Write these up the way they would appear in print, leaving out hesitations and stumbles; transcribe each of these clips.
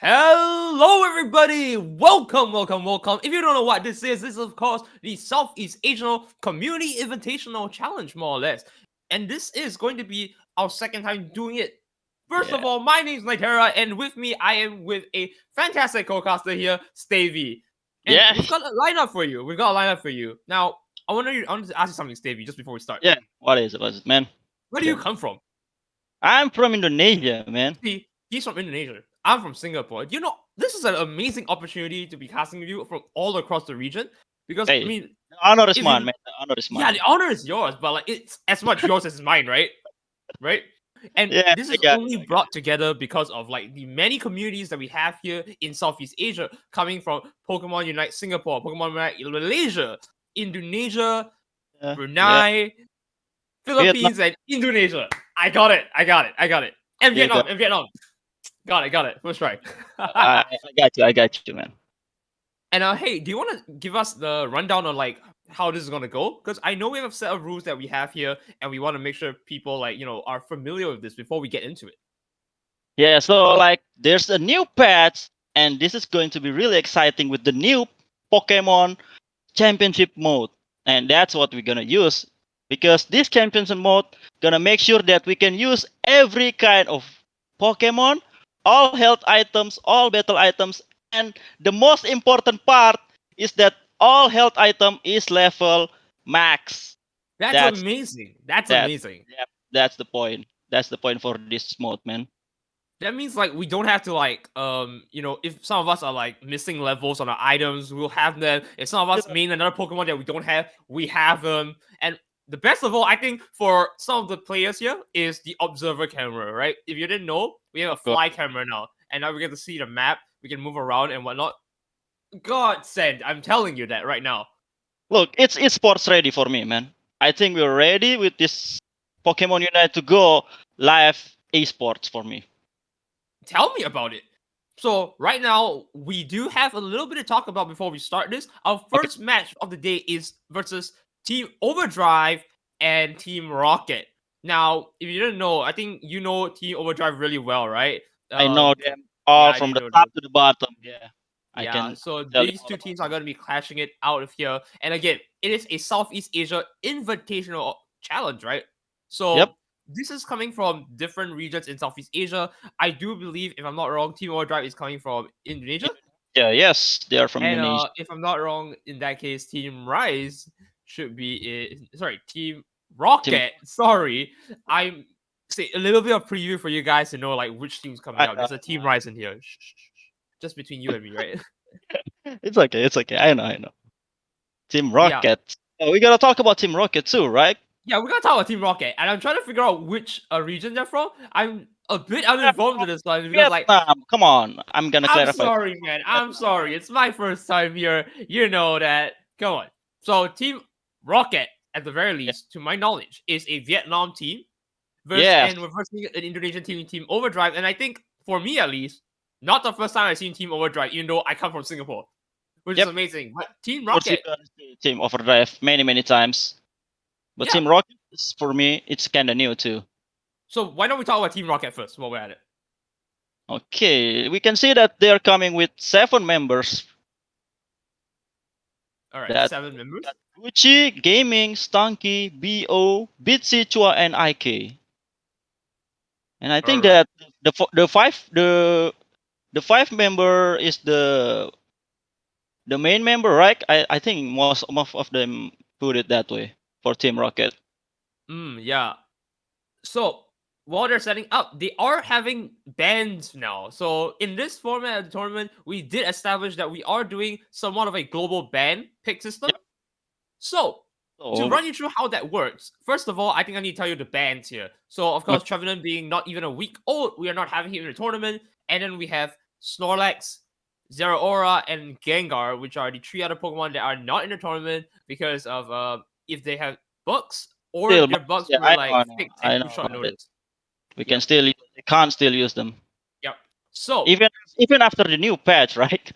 Hello, everybody! Welcome. If you don't know what this is of course the Southeast Asian Community Invitational Challenge, more or less. And this is going to be our second time doing it. First Yeah. of all, my name is Nitera, and with me, I am with a fantastic co-caster here, Stavey. And Yeah. we've got a lineup for you. Now, I want to ask you something, Stavey, just before we start. Yeah. What is it? What is it, man? Where do you Tell me. come from? I'm from Indonesia, man. See, he's from Indonesia. I'm from Singapore. You know, this is an amazing opportunity to be casting with you from all across the region. Because I Hey, mean, the honor is if mine, you man. The honor is yeah, mine. the honor is yours, but like it's as much yours as mine, right? Right? And Yeah, this I is got only you. I got brought together because of like the many communities that we have here in Southeast Asia, coming from Pokemon Unite Singapore, Pokemon Unite Malaysia, Indonesia, you. Yeah. Brunei, Vietnam. Philippines, and Indonesia. I got it. And You got. Vietnam. Got it. First try. I got you. I got you, man. And hey, do you want to give us the rundown on like how this is gonna go? Because I know we have a set of rules that we have here, and we want to make sure people are familiar with this before we get into it. Yeah. So like, there's a new patch, and this is going to be really exciting with the new Pokemon Championship mode, and that's what we're gonna use because this championship mode gonna make sure that we can use every kind of Pokemon, all health items, all battle items, and the most important part is that all health item is level max. That's That's amazing. That's that. amazing. Yep, that's the point. That's the point for this mode, man. That means like we don't have to like if some of us are like missing levels on our items, we'll have them. If some of us main another Pokemon that we don't have, we have them. And the best of all, I think for some of the players here is the observer camera, right? If you didn't know, we have a Of course. fly camera now, and now we get to see the map. We can move around and whatnot. God send, I'm telling you that right now. Look, it's sports ready for me, man. I think we're ready with this Pokemon Unite to go live esports for me. Tell me about it. So right now we do have a little bit to talk about before we start this. Our Okay. first match of the day is versus Team Overdrive and Team Rocket. Now, if you didn't know, I think you know Team Overdrive really well, right? I know Yeah, them all I from didn't the know top those. to the bottom. Yeah, I Yeah, can so tell you these all two about teams are them. going to be clashing it out of here. And again, it is a Southeast Asia Invitational Challenge, right? Yep. So this is coming from different regions in Southeast Asia. I do believe, if I'm not wrong, Team Overdrive is coming from Indonesia. Yeah. Yes, they are from And Indonesia. if I'm not wrong, in that case, Team Rise should be Team Team. Rocket. Sorry, I'm say a little bit of preview for you guys to know like which team's coming I out. know. There's a Team Rise in here. Shh. Just between you and me, right? It's okay. It's okay. I know. I know. Team Yeah. Rocket. Oh, we gotta talk about Team Rocket too, right? Yeah, we're gonna talk about Team Rocket, and I'm trying to figure out which region they're from. I'm a bit uninformed in this one because, like, Vietnam. Come on. I'm gonna I'm clarify. sorry, man. I'm Vietnam. sorry. It's my first time here. You know that. Come on. So, Team Rocket, at the very Yeah. least, to my knowledge, is a Vietnam team. Yes. And we're versing an Indonesian team, Team Overdrive. And I think, for me at least, not the first time I've seen Team Overdrive, even though I come from Singapore, which is Yep. amazing. But Team We'll see Rocket, Team Overdrive many times. But yeah. Team Rocket is, for me, it's kind of new too. So, why don't we talk about Team Rocket first while we're at it? Okay, we can see that they are coming with 7 members. All right, That 7 members. Gucci, Gaming, Stunky, BO, Bitsy, Chua, and IK. And I think Alright. that the 5 member is the main member, right? I think most of them put it that way for Team Rocket. Yeah. So while they're setting up, they are having bands now. So in this format of the tournament, we did establish that we are doing somewhat of a global band pick system. Yep. So to So run you through how that works, first of all, I think I need to tell you the bands here. So of course, Trevenant being not even a week old, we are not having him in the tournament. And then we have Snorlax, Zeraora, and Gengar, which are the 3 other Pokemon that are not in the tournament because of if they have bugs or still, their bugs yeah, were like I know, fixed I at too know short about it. notice. We Yep. can still, they can't still use them. Yep. So Even after the new patch, right?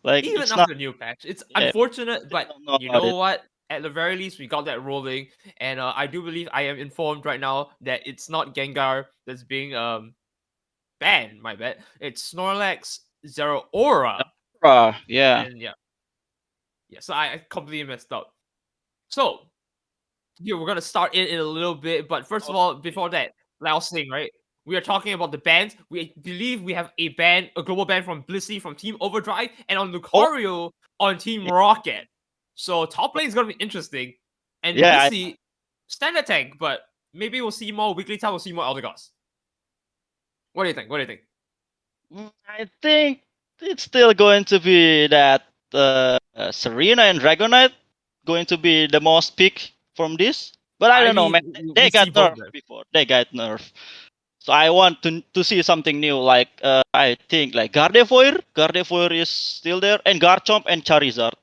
Like even it's after not. the new patch, it's Yeah, unfortunate, still but don't know you about know it. what? At the very least, we got that rolling, and I do believe I am informed right now that it's not Gengar that's being banned. My bad. It's Snorlax, Zero Aura. Yeah. And yeah. So I completely messed up. So yeah, we're gonna start in a little bit, but first of all, before that, like I was saying, right? We are talking about the bands. We believe we have a global band from Blissey from Team Overdrive, and on Oh, Lucario on Team Rocket. So top lane is gonna be interesting. And yeah. Blissey, standard tank, but maybe we'll see more weekly time, we'll see more Elder Gods. What do you think? What do you think? I think it's still going to be that Serena and Dragonite going to be the most pick from this. But I I don't know, man. mean, They we see got both nerfed there. before. They got nerfed. So I want to see something new. Like I think like Gardevoir is still there, and Garchomp and Charizard.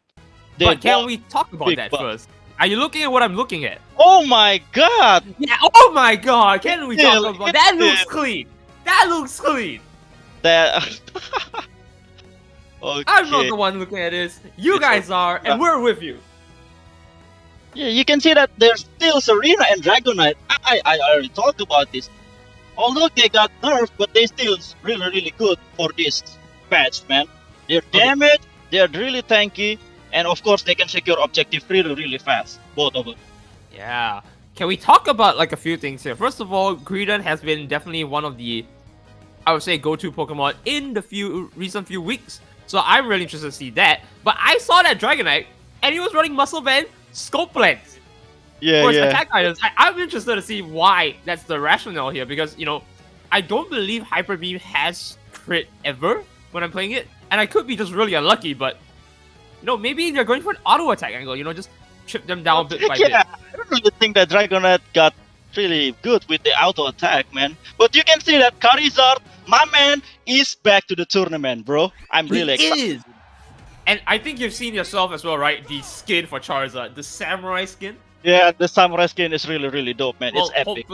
They But can both we talk about big that buff. first? Are you looking at what I'm looking at? Oh my god! Yeah, oh my god, can we talk Still, about that? it's Looks still clean. That looks clean. that. I'm not Okay. the one looking at this. You It's guys are, and we're with you. Yeah, you can see that there's still Serena and Dragonite. I already talked about this. Although they got nerfed, but they still really good for this patch, man. They're Okay. damaged, they're really tanky, and of course they can secure objective really fast. Both of them. Yeah. Can we talk about like a few things here? First of all, Greedon has been definitely one of the, I would say, go-to Pokemon in the recent few weeks. So I'm really interested to see that. But I saw that Dragonite, and he was running Muscle Band Scope Lens Yeah, for his attack items. I'm interested to see why that's the rationale here, because I don't believe Hyper Beam has crit ever when I'm playing it, and I could be just really unlucky. But maybe they're going for an auto attack angle. Just chip them down bit by bit. Yeah, I don't really think that Dragonite got really good with the auto attack, man. But you can see that Charizard, my man, is back to the tournament, bro. I'm really excited. Is. And I think you've seen yourself as well, right? The skin for Charizard, the samurai skin. Yeah, the samurai skin is really dope, man. Well, It's epic.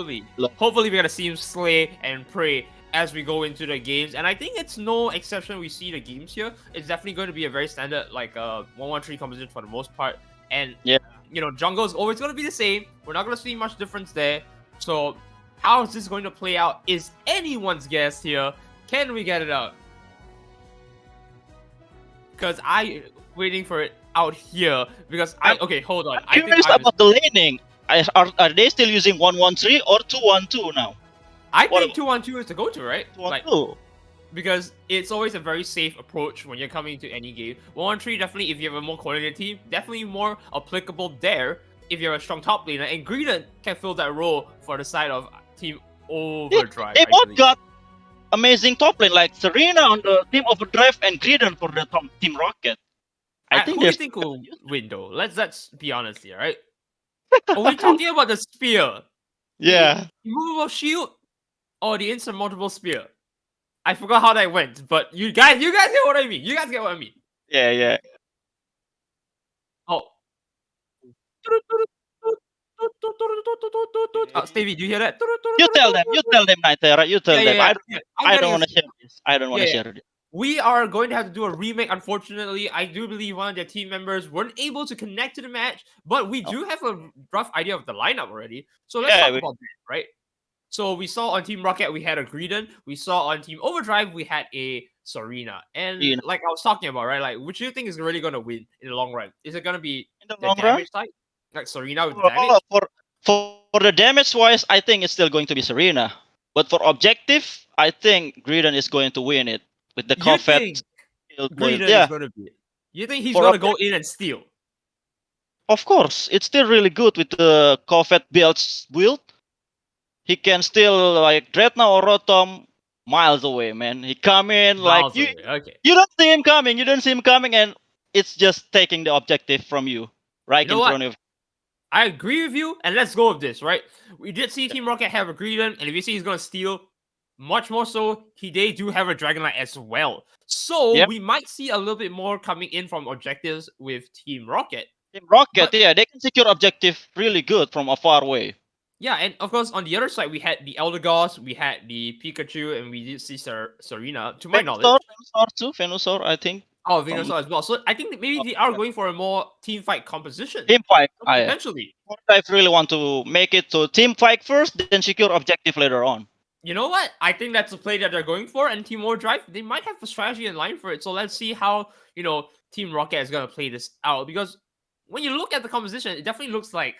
hopefully we're gonna see him slay and pray as we go into the games. And I think it's no exception we see the games here. It's definitely going to be a very standard, like 1-1-3 composition for the most part. And yeah, jungle is always gonna be the same. We're not gonna see much difference there. So how is this going to play out is anyone's guess here. Can we get it out? Because I waiting for it out here because okay, hold on. I'm curious about the laning. Are they still using 1-1-3 or 2-1-2 now? I think 2-1-2 is the go-to, right? 2-1-2. Because it's always a very safe approach when you're coming to any game. 1-1-3 definitely, if you have a more coordinated team, definitely more applicable there if you're a strong top laner. And Greedon can fill that role for the side of Team Overdrive. They both got amazing top lane, like Serena on the Team Overdrive and Greedon for the Team Rocket. I think who do you think will win though? Let's be honest here, right? Are we talking about the spear? Yeah. The immovable shield or the insurmountable spear? I forgot how that went, but you guys get what I mean. You guys get what I mean. Yeah. Oh. Stevie, do you hear that? You tell them, Nitera. You tell them. I don't want to share this. I don't want to share it. We are going to have to do a remake, unfortunately. I do believe one of their team members weren't able to connect to the match, but we do have a rough idea of the lineup already. So let's talk about that, right? So we saw on Team Rocket, we had a Greedon. We saw on Team Overdrive, we had a Serena. And like I was talking about, right? Like, which do you think is really going to win in the long run? Is it going to be in the long damage side? Like Serena with damage? For the damage-wise, I think it's still going to be Serena. But for objective, I think Greedon is going to win it. With the Coffet Greedon is going to be it. You think he's going to go in and steal? Of course. It's still really good with the Coffet build. He can still, like, Dreadnought or Rotom miles away, man. He come in, like, you don't see him coming. You don't see him coming, and it's just taking the objective from you. Right in front of you. I agree with you, and let's go with this, right? We did see Team Rocket have a Greedon, and if you see he's going to steal, much more so, they do have a Dragonite as well. So we might see a little bit more coming in from objectives with Team Rocket. Team Rocket, they can secure objective really good from a far away. Yeah, and of course, on the other side, we had the Elder Gods, we had the Pikachu, and we did see Serena, to my knowledge. Venusaur, I think. Oh, Venusaur as well. So I think maybe they are going for a more team fight composition. Team fight, potentially. I really want to make it to team fight first, then secure objective later on. You know what? I think that's the play that they're going for, and Team Overdrive, they might have a strategy in line for it. So let's see how, Team Rocket is going to play this out. Because when you look at the composition, it definitely looks like,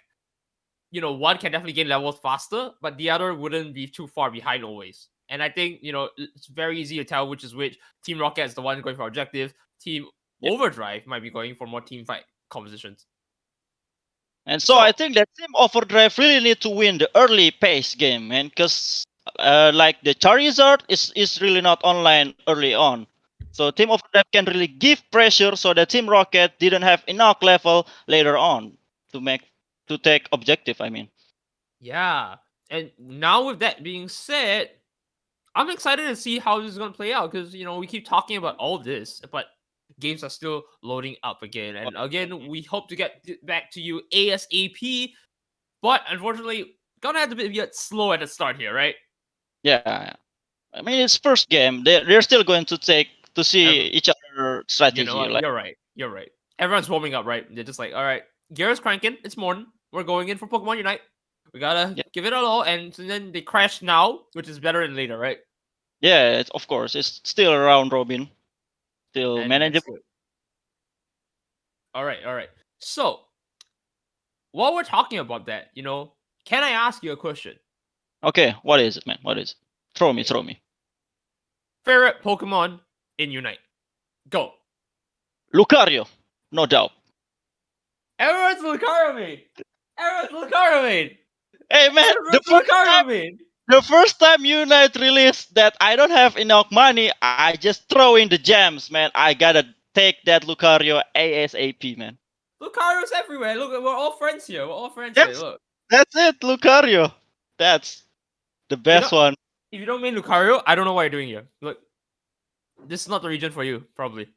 one can definitely gain levels faster, but the other wouldn't be too far behind always. And I think, it's very easy to tell which is which. Team Rocket is the one going for objective. Team Yep. Overdrive might be going for more team fight compositions. And so I think that Team Overdrive really need to win the early pace game, man, because like the Charizard is really not online early on. So Team Overdrive can really give pressure so that Team Rocket didn't have enough level later on to take objective, I mean. Yeah. And now with that being said, I'm excited to see how this is going to play out because, we keep talking about all this, but games are still loading up again. And again, we hope to get back to you ASAP, but unfortunately, gonna have to be a bit slow at the start here, right? Yeah. I mean, it's first game. They're still going to take to see each other You know strategy. what? Like, You're right. You're right. Everyone's warming up, right? They're just like, all right, gear is cranking. It's morning. We're going in for Pokemon Unite. We gotta yeah, give it a all, and then they crash now, which is better than later, right? yeah, of course, it's still a round robin, still And that's manageable. good. All right, all right. So while we're talking about that, can I ask you a question? Okay, what is it, man? What is it? Throw me, Okay. throw me. Favorite Pokemon in Unite? Go. Lucario, no doubt. Everyone's Lucario main. Everyone's Lucario main. Hey man, Everyone's Lucario main. the first time Unite released that I don't have enough money, I just throw in the gems, man. I gotta take that Lucario ASAP, man. Lucario's everywhere. Look, we're all friends here. We're all friends here. Yes, Look. that's it, Lucario. That's the You know, best one. if you don't main Lucario, I don't know what you're doing here. Look, this is not the region for you, probably.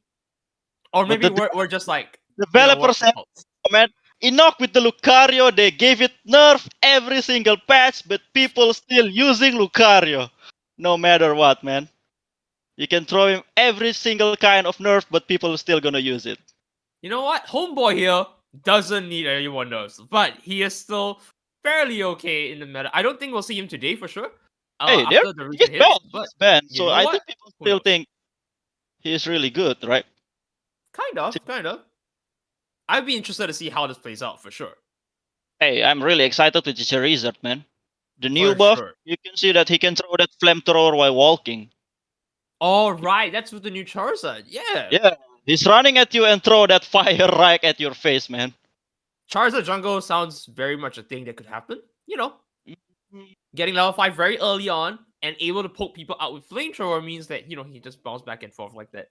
Or But maybe we're just like, developers what have, else? man. Enoch with the Lucario, they gave it nerf every single patch, but people still using Lucario. No matter what, man. You can throw him every single kind of nerf, but people are still gonna use it. You know what? Homeboy here doesn't need anyone knows, but he is still fairly okay in the meta. I don't think we'll see him today for sure. Hey, After the he's region hits, banned. but He's banned. you So know I what? think people Who still knows? think he's really good, right? Kind of, kind of. I'd be interested to see how this plays out for sure. Hey, I'm really excited with the Charizard, man. The new For buff, sure. you can see that he can throw that flamethrower while walking. All right, that's with the new Charizard. Yeah. Yeah, he's running at you and throw that fire right at your face, man. Charizard jungle sounds very much a thing that could happen. Mhm. Getting level 5 very early on and able to poke people out with flamethrower means that, he just bounce back and forth like that.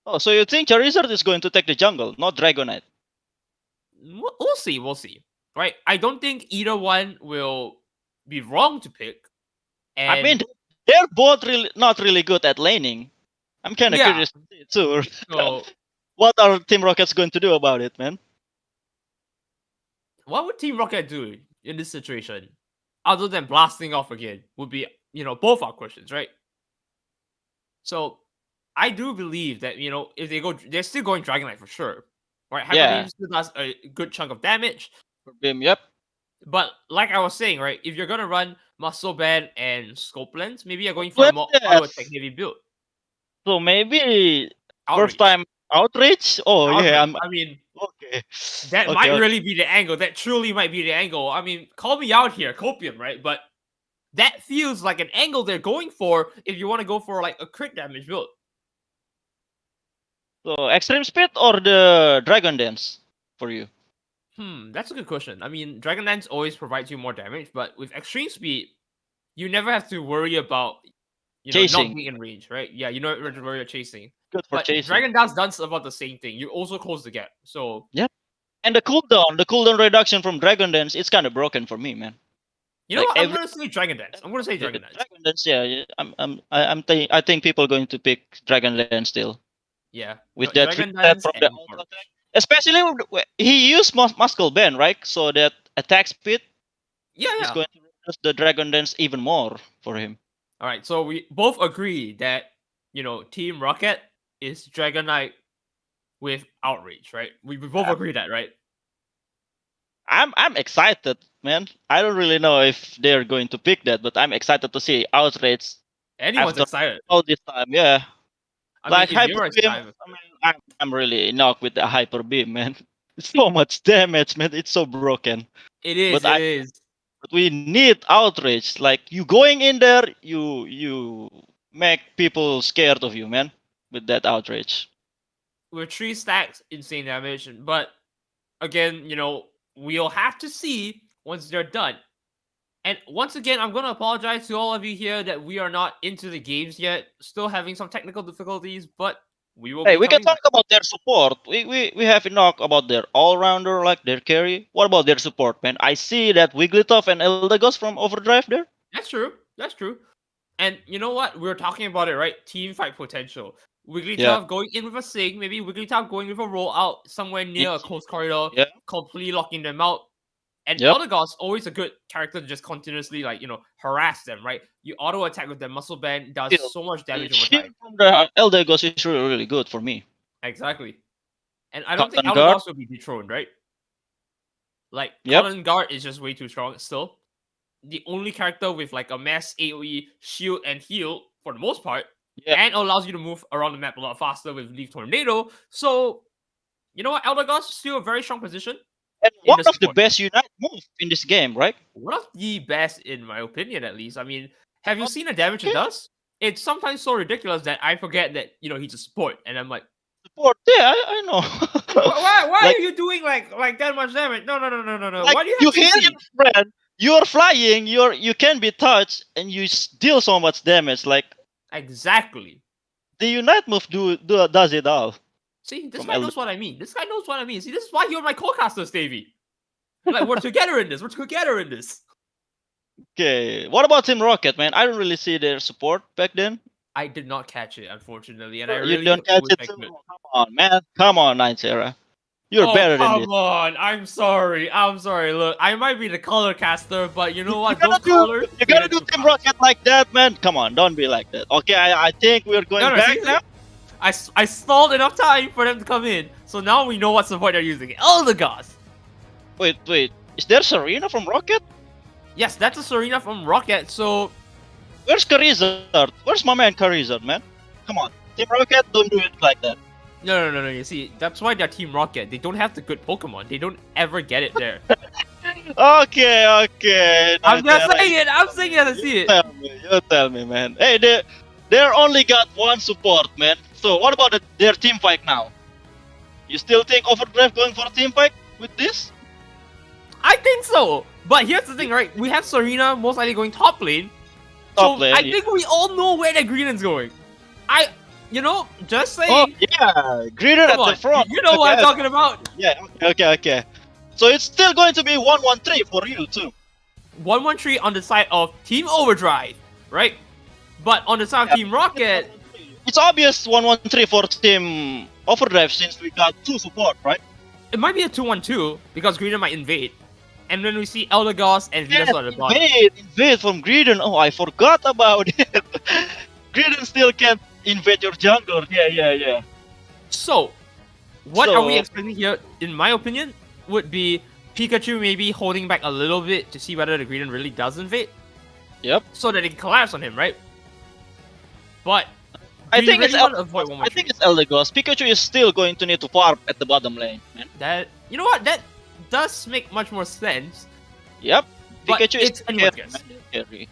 Oh, so you think Charizard is going to take the jungle, not Dragonite? We'll see, we'll see. Right? I don't think either one will be wrong to pick. I mean, And they're both really not really good at laning. I'm kind of yeah, curious to see too. so What are Team Rockets going to do about it, man? what would Team Rocket do in this situation? Other than blasting off again, would be, both our questions, right? So I do believe that, if they're still going Dragonite for sure. Right? Hyper Yeah, Beam still does a good chunk of damage. for Bim, yep. But like I was saying, right, if you're gonna run Muscle Band and Scope Lens, maybe you're going for a Well, more auto attack yes. heavy build. So maybe first Outreach. time outreach. Oh yeah, Outreach. I'm I mean, okay. that Okay, might okay. really be the angle. That truly might be the angle. I mean, call me out here, Copium, right? But that feels like an angle they're going for if you want to go for like a crit damage build. So extreme speed or the dragon dance for you? That's a good question. I mean, Dragon Dance always provides you more damage, but with extreme speed, you never have to worry about not Chasing, being in range, right? Yeah, you know where you're chasing. good for But chasing. Dragon Dance does about the same thing. You also close the gap. So Yep. And the cooldown reduction from dragon dance, it's kind of broken for me, man. you know Like what? I'm every gonna say Dragon Dance. I'm gonna say the Dragon Dance. dragon dance, yeah. I think people are going to pick dragon dance still Yeah, with that Dragon reset Dance from the and auto attack. Orange. Especially he used muscle band, right? So that attack speed Yeah, is yeah. going to reduce the dragon dance even more for him. All right. So we both agree that Team Rocket is Dragonite with Outrage, right? We both agree that, right? I'm excited, man. I don't really know if they're going to pick that, but I'm excited to see Outrage Anyone's after excited. all this time. Yeah, I mean, like if Hyper you're Beam. excited, I mean, I'm really knocked with the Hyper Beam, man. It's so much damage, man. It's so broken. it But is. It I is. but we need Outrage. Like you going in there, you make people scared of you, man. With that Outrage. With 3 stacks, insane damage. But again, we'll have to see once they're done. And once again, I'm gonna apologize to all of you here that we are not into the games yet. Still having some technical difficulties, but we will Hey, be we can coming talk back. about their support. We have enough about their all rounder, like their carry. What about their support, man? I see that Wigglytuff and Eldegoss from Overdrive there. That's true. That's true. And you know what? We were talking about it, right? Team fight potential. Yeah. Wigglytuff going in with a Sing, maybe Wigglytuff going with a roll out somewhere near a close corridor, Yeah. completely locking them out. And Yep. Eldegoss always a good character to just continuously harass them, right? You auto attack with their muscle band, does Still, so much the damage over shield time. from the Eldegoss is really good for me. Exactly. And I don't think Cotton Guard. Eldegoss will be dethroned, right? Like Yep. Cotton Guard is just way too strong still. The only character with like a mass AoE, shield, and heal for the most part, Yeah. and allows you to move around the map a lot faster with Leaf Tornado. So, you know what? Eldegoss is still a very strong position And in one the of the support. best Unite move in this game, right? One of the best, in my opinion, at least. I mean, have you Oh, seen the damage it okay. does? It's sometimes so ridiculous that I forget that he's a support, and I'm like, Support. Yeah, I know. why like are you doing like that much damage? No, no, no, no, no, no. like Why do you you have heal CC? your friend. You're flying. You can be touched, and you deal so much damage. Like Exactly. the Unite move does it all See, this from guy Elder. knows what I mean. This guy knows what I mean. See, this is why you're my co-caster, Stevie. Like, we're together in this. We're together in this. Okay, what about Team Rocket, man? I don't really see their support back then. I did not catch it, unfortunately, and I You really don't catch wish it I too? could. Come on, man. Come on, Ninth Era. You're Oh, better than this. come on. I'm sorry. I'm sorry. Look, I might be the color caster, but you know You what? gotta Those colors, you they gotta get do too Team fast. Rocket like that, man. Come on, don't be like that. Okay, I think we're going No, no, back see, now. I stalled enough time for them to come in, so now we know what support they're using. Eldegoss. Wait. Is there Serena from Rocket? Yes, that's a Serena from Rocket, so Where's Charizard? Where's my man Charizard, man? Come on, Team Rocket, don't do it like that. no. You see, that's why they're Team Rocket. They don't have the good Pokemon. They don't ever get it there. Okay. I'm Ninth just Era, saying it. I'm saying it as I see it. You tell me, man. Hey, they only got one support, man. So what about their team fight now? You still think Overdrive going for a team fight with this? I think so. But here's the thing, right? We have Serena most likely going top lane. Top So lane, I yeah. think we all know where the Greenland's going. Just saying. Oh yeah, Greeter at Come on. the front. You know what I'm Okay, talking about. Yeah, okay. So it's still going to be 1-1-3 for you too. 1-1-3 on the side of Team Overdrive, right? But on the side of Team Rocket, It's obvious 1-1-3 for Team Overdrive since we got two support, right? it might be a 2-1-2 because Greenland might invade. And then we see Eldegoss and Venus on the bottom. Invade from Greedon. Oh, I forgot about it. Greedon still can't invade your jungle. Yeah. So, what are we So- expecting here, in my opinion, would be Pikachu maybe holding back a little bit to see whether the Greedon really does invade. Yep. So that they can collapse on him, right? But I do you think it's really want to avoid one more I think it's Eldegoss. Pikachu is still going to need to farm at the bottom lane, man. that. You know what? That does make much more sense. Yep. But Pikachu it's is anyone's carry, guess. man. Carry.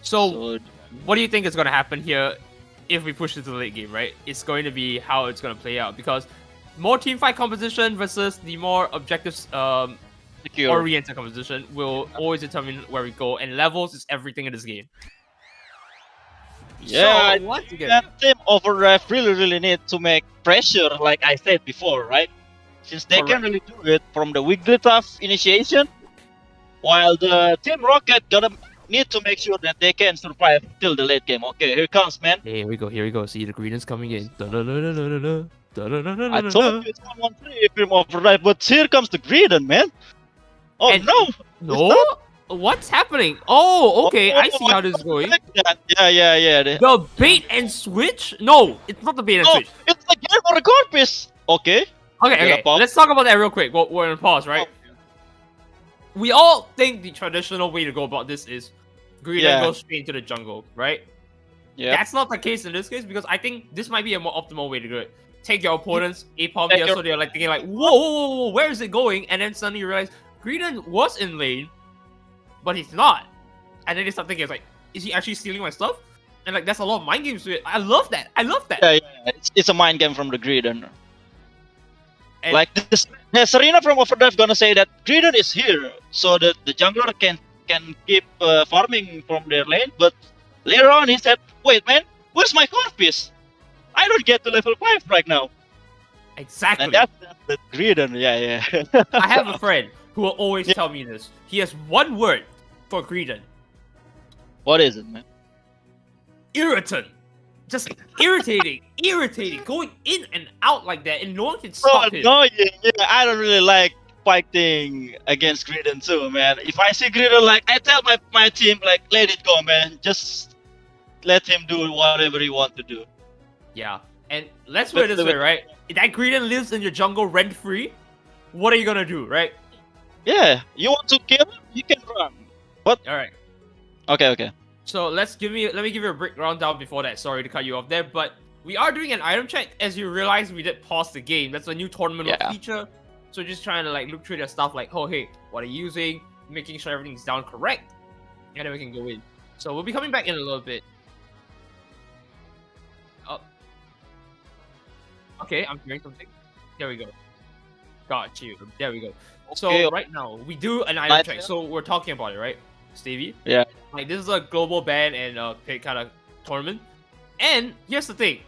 So, So what do you think is going to happen here if we push it to the late game, right? It's going to be how it's going to play out because more team fight composition versus the more objectives secure. oriented composition will always determine where we go, and levels is everything in this game. Yeah, So, once again, that Team Overdrive really need to make pressure, like I said before, right? Since they can Correct. really do it from the Wigglytuff initiation, while the Team Rocket gonna need to make sure that they can survive till the late game. Okay, here comes, man. here we go. See, the green is coming in. I told you it's 1-1-3 Team Overdrive, but here comes the Greedon, man. Oh And- no! No? What's happening? Oh, okay. Oh, I see how this is going. Yeah. The bait and switch? No, it's not the bait and Oh, switch. it's a game for a Corpus! Okay. Okay, Gonna okay. pause? Let's talk about that real quick. We're in pause, right? we all think the traditional way to go about this is Greedent Yeah. goes straight into the jungle, right? Yeah. That's not the case in this case because I think this might be a more optimal way to do it. Take your opponent's A-Palm Take here, your- so they're like thinking like, whoa, where is it going? And then suddenly you realize Greedent was in lane, but he's not. And then they start thinking, it's like, is he actually stealing my stuff? And like, that's a lot of mind games to it. I love that. Yeah. It's a mind game from the Greedent. And- Like this, Serena from Overdrive gonna say that Greedent is here, so that the jungler can keep farming from their lane. But later on, he said, "Wait, man, where's my core piece? I don't get to level 5 right now." Exactly. And that's the Greedent. Yeah. I have a friend who will always tell me this. He has one word for Greedent. What is it, man? Irritant. Just irritating, going in and out like that, and no one can So stop him. annoying. Yeah, I don't really like fighting against Greedent too, man. If I see Greedent, like, I tell my team, like, let it go, man. Just let him do whatever he wants to do. Yeah, and let's put it this way, right? If that Greedent lives in your jungle rent-free, what are you gonna do, right? Yeah, you want to kill him, you can run. All right. Okay. So let me give you a break rundown before that. Sorry to cut you off there, but we are doing an item check. As you realize, we did pause the game. That's a new tournament mode Yeah. feature. So just trying to like look through their stuff, like, oh hey, what are you using? Making sure everything's down correct, and then we can go in. So we'll be coming back in a little bit. Oh. Okay, I'm hearing something. There we go. Got you. There we go. So Okay. right now we do an item Nice. check. So we're talking about it, right, Stevie? Yeah. Like this is a global ban and pick kind of tournament. And here's the thing.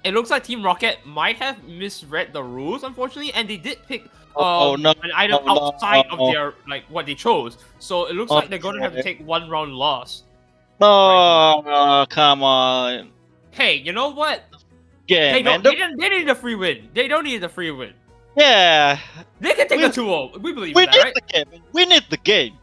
It looks like Team Rocket might have misread the rules, unfortunately, and they did pick Oh, no. an item Oh, no. outside of their like what they chose. So it looks like they're gonna have to Okay. take one round loss. No, come on. Hey, you know what? Yeah, They man. don't. They need a free win. They don't need a free win. Yeah. They can take We- a 2-0. We believe We in that, need right? the game. We need the game.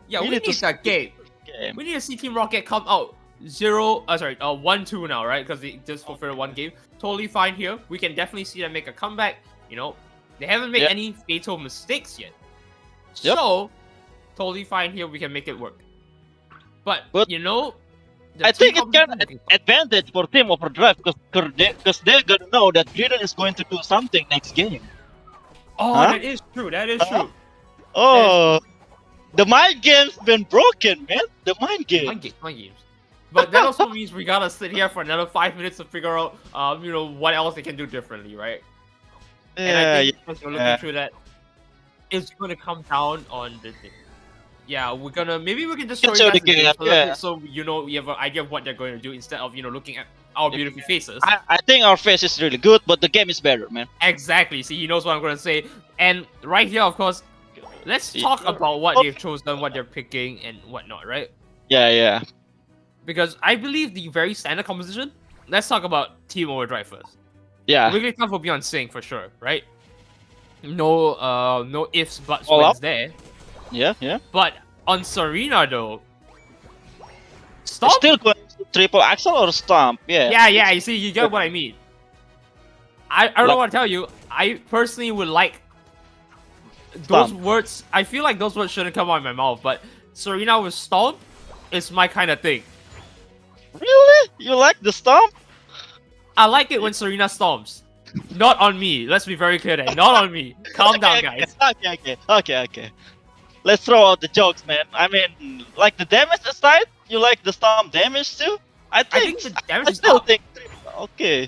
Yeah, we we need need to that game. Game. We need to see Team Rocket come out 1-2 now, right? Because they just fulfilled one game. Totally fine here. We can definitely see them make a comeback. You know, they haven't made Yep. any fatal mistakes yet. Yep. So, totally fine here. We can make it work. But you know, the I team think it's kind competition- of advantage for Team Overdrive because they're gonna know that Greedent is going to do something next game. Oh, Huh? that is true. That is Huh? true. Oh, the mind game's been broken, man. The mind game. My games. But that also means we gotta sit here for another 5 minutes to figure out, you know, what else they can do differently, right? And I think as we're looking through that, it's gonna come down on the thing. Yeah, maybe we can just show Show you the guys the game, games a little yeah. bit so you know you have an idea of what they're going to do instead of, you know, looking at our beautiful faces. I think our face is really good, but the game is better, man. Exactly. See, he knows what I'm gonna say. And right here, of course, let's Yeah. talk about what they've chosen, what they're picking, and whatnot, right? Yeah. Because I believe the very standard composition. Let's talk about Team Overdrive first. Yeah. Wigglytuff will be on Sync for sure, right? No ifs, buts, All wins up. there. Yeah. But on Serena though, Stomp. Still going to triple axel or stomp? Yeah. Yeah. You see, you get what I mean. I don't know Like- what to tell you. I personally would like those Stomp. words. I feel like those words shouldn't come out of my mouth, but Serena with Stomp is my kind of thing. Really? You like the stomp? I like it when Serena stomps. Not on me. Let's be very clear there. Not on me. Calm down, Okay, guys. Okay. Let's throw out the jokes, man. I mean, like the damage aside, you like the stomp damage too? I think the damage I is still up. think. Okay.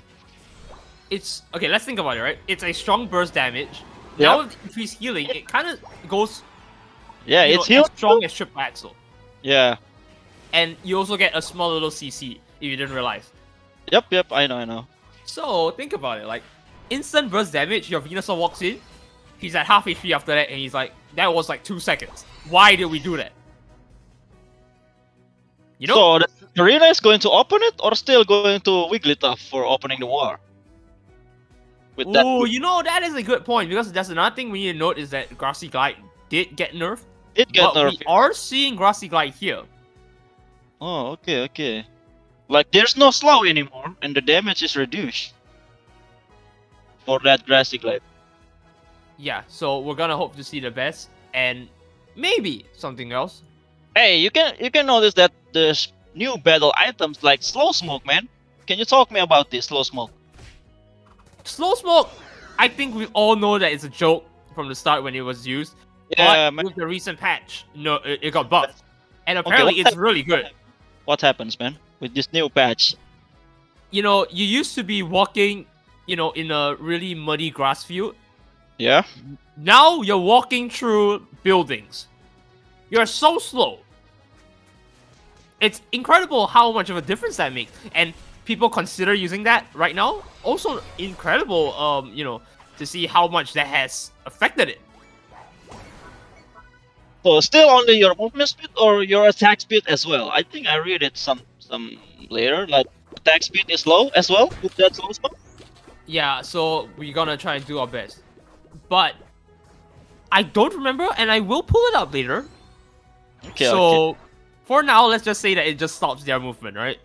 It's okay. Let's think about it, right? It's a strong burst damage. Yep. Now with increased healing, it kind of goes Yeah, you it's know, healed. as strong as triple axle, Yeah. and you also get a small little CC if you didn't realize. Yep. I know. So think about it, like instant burst damage. Your Venusaur walks in, he's at half HP after that, and he's like, "That was like 2 seconds. Why did we do that?" You know? So the Karina is going to open it, or still going to Wigglytuff for opening the war? With that. Ooh, you know, that is a good point, because that's another thing we need to note is that Grassy Glide did get nerfed, It got but nerfed. we are seeing Grassy Glide here. Oh, okay. Like there's no slow anymore, and the damage is reduced for that grassy glide. Yeah, so we're gonna hope to see the best, and maybe something else. Hey, you can notice that there's new battle items like slow smoke, man. Can you talk me about this slow smoke? Slow smoke, I think we all know that it's a joke from the start when it was used, but Yeah, man. with the recent patch, no, it got buffed, and Okay, apparently it's really good. what happens, man, with this new patch? You know, you used to be walking, you know, in a really muddy grass field. Yeah. Now you're walking through buildings. You're so slow. It's incredible how much of a difference that makes, and people consider using that right now. Also incredible, you know, to see how much that has affected it. So still only your movement speed or your attack speed as well? I think I read it some later. Like attack speed is low as well with that slow smoke. Yeah, so we're gonna try and do our best, but I don't remember, and I will pull it up later. Okay, So okay. for now, let's just say that it just stops their movement, right?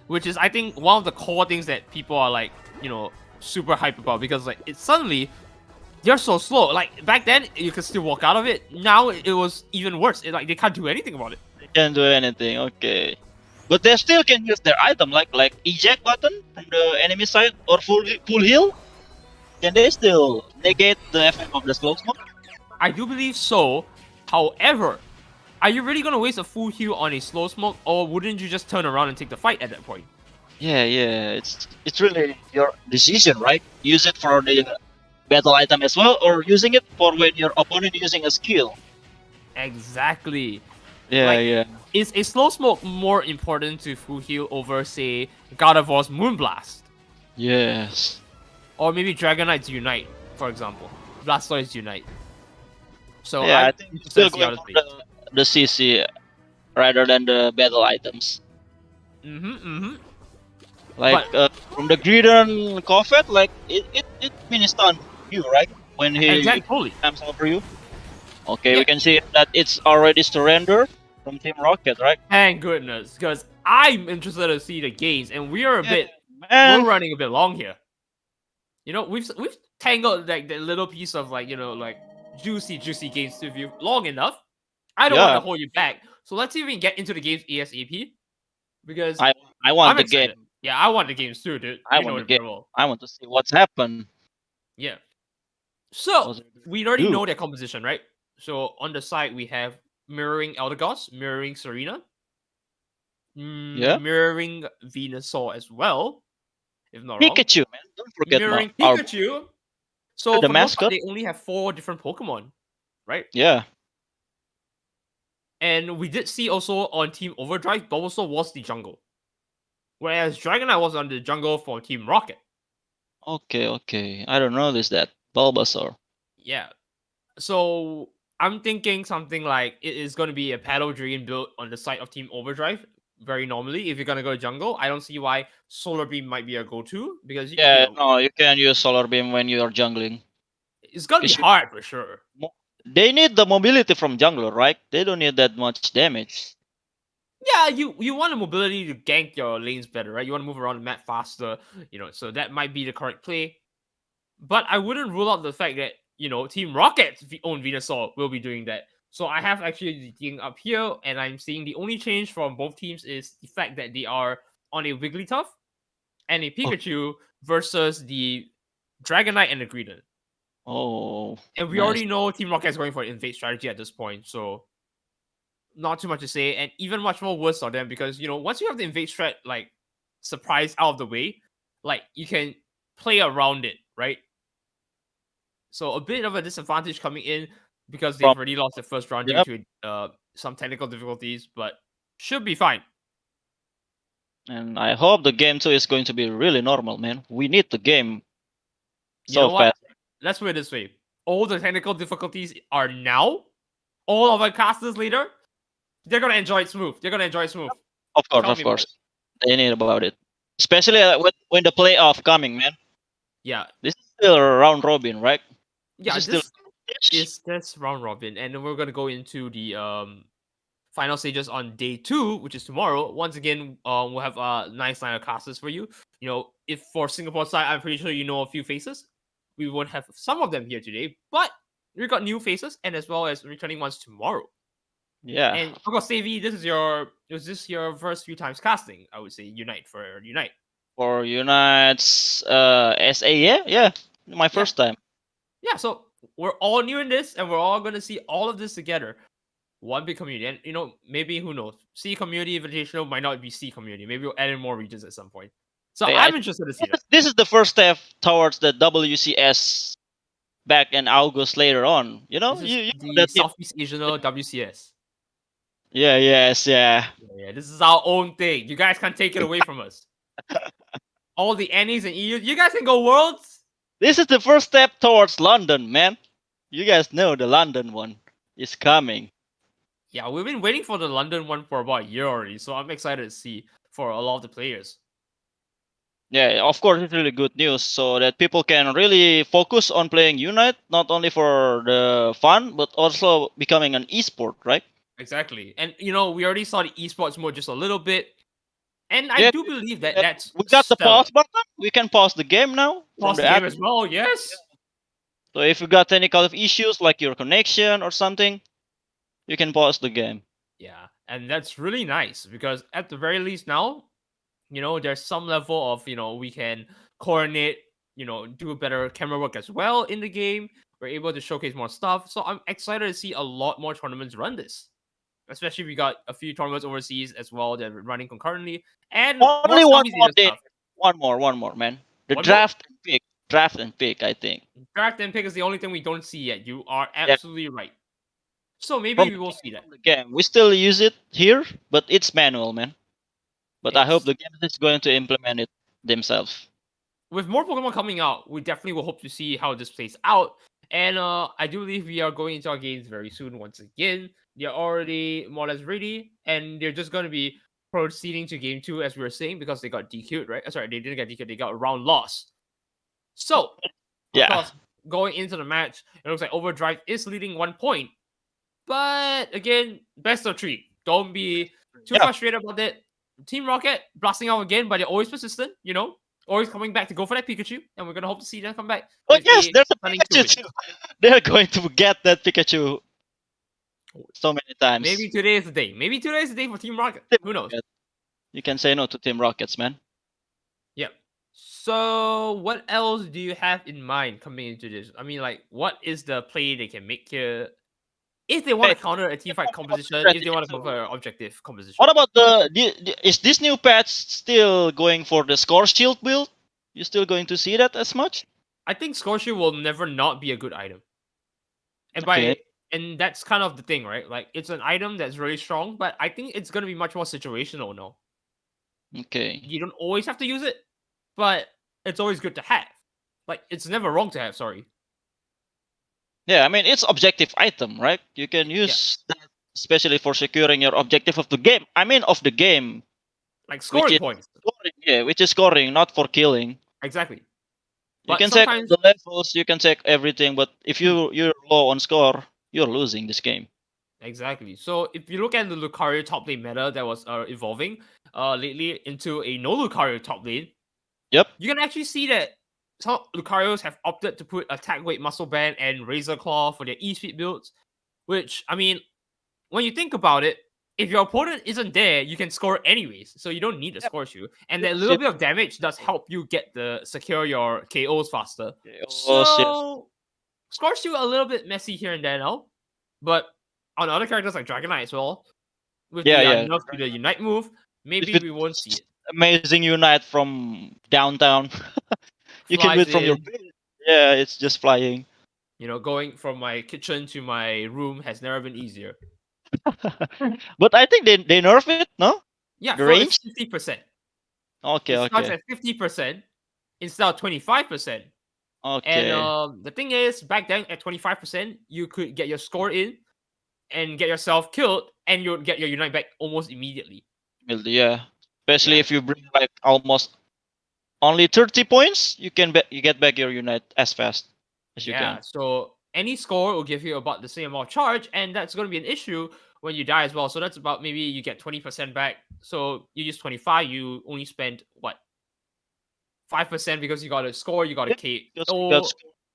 Which is, I think, one of the core things that people are like, you know, super hype about, because like it's suddenly they're so slow. Like back then, you could still walk out of it. Now it was even worse. Like they can't do anything about it. They can't do anything. Okay. But they still can use their item like eject button from the enemy side or full heal. Can they still negate the effect of the slow smoke? I do believe so. However, are you really gonna waste a full heal on a slow smoke, or wouldn't you just turn around and take the fight at that point? Yeah, yeah. It's really your decision, right? Use it for the battle item as well, or using it for when your opponent using a skill. Exactly. Yeah, Like, yeah. is a slow smoke more important to full heal over, say, God of War's Moonblast? Yes. Or maybe Dragonite's Unite, for example. Blastoise Unite. So Yeah, I'm I think interested still to see how going this for plays. the CC rather than the battle items. Like But from the Greedon Coffet, like it mini stun you, right? When he exactly, totally. comes over you. Okay, we Yeah, can see that it's already surrendered from Team Rocket, right? thank goodness, because I'm interested to see the games, and we are a Yeah, bit, we're man. running a bit long here. You know, we've tangled like the little piece of like, you know, like juicy games to view long enough. I don't want to Yeah, hold you back, so let's see if we can get into the games ASAP, because I I want I'm the game. excited. Yeah, I want the games too, dude. I You want know the it game. very well. I want to see what's happened. Yeah. So What's it we already do? know their composition, right? So on the side we have mirroring Eldegoss, mirroring Serena, Yeah, mirroring Venusaur as well, if not wrong. Pikachu, man. Don't forget Mirroring our Pikachu. So the for the most part, mascot. they only have 4 different Pokemon, right? Yeah. And we did see also on Team Overdrive, Bulbasaur was the jungle, whereas Dragonite was on the jungle for Team Rocket. Okay, okay. I don't notice that Bulbasaur. Yeah. So I'm thinking something like it is going to be a Paddle Dragon built on the side of Team Overdrive. Very normally, if you're gonna go jungle, I don't see why Solar Beam might be a go-to, because you Yeah, know no, you can use Solar Beam when you are jungling. it's gonna be Cause hard for sure. they need the mobility from jungler, right? They don't need that much damage. Yeah, you want the mobility to gank your lanes better, right? You want to move around the map faster, you know. So that might be the correct play. But I wouldn't rule out the fact that, you know, Team Rocket's own Venusaur will be doing that. So I have actually the thing up here, and I'm seeing the only change from both teams is the fact that they are on a Wigglytuff and a Oh, Pikachu versus the Dragonite and the Greedent. oh, And we nice. already know Team Rocket is going for an invade strategy at this point, so not too much to say. And even much more worse on them, because, you know, once you have the invade strat like surprise out of the way, like you can play around it, right? So a bit of a disadvantage coming in because they've From already lost the first round due yep. to some technical difficulties, but should be fine. And I hope the game 2 is going to be really normal, man. We need the game You so know what? fast. Let's put it this way: all the technical difficulties are now. All of our casters later, they're gonna enjoy it smooth. They're gonna enjoy it smooth. Of course, Tell of me about course. it. They need about it. Especially when the playoff coming, man. Yeah, This is still a round robin, right? This yeah. is still This is this round robin, and then we're gonna go into the final stages on day 2, which is tomorrow. Once again, we'll have a nice line of casters for you. You know, if for Singapore side, I'm pretty sure you know a few faces. We won't have some of them here today, but we got new faces and as well as returning ones tomorrow. Yeah. And of course, Savvy, this your first few times casting? I would say Unite for Unite. For Unite's SA, yeah. My Yeah, first time. yeah. So we're all new in this, and we're all gonna see all of this together. One big community, and maybe who knows? C community invitational might not be C community. Maybe we'll add in more regions at some point. So Hey, I'm interested to see that. this is the first step towards the WCS back in August later on. You know, This is you know the that. Southeast Asian WCS. Yeah, yes, yeah. Yeah, this is our own thing. You guys can't take it away from us. All the NAs and EUs, you guys can go worlds. This is the first step towards London, man. You guys know the London one is coming. Yeah, we've been waiting for the London one for about a year already, so I'm excited to see for a lot of the players. Yeah, of course, it's really good news so that people can really focus on playing Unite, not only for the fun, but also becoming an esport, right? Exactly. And we already saw the esports mode just a little bit. And I Yeah, do believe that that's we got the stellar. pause button. We can pause the game now from Pause the the app. game as well, yes. So if you got technical issues like your connection or something, you can pause the game. Yeah, and that's really nice because at the very least now, there's some level of, we can coordinate, do better camera work as well in the game. We're able to showcase more stuff. So I'm excited to see a lot more tournaments run this. Especially we got a few tournaments overseas as well that are running concurrently. And more Only one Southeast more Asia day. stuff. One more, man. The One more? draft and pick. I think. Draft and pick is the only thing we don't see yet. You are Yeah, absolutely right. So maybe we will see that. from the game, we still use it here, but it's manual, man. But I hope It's the game is going to implement it themselves. with more Pokemon coming out, we definitely will hope to see how this plays out. And I do believe we are going into our games very soon once again. They're already more or less ready, and they're just going to be proceeding to game 2 as we were saying because they got DQ'd, right? Sorry, they didn't get DQ'd, they got a round loss. So, of Yeah. course, going into the match, it looks like Overdrive is leading 1 point. But again, best of 3. Don't be too Yeah. frustrated about it. Team Rocket blasting out again, but they're always persistent, always coming back to go for that Pikachu, and we're gonna hope to see them come back. Oh With yes, a there's a stunning Pikachu 2 wins. too. They're going to get that Pikachu so many times. Maybe today is the day. Maybe today is the day for Team Rocket. Team Who knows? Rocket. You can say no to Team Rockets, man. Yep. So, what else do you have in mind coming into this? I mean, like, what is the play they can make here? If they want Hey, to counter a team fight composition, if they want to counter an objective composition. what about is this new patch still going for the score shield build? You still going to see that as much? I think Scorcher will never not be a good item. And Okay. and that's kind of the thing, right? Like it's an item that's really strong, but I think it's gonna be much more situational now. Okay. You don't always have to use it, but it's always good to have. Like it's never wrong to have, sorry. Yeah, I mean it's objective item, right? You can use that especially for securing your objective of the game. I mean of the game. Like scoring points. Which is scoring, not for killing. Exactly. You But can check sometimes the levels, you can check everything, but if you're low on score, you're losing this game. exactly. So if you look at the Lucario top lane meta that was evolving lately into a no Lucario top lane, Yep. you can actually see that some Lucarios have opted to put attack weight muscle band and razor claw for their E-speed builds, which I mean, when you think about it, if your opponent isn't there, you can score anyways, so you don't need a score shoe. And that little bit of damage does help you secure your KOs faster. So score shoe a little bit messy here and there now, but on other characters like Dragonite as well, with the nerf to the Unite move, maybe we won't see it. Amazing Unite from downtown. You can do it from your bed. Yeah, it's just flying. Going from my kitchen to my room has never been easier. But I think they nerf it, no? Yeah, the so range? it's 50%. Okay, It starts okay. at 50% instead of 25%. Okay. And the thing is, back then at 25%, you could get your score in and get yourself killed, and you'll get your Unite back almost immediately. Yeah. Especially if you bring like almost only 30 points, you get back your Unite as fast as you can. So any score will give you about the same amount of charge, and that's going to be an issue when you die as well. So that's about maybe you get 20% back. So you use 25, you only spend what? 5% because you got a score, you got a K.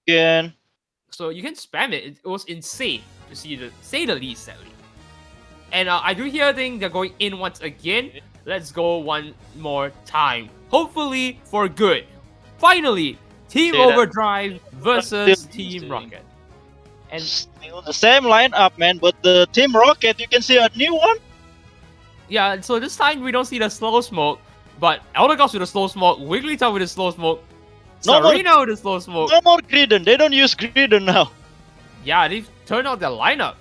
Again. So you can spam it. It was insane to say the least, sadly. And I do hear a thing they're going in once again. Let's go one more time. Hopefully for good. Finally, Team See that? Overdrive versus Still Team losing. Rocket. And Still the same lineup, man. But the Team Rocket, you can see a new one. yeah, so this time we don't see the slow smoke, but Eldegoss with the slow smoke, Wigglytuff with the slow smoke, No more- Serena with the slow smoke. No more Greedon. They don't use Greedon now. Yeah, they've turned out their lineup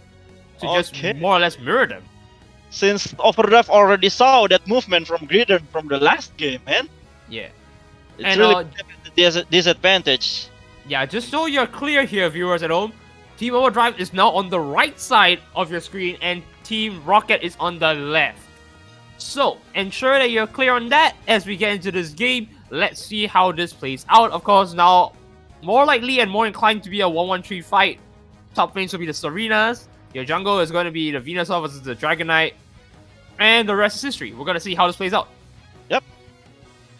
to just Okay. more or less mirror them. Since Overdrive already saw that movement from Greedon from the last game, man. Yeah. It's And, really disadvantage. Yeah, just so you're clear here, viewers at home, Team Overdrive is now on the right side of your screen and Team Rocket is on the left. So, ensure that you're clear on that as we get into this game. Let's see how this plays out. Of course, now, more likely and more inclined to be a 1-1-3 fight. Top lanes will be the Serenas. Your jungle is going to be the Venusaur versus the Dragonite. And the rest is history. We're going to see how this plays out. You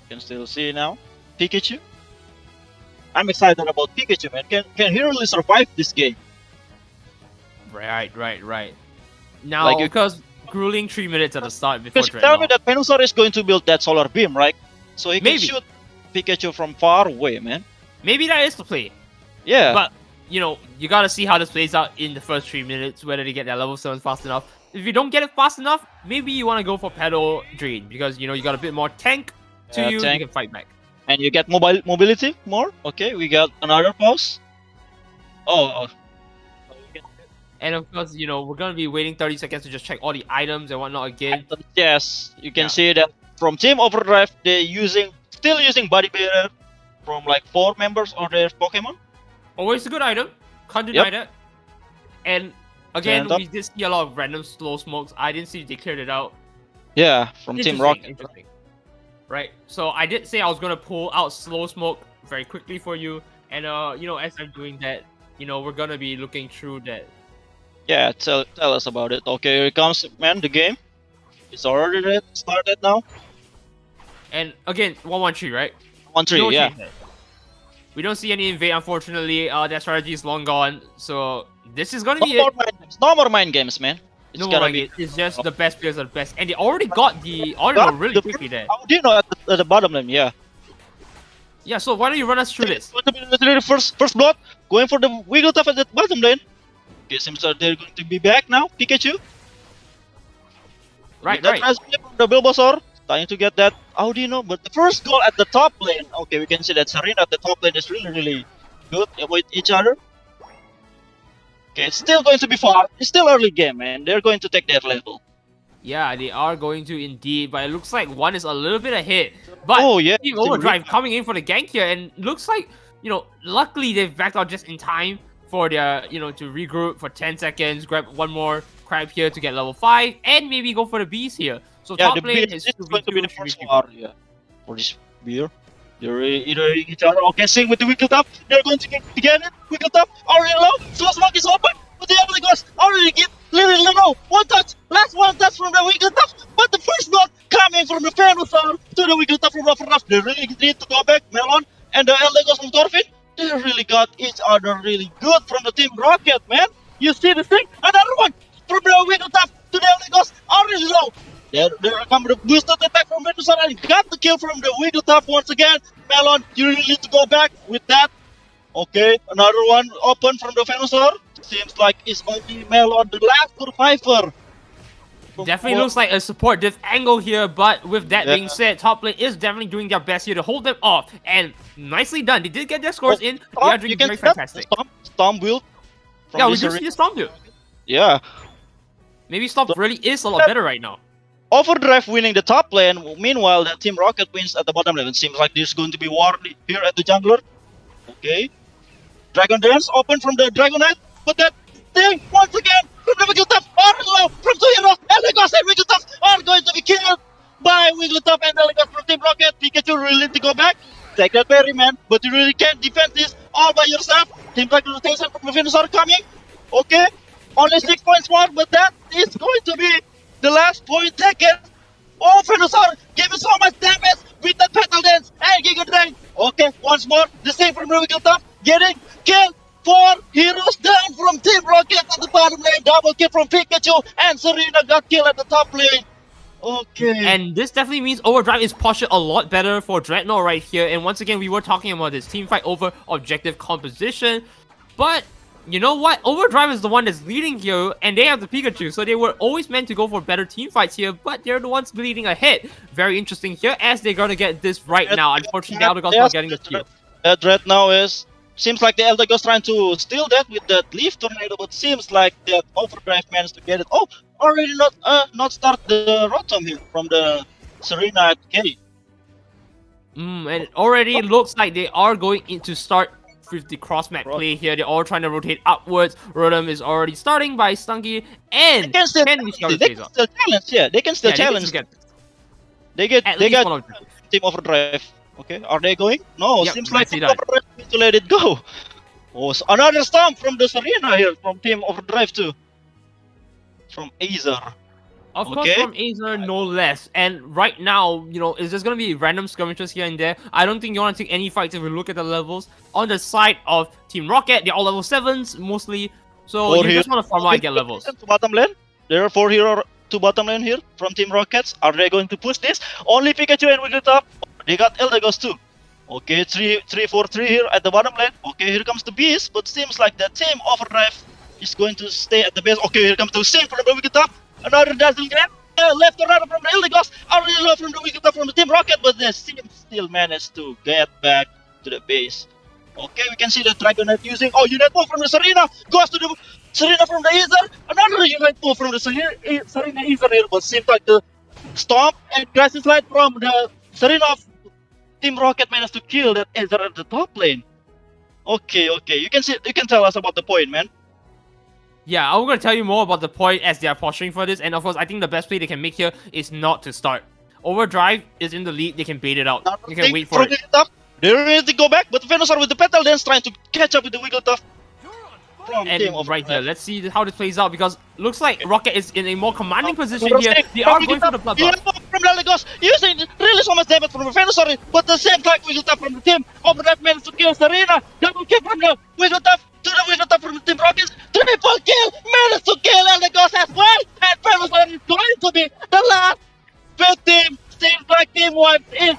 can still see now. Pikachu. I'm excited about Pikachu, man. Can he really survive this game? Right. Now, Like you- because grueling 3 minutes at the start before Because you tell me Dreadnought. that Venusaur is going to build that solar beam, right? So he can Maybe. shoot Pikachu from far away, man. Maybe that is the play. Yeah. But, you know, you gotta see how this plays out in the first 3 minutes, whether they get their level 7 fast enough. If you don't get it fast enough, maybe you want to go for Pedal Drain, because, you know, you got a bit more tank to Yeah, you, tank. you can fight back. And you get mobility more. Okay, we got another pause. Oh. And of course, you know, we're gonna be waiting 30 seconds to just check all the items and whatnot again. Yes, you can Yeah. see that from Team Overdrive, they're still using Body Barrier from like 4 members of their Pokemon. Always a good item, can't deny Yep. that. And again, Stand up. we did see a lot of random slow smokes. I didn't see they cleared it out. Yeah, from Team Rocket. Interesting. Right. So I did say I was gonna pull out slow smoke very quickly for you, and you know, as I'm doing that, you know, we're gonna be looking through that. Yeah, tell us about it. Okay, here it comes, man. The game is already started now. And again, 1-1-3, right? 1-3, No yeah. change there. We don't see any invade, unfortunately. Their strategy is long gone. So this is gonna No be more it. mind games. No more mind games, man. It's No gonna more be. It's just the best players are the best, and they already got the honor really quickly there. How do you know at the bottom lane? Yeah. Yeah. So why don't you run us through this? Going to be the first blood, going for the Wigglytuff at the bottom lane. Okay, seems that they're going to be back now. Pikachu. Right. That transfer from the Bulbasaur. Trying to get that Audino, but the first goal at the top lane. Okay, we can see that Serena at the top lane is really good with each other. Okay, it's still going to be far. It's still early game, man. They're going to take their level. Yeah, they are going to indeed, but it looks like one is a little bit ahead. But Oh yeah, Team Overdrive coming in for the gank here, and looks like, you know, luckily they've backed out just in time for their, you know, to regroup for 10 seconds, grab one more crab here to get level 5, and maybe go for the bees here. So Yeah, top the lane beer is is going to be the 2v2, first 3v3. war. Yeah, for this beer. They're either each other. Okay, sing with the Wigglytuff. They're going to get it. Wigglytuff already low. Slow Smoke is open. But the other goes already get little low. One touch. Last one touch from the Wigglytuff. But the first blood coming from the Venusaur to the Wigglytuff from Ruff. They really need to go back. Melon and the Elder goes from Torfin. They really got each other really good from the Team Rocket, man. You see the thing? Another one from the Wigglytuff to the Elder goes already low. There comes the boosted attack from Venusaur and got the kill from the Wigglytuff once again. Melon, you really need to go back with that. Okay, another one open from the Venusaur. Seems like it's only Melon, the last survivor. Definitely looks like a support diff angle here, but with that Yeah. being said, top lane is definitely doing their best here to hold them off, and nicely done. They did get their scores in. They are doing you can very see that, fantastic. Storm build. From Yeah, we this do see arena. the Storm build. Yeah. Maybe Storm really is a lot better right now. Overdrive winning the top lane. Meanwhile, the Team Rocket wins at the bottom lane. It seems like there's going to be war here at the jungler. Okay. Dragon Dance open from the Dragonite. But that thing, once again, from the Wigglytuff, low from 2 heroes. Eldegoss and Wigglytuff are going to be killed by Wigglytuff and Eldegoss from Team Rocket. Pikachu really need to go back. Take that berry, man. But you really can't defend this all by yourself. Team Rocket rotation from Venusaur coming. Okay. Only 6 points more, but that is going to be the last point taken. Oh, Venusaur giving so much damage with that Petal Dance and Giga Drain. Okay, once more, the same from Wigglytuff, getting killed 4 heroes down from Team Rocket at the bottom lane. Double kill from Pikachu, and Serena got killed at the top lane. Okay. And this definitely means Overdrive is postured a lot better for Dreadnought right here. And once again, we were talking about this team fight over objective composition. But you know what? Overdrive is the one that's leading here, and they have the Pikachu. So they were always meant to go for better team fights here, but they're the ones bleeding ahead. Very interesting here, as they're going to get this right now. Unfortunately, the Eldegoss not getting the kill. Dreadnought is... Seems like the Eldegoss trying to steal that with that Leaf Tornado, but seems like that Overdrive managed to get it. Oh, already not start the Rotom here from the Serena at K. And it already looks like they are going to start with the cross-map play here. They're all trying to rotate upwards. Rotom is already starting by Stunky, and they can still challenge. Yeah, they can still challenge. They got Team Overdrive. Okay, are they going? No, yep, seems like Team Overdrive needs to let it go. Oh, so another stomp from the Serena here from Team Overdrive too. From Azer. Of course, from Azer, no less. And right now, you know, it's just going to be random skirmishes here and there. I don't think you want to take any fights if we look at the levels. On the side of Team Rocket, they're all level 7s mostly. So you just want to farm out and get levels. To bottom lane. There are 4 heroes to bottom lane here from Team Rockets. Are they going to push this? Only Pikachu and Wigglytuff. They got Eldegoss too. Okay, 3-4-3 here at the bottom lane. Okay, here comes the Beast, but seems like the Team Overdrive is going to stay at the base. Okay, here comes the same from the Wigglytuff. Another dazzling grab. Left or right from the Eldegoss. Already low from the Wigglytuff from the Team Rocket, but the team still managed to get back to the base. Okay, we can see the Dragonite using... Oh, Unite move from the Serena. Goes to the Serena from the Azer. Another Unite move from the Serena Azer here, but seems like the Stomp and Grassy Slide from the Serena of Team Rocket managed to kill that Azer at the top lane. Okay, you can tell us about the point, man. Yeah, I'm going to tell you more about the point as they are posturing for this. And of course, I think the best play they can make here is not to start. Overdrive is in the lead. They can bait it out. They can wait for it. They need to go back, but Venusaur with the Petal Dance trying to catch up with the Wigglytuff. And right here, let's see how this plays out, because looks like Rocket is in a more commanding position here. They are going for the bloodbath. From Eldegoss, using really so much damage from the Venusaur, but the same like Wigglytuff from the team. Overdrive managed to kill Serena. Double kill from the Wigglytuff to the Wigglytuff from the Team Rocket. Triple kill, managed to kill Eldegoss as well. And Venusaur is going to be the last 5th team. Seems like Team White is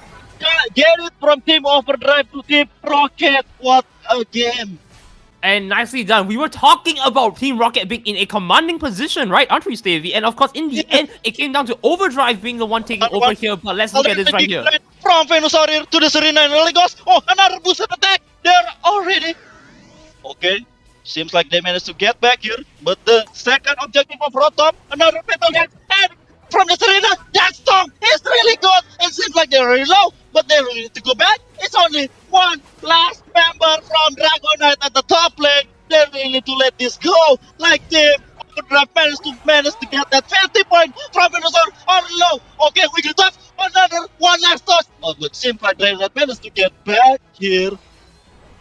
get it from Team Overdrive to Team Rocket. What a game. And nicely done. We were talking about Team Rocket being in a commanding position, right? Aren't we, Stevie? And of course, in the end, it came down to Overdrive being the one taking over here. But let's look at this right here. From Venusaur here to the Serena and Eldegoss. Oh, another boosted attack. They're already... Okay. Seems like they managed to get back here. But the second objective of Rotom, another Petal Dance. And from the Serena, that Storm is really good. It seems like they're really low, but they really need to go back. It's only one last member from Dragonite at the top lane. They really need to let this go. Like Team Overdrive managed to get that 50 point from Venusaur on low. Okay, Wigglytuff, another one last touch. Oh, but seems like Dragonite managed to get back here.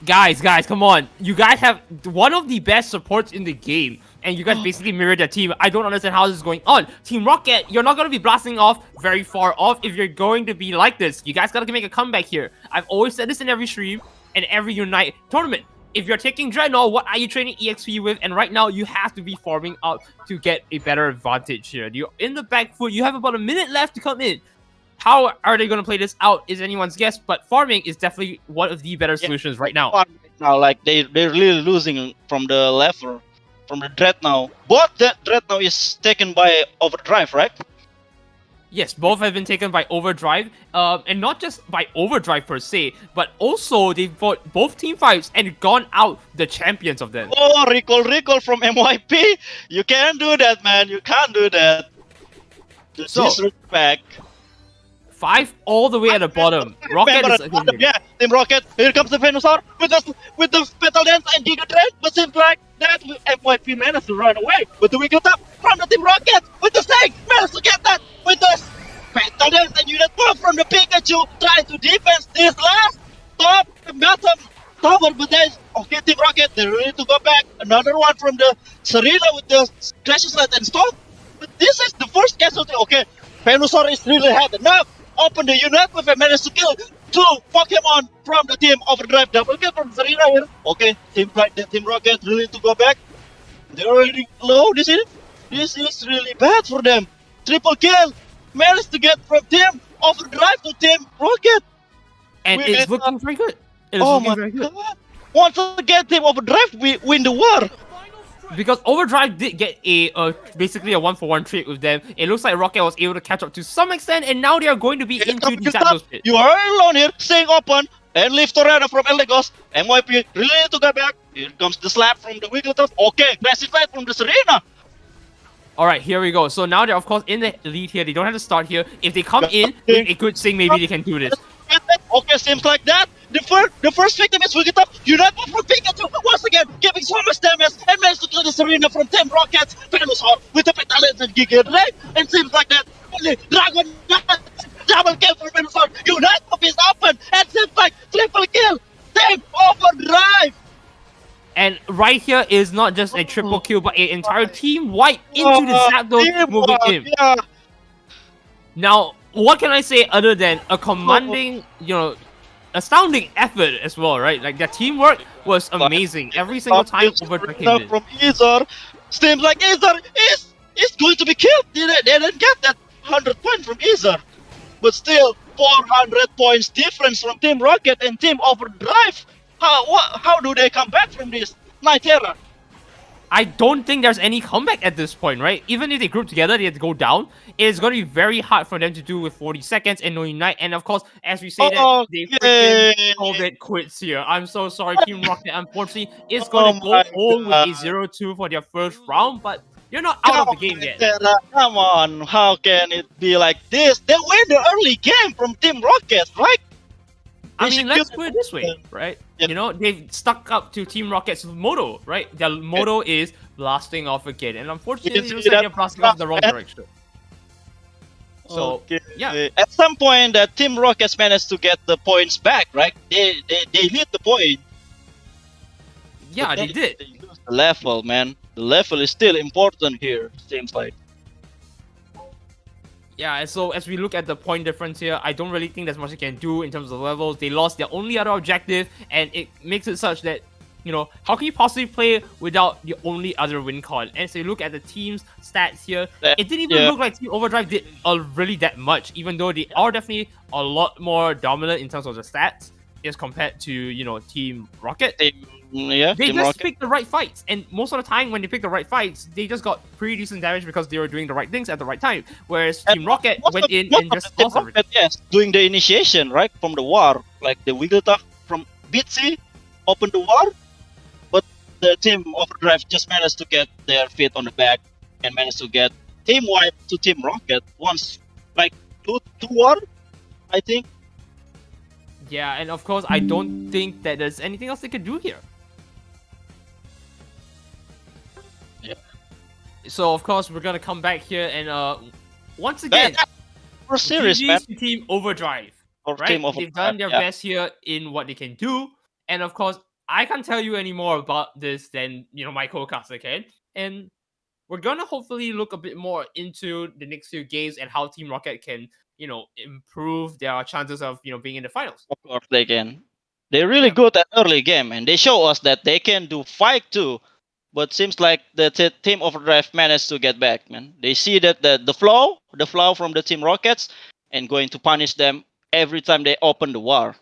Guys, come on. You guys have one of the best supports in the game, and you guys basically mirrored the team. I don't understand how this is going on. Team Rocket, you're not going to be blasting off very far off if you're going to be like this. You guys got to make a comeback here. I've always said this in every stream and every Unite tournament. If you're taking Dreadnought, what are you training EXP with? And right now, you have to be farming up to get a better advantage here. You're in the back foot. You have about a minute left to come in. How are they going to play this out is anyone's guess, but farming is definitely one of the better solutions right now. Now, like they're really losing from the level, from the Dreadnought. But that Dreadnought is taken by Overdrive, right? Yes, both have been taken by Overdrive, and not just by Overdrive per se, but also they've fought both team fights and gone out the champions of them. Oh, recall from MYP! You can't do that, man. You can't do that. Disrespect. 5 all the way at the bottom. Rocket is yeah, Team Rocket. Here comes the Venusaur with the Petal Dance and Giga Drain. But seems like that MYP managed to run away. But the Wigglytuff from the Team Rocket with the Snake managed to get that with the Petal Dance and Unit Move from the Pikachu trying to defense this last top bottom tower. But there's okay, Team Rocket. They're ready to go back. Another one from the Serena with the Crashes Slide and Storm. But this is the first casualty. Okay, Venusaur is really had enough. Open the unit with a managed to kill two Pokemon from the team Overdrive double kill from Serena here. Okay, Team Pride and Team Rocket really to go back. They're already low. This is really bad for them. Triple kill managed to get from Team Overdrive to Team Rocket. And We it's get looking very good. It is oh looking my very good. god! Once again, Team Overdrive we win the war. Because Overdrive did get basically a 1-for-1 trade with them. It looks like Rocket was able to catch up to some extent, and now they are going to be into the Zapdos pit. You are alone here, staying open, and leave Tornado from Elegos. MYP really need to get back. Here comes the slap from the Wigglytuff. Okay, aggressive fight from the Serena. Alright, here we go. So now they're, of course, in the lead here. They don't have to start here. If they come in with a good thing, maybe they can do this. Okay, seems like that. The first victim is Wigglytuff. Unite from Pikachu once again, giving so much damage and managed to kill the Serena from Team Rockets. Venusaur with the Petalains and Giga Ray. And seems like that only Dragon double kill for Venusaur. Unite is open and seems like triple kill. Team Overdrive. And right here is not just a triple kill, but an entire team wipe into the Zapdos moving in. Yeah. Now, what can I say other than a commanding, astounding effort as well, right? Like, their teamwork was amazing every single time Overdrive came in. From Izar, seems like Izar is going to be killed. They didn't get that 100 points from Izar, but still 400 points difference from Team Rocket and Team Overdrive. How do they come back from this Night Era? I don't think there's any comeback at this point, right? Even if they group together, they have to go down. It's going to be very hard for them to do with 40 seconds and no Unite. And of course, as we say that, they freaking called it quits here. I'm so sorry, Team Rocket, unfortunately, is going to go home with a 0-2 for their first round, but you're not out of the game yet. Come on, how can it be like this? They win the early game from Team Rocket, right? I mean, let's put it this way, right? Yeah. They've stuck up to Team Rocket's motto, right? Their motto is blasting off again. And unfortunately, it looks like they're blasting off the wrong direction. So, yeah. At some point, that Team Rockets managed to get the points back, right? They lead the point. Yeah, they did. They lose the level, man. The level is still important here, seems like. Yeah, and so as we look at the point difference here, I don't really think there's much they can do in terms of levels. They lost their only other objective, and it makes it such that, how can you possibly play without the only other win con? And so you look at the team's stats here, it didn't even look like Team Overdrive did really that much, even though they are definitely a lot more dominant in terms of the stats as compared to, Team Rocket. They just picked the right fights, and most of the time when they picked the right fights, they just got pretty decent damage because they were doing the right things at the right time. Whereas Team Rocket went in and just lost everything. Yes, doing the initiation, right, from the war, like the Wigglytuff from Bitsy opened the war, but the Team Overdrive just managed to get their feet on the back and managed to get Team Wipe to Team Rocket once, like two war, I think. Yeah, and of course, I don't think that there's anything else they could do here. So of course we're gonna come back here and once again, for serious, man. Team Overdrive, right? Team Overdrive, they've done their best here in what they can do, and of course I can't tell you any more about this than my co-caster can. And we're gonna hopefully look a bit more into the next few games and how Team Rocket can improve their chances of being in the finals. Of course they can. They're really good at early game, and they show us that they can do fight too. But seems like the Team Overdrive managed to get back, man. They see that the flow from the Team Rockets, and going to punish them every time they open the war.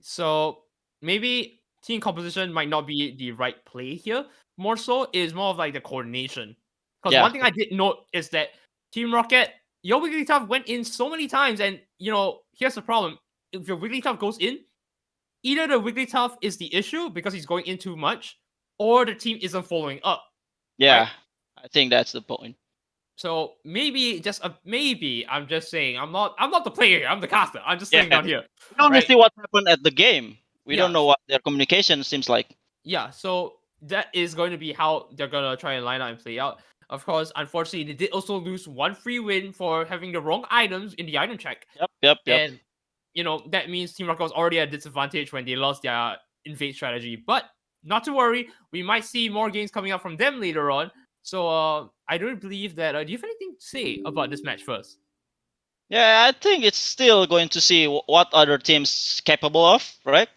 So maybe team composition might not be the right play here. More so is more of like the coordination. Because one thing I did note is that Team Rocket, your Wigglytuff went in so many times, and here's the problem: if your Wigglytuff goes in, either the Wigglytuff is the issue because he's going in too much, or the team isn't following up. Yeah, right? I think that's the point. So maybe maybe I'm just saying I'm not the player here. I'm the caster. I'm just saying down here. We only see what happened at the game. We don't know what their communication seems like. Yeah, so that is going to be how they're gonna try and line up and play out. Of course, unfortunately, they did also lose one free win for having the wrong items in the item check. Yep. And that means Team Rocket was already at a disadvantage when they lost their invade strategy. But not to worry, we might see more games coming up from them later on. So I don't believe that. Do you have anything to say about this match first? Yeah, I think it's still going to see what other teams capable of, right?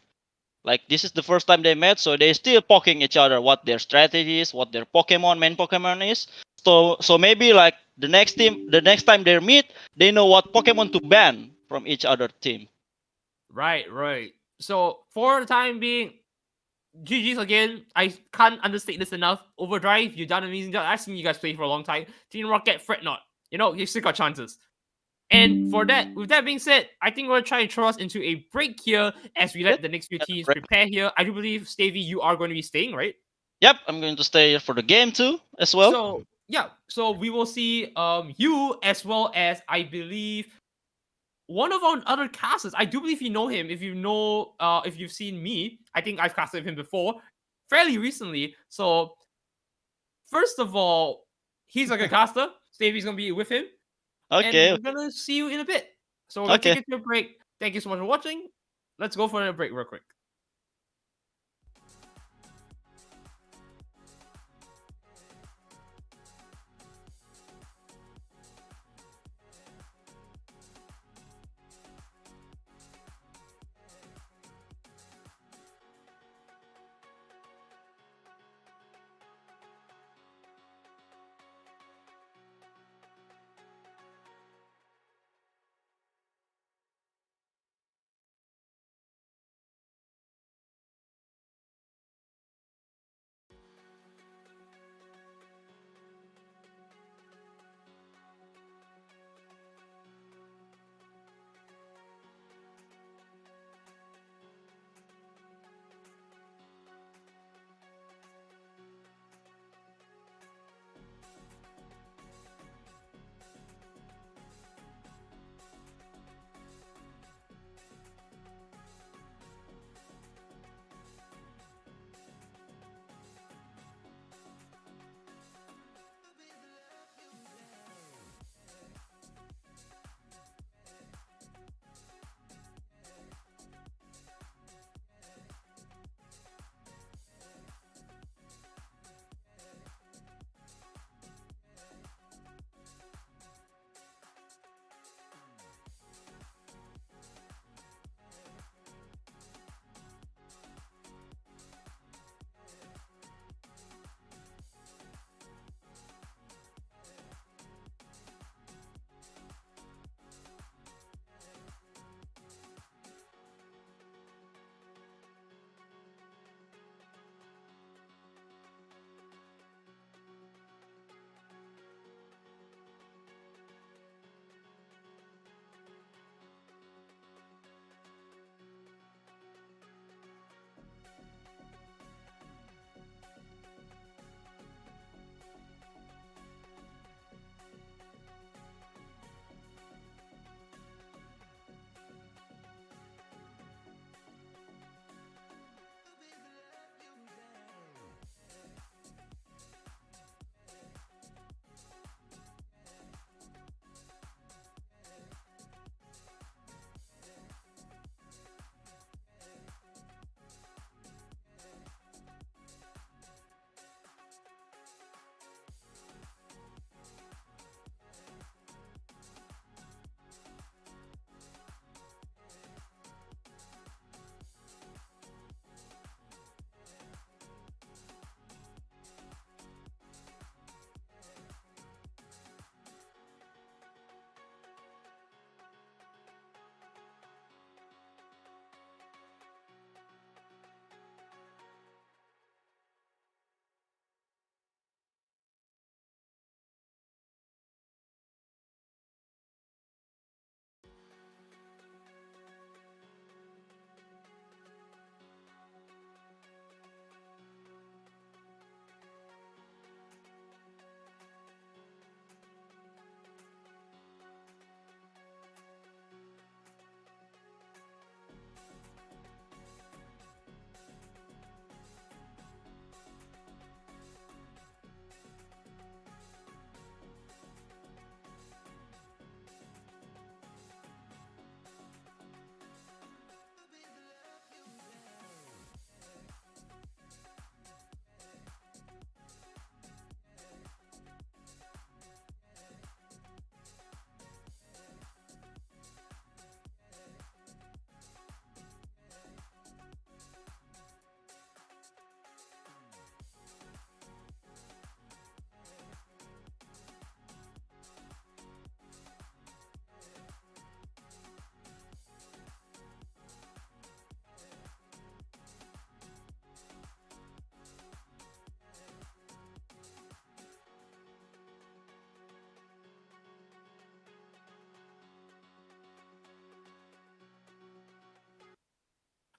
Like this is the first time they met, so they're still poking each other what their strategy is, what their main Pokemon is. So maybe like the next time they meet, they know what Pokemon to ban from each other team. Right, right. So for the time being, GG's again. I can't understate this enough. Overdrive, you've done an amazing job. I've seen you guys play for a long time. Team Rocket, fret not. You know, you still got chances. And for that, with that being said, I think we're going to try and throw us into a break here as we Yep. let the next few teams prepare here. I do believe, Stavey, you are going to be staying, right? Yep, I'm going to stay here for the game too as well. So yeah, so we will see you as well as I believe one of our other casters. I do believe you know him. If you've seen me, I think I've casted him before, fairly recently. So first of all, he's a good caster. Stavey's gonna be with him, and Okay. we're gonna see you in a bit. So we're gonna Okay. take it to a break. Thank you so much for watching. Let's go for a break real quick.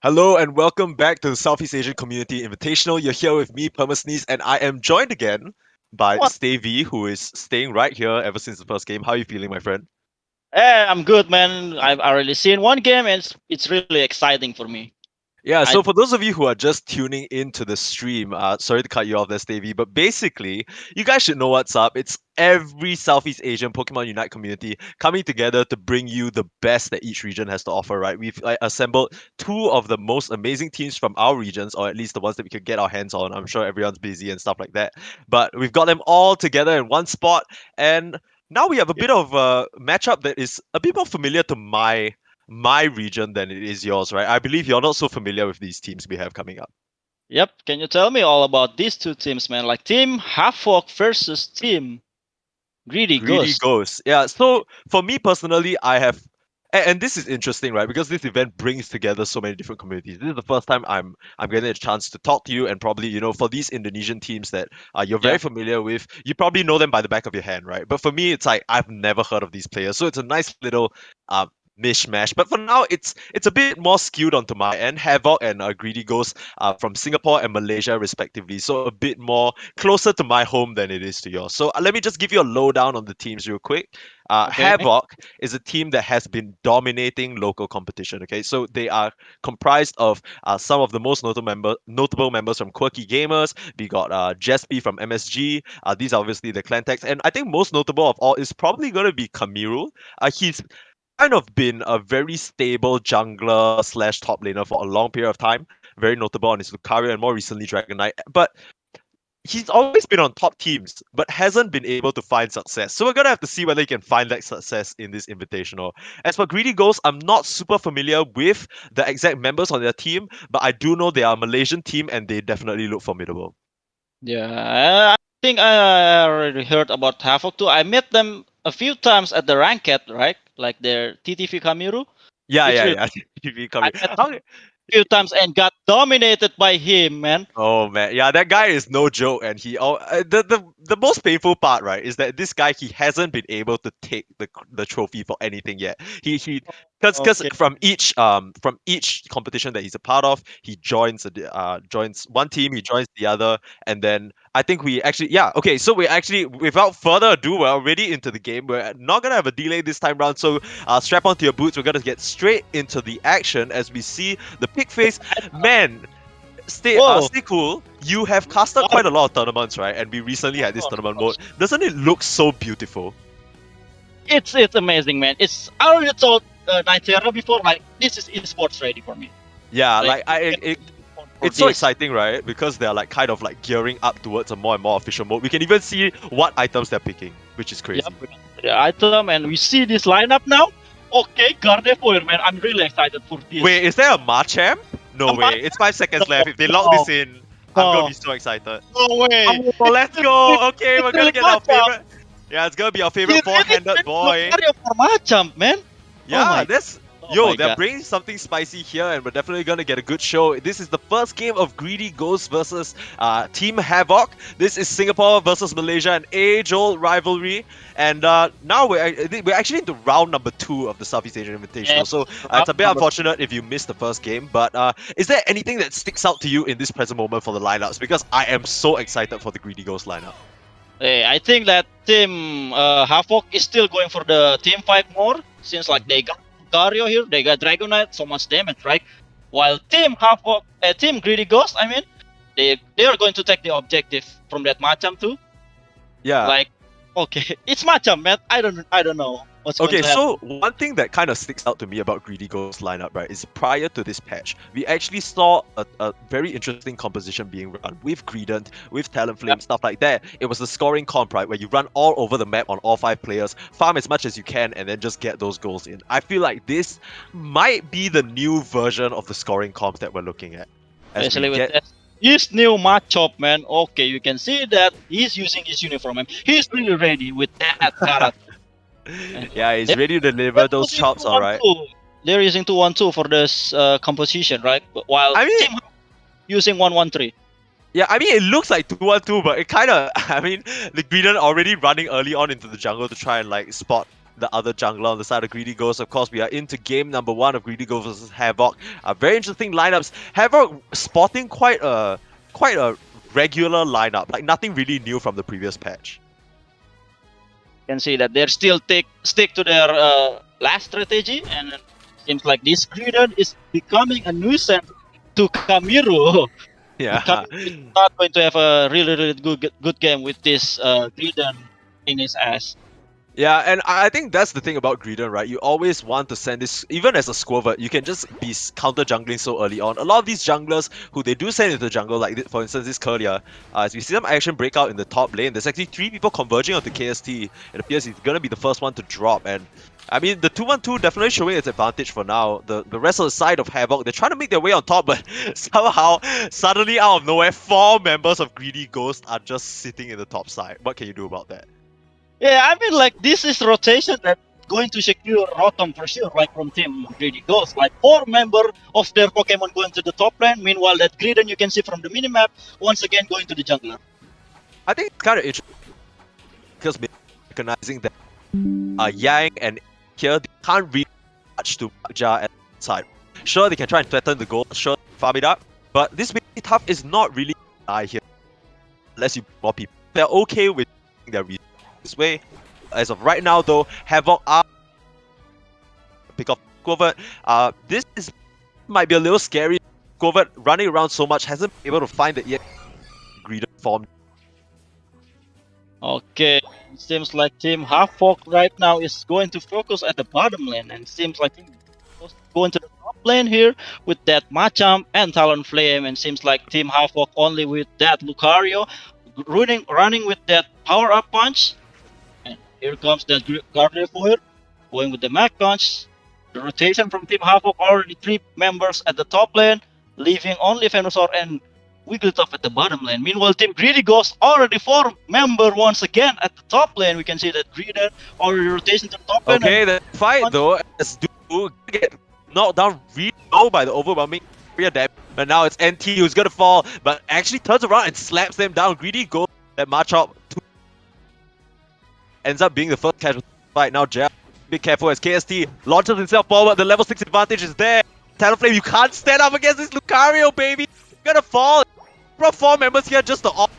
Hello and welcome back to the Southeast Asian Community Invitational. You're here with me, Permasneeze, and I am joined again by What? Stavey, who is staying right here ever since the first game. How are you feeling, my friend? I'm good, man. I've already seen one game, and it's really exciting for me. Yeah, I so for those of you who are just tuning into the stream, sorry to cut you off there, Stavey, but basically, you guys should know what's up. It's every Southeast Asian Pokemon Unite community coming together to bring you the best that each region has to offer, right? We've assembled two of the most amazing teams from our regions, or at least the ones that we could get our hands on. I'm sure everyone's busy and stuff like that, but we've got them all together in one spot, and now we have a bit of a matchup that is a bit more familiar to my region than it is yours, right? I believe you're not so familiar with these teams we have coming up. Yep. Can you tell me all about these two teams, man? Like Team Havoc versus Team Greedy Greedy Ghost. Ghost. Yeah, so for me personally, I have and this is interesting, right? Because this event brings together so many different communities. This is the first time I'm getting a chance to talk to you, and probably for these Indonesian teams that you're very Yeah. familiar with, you probably know them by the back of your hand, right? But for me, it's like I've never heard of these players, so it's a nice little uh, mishmash. But for now, it's a bit more skewed onto my end. Havoc and Greedy Ghost from Singapore and Malaysia respectively, so a bit more closer to my home than it is to yours. So let me just give you a lowdown on the teams real quick. Okay. Havoc is a team that has been dominating local competition. Okay, so they are comprised of some of the most notable members from Quirky Gamers. We got Jespi from MSG. These are obviously the clan tags, and I think most notable of all is probably going to be Kamiru. He's kind of been a very stable jungler slash top laner for a long period of time. Very notable on his Lucario and more recently Dragonite. But he's always been on top teams, but hasn't been able to find success. So we're gonna have to see whether he can find that success in this invitational. As for Greedy Ghost, I'm not super familiar with the exact members on their team, but I do know they are a Malaysian team and they definitely look formidable. Yeah. I think I already heard about Havoc too. I met them a few times at the Ranked, right? Like their TTV Kamiru. Yeah, It's yeah, really yeah. TV I coming. met him a few times and got dominated by him, man. Oh man, yeah, that guy is no joke, and the most painful part, right, is that this guy he hasn't been able to take the trophy for anything yet. He because Okay. from each competition that he's a part of, he joins one team, he joins the other, and then I think we actually okay, so we actually without further ado, we're already into the game. We're not gonna have a delay this time round, so strap onto your boots. We're gonna get straight into the action as we see the pig face man. Whoa. Stay cool. You have casted quite a lot of tournaments, right? And we recently had this tournament mode. Doesn't it look so beautiful? It's amazing, man. I already told Nightera before, like this is esports ready for me. Yeah, Like it's so exciting, right? Because they're like kind of like gearing up towards a more and more official mode. We can even see what items they're picking, which is crazy. Yep, the item, and we see this lineup now. Okay, Gardevoir, man. I'm really excited for this. Wait, is there a Machamp? No A way. It's 5 seconds left. If they lock No. this in, I'm gonna No. be so excited. No way. Oh, let's go. Okay, we're gonna really get our Machamp. favorite. Yeah, it's gonna be our favorite four-handed boy. For Machamp, man. Yeah, my- that's Oh my they're God. bringing something spicy here, and we're definitely gonna get a good show. This is the first game of Greedy Ghost versus Team Havoc. This is Singapore versus Malaysia, an age-old rivalry. And now we're actually into round number 2 of the Southeast Asian Invitational. Yes, So it's a bit round number unfortunate if you missed the first game. But is there anything that sticks out to you in this present moment for the lineups? Because I am so excited for the Greedy Ghost lineup. Hey, I think that Team Havoc is still going for the team fight more, since like they got Lucario here, they got Dragonite, so much damage, right? While Team Havoc, Team Greedy Ghost, I mean, they are going to take the objective from that Machamp too. Yeah. Like, okay, it's Machamp, man. I don't know what's going Okay, to happen. so one thing that kind of sticks out to me about Greedy Ghost lineup, right, is prior to this patch, we actually saw a very interesting composition being run with Greedent, with Talonflame, stuff like that. It was the scoring comp, right, where you run all over the map on all 5 players, farm as much as you can, and then just get those goals in. I feel like this might be the new version of the scoring comps that we're looking at. Especially with this new Machamp, man. Okay, you can see that he's using his uniform, and he's really ready with that character. Yeah, he's ready to deliver those chops, alright. They're using 2-1-2 for this composition, right? While I mean, Team using 1-1-3. yeah, I mean, it looks like 2-1-2, but it kind of, I mean, the Greedent already running early on into the jungle to try and like spot the other jungler on the side of Greedy Ghost. Of course, we are into game number 1 of Greedy Ghost versus Havoc. Very interesting lineups. Havoc spotting quite a regular lineup, like nothing really new from the previous patch. You can see that they're still stick to their last strategy, and it seems like this Greedon is becoming a nuisance to Kamiru. Yeah. Kamiru is not going to have a really good game with this Greedon in his ass. Yeah, and I think that's the thing about Greedon, right? You always want to send this, even as a Squirvert, you can just be counter jungling so early on. A lot of these junglers who they do send into the jungle, like for instance this Curlia, as we see them action break out in the top lane, there's actually 3 people converging onto KST. It appears he's gonna be the first one to drop, and I mean the 2-1-2 definitely showing its advantage for now. The rest of the side of Havoc, they're trying to make their way on top, but somehow, suddenly out of nowhere, 4 members of Greedy Ghost are just sitting in the top side. What can you do about that? Yeah, I mean, like, this is rotation that going to secure Rotom for sure, like from Team Greedy Ghost. Like 4 members of their Pokemon going to the top lane. Meanwhile, that Greedon you can see from the minimap once again going to the jungler. I think it's kind of interesting because recognizing that Yang and here they can't really touch to Magja at the side. Sure, they can try and threaten the goal, sure, farm it up, but this really tough is not really die here unless you more people. They're okay with their reasons this way. As of right now, though, Havoc are pick off Squirvert. This might be a little scary. Squirvert running around so much hasn't been able to find the Greedon form. Okay, it seems like Team Havoc right now is going to focus at the bottom lane, and it seems like Team Ghost going to the top lane here with that Machamp and Talonflame, and seems like Team Havoc only with that Lucario running with that power-up punch. And here comes that Gardevoir going with the Mach Punch. The rotation from Team Havoc, already 3 members at the top lane, leaving only Venusaur and Wigglytuff at the bottom lane. Meanwhile, Team Greedy Ghost already 4 member once again at the top lane. We can see that Greedon already rotation to the top lane. Okay, the fight though, as Dubu get knocked down really low by the overwhelming area damage. But now it's NT who's gonna fall, but actually turns around and slaps them down. Greedy Ghost, that Machop ends up being the first casualty fight. Now Jel, be careful as KST launches himself forward. The level 6 advantage is there. Talonflame, you can't stand up against this Lucario, baby. You're gonna fall. Brought 4 members here just to off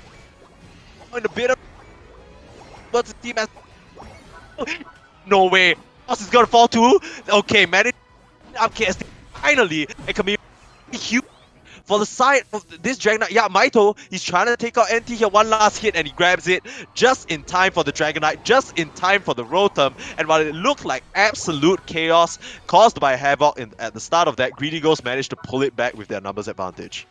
in a bit of what's the team has. No way. Boss is gonna fall too. Okay, manage up KST finally, and Camille huge for the side of this Dragonite. Yeah, Maito, he's trying to take out NT here, one last hit, and he grabs it just in time for the Dragonite, just in time for the Rotom. And while it looked like absolute chaos caused by Havoc at the start of that, Greedy Ghost managed to pull it back with their numbers advantage.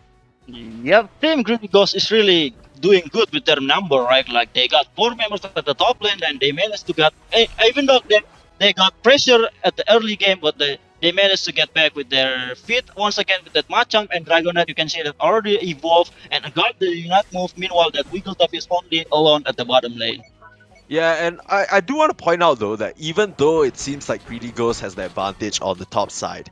Yeah, Team Greedy Ghost is really doing good with their number, right? Like they got 4 members at the top lane, and they managed to get, even though they got pressure at the early game, but they managed to get back with their feet once again with that Machamp and Dragonite. You can see that already evolved and got the Unite move. Meanwhile, that Wigglytuff is only alone at the bottom lane. Yeah, and I do want to point out though that even though it seems like Greedy Ghost has the advantage on the top side,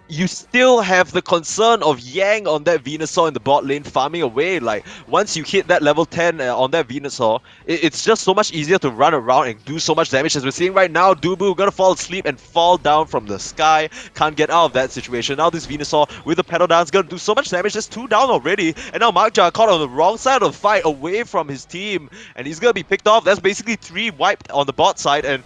you still have the concern of Yang on that Venusaur in the bot lane farming away. Like, once you hit that level 10 on that Venusaur, it's just so much easier to run around and do so much damage. As we're seeing right now, Dubu gonna fall asleep and fall down from the sky. Can't get out of that situation. Now this Venusaur with the pedal down is gonna do so much damage. There's 2 down already. And now Magja caught on the wrong side of the fight, away from his team. And he's gonna be picked off. That's basically 3 wiped on the bot side. And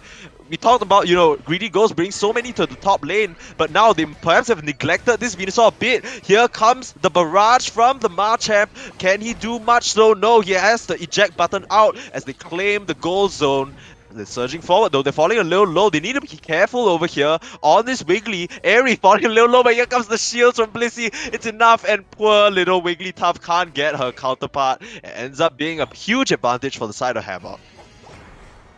we talked about, Greedy Ghost brings so many to the top lane, but now they perhaps have neglected this Venusaur a bit. Here comes the barrage from the Machamp. Can he do much though? No, he has the eject button out as they claim the goal zone. They're surging forward though, they're falling a little low. They need to be careful over here on this Wiggly. Airy falling a little low, but here comes the shields from Blissey. It's enough, and poor little Wigglytuff can't get her counterpart. It ends up being a huge advantage for the side of Havoc.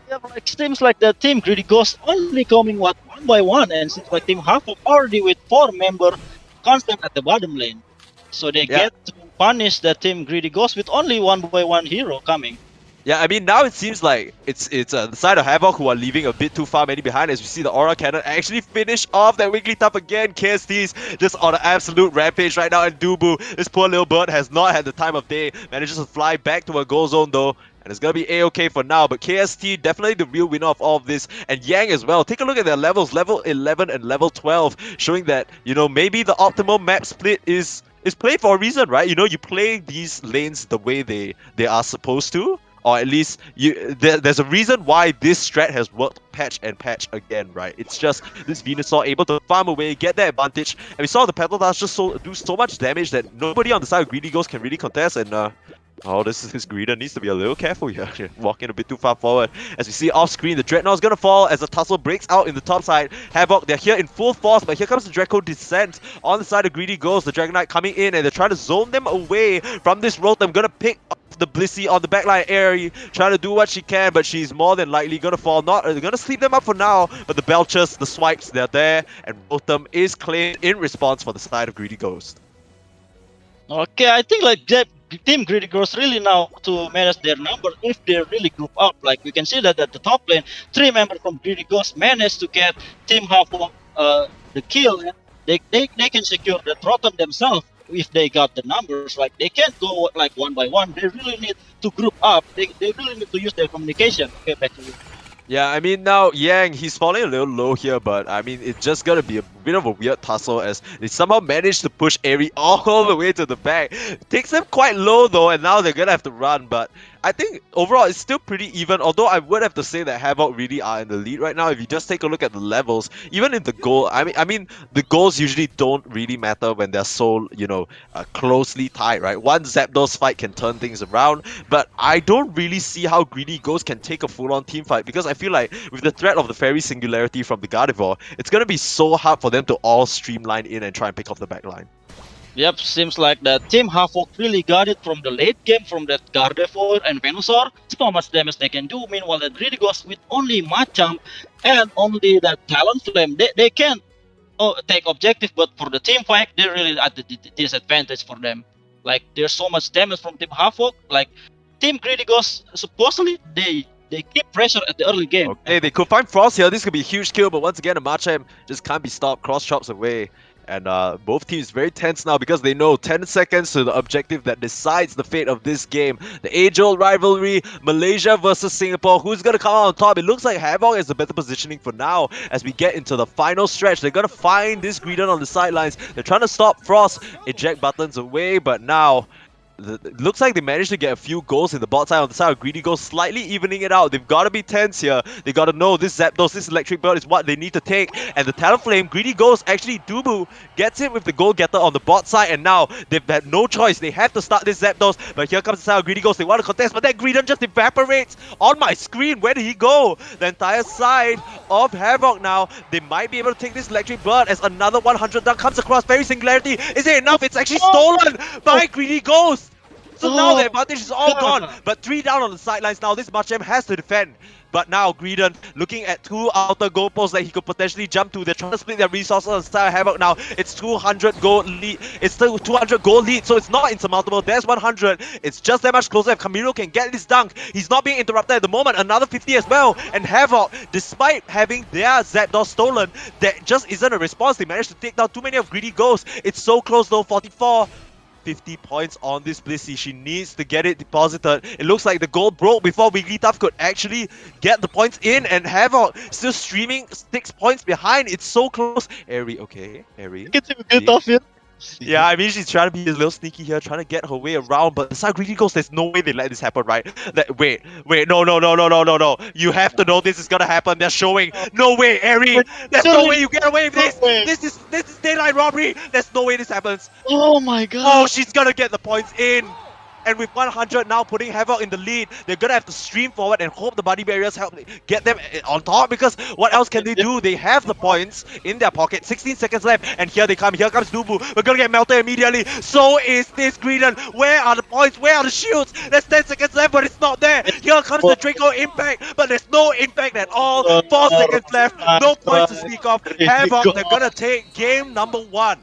Yeah, it seems like the Team Greedy Ghost only coming one by one, and seems like Team Havoc already with 4 members constant at the bottom lane. So they get to punish the Team Greedy Ghost with only 1 by 1 hero coming. Yeah, I mean, now it seems like it's the side of Havoc who are leaving a bit too far many behind, as we see the Aura Cannon actually finish off that Wigglytuff again. KST's just on an absolute rampage right now, and Dubu, this poor little bird, has not had the time of day. Manages to fly back to a goal zone though, and it's gonna be a-okay for now. But KST definitely the real winner of all of this, and Yang as well. Take a look at their levels, level 11 and level 12, showing that maybe the optimal map split is played for a reason, right? You play these lanes the way they are supposed to, or at least there's a reason why this strat has worked patch and patch again, right? It's just this Venusaur able to farm away, get that advantage, and we saw the Petal Dust just do so much damage that nobody on the side of Greedy Ghost can really contest, and oh, this Greeder needs to be a little careful here. Walking a bit too far forward. As we see off screen, the Dreadnought's gonna fall as the tussle breaks out in the top side. Havoc, they're here in full force, but here comes the Draco Descent on the side of Greedy Ghost. The Dragonite coming in, and they're trying to zone them away from this Rotom. Gonna pick up the Blissey on the backline area, trying to do what she can, but she's more than likely gonna fall. They're gonna sleep them up for now, but the Belchers, the Swipes, they're there, and Rotom is claimed in response for the side of Greedy Ghost. Okay, I think like that Team Greedy Ghost really now to manage their number if they really group up. Like we can see that at the top lane, 3 members from Greedy Ghost managed to get Team Half-Orc the kill, and they can secure the Rotom themselves if they got the numbers. Like they can't go like one by one. They really need to group up. They really need to use their communication. Okay, back to you. Yeah, I mean, now Yang, he's falling a little low here, but I mean, it's just gonna be a bit of a weird tussle as they somehow managed to push Airy all the way to the back. Takes them quite low though, and now they're gonna have to run, but I think overall it's still pretty even, although I would have to say that Havoc really are in the lead right now. If you just take a look at the levels, even in the goal, I mean the goals usually don't really matter when they're so, closely tied, right? One Zapdos fight can turn things around, but I don't really see how Greedy Ghost can take a full-on team fight, because I feel like with the threat of the Fairy Singularity from the Gardevoir, it's gonna be so hard for them to all streamline in and try and pick off the backline. Yep, seems like the Team Half-Orc really got it from the late game from that Gardevoir and Venusaur. So much damage they can do. Meanwhile, the Greedy Ghost with only Machamp and only that Talonflame, they can take objective, but for the team fight, they're really at the disadvantage for them. Like there's so much damage from Team Half-Orc. Like Team Greedy Ghost, supposedly they keep pressure at the early game. Okay, they could find Frost here. This could be a huge kill, but once again, the Machamp just can't be stopped. Cross chops away. And both teams very tense now because they know 10 seconds to the objective that decides the fate of this game. The age-old rivalry, Malaysia versus Singapore. Who's going to come out on top? It looks like Havoc is the better positioning for now as we get into the final stretch. They're going to find this Greedon on the sidelines. They're trying to stop Frost, eject buttons away, but now it looks like they managed to get a few goals in the bot side on the side of Greedy Ghost, slightly evening it out. They've got to be tense here. They got to know this Zapdos, this Electric Bird is what they need to take. And the Talonflame, Greedy Ghost, actually Dubu gets it with the goal getter on the bot side, and now they've had no choice. They have to start this Zapdos, but here comes the side of Greedy Ghost. They want to contest, but that Greedon just evaporates on my screen. Where did he go? The entire side of Havoc now. They might be able to take this Electric Bird as another 100 dunk comes across. Fairy Singularity. Is it enough? It's actually stolen by Greedy Ghost. So now the advantage is all gone, but 3 down on the sidelines now. This Machamp has to defend. But now Greedon looking at 2 outer goal posts that he could potentially jump to. They're trying to split their resources on the side of Havoc now. It's 200 gold lead. It's still 200 gold lead, so it's not insurmountable. There's 100. It's just that much closer if Camilo can get this dunk. He's not being interrupted at the moment. Another 50 as well. And Havoc, despite having their Zapdos stolen, that just isn't a response. They managed to take down too many of Greedy Ghosts. It's so close though, 44. 50 points on this Blissey. She needs to get it deposited. It looks like the goal broke before Wigglytuff could actually get the points in, and Havoc still streaming 6 points behind. It's so close. Airy, okay. Airy. Get off it. Yeah, I mean, she's trying to be a little sneaky here, trying to get her way around, but the side Greedy Ghost, there's no way they let this happen, right? Wait, no. You have to know this is gonna happen. They're showing. No way, Airy! There's no way you get away with this! This is daylight robbery! There's no way this happens. Oh my god! Oh, she's gonna get the points in! And with 100 now putting Havoc in the lead, they're gonna have to stream forward and hope the body barriers help get them on top, because what else can they do? They have the points in their pocket. 16 seconds left, and here they come. Here comes Dubu. We're gonna get melted immediately. So is this Greedon. Where are the points? Where are the shields? There's 10 seconds left, but it's not there. Here comes the Draco Impact, but there's no impact at all. 4 seconds left. No points to speak of. Havoc, they're gonna take game number 1.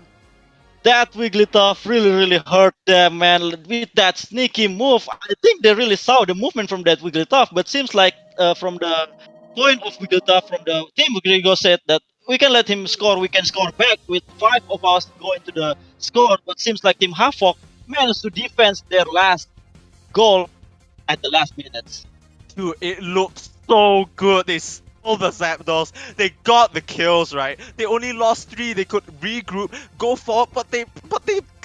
That Wigglytuff really hurt them, man. With that sneaky move, I think they really saw the movement from that Wigglytuff, but seems like from the point of Wigglytuff, from the team, Wigglygo said that we can let him score, we can score back with 5 of us going to the score, but seems like Team Half-Orc managed to defend their last goal at the last minutes. Dude, it looked so good. They stole the Zapdos. They got the kills, right? They only lost 3. They could regroup, go forward, but they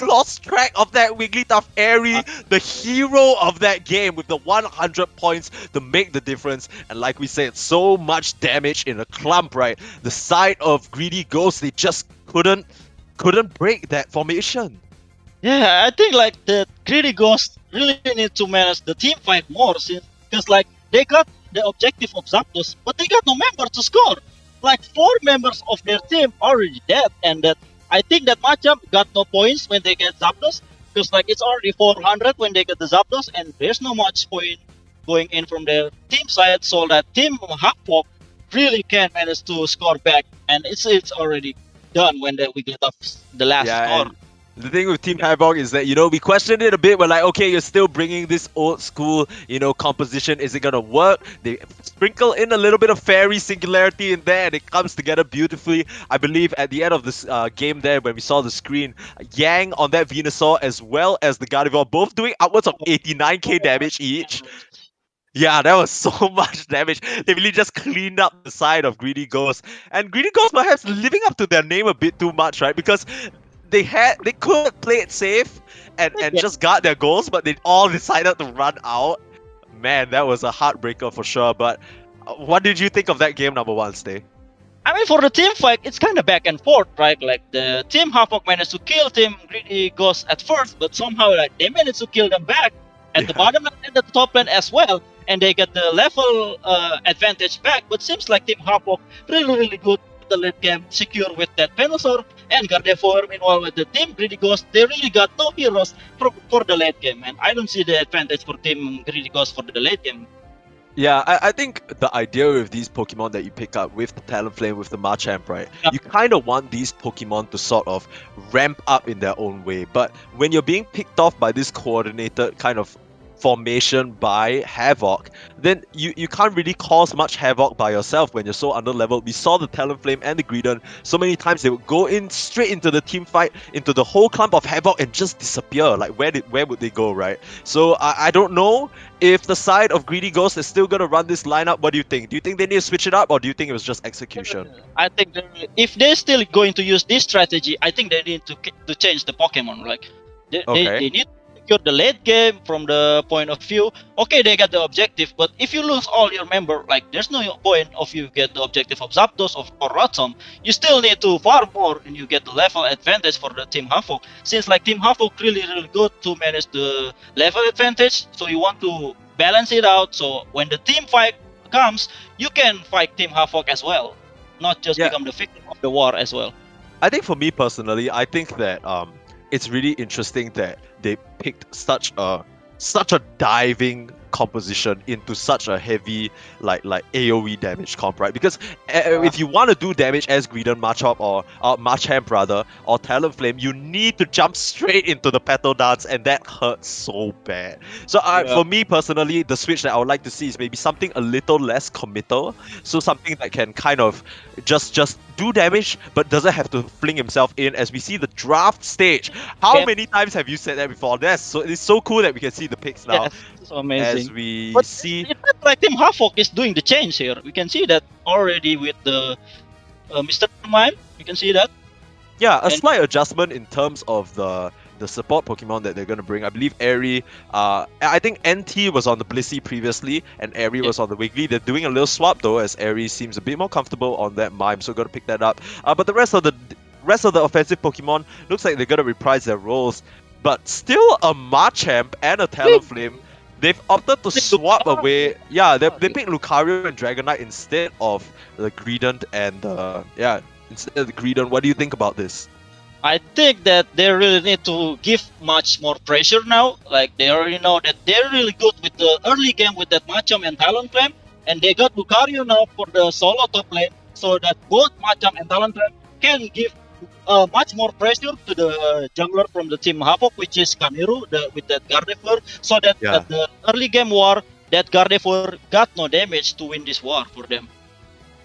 lost track of that Wigglytuff Airy, the hero of that game with the 100 points to make the difference. And like we said, so much damage in a clump, right? The side of Greedy Ghost, they just couldn't break that formation. Yeah, I think like the Greedy Ghost really need to manage the team fight more, since because like they got the objective of Zapdos, but they got no member to score. Like 4 members of their team already dead, and that I think that matchup got no points when they get Zapdos, because like it's already 400 when they get the Zapdos, and there's no much point going in from their team side, so that team Hawk really can manage to score back, and it's already done when we get up the last score. And the thing with Team Havoc is that, we questioned it a bit. We're like, okay, you're still bringing this old school, composition. Is it going to work? They sprinkle in a little bit of fairy singularity in there, and it comes together beautifully. I believe at the end of this game there, when we saw the screen, Yang on that Venusaur as well as the Gardevoir, both doing upwards of 89k damage each. Yeah, that was so much damage. They really just cleaned up the side of Greedy Ghost. And Greedy Ghost perhaps living up to their name a bit too much, right? Because they could play it safe and just guard their goals, but they all decided to run out. Man, that was a heartbreaker for sure. But what did you think of that game, number 1, Stay? I mean, for the team fight, it's kind of back and forth, right? Like the team Havoc managed to kill Team Greedy Ghost at first, but somehow like they managed to kill them back at the bottom lane and at the top lane as well, and they get the level advantage back. But seems like Team Havoc really good at the late game, secure with that Venusaur and Gardevoir. Meanwhile, with the Team Greedy Ghost, they really got no heroes for the late game, and I don't see the advantage for Team Greedy Ghost for the late game. Yeah, I think the idea with these Pokemon that you pick up with the Talonflame, with the Machamp, right? Yeah. You kind of want these Pokemon to sort of ramp up in their own way. But when you're being picked off by this coordinated kind of formation by Havoc, then you can't really cause much havoc by yourself when you're so under-leveled. We saw the Talonflame and the Greedent so many times they would go in straight into the team fight, into the whole clump of Havoc and just disappear. Like where would they go, right? So I don't know if the side of Greedy Ghost is still gonna run this lineup. What do you think? Do you think they need to switch it up, or do you think it was just execution? I think if they're still going to use this strategy, I think they need to change the Pokemon. Like they need to secure the late game from the point of view. Okay, they got the objective, but if you lose all your member, like there's no point of you get the objective of Zapdos or Rotom. You still need to farm more, and you get the level advantage for the Team Havoc. Since like Team Havoc really good to manage the level advantage, so you want to balance it out. So when the team fight comes, you can fight Team Havoc as well, not just become the victim of the war as well. I think for me personally, I think that it's really interesting that they picked such a diving composition into such a heavy like AoE damage comp, right? Because if you want to do damage as Greedent, Machop or Machamp rather, or Talonflame, you need to jump straight into the Petal Dance, and that hurts so bad. So for me personally, the switch that I would like to see is maybe something a little less committal, so something that can kind of just do damage but doesn't have to fling himself in, as we see the draft stage. How many times have you said that before? It's so cool that we can see the picks now. Yes, so amazing. As we but see, it's not like Team Havoc is doing the change here. We can see that already with the Mr. Mime. You can see that. Yeah, a slight adjustment in terms of the support Pokemon that they're going to bring. I believe Airy, I think NT was on the Blissey previously, and Airy was on the Wiggly. They're doing a little swap though, as Airy seems a bit more comfortable on that Mime, so got to pick that up. But the rest of the offensive Pokemon looks like they're going to reprise their roles. But still a Machamp and a Talonflame. They've opted to swap away. Yeah, they picked Lucario and Dragonite instead of the Greedent and instead of the Greedent. What do you think about this? I think that they really need to give much more pressure now. Like they already know that they're really good with the early game with that Machamp and Talonflame, and they got Lucario now for the solo top lane, so that both Machamp and Talonflame can give much more pressure to the jungler from the Team Havoc, which is Kamiru, with that Gardevoir, so that at the early game war, that Gardevoir got no damage to win this war for them.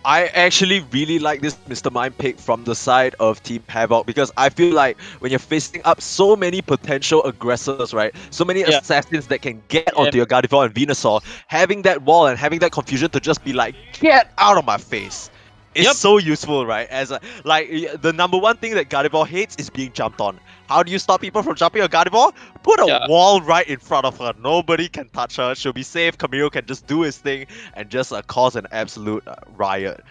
I actually really like this Mr. Mime pick from the side of Team Havoc because I feel like when you're facing up so many potential aggressors, right? So many Yeah, assassins that can get yeah, onto your Gardevoir and Venusaur, having that wall and having that confusion to just be like, get out of my face, is yep, so useful, right? The number one thing that Gardevoir hates is being jumped on. How do you stop people from jumping on Gardevoir? Put a yeah. wall right in front of her. Nobody can touch her. She'll be safe. Camille can just do his thing and just cause an absolute riot.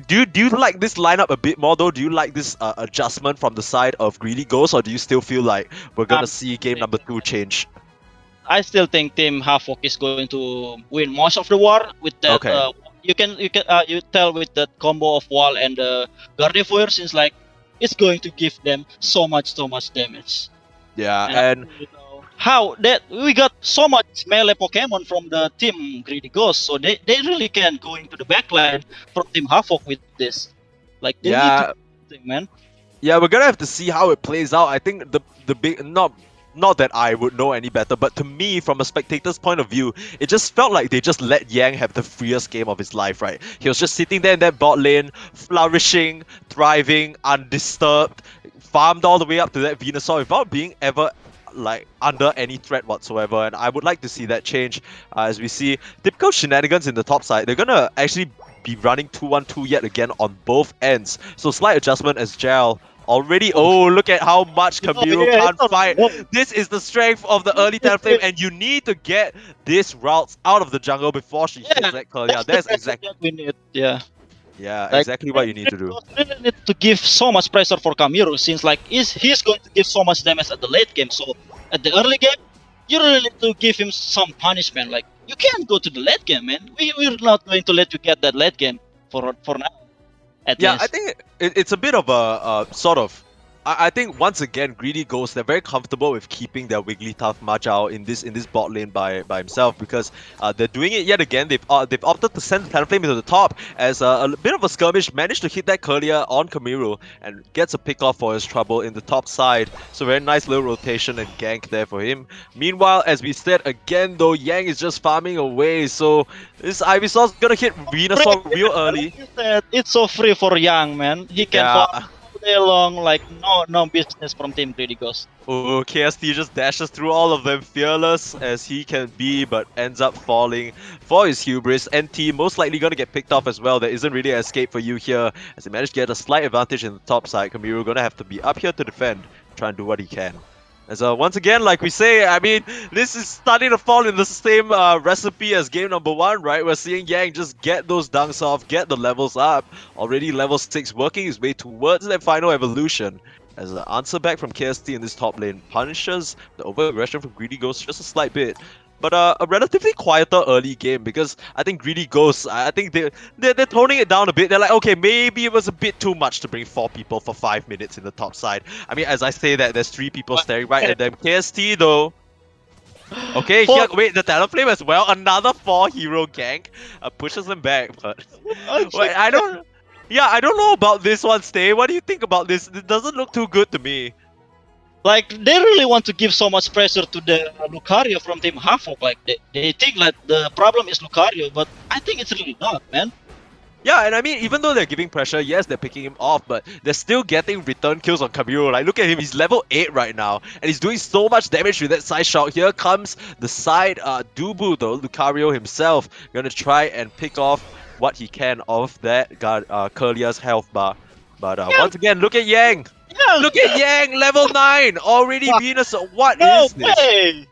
Do you like this lineup a bit more though? Do you like this adjustment from the side of Greedy Ghost, or do you still feel like we're gonna I'm see still game number thinking, 2 change? I still think Team Havoc is going to win most of the war with that. Okay. You tell with that combo of wall and Gardevoir, since like it's going to give them so much damage. Yeah, And I and don't really know how that we got so much melee Pokemon from the team Greedy Ghost, so they really can go into the backline from Team Havoc with this. Like they need to yeah, do something, man. yeah, we're gonna have to see how it plays out. I think the big not that I would know any better, but to me, from a spectator's point of view, it just felt like they just let Yang have the freest game of his life, right? He was just sitting there in that bot lane, flourishing, thriving, undisturbed, farmed all the way up to that Venusaur without being ever like under any threat whatsoever. And I would like to see that change as we see typical shenanigans in the top side. They're gonna actually be running 2-1-2 yet again on both ends. So slight adjustment as Gel already. Oh, look at how much Camilo Yeah, can't it's fight. not, This is the strength of the early Talonflame, and you need to get this routes out of the jungle before she hits yeah, that curl. Yeah, that's the that's pressure exactly that we need. Yeah. Like exactly what you need to do. really need to give so much pressure for Kamiru since like he's going to give so much damage at the late game. So at the early game, you really need to give him some punishment. Like you can't go to the late game, man. We're not going to let you get that late game for now, at Yeah, I least. think it's a bit of a sort of. I think once again, Greedy Ghost, they're very comfortable with keeping their Wigglytuff Majao in this bot lane by himself because they're doing it yet again. They've opted to send Talonflame into the top as a bit of a skirmish, managed to hit that Curlier on Kamiru and gets a pick off for his trouble in the top side. So very nice little rotation and gank there for him. Meanwhile, as we said again though, Yang is just farming away. So this Ivysaur's gonna hit Venusaur real early. Like you said, it's so free for Young, man. He can Yeah. farm all day long, like no business from Team Greedy Ghost. Oh, KST just dashes through all of them, fearless as he can be, but ends up falling for his hubris. NT most likely gonna get picked off as well. There isn't really an escape for you here, as he managed to get a slight advantage in the top side. Kamiru gonna have to be up here to defend, try and do what he can. As once again, like we say, I mean, this is starting to fall in the same recipe as game number 1, right? We're seeing Yang just get those dunks off, get the levels up. Already level 6, working his way towards that final evolution. As an answer back from KST in this top lane punishes the over-aggression from Greedy Ghost just a slight bit. But a relatively quieter early game because I think Greedy Ghosts, I think they're toning it down a bit. They're like, okay, maybe it was a bit too much to bring 4 people for 5 minutes in the top side. I mean, as I say that, there's 3 people staring right at them. KST though. Okay, here, wait, the Talonflame as well. Another 4 hero gank pushes them back. But wait, I don't. Yeah, I don't know about this one, Stay. What do you think about this? It doesn't look too good to me. Like they really want to give so much pressure to the Lucario from Team Havoc. Like they think like the problem is Lucario, but I think it's really not, man. Yeah, and I mean, even though they're giving pressure, yes, they're picking him off, but they're still getting return kills on Kamiro. Like, look at him, he's level 8 right now, and he's doing so much damage with that side shot. Here comes the side Dubu, though, Lucario himself, gonna try and pick off what he can of that Curlier's health bar. But once again, look at Yang! Yeah, Look at Yang, level 9! Already Venus, what no is this? way!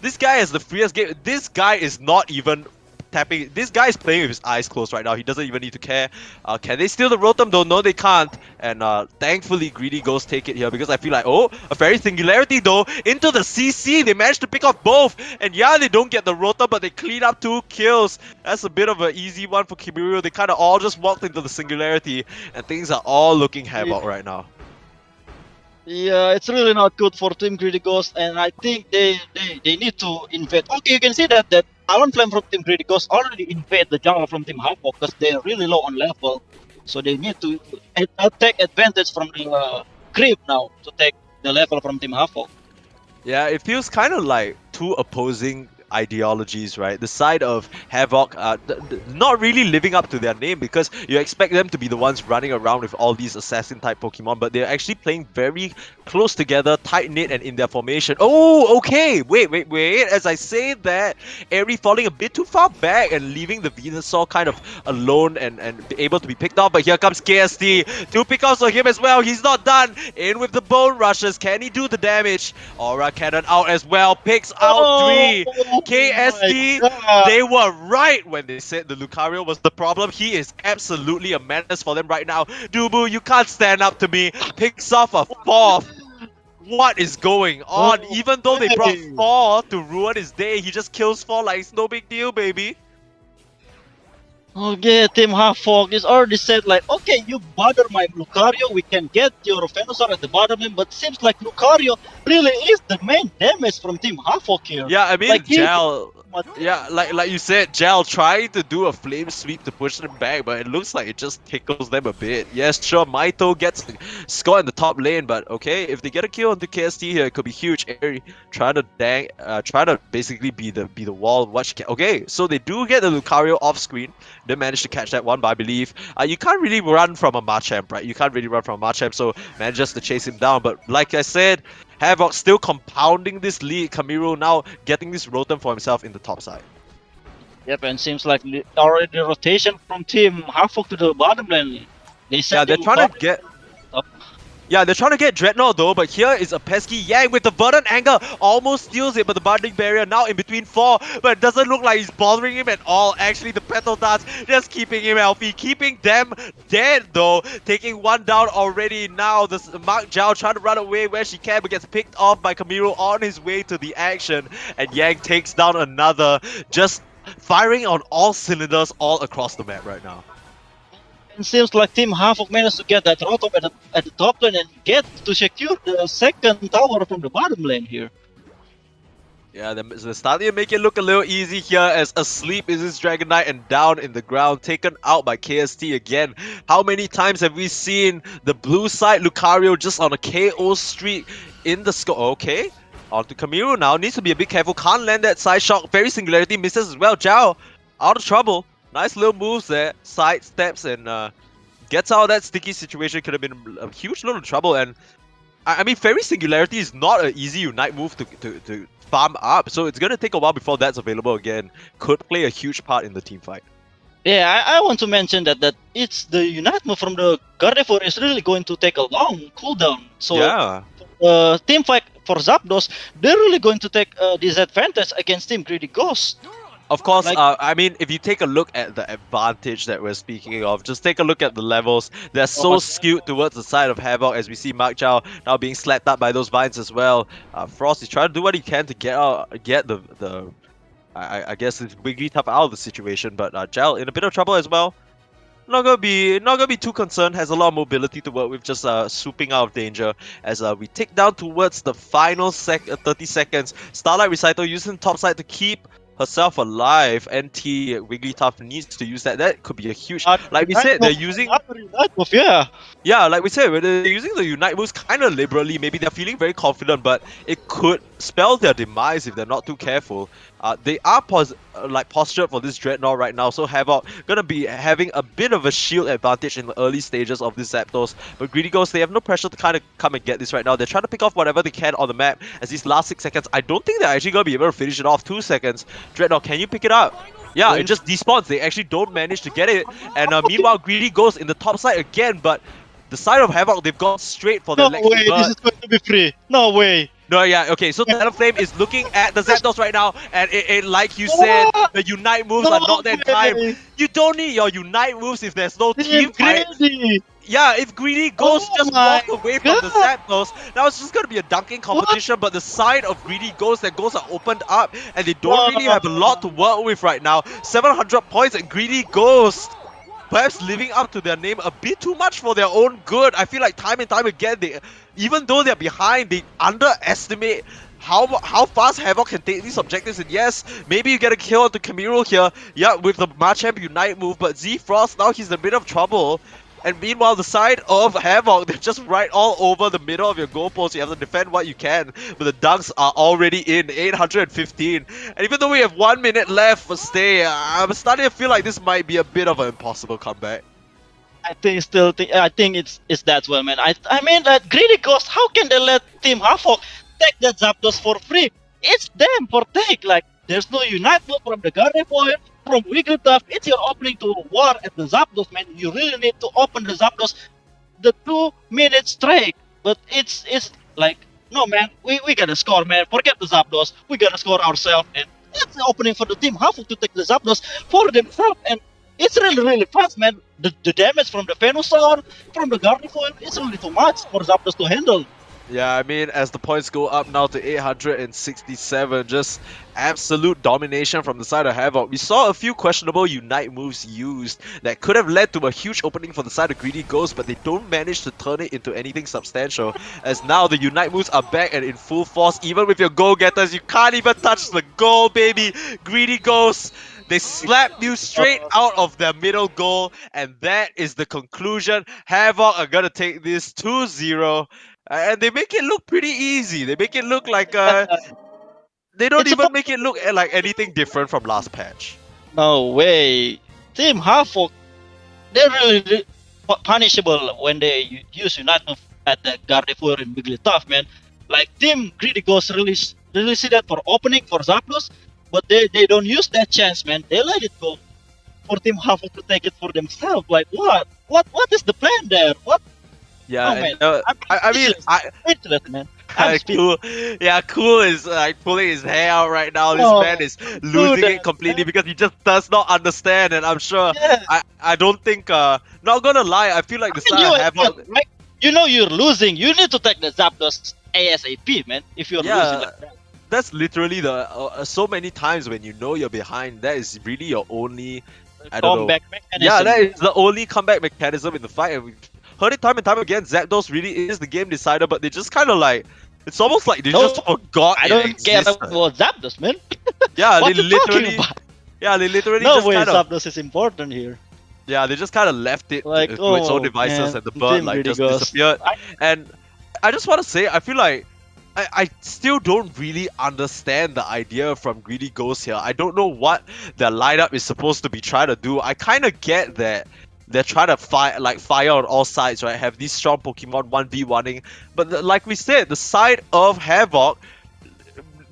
This guy has the freest game. This guy is not even tapping. This guy is playing with his eyes closed right now. He doesn't even need to care. Can they steal the Rotom though? No, they can't. And thankfully, Greedy Ghost take it here because I feel like, oh, a fairy singularity though. Into the CC. They managed to pick off both. And yeah, they don't get the Rotom, but they clean up 2 kills. That's a bit of an easy one for Kimuru. They kind of all just walked into the singularity. And things are all looking havoc right now. Yeah, it's really not good for Team Greedy Ghost, and I think they need to invade. Okay, you can see that Talonflame from Team Greedy Ghost already invade the jungle from Team Havoc because they're really low on level. So they need to take advantage from the creep now to take the level from Team Havoc. Yeah, it feels kind of like 2 opposing ideologies, right? The side of Havoc, not really living up to their name, because you expect them to be the ones running around with all these assassin type Pokemon, but they're actually playing very close together, tight knit, and in their formation. Oh, okay. Wait. As I say that, Airy falling a bit too far back and leaving the Venusaur kind of alone and able to be picked off. But here comes KST. Two pickoffs for him as well. He's not done. In with the bone rushes. Can he do the damage? Aura Cannon out as well. Picks out 3. KST, they were right when they said the Lucario was the problem. He is absolutely a menace for them right now. Dubu, you can't stand up to me. Picks off a 4th. What is going on? Even though they brought 4 to ruin his day, he just kills 4 like it's no big deal, baby. Oh yeah, Team Havoc is already said like, okay, you bother my Lucario, we can get your Venusaur at the bottom lane, but seems like Lucario really is the main damage from Team Havoc here. Yeah, I mean, like, Gel. Yeah, like you said, Gel trying to do a flame sweep to push them back, but it looks like it just tickles them a bit. Yes, sure, Maito gets the score in the top lane, but okay, if they get a kill onto KST here, it could be huge. Airy trying to basically be the wall. Okay, so they do get the Lucario off screen. They managed to catch that one, but I believe you can't really run from a Machamp, right? You can't really run from a Machamp, so manages to chase him down. But like I said, Havoc still compounding this lead. Kamiru now getting this Rotom for himself in the top side. Yep, and seems like already rotation from Team Havoc to the bottom lane. Yeah, they're trying to get... Yeah, they're trying to get Dreadnought though, but here is a pesky Yang with the Verdant Anger. Almost steals it, but the Binding Barrier now in between 4. But it doesn't look like he's bothering him at all. Actually, the Petal Dance just keeping him healthy, keeping them dead though. Taking one down already now. This Mark Zhao trying to run away where she can, but gets picked off by Kamiru on his way to the action. And Yang takes down another, just firing on all cylinders all across the map right now. It seems like Team Havoc managed to get that Rotom at the top lane and get to secure the second tower from the bottom lane here. Yeah, they're starting to make it look a little easy here, as asleep is his Dragonite and down in the ground, taken out by KST again. How many times have we seen the blue side Lucario just on a KO streak in the score? Okay, on to Kamiru now, needs to be a bit careful, can't land that side shot, very Singularity misses as well. Zhao, out of trouble. Nice little moves there, side steps and gets out of that sticky situation. Could have been a huge load of trouble. And I mean, Fairy Singularity is not an easy Unite move to farm up, so it's gonna take a while before that's available again. Could play a huge part in the team fight. Yeah, I want to mention that it's the Unite move from the Gardevoir is really going to take a long cooldown. So yeah, team fight for Zapdos, they're really going to take disadvantage against Team Greedy Ghost. Of course, I mean, if you take a look at the advantage that we're speaking of, just take a look at the levels. They're so skewed towards the side of Havoc, as we see Mark Zhao now being slapped up by those vines as well. Frost is trying to do what he can to get I guess it's Wigglytuff out of the situation, but Zhao in a bit of trouble as well. Not gonna be too concerned. Has a lot of mobility to work with, just swooping out of danger as we tick down towards the final 30 seconds. Starlight Recital using top side to keep herself alive. NT Wigglytuff needs to use that. That could be a huge... Like we said, they're using... Yeah, like we said, they're using the Unite moves kind of liberally. Maybe they're feeling very confident, but it could spell their demise if they're not too careful. They are postured for this Dreadnought right now, so Havoc gonna be having a bit of a shield advantage in the early stages of this Zapdos. But Greedy Ghost, they have no pressure to kind of come and get this right now. They're trying to pick off whatever they can on the map as these last 6 seconds. I don't think they're actually gonna be able to finish it off. 2 seconds. Dreadnought, can you pick it up? Yeah, it just despawns. They actually don't manage to get it. And meanwhile, Greedy Ghost in the top side again, but the side of Havoc, they've gone straight for the No way, this is going to be free. No way. No, yeah, okay, so Talonflame is looking at the Zapdos right now, and it like you said, the Unite moves are not that time. You don't need your Unite moves if there's no team fight. Yeah, if Greedy Ghost just walk away from the Zapdos, now it's just gonna be a dunking competition, but the side of Greedy Ghost, their goals are opened up, and they don't really have a lot to work with right now. 700 points and Greedy Ghost, perhaps living up to their name a bit too much for their own good. I feel like time and time again, even though they're behind, they underestimate how fast Havoc can take these objectives. And yes, maybe you get a kill onto Kamiru here, yeah, with the Machamp Unite move, but Z Frost, now he's in a bit of trouble. And meanwhile, the side of Havoc, they're just right all over the middle of your goalpost. You have to defend what you can, but the dunks are already in 815. And even though we have 1 minute left for stay, I'm starting to feel like this might be a bit of an impossible comeback. I think it's that well, man. I mean that greedy ghost. How can they let Team Havoc take that Zapdos for free? It's them for take. Like there's no Unite move from the Gardevoir, from Wigglytuff. It's your opening to war at the Zapdos, man. You really need to open the Zapdos the 2 minutes straight. But it's like no, man. We gotta score, man. Forget the Zapdos. We gotta score ourselves, and it's the opening for the Team Havoc to take the Zapdos for themselves. And it's really fast, man. The damage from the Venusaur, from the Gardevoir, it's really too much for Zapdos to handle. Yeah, I mean, as the points go up now to 867, just absolute domination from the side of Havoc. We saw a few questionable Unite moves used that could have led to a huge opening for the side of Greedy Ghost, but they don't manage to turn it into anything substantial. As now the Unite moves are back and in full force. Even with your goal getters, you can't even touch the goal, baby! Greedy Ghost! They slap you straight out of their middle goal, and that is the conclusion. Havoc are gonna take this 2-0. And they make it look pretty easy. They make it look like they don't It's even supposed make it look like anything different from last patch. no way. Team Havoc, they're really punishable when they use Unite move at the Gardevoir and Wigglytuff, man. Like Team Greedy Ghost really see that for opening for Zapdos, but they don't use that chance, man. They let it go for Team Havoc to take it for themselves. Like what? What is the plan there? What? Yeah, Oh and man, I'm I mean, speechless, man. I'm speechless. cool. Yeah, cool is like pulling his hair out right now. This man Oh, is do losing it that, completely man. because he just does not understand. And I'm sure, Yeah. I don't think, not gonna lie, I feel like I the mean, side of you as well, Havoc. right? You know you're losing. You need to take the Zapdos ASAP, man. If you're losing Yeah, like that. that's literally the so many times when you know you're behind. That is really your only, I don't know. Comeback Yeah, mechanism. that is the only comeback mechanism in the fight, and we've heard it time and time again. Zapdos really is the game decider, but they just kind of like, it's almost like they just No, forgot I it don't care existed. about Zapdos, man. Yeah, they What you talking literally, about? yeah, they literally No just way kind of, Zapdos is important here. yeah, they just kind of left it Like, to its own oh devices, man, and the bird Team like Greedy just Ghost. disappeared. And I just want to say, I feel like I still don't really understand the idea from Greedy Ghost here. I don't know what their lineup is supposed to be trying to do. I kind of get that they're trying to fire on all sides, right? Have these strong Pokemon 1v1ing, but like we said, the side of Havoc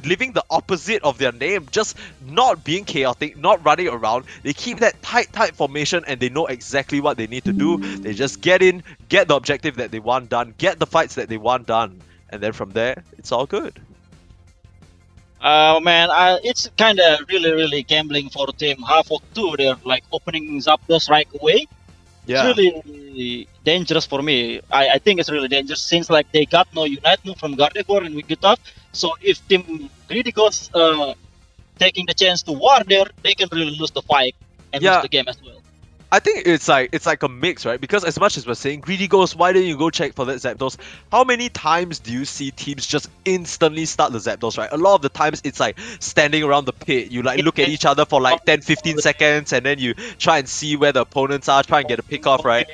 living the opposite of their name, just not being chaotic, not running around. They keep that tight formation and they know exactly what they need to do. They just get in, get the objective that they want done, get the fights that they want done, and then from there, it's all good. Oh man, it's kind of really gambling for Team Havoc too. They're like opening Zapdos right away. It's Yeah. really dangerous for me. I think it's really dangerous since like they got no Unite move from Gardevoir and Wigglytuff. So if Team Greedy goes taking the chance to war there, they can really lose the fight and lose Yeah, the game as well. I think it's like a mix, right? Because as much as we're saying Greedy Ghost, why don't you go check for that Zapdos? How many times do you see teams just instantly start the Zapdos, right? A lot of the times it's like standing around the pit. You like look at each other for like 10-15 seconds and then you try and see where the opponents are, try and get a pick off, right?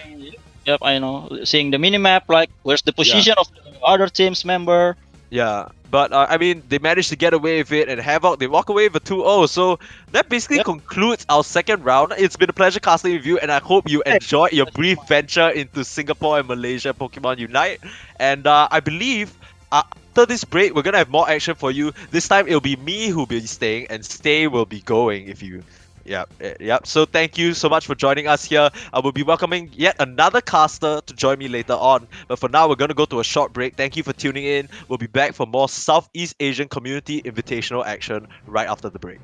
Yep, I know. Seeing the minimap, like where's the Yeah. position of the other team's member. Yeah, but I mean, they managed to get away with it, and Havoc, they walk away with a 2-0. So that basically Yep. concludes our second round. It's been a pleasure casting with you, and I hope you enjoyed your brief venture into Singapore and Malaysia Pokemon Unite. And I believe after this break, we're gonna have more action for you. This time, it'll be me who'll be staying, and Stay will be going if you. Yep. So thank you so much for joining us here. I will be welcoming yet another caster to join me later on. But for now, we're going to go to a short break. Thank you for tuning in. We'll be back for more Southeast Asian Community Invitational action right after the break.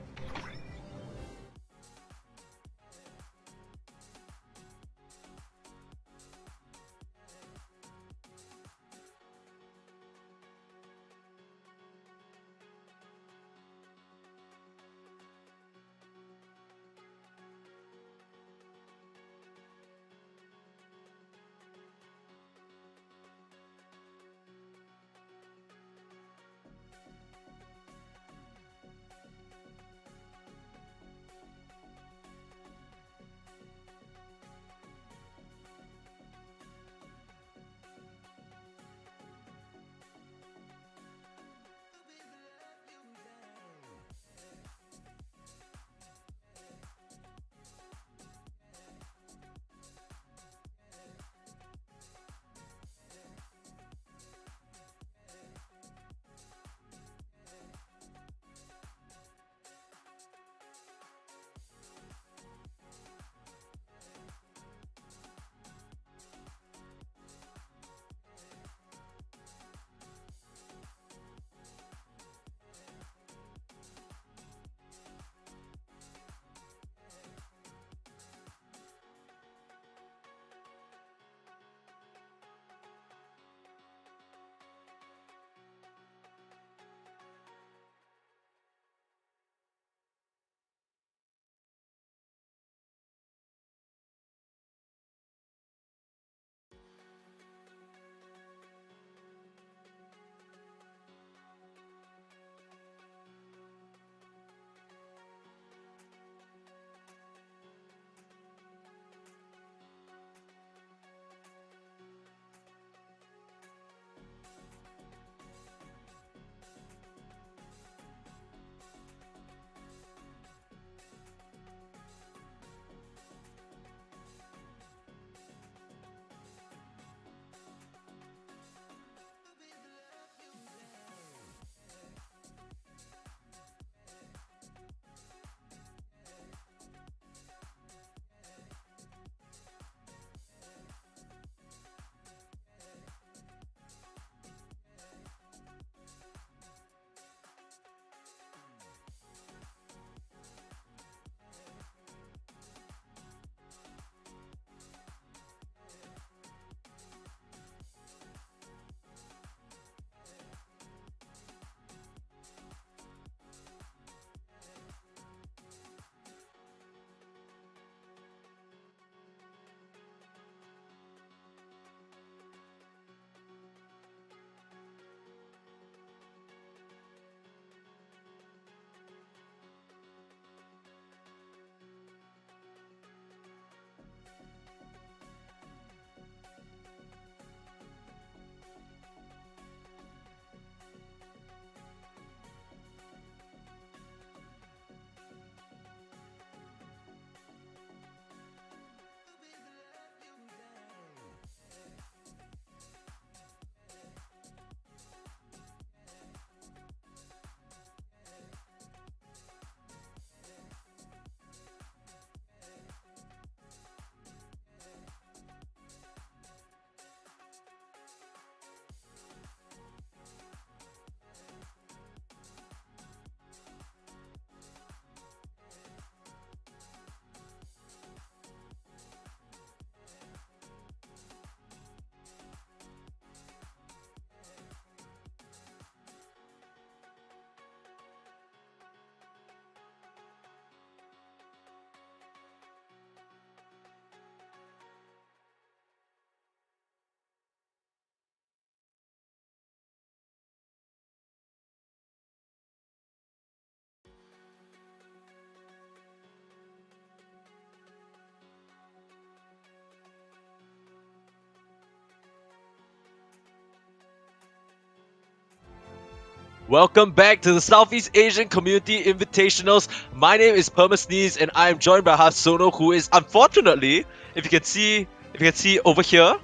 Welcome back to the Southeast Asian Community Invitationals. My name is Permasneeze and I am joined by Hasono, who is unfortunately, if you can see over here,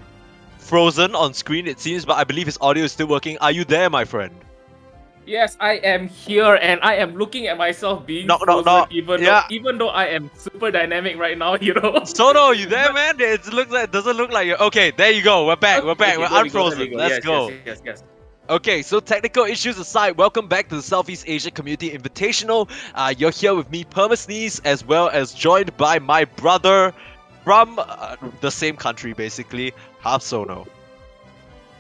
frozen on screen it seems, but I believe his audio is still working. Are you there, my friend? Yes, I am here, and I am looking at myself being Knock, frozen, knock. even Yeah. though I am super dynamic right now. You know. Sono, you there, man? It doesn't look like you're okay. There you go. We're back. We're back. Okay, We're there we go, there unfrozen. we go. Let's Yes, go. Yes. Okay, so technical issues aside, welcome back to the Southeast Asia Community Invitational. You're here with me, Permasneeze, as well as joined by my brother from the same country, basically, Hasono.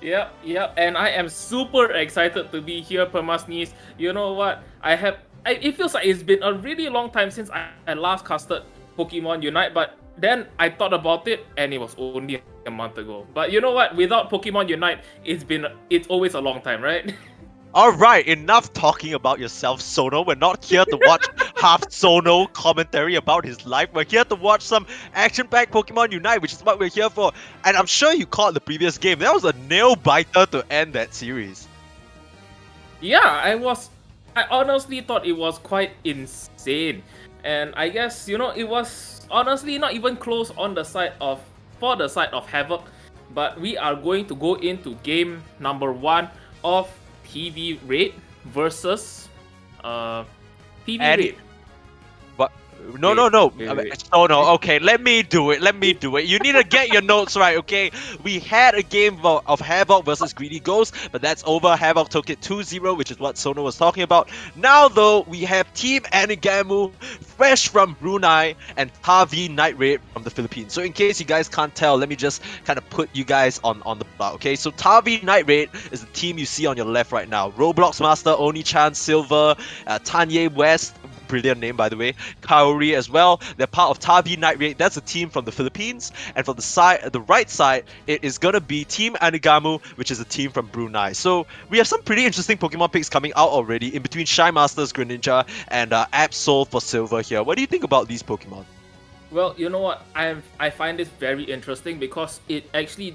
Yep, and I am super excited to be here, Permasneeze. You know what? It feels like it's been a really long time since I last casted Pokemon Unite, but then I thought about it, and it was only a month ago. But you know what? Without Pokemon Unite, it's always a long time, right? Alright, enough talking about yourself, Sono. We're not here to watch half Sono commentary about his life. We're here to watch some action-packed Pokemon Unite, which is what we're here for. And I'm sure you caught the previous game. That was a nail-biter to end that series. Yeah, I honestly thought it was quite insane. And I guess, it was honestly not even close for the side of Havoc. But we are going to go into game number 1 of TV Raid versus TV And- Raid. But no. Wait. Sono, okay, let me do it. You need to get your notes right, okay? We had a game of Havoc versus Greedy Ghost, but that's over. Havoc took it 2-0, which is what Sono was talking about. Now, though, we have Team Anigamu, fresh from Brunei, and Tavi Night Raid from the Philippines. So in case you guys can't tell, let me just kind of put you guys on the spot, okay? So Tavi Night Raid is the team you see on your left right now. Roblox Master, Oni-chan, Silver, Tanye West, brilliant name by the way, Kaori as well. They're part of Tavi Night Raid. That's a team from the Philippines. And from the right side, it is gonna be Team Anigamu, which is a team from Brunei. So we have some pretty interesting Pokemon picks coming out already, in between Shy Masters, Greninja, and Absol for Silver here. What do you think about these Pokemon? Well, you know what? I find this very interesting because it actually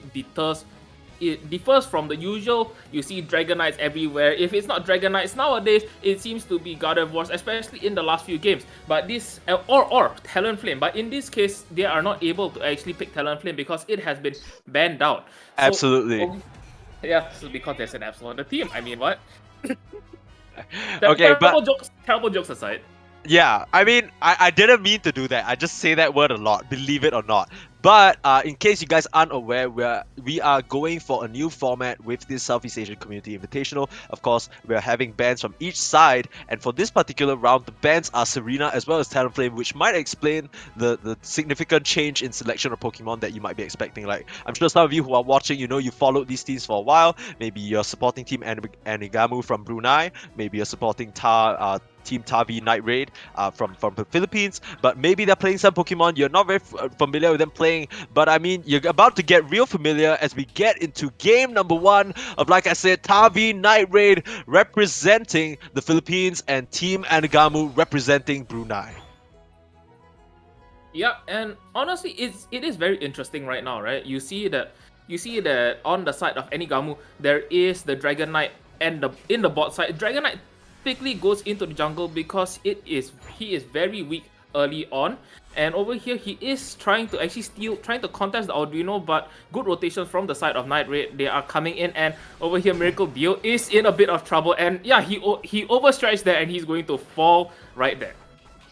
differs from the usual. You see Dragonites everywhere. If it's not Dragonites nowadays, it seems to be Gardevoirs, especially in the last few games. But this or Talonflame. But in this case, they are not able to actually pick Talonflame because it has been banned out. So, Absolutely. Yeah, so because there's an Absol on the team. I mean, what? Okay, but terrible jokes aside. yeah, I mean, I didn't mean to do that. I just say that word a lot, believe it or not. But in case you guys aren't aware, we are going for a new format with this Southeast Asian Community Invitational. Of course, we're having bands from each side, and for this particular round, the bands are Serena as well as Talonflame, which might explain the significant change in selection of Pokemon that you might be expecting. Like, I'm sure some of you who are watching, you followed these teams for a while. Maybe you're supporting Team Anigamu from Brunei. Maybe you're supporting Team Tavi Night Raid from the Philippines, but maybe they're playing some Pokemon you're not very familiar with them playing. But I mean, you're about to get real familiar as we get into game number 1 of, like I said, Tavi Night Raid representing the Philippines and Team Anigamu representing Brunei. Yeah, and honestly, it is very interesting right now, right? You see that on the side of Anigamu, there is the Dragonite, and in the bot side, Dragonite typically goes into the jungle because he is very weak early on, and over here he is trying to contest the Arduino, but good rotation from the side of Night Raid. They are coming in, and over here Miracle Dio is in a bit of trouble, and yeah, he overstretched there and he's going to fall right there.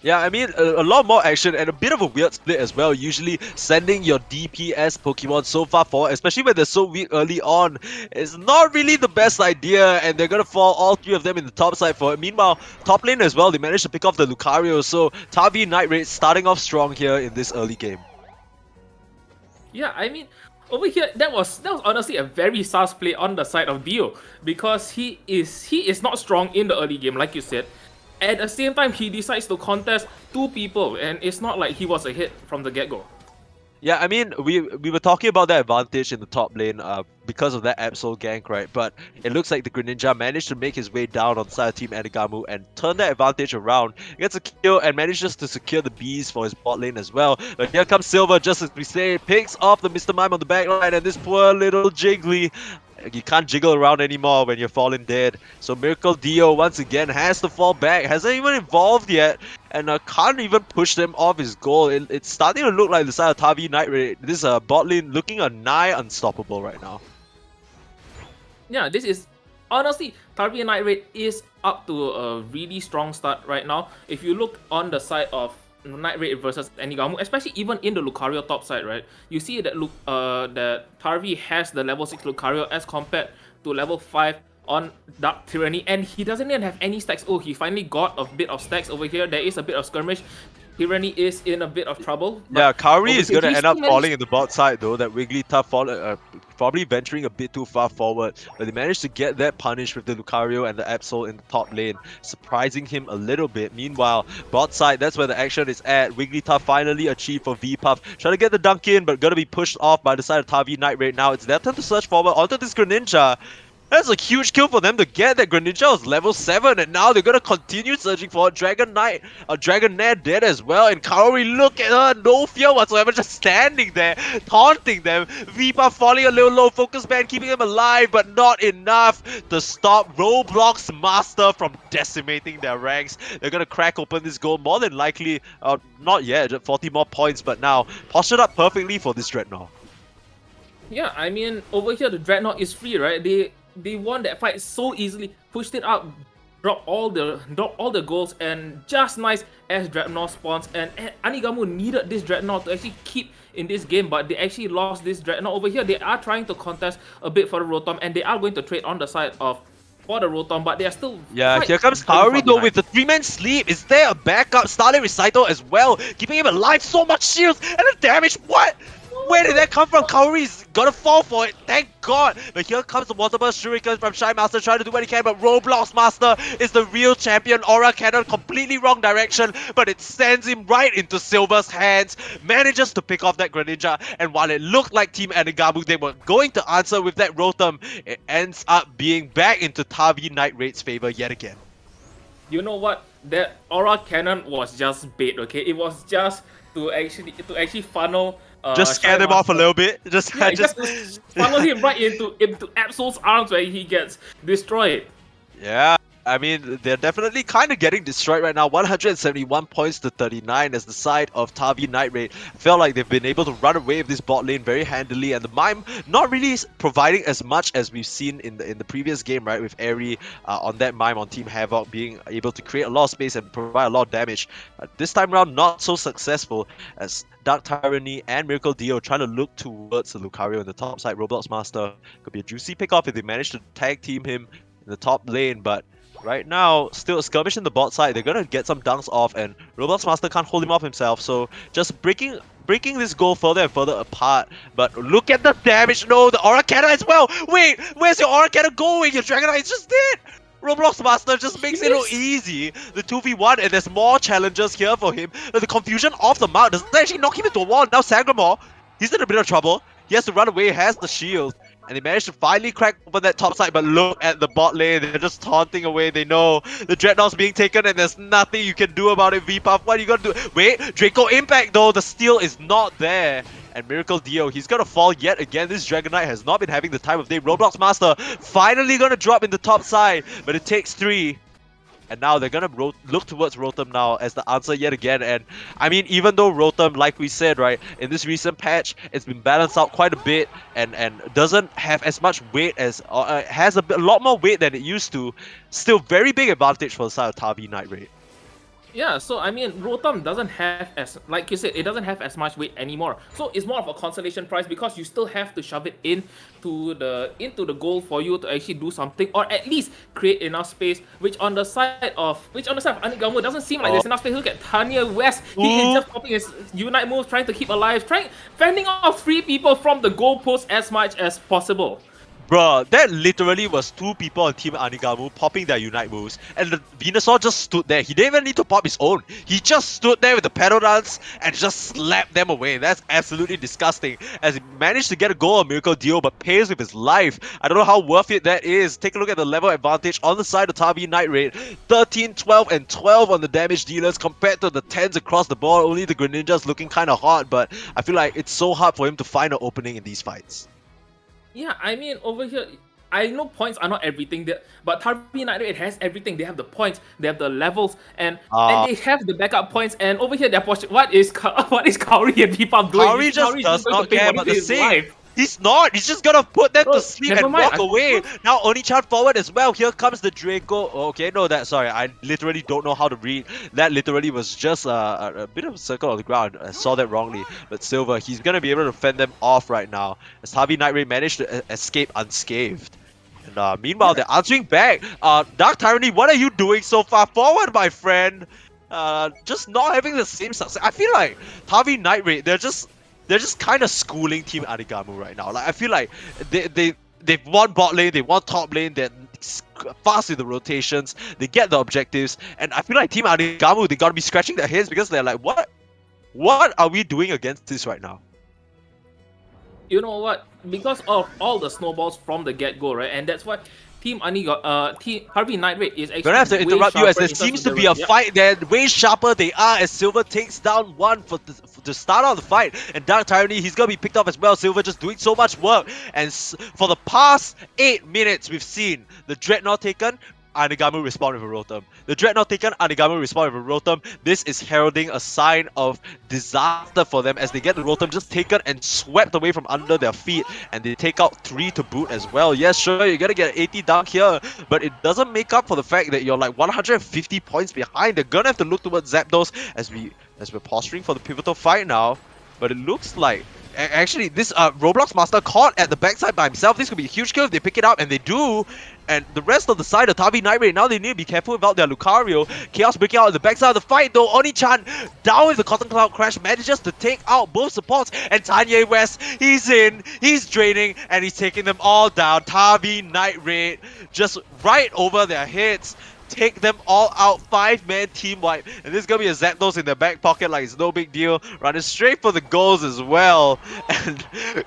Yeah, I mean, a lot more action and a bit of a weird split as well. Usually, sending your DPS Pokemon so far forward, especially when they're so weak early on, is not really the best idea, and they're gonna fall, all 3 of them, in the top side for it. Meanwhile, top lane as well, they managed to pick off the Lucario, so Tavi Night Raid starting off strong here in this early game. Yeah, I mean, over here that was honestly a very sus play on the side of Dio, because he is not strong in the early game, like you said. At the same time, he decides to contest 2 people, and it's not like he was a hit from the get-go. Yeah, I mean, we were talking about that advantage in the top lane because of that Absol gank, right? But it looks like the Greninja managed to make his way down on the side of Team Anigamu and turn that advantage around. Gets a kill and manages to secure the bees for his bot lane as well. But here comes Silver, just as we say, picks off the Mr. Mime on the back line, and this poor little Jiggly You can't jiggle around anymore when you're falling dead. So Miracle Dio once again has to fall back. Hasn't even evolved yet. And can't even push them off his goal. It's starting to look like the side of Tavi Knight Raid. This bot lane looking nigh unstoppable right now. Yeah, this is honestly, Tarbi Night Raid is up to a really strong start right now. If you look on the side of Night Raid versus Enigamu, especially even in the Lucario top side, right? You see that that Tarvi has the level 6 Lucario as compared to level 5 on Dark Tyranny, and he doesn't even have any stacks. Oh, he finally got a bit of stacks over here. There is a bit of skirmish. Tyranny is in a bit of trouble. Yeah, Kaori is going to he's end up still falling in the bot side though. That Wigglytuff probably venturing a bit too far forward. But they managed to get that punish with the Lucario and the Absol in the top lane, surprising him a little bit. Meanwhile, bot side, that's where the action is at. Wigglytuff finally achieved for V-Puff. Trying to get the dunk in, but going to be pushed off by the side of Tavi Knight right now. It's their turn to surge forward onto this Greninja. That's a huge kill for them to get. That Greninja was level 7, and now they're gonna continue searching for a Dragon Knight. A Dragon Knight dead as well, and Kaori, look at her, no fear whatsoever, just standing there, taunting them. Vipa falling a little low, Focus Band keeping him alive, but not enough to stop Roblox Master from decimating their ranks. They're gonna crack open this goal, more than likely, not yet, 40 more points, but now postured up perfectly for this Dreadnought. Yeah, I mean, over here the Dreadnought is free, right? They won that fight so easily, pushed it up, dropped all the goals, and just nice as Dreadnought spawns. And Anigamu needed this Dreadnought to actually keep in this game, but they actually lost this Dreadnought. Over here, they are trying to contest a bit for the Rotom, and they are going to trade on the side of for the Rotom, but they are still. Yeah, here comes Kaori though with the 3-man sleep. Is there a backup? Starlight Recital as well, keeping him alive. So much shields and the damage. What? Where did that come from? Kaori's gonna fall for it, thank God. But here comes the Water Burst Shuriken from Shy Master, trying to do what he can, but Roblox Master is the real champion. Aura Cannon, completely wrong direction, but it sends him right into Silver's hands. Manages to pick off that Greninja, and while it looked like Team Enigamu, they were going to answer with that Rotom, it ends up being back into Tavi Knight Raid's favor yet again. You know what? That Aura Cannon was just bait, okay? It was just to actually funnel. Just scare them off a little bit. Just funnel him right into Absol's arms where he gets destroyed. Yeah, I mean, they're definitely kind of getting destroyed right now. 171 points to 39 as the side of Tavi Knight Raid felt like they've been able to run away with this bot lane very handily, and the Mime not really providing as much as we've seen in the previous game, right? With Airy on that Mime on Team Havoc being able to create a lot of space and provide a lot of damage. This time around, not so successful as Dark Tyranny and Miracle Dio trying to look towards the Lucario in the top side. Roblox Master could be a juicy pick-off if they manage to tag team him in the top lane, but right now, still a skirmish in the bot side. They're gonna get some dunks off, and Roblox Master can't hold him off himself, so just breaking this goal further and further apart. But look at the damage. No, the Aura Cannon as well. Wait, where's your Aura Cannon going? Your Dragonite is just dead. Roblox Master just makes it look easy. The 2v1, and there's more challenges here for him. But the confusion off the mark does actually knock him into a wall. Now Sangramore, he's in a bit of trouble. He has to run away, has the shield. And they managed to finally crack open that top side, but look at the bot lane. They're just taunting away. They know the Dreadnought's being taken and there's nothing you can do about it, V-Puff. What are you gonna do? Wait, Draco Impact though. The steal is not there. And Miracle Dio, he's gonna fall yet again. This Dragonite has not been having the time of day. Roblox Master finally gonna drop in the top side, but it takes 3. And now they're gonna look towards Rotom now as the answer yet again. And I mean, even though Rotom, like we said, right, in this recent patch, it's been balanced out quite a bit and doesn't have as much weight as, has a lot more weight than it used to. Still very big advantage for the side of Tavi Knight Raid. Yeah, so I mean, Rotom doesn't have as, like you said, it doesn't have as much weight anymore. So it's more of a consolation prize because you still have to shove it into the goal for you to actually do something, or at least create enough space. Which on the side of Anigamu doesn't seem like there's enough space. Look at Tanya West. He is just popping his Unite moves, trying to keep alive, fending off 3 people from the goalpost as much as possible. Bruh, that literally was 2 people on Team Anigamu popping their Unite moves, and the Venusaur just stood there. He didn't even need to pop his own. He just stood there with the pedal dance and just slapped them away. That's absolutely disgusting, as he managed to get a goal on Miracle Dio, but pays with his life. I don't know how worth it that is. Take a look at the level advantage on the side of Tavi Knight Raid. 13, 12, and 12 on the damage dealers compared to the 10s across the board. Only the Greninja's looking kind of hot, but I feel like it's so hard for him to find an opening in these fights. Yeah, I mean, over here, I know points are not everything, but Tarbi Night Raid has everything. They have the points, they have the levels, and they have the backup points. And over here, they're pushing. What is Kaori and Deepam doing? Kaori just Kaori does going to not pay care for about this the in his save. life. He's not. He's just gonna put them Bro, to sleep never and mind. walk away. Now Oni-chan forward as well. Here comes the Draco. Okay, no, sorry. I literally don't know how to read. That literally was just a bit of a circle on the ground. I saw that wrongly. But Silver, he's gonna be able to fend them off right now. As Harvey Night Raid managed to escape unscathed. And meanwhile, they're answering back. Dark Tyranny, what are you doing so far forward, my friend? Just not having the same success. I feel like Harvey Night Raid, they're just kind of schooling Team Anigamu right now. Like I feel like they've won bot lane, they won top lane, they're fast with the rotations, they get the objectives, and I feel like Team Anigamu, they gotta be scratching their heads because they're like, what are we doing against this right now? You know what? Because of all the snowballs from the get-go, right? And that's why Team Harvey Night Raid is actually Gonna have to way interrupt you as sharper there in terms seems of to the be a yep. fight there. Way sharper they are as Silver takes down one to start out the fight. And Dark Tyranny, he's gonna be picked off as well. Silver just doing so much work. And for the past 8 minutes, we've seen the Dreadnought taken, Anigamu respond with a Rotom. The Dreadnought taken, Anigamu respond with a Rotom. This is heralding a sign of disaster for them as they get the Rotom just taken and swept away from under their feet. And they take out 3 to boot as well. Yes, sure, you're gonna get an 80 down here, but it doesn't make up for the fact that you're like 150 points behind. They're gonna have to look towards Zapdos as we're posturing for the pivotal fight now. But it looks like actually this Roblox Master caught at the backside by himself. This could be a huge kill if they pick it up, and they do. And the rest of the side of Tabi Night Raid, now they need to be careful about their Lucario. Chaos breaking out at the backside of the fight though. Oni-chan down with the Cotton Cloud Crash manages to take out both supports. And Tanye West, he's in, he's draining, and he's taking them all down. Tabi Night Raid just right over their heads. Take them all out, 5-man team wipe, and this is gonna be a Zapdos in their back pocket like it's no big deal, running straight for the goals as well. And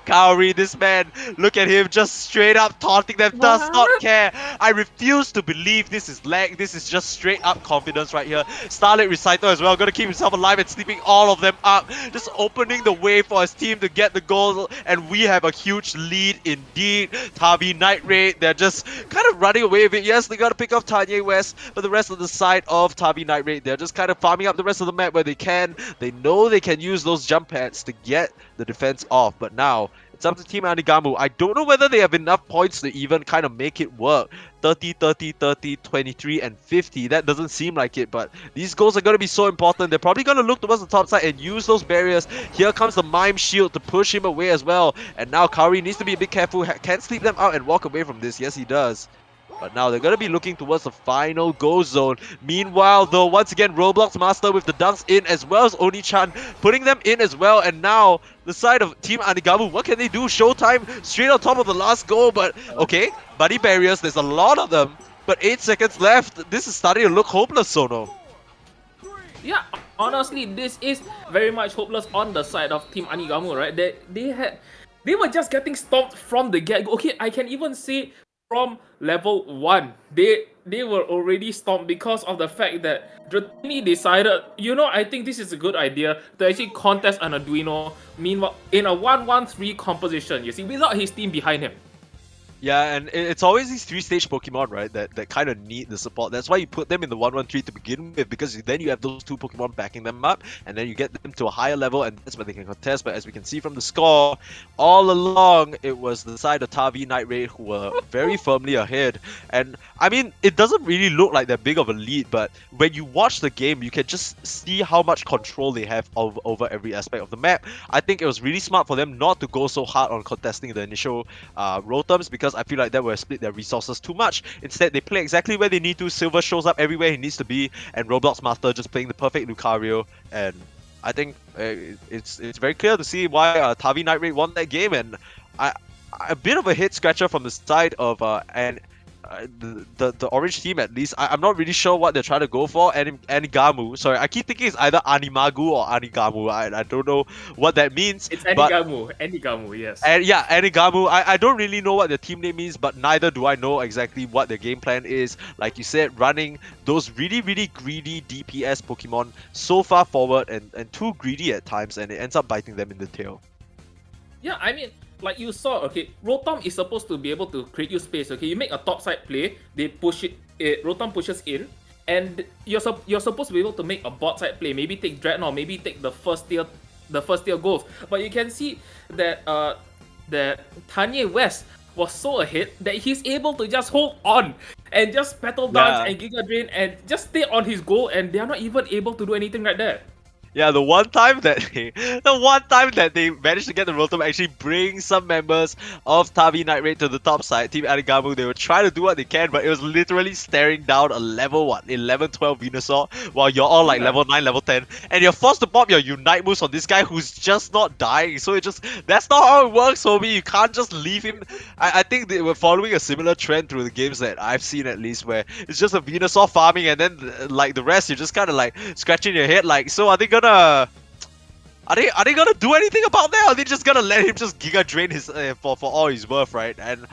Kaori, this man, look at him just straight up taunting them, does not care. I refuse to believe this is lag, this is just straight up confidence right here. Starlit Reciter as well, gonna keep himself alive and sleeping all of them up, just opening the way for his team to get the goal, and we have a huge lead indeed. Tabi Night Raid, they're just kind of running away with it. Yes, they gotta pick off Tanye West, but the rest of the side of Tabi Night Raid, they're just kind of farming up the rest of the map where they can. They know they can use those jump pads to get the defense off, but now it's up to Team Anigamu. I don't know whether they have enough points to even kind of make it work. 30, 30, 30, 23, and 50. That doesn't seem like it, but these goals are going to be so important. They're probably going to look towards the top side and use those barriers. Here comes the Mime Shield to push him away as well. And now Kaori needs to be a bit careful. Can't sleep them out and walk away from this. Yes, he does. But now they're going to be looking towards the final go zone. Meanwhile, though, once again, Roblox Master with the dunks in as well as Oni-chan putting them in as well. And now the side of Team Anigamu, what can they do? Showtime straight on top of the last goal. But okay, buddy barriers, there's a lot of them. But 8 seconds left. This is starting to look hopeless, Sono. Yeah, honestly, this is very much hopeless on the side of Team Anigamu, right? They were just getting stomped from the get-go. Okay, I can even say from level 1, they were already stomped because of the fact that Dratini decided, you know, I think this is a good idea to actually contest an Arduino, meanwhile, in a 1-1-3 composition, you see, without his team behind him. Yeah, and it's always these 3-stage Pokemon, right, that kind of need the support. That's why you put them in the 1-1-3 to begin with, because then you have those 2 Pokemon backing them up, and then you get them to a higher level, and that's where they can contest. But as we can see from the score, all along, it was the side of Tavi Night Raid who were very firmly ahead. And, I mean, it doesn't really look like they're big of a lead, but when you watch the game, you can just see how much control they have over every aspect of the map. I think it was really smart for them not to go so hard on contesting the initial Rotoms, because I feel like that would have split their resources too much. Instead, they play exactly where they need to. Silver shows up everywhere he needs to be, and Roblox Master just playing the perfect Lucario. And I think it's very clear to see why Tavi Night Raid won that game. And a bit of a head scratcher from the side of the orange team, at least. I'm not really sure what they're trying to go for. Anigamu. Sorry, I keep thinking it's either Animagu or Anigamu. I don't know what that means. It's Anigamu. Anigamu, yes. And yeah, Anigamu. I don't really know what their team name means, but neither do I know exactly what their game plan is. Like you said, running those really, really greedy DPS Pokemon so far forward and too greedy at times, and it ends up biting them in the tail. Yeah, I mean, like you saw, okay, Rotom is supposed to be able to create you space. Okay, you make a top side play, they push Rotom pushes in, and you're supposed to be able to make a bot side play. Maybe take Dreadnought, maybe take the first tier goals. But you can see that that Kanye West was so ahead that he's able to just hold on and just Petal Dance Yeah. and Giga Drain and just stay on his goal, and they're not even able to do anything right there. Yeah, the one time that they managed to get the Rotom actually bring some members of Tavi Night Raid to the top side, Team Arigamu, they were trying to do what they can, but it was literally staring down a level 11, 12 Venusaur while you're all like Yeah. level 9, level 10, and you're forced to pop your Unite moves on this guy who's just not dying. So that's not how it works, homie. You can't just leave him. I think they were following a similar trend through the games that I've seen at least, where it's just a Venusaur farming and then like the rest you're just kind of like scratching your head like, so are they gonna do anything about that? Or are they just gonna let him just Giga Drain his for all he's worth, right? And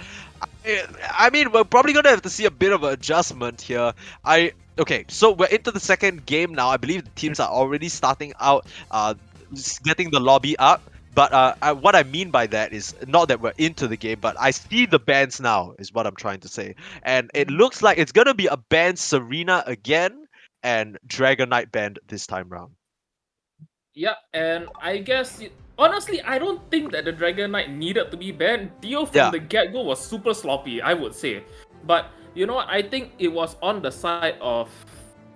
I mean, we're probably gonna have to see a bit of an adjustment here. Okay, so we're into the second game now. I believe the teams are already starting out, getting the lobby up. But what I mean by that is not that we're into the game, but I see the bans now, is what I'm trying to say. And it looks like it's gonna be a ban Serena again and Dragonite banned this time round. Yeah, and I guess honestly, I don't think that the Dragon Knight needed to be banned. Dio from Yeah. the get-go was super sloppy, I would say. But you know what? I think it was on the side of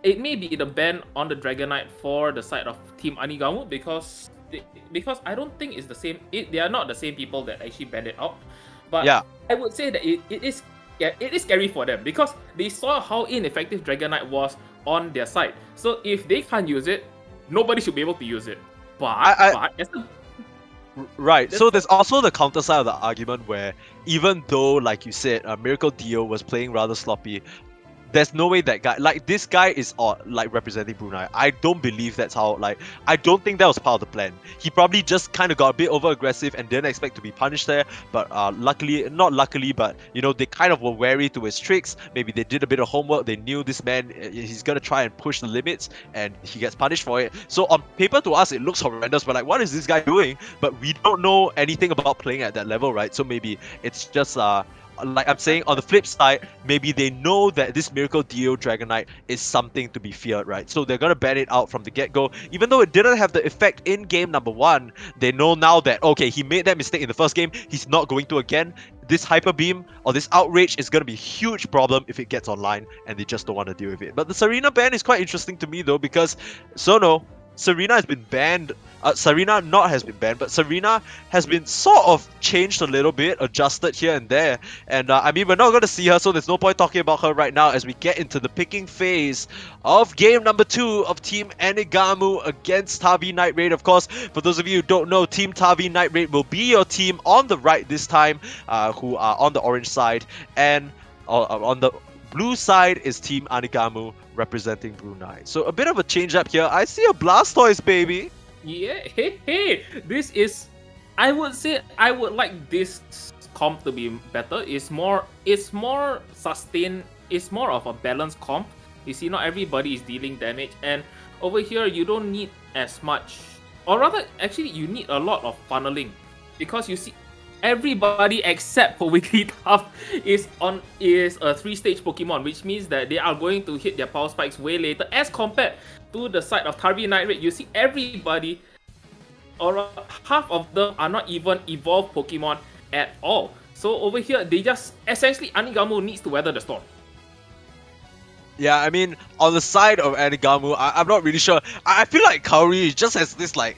it may be the ban on the Dragon Knight for the side of Team Anigamu because I don't think it's the same. They are not the same people that actually banned it out. But Yeah. I would say that it is scary for them because they saw how ineffective Dragon Knight was on their side. So if they can't use it, nobody should be able to use it. But Right. So there's also the counter side of the argument where even though, like you said, Miracle Dio was playing rather sloppy, there's no way that guy, like this guy is like representing Brunei. I don't believe that's how, like, I don't think that was part of the plan. He probably just kind of got a bit over aggressive and didn't expect to be punished there. But not luckily, but you know, they kind of were wary to his tricks. Maybe they did a bit of homework. They knew this man, he's gonna try and push the limits and he gets punished for it. So on paper to us, it looks horrendous. We're like, what is this guy doing? But we don't know anything about playing at that level, right? So maybe it's just like I'm saying, on the flip side, maybe they know that this Miracle Dio Dragonite is something to be feared, right? So they're gonna ban it out from the get-go. Even though it didn't have the effect in game number 1, they know now that, okay, he made that mistake in the first game, he's not going to again. This Hyper Beam or this Outrage is gonna be a huge problem if it gets online, and they just don't want to deal with it. But the Serena ban is quite interesting to me though, because Serena has been banned. Serena has been sort of changed a little bit, adjusted here and there. And I mean, we're not going to see her, so there's no point talking about her right now as we get into the picking phase of game number 2 of Team Enigamu against Tavi Night Raid. Of course, for those of you who don't know, Team Tavi Night Raid will be your team on the right this time, who are on the orange side. And on the blue side is Team Anigamu representing Brunei. So a bit of a change up here. I see a Blastoise, baby. Yeah, hey, this is. I would say I would like this comp to be better. It's more sustained. It's more of a balanced comp. You see, not everybody is dealing damage, and over here you don't need as much, or rather, actually, you need a lot of funneling, because you see, everybody except for Wigglytuff is a 3-stage Pokemon, which means that they are going to hit their power spikes way later as compared to the side of Tavi Night Raid. You see everybody, or half of them, are not even evolved Pokemon at all. So over here, they just essentially Anigamu needs to weather the storm. Yeah, I mean, on the side of Anigamu, I'm not really sure. I feel like Kaori just has this like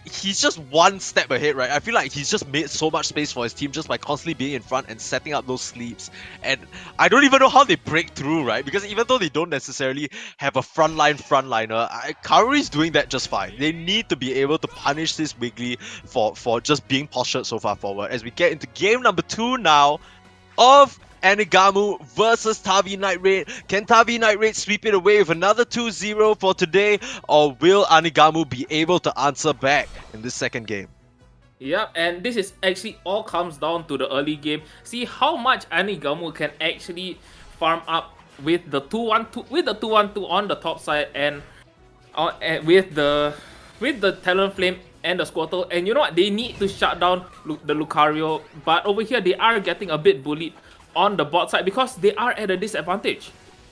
he's just one step ahead, right? I feel like he's just made so much space for his team just by constantly being in front and setting up those sleeps. And I don't even know how they break through, right? Because even though they don't necessarily have a frontliner, Kaori's doing that just fine. They need to be able to punish this Wiggly for just being postured so far forward. As we get into game number 2 now of Enigamu versus Tavi Night Raid. Can Tavi Night Raid sweep it away with another 2-0 for today, or will Enigamu be able to answer back in this second game? Yeah, and this is actually all comes down to the early game. See how much Enigamu can actually farm up with the 2-1-2 on the top side, and with the Talonflame and the Squirtle. And you know what? They need to shut down the Lucario. But over here, they are getting a bit bullied on the bot side because they are at a disadvantage.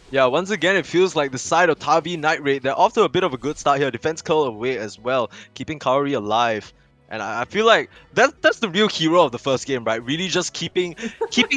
Yeah, once again, it feels like the side of Tavi Night Raid, they're off to a bit of a good start here. Defense curl away as well, keeping Kaori alive. And I feel like that's the real hero of the first game, right? Really just keeping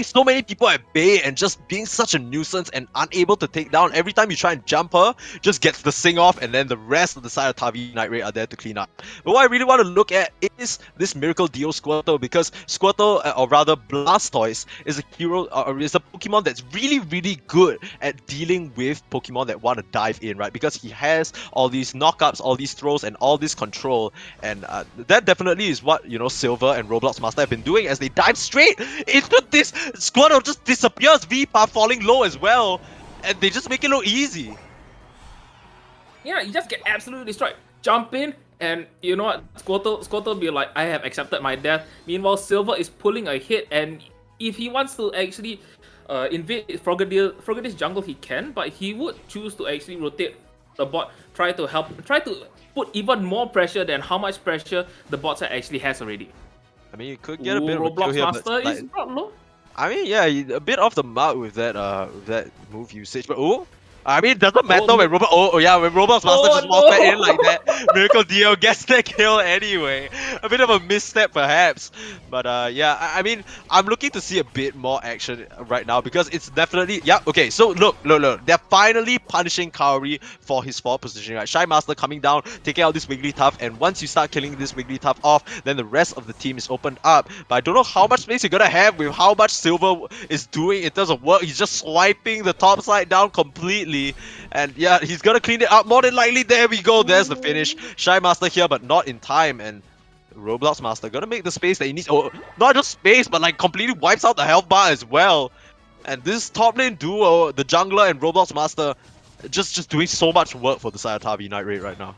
so many people at bay and just being such a nuisance and unable to take down. Every time you try and jump her, just gets the sing off, and then the rest of the side of Tavi Night Raid are there to clean up. But what I really want to look at is this Miracle Dio Squirtle, because Squirtle, or rather Blastoise, is a hero, is a Pokemon that's really, really good at dealing with Pokemon that want to dive in, right? Because he has all these knockups, all these throws, and all this control, and that definitely is what, you know, Silver and Roblox Master have been doing as they dive straight into this. Squirtle just disappears, V-Path falling low as well, and they just make it look easy. Yeah, you just get absolutely destroyed. Jump in, and you know what? Squirtle be like, I have accepted my death. Meanwhile, Silver is pulling a hit, and if he wants to actually invade Frogadiil's jungle, he can, but he would choose to actually rotate the bot, try to put even more pressure than how much pressure the bot side actually has already. I mean, you could get a bit of a kill Roblox here, Master but is brought low. I mean, yeah, a bit off the mark with that move usage, but I mean, it doesn't matter when when Roblox Master just walks back in like that, Miracle Dio gets the kill anyway. A bit of a misstep perhaps, but yeah, I mean, I'm looking to see a bit more action right now because it's definitely, yeah, okay, so look, they're finally punishing Kaori for his forward position, right? Shy Master coming down, taking out this Wigglytuff, and once you start killing this Wigglytuff off, then the rest of the team is opened up, but I don't know how much space you're gonna have with how much Silver is doing in terms of work. He's just swiping the top side down completely. And yeah, he's gonna clean it up more than likely. There we go, there's the finish. Shy Master here, but not in time. And Roblox Master gonna make the space that he needs. Oh, not just space, but like completely wipes out the health bar as well. And this top lane duo, the jungler and Roblox Master, just doing so much work for the side of Tavi Night Raid right now.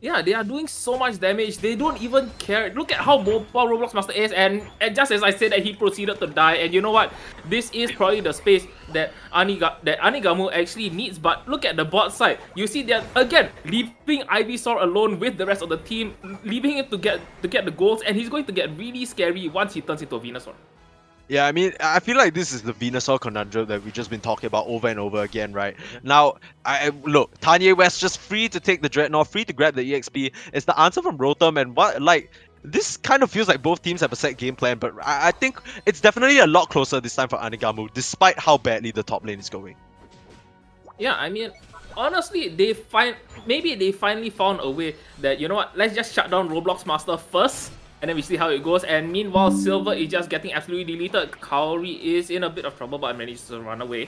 Yeah, they are doing so much damage. They don't even care. Look at how mobile Roblox Master is, and just as I said that, he proceeded to die. And you know what? This is probably the space that Anigamu actually needs. But look at the bot side. You see that again, leaving Ivysaur alone with the rest of the team, leaving him to get the goals, and he's going to get really scary once he turns into a Venusaur. Yeah, I mean, I feel like this is the Venusaur conundrum that we've just been talking about over and over again, right? Now, look, Tanya West just free to take the Dreadnought, free to grab the EXP. It's the answer from Rotom, and what, like, this kind of feels like both teams have a set game plan, but I think it's definitely a lot closer this time for Anigamu, despite how badly the top lane is going. Yeah, I mean, honestly, maybe they finally found a way that, you know what, let's just shut down Roblox Master first, and then we see how it goes. And meanwhile, Silver is just getting absolutely deleted. Kaori is in a bit of trouble, but manages to run away.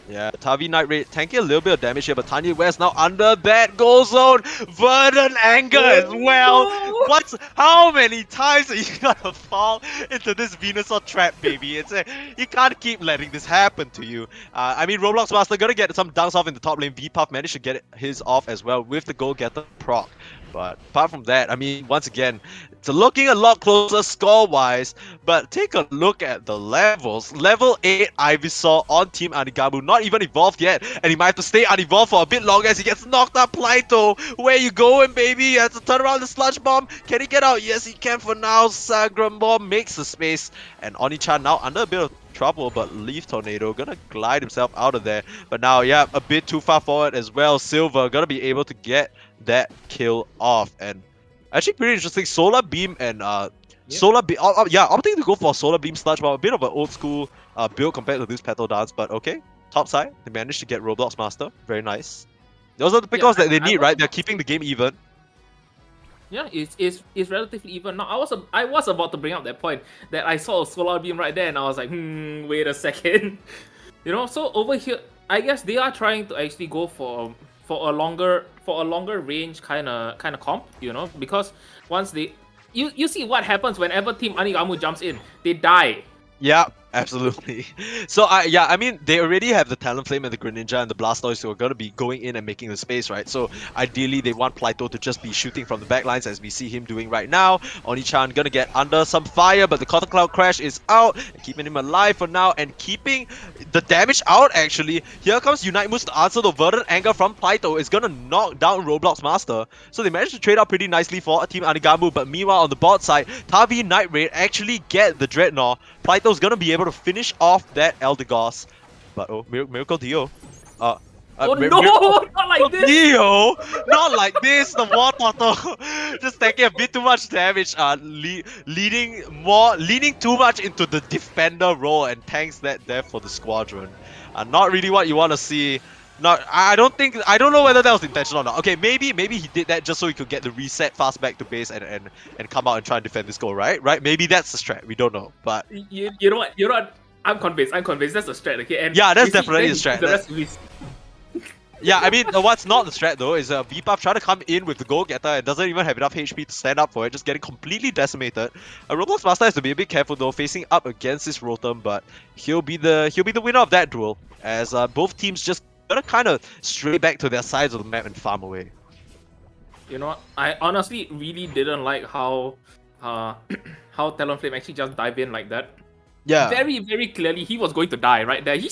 Yeah, Tavi Night Raid tanking a little bit of damage here, but Tanya West now under that goal zone. Verdant Anger as well. How many times are you gonna fall into this Venusaur trap, baby? You can't keep letting this happen to you. I mean, Roblox Master gonna get some dunks off in the top lane. V-Puff managed to get his off as well with the goal getter proc. But apart from that, I mean, once again, it's looking a lot closer score-wise, but take a look at the levels. Level 8 Ivysaur on Team Anigamu, not even evolved yet, and he might have to stay unevolved for a bit longer as he gets knocked up. Plaito, where you going, baby? He has to turn around the Sludge Bomb. Can he get out? Yes, he can for now. Sagram Bomb makes the space, and Oni-chan now under a bit of trouble, but Leaf Tornado gonna glide himself out of there. But now, yeah, a bit too far forward as well. Silver gonna be able to get that kill off, and actually pretty interesting. Solar Beam and Solar Beam. Yeah, opting to go for Solar Beam Sludge Bomb. A bit of an old school build compared to this Petal Dance, but okay. Top side, they managed to get Roblox Master. Very nice. Those are the pickoffs that they need, right? They're keeping the game even. Yeah, it's relatively even. Now, I was about to bring up that point that I saw a Solar Beam right there, and I was like, wait a second. You know, so over here, I guess they are trying to actually go for a longer range kind of comp, you know, because once you see what happens whenever Team Anigamu jumps in, they die. Yeah, Absolutely. So yeah, I mean they already have the Talonflame and the Greninja and the Blastoise who are gonna be going in and making the space, right? So ideally they want Plyto to just be shooting from the backlines as we see him doing right now. Oni-chan gonna get under some fire, but the Cloud Crash is out, keeping him alive for now and keeping the damage out actually. Here comes Unite Moves to answer the Verdant Anger from Plyto. It's gonna knock down Roblox Master. So they managed to trade out pretty nicely for Team Anigamu, but meanwhile on the bot side, Tavi Night Raid actually get the Dreadnought. Plyto's gonna be able to finish off that Eldegoss. But oh, Miracle Dio. Oh no, not like this. Dio! Not like this, the War Turtle. Just taking a bit too much damage, leaning too much into the defender role and tanks that there for the squadron. Not really what you want to see. I don't know whether that was intentional or not. Okay, maybe he did that just so he could get the reset fast back to base and come out and try and defend this goal, right? Maybe that's the strat. We don't know, but you know what? I'm convinced. That's a strat, okay? And yeah, that's you see, definitely then a strat. The rest is Yeah, I mean, what's not the strat though is VPuff trying to come in with the goal getter and doesn't even have enough HP to stand up for it, just getting completely decimated. Roblox Master has to be a bit careful though, facing up against this Rotom, but he'll be the winner of that duel, as both teams just gonna kind of stray back to their sides of the map and farm away. You know what? I honestly really didn't like how how Talonflame actually just dive in like that. Yeah. Very, very clearly he was going to die right there. He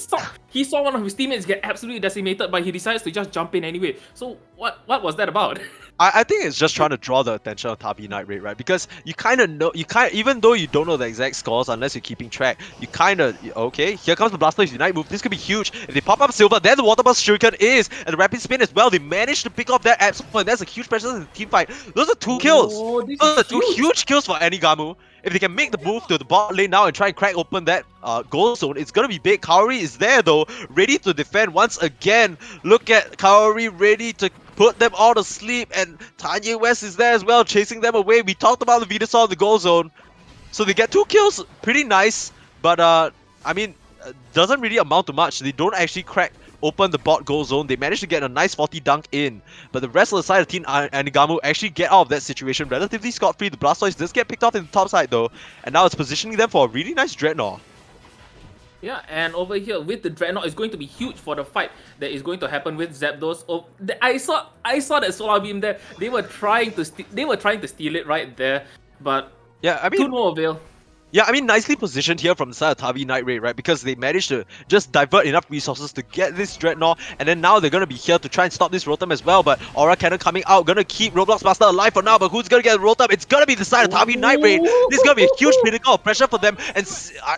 saw one of his teammates get absolutely decimated, but he decides to just jump in anyway. So what was that about? I think it's just trying to draw the attention of Tabi Night Raid, right? Because you kind of know, even though you don't know the exact scores unless you're keeping track, you kind of, okay, here comes the Blastoise Unite move. This could be huge. If they pop up Silver, then the Water Burst Shuriken is, and the Rapid Spin as well. They managed to pick off that Absol, and that's a huge pressure in the team fight. Those are 2 kills. Those are 2 huge kills for Anigamu. If they can make the move to the bot lane now and try and crack open that goal zone, it's gonna be big. Kaori is there though, ready to defend once again. Look at Kaori ready to put them all to sleep, and Tanya West is there as well, chasing them away. We talked about the Venusaur in the goal zone. So they get 2 kills, pretty nice, but I mean, doesn't really amount to much. They don't actually crack open the bot goal zone. They managed to get a nice 40 dunk in, but the rest of the side of Team Anigamu actually get out of that situation relatively scot-free. The Blastoise does get picked off in the top side though, and now it's positioning them for a really nice Dreadnought. Yeah, and over here with the Dreadnought is going to be huge for the fight that is going to happen with Zapdos. Oh, I saw that Solar Beam there. They were trying to steal it right there, but yeah, I mean, to no avail. Yeah, I mean, nicely positioned here from the side of Tavi Night Raid, right? Because they managed to just divert enough resources to get this Dreadnought, and then now they're going to be here to try and stop this Rotom as well. But Aura Cannon coming out, going to keep Roblox Master alive for now, but who's going to get Rotom? It's going to be the side of Tavi Night Raid. This is going to be a huge pinnacle of pressure for them. And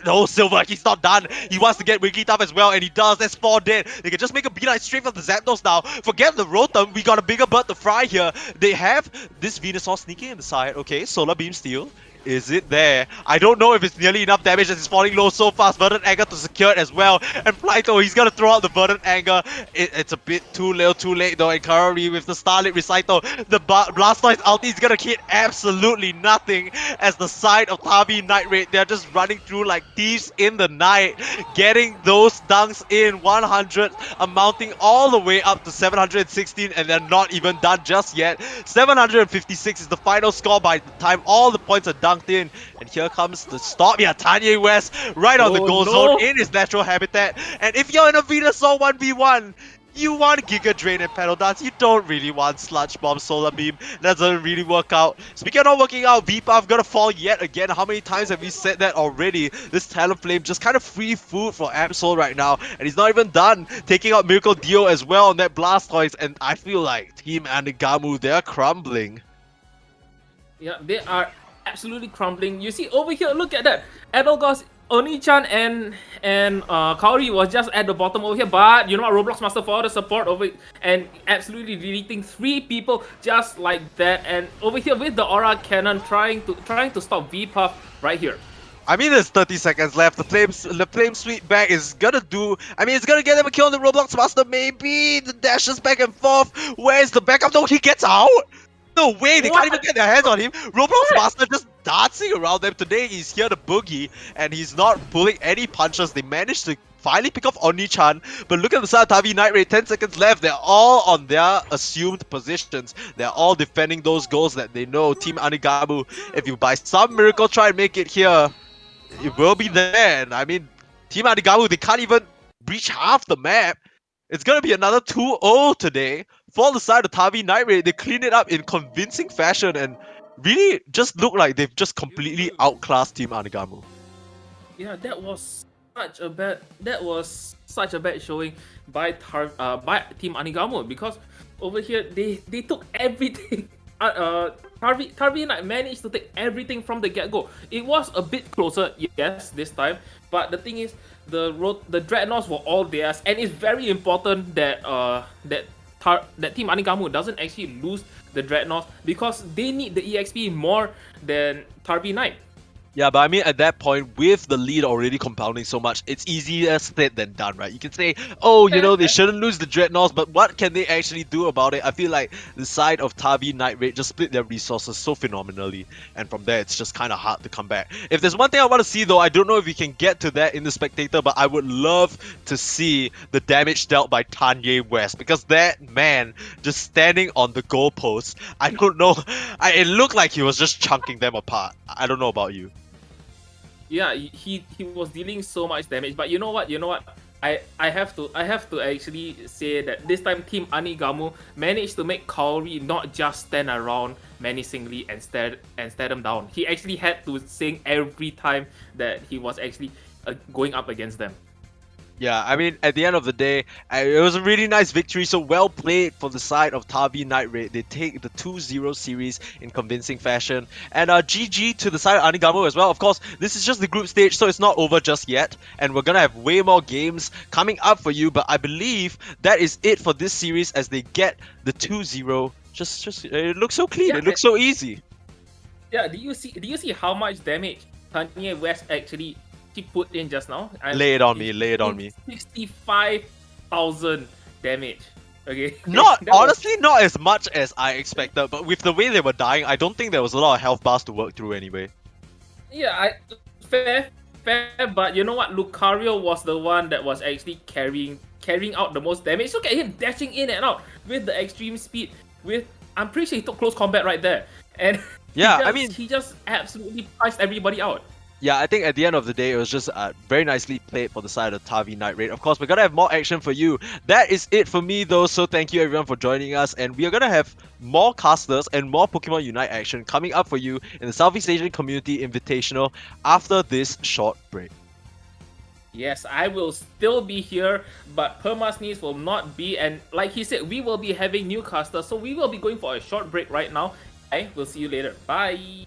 no, Silver, he's not done. He wants to get Wigglytuff as well, and he does. That's 4 dead. They can just make a beeline straight from the Zapdos now. Forget the Rotom, we got a bigger bird to fry here. They have this Venusaur sneaking in the side. Okay, Solar Beam Steel. Is it there? I don't know if it's nearly enough damage as it's falling low so fast. Verdant Anger to secure it as well. And Plyto, he's gonna throw out the Verdant Anger. It's a bit too late though. And Kaori with the Starlit Recital. The Blastoise ulti is gonna hit absolutely nothing as the side of Tavi Night Raid, they're just running through like thieves in the night. Getting those dunks in 100, amounting all the way up to 716, and they're not even done just yet. 756 is the final score by the time all the points are dunked in. And here comes the stop. Yeah, Tanya West right on the goal zone in his natural habitat. And if you're in a Venusaur 1v1, you want Giga Drain and Pedal Dance. You don't really want Sludge Bomb, Solar Beam. That doesn't really work out. Speaking of not working out, VPuff gonna fall yet again. How many times have we said that already? This Talonflame just kind of free food for Absol right now. And he's not even done. Taking out Miracle Dio as well on that Blastoise. And I feel like Team Anigamu, they're crumbling. Yeah, they are absolutely crumbling. You see over here, look at that. Edelgos, Oni-chan and Kaori was just at the bottom over here, but you know what, Roblox Master for the support over and absolutely deleting 3 people just like that. And over here with the Aura Cannon trying to stop VPuff right here. I mean, there's 30 seconds left. The flame sweep back is gonna do. I mean, it's gonna get them a kill on the Roblox Master. Maybe the dashes back and forth. Where's the backup? No, he gets out. No way, they can't even get their hands on him. Roblox Master just dancing around them. Today he's here to boogie, and he's not pulling any punches. They managed to finally pick off Oni-chan, but look at the side of Tavi Night Raid, 10 seconds left. They're all on their assumed positions. They're all defending those goals that they know. Team Anigamu, if you by some miracle try and make it here, it will be there. And I mean, Team Anigamu, they can't even reach half the map. It's gonna be another 2-0 today. For the side of Tavi Night Raid, they clean it up in convincing fashion and really just look like they've just completely outclassed Team Anigamu. Yeah, that was such a bad showing by by Team Anigamu, because over here they took everything. Tarvi Knight managed to take everything from the get-go. It was a bit closer, yes, this time, but the thing is, the dreadnoughts were all theirs, and it's very important that that Team Anigamu doesn't actually lose the dreadnoughts, because they need the EXP more than Tarvi Knight. Yeah, but I mean, at that point, with the lead already compounding so much, it's easier said than done, right? You can say, oh, you know, they shouldn't lose the Dreadnoughts, but what can they actually do about it? I feel like the side of Tavi Night Raid just split their resources so phenomenally, and from there, it's just kind of hard to come back. If there's one thing I want to see, though, I don't know if we can get to that in the Spectator, but I would love to see the damage dealt by Tanye West, because that man just standing on the goalpost, I don't know, it looked like he was just chunking them apart. I don't know about you. Yeah, he was dealing so much damage, but you know what? I have to actually say that this time Team Anigamu managed to make Kaori not just stand around menacingly and stare them down. He actually had to sing every time that he was actually going up against them. Yeah, I mean, at the end of the day, it was a really nice victory, so well played for the side of Tavi Night Raid. They take the 2-0 series in convincing fashion. And GG to the side of Anigamu as well. Of course, this is just the group stage, so it's not over just yet. And we're gonna have way more games coming up for you, but I believe that is it for this series as they get the 2-0. Just it looks so clean, Yeah, it looks so easy. Yeah, do you see how much damage Kanye West actually he put in just now? Lay it on me, lay it on me. 65,000 damage. Okay. Not That was- honestly, not as much as I expected, but with the way they were dying, I don't think there was a lot of health bars to work through anyway. Yeah, fair, but you know what? Lucario was the one that was actually carrying out the most damage. Look at him dashing in and out with the extreme speed. I'm pretty sure he took close combat right there, and Yeah, he just absolutely priced everybody out. Yeah, I think at the end of the day, it was just very nicely played for the side of Tavi Night Raid. Of course, we're gonna have more action for you. That is it for me, though. So thank you everyone for joining us, and we are gonna have more casters and more Pokemon Unite action coming up for you in the Southeast Asian Community Invitational after this short break. Yes, I will still be here, but Permasneeze will not be, and like he said, we will be having new casters, so we will be going for a short break right now. I will see you later. Bye!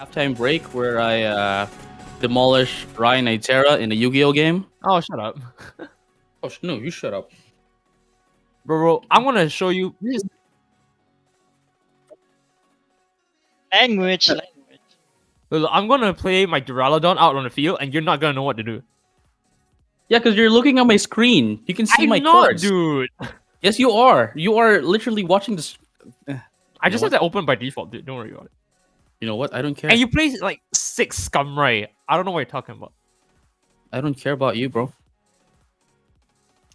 halftime break where I demolish Ryan Itera in a Yu-Gi-Oh game. Oh, shut up. Oh no, you shut up. Bro, I'm gonna show you. Language. Look, I'm gonna play my Duraludon out on the field, and you're not gonna know what to do. Yeah, because you're looking at my screen. You can see I'm my not, cards. dude. Yes, you are. You are literally watching this. I just know have that open by default, dude. Don't worry about it. You know what? I don't care. And you play like 6 Scumray. I don't know what you're talking about. I don't care about you, bro.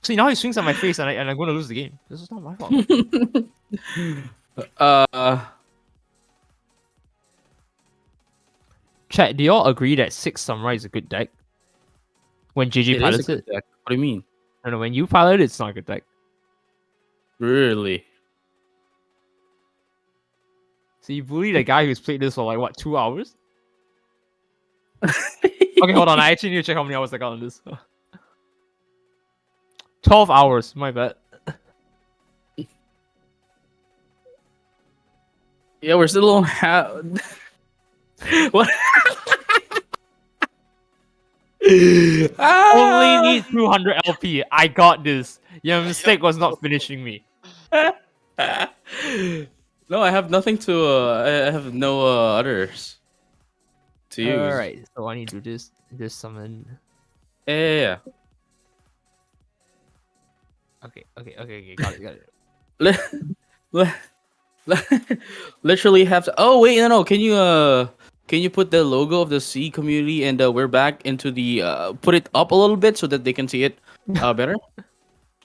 See, now he swings at my face, and I'm gonna lose the game. This is not my fault. Chat, do y'all agree that 6 Samurai is a good deck? When GG It is a pilots good it? deck. What do you mean? No, no, when you pilot it, it's not a good deck. Really? So you bully the guy who's played this for like, what, 2 hours? Okay, hold on. I actually need to check how many hours I got on this. 12 hours, my bad. Yeah, we're still on how. What? Only need 200 LP. I got this. Your mistake was not finishing me. No, I have nothing to. I have no others to use. Alright, so I need to just summon. Yeah. Okay. Got it. Literally have to. Oh wait, no. Can you put the logo of the C community and we're back into the put it up a little bit so that they can see it better?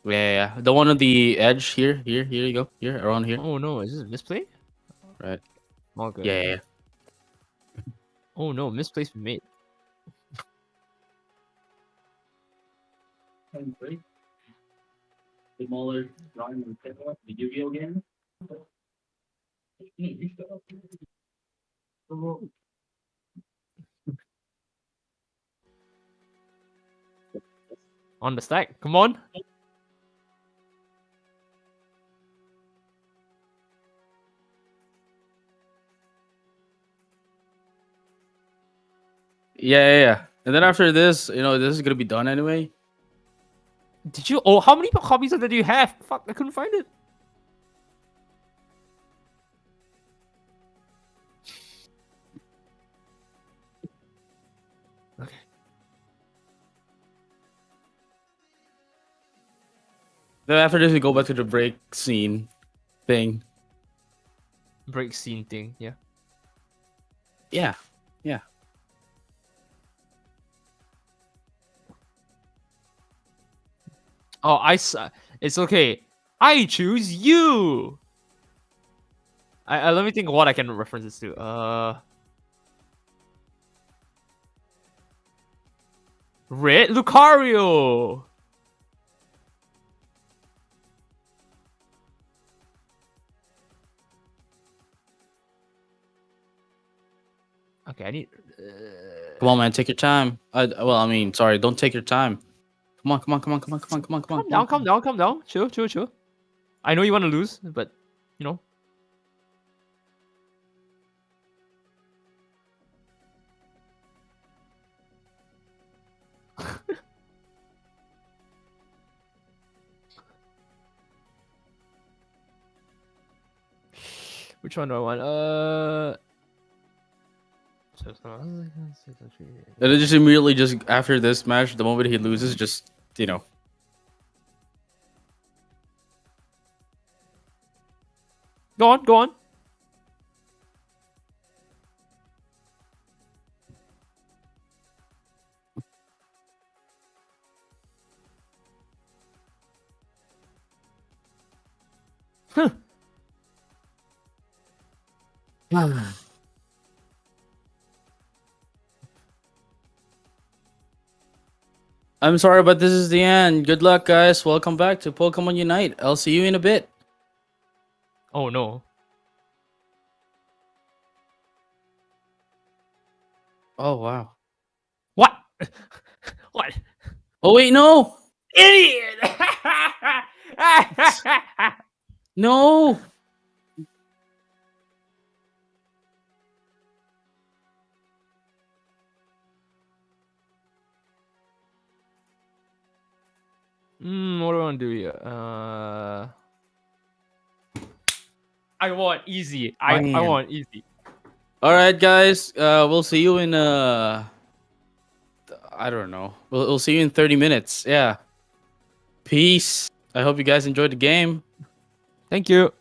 Yeah. The one on the edge here. Here you go. Here, around here. Oh no, is this a misplay? Right. Okay. Yeah. Oh no, misplay's been made. Smaller drawing the Yu-Gi-Oh game. On the stack. Come on. Yeah. And then after this, this is gonna be done anyway. Did you? Oh, how many copies of that do you have? Fuck, I couldn't find it. Okay. Then after this, we go back to the break scene thing. Break scene thing, yeah. Yeah. Oh, it's okay. I choose you. I let me think of what I can reference this to. Red Lucario. Okay, I need. Come on, man, take your time. Sorry, don't take your time. Come on. Calm down. Chill. I know you want to lose, but you know. Which one do I want? And then just immediately, just after this match, the moment he loses, just Go on. Huh. I'm sorry, but this is the end. Good luck, guys. Welcome back to Pokemon Unite. I'll see you in a bit. Oh no. Oh wow. What? What? Oh wait, no. Idiot! No. What do I want to do here? I want easy. I Man. want easy. All right, guys. We'll see you in I don't know. We'll see you in 30 minutes. Yeah. Peace. I hope you guys enjoyed the game. Thank you.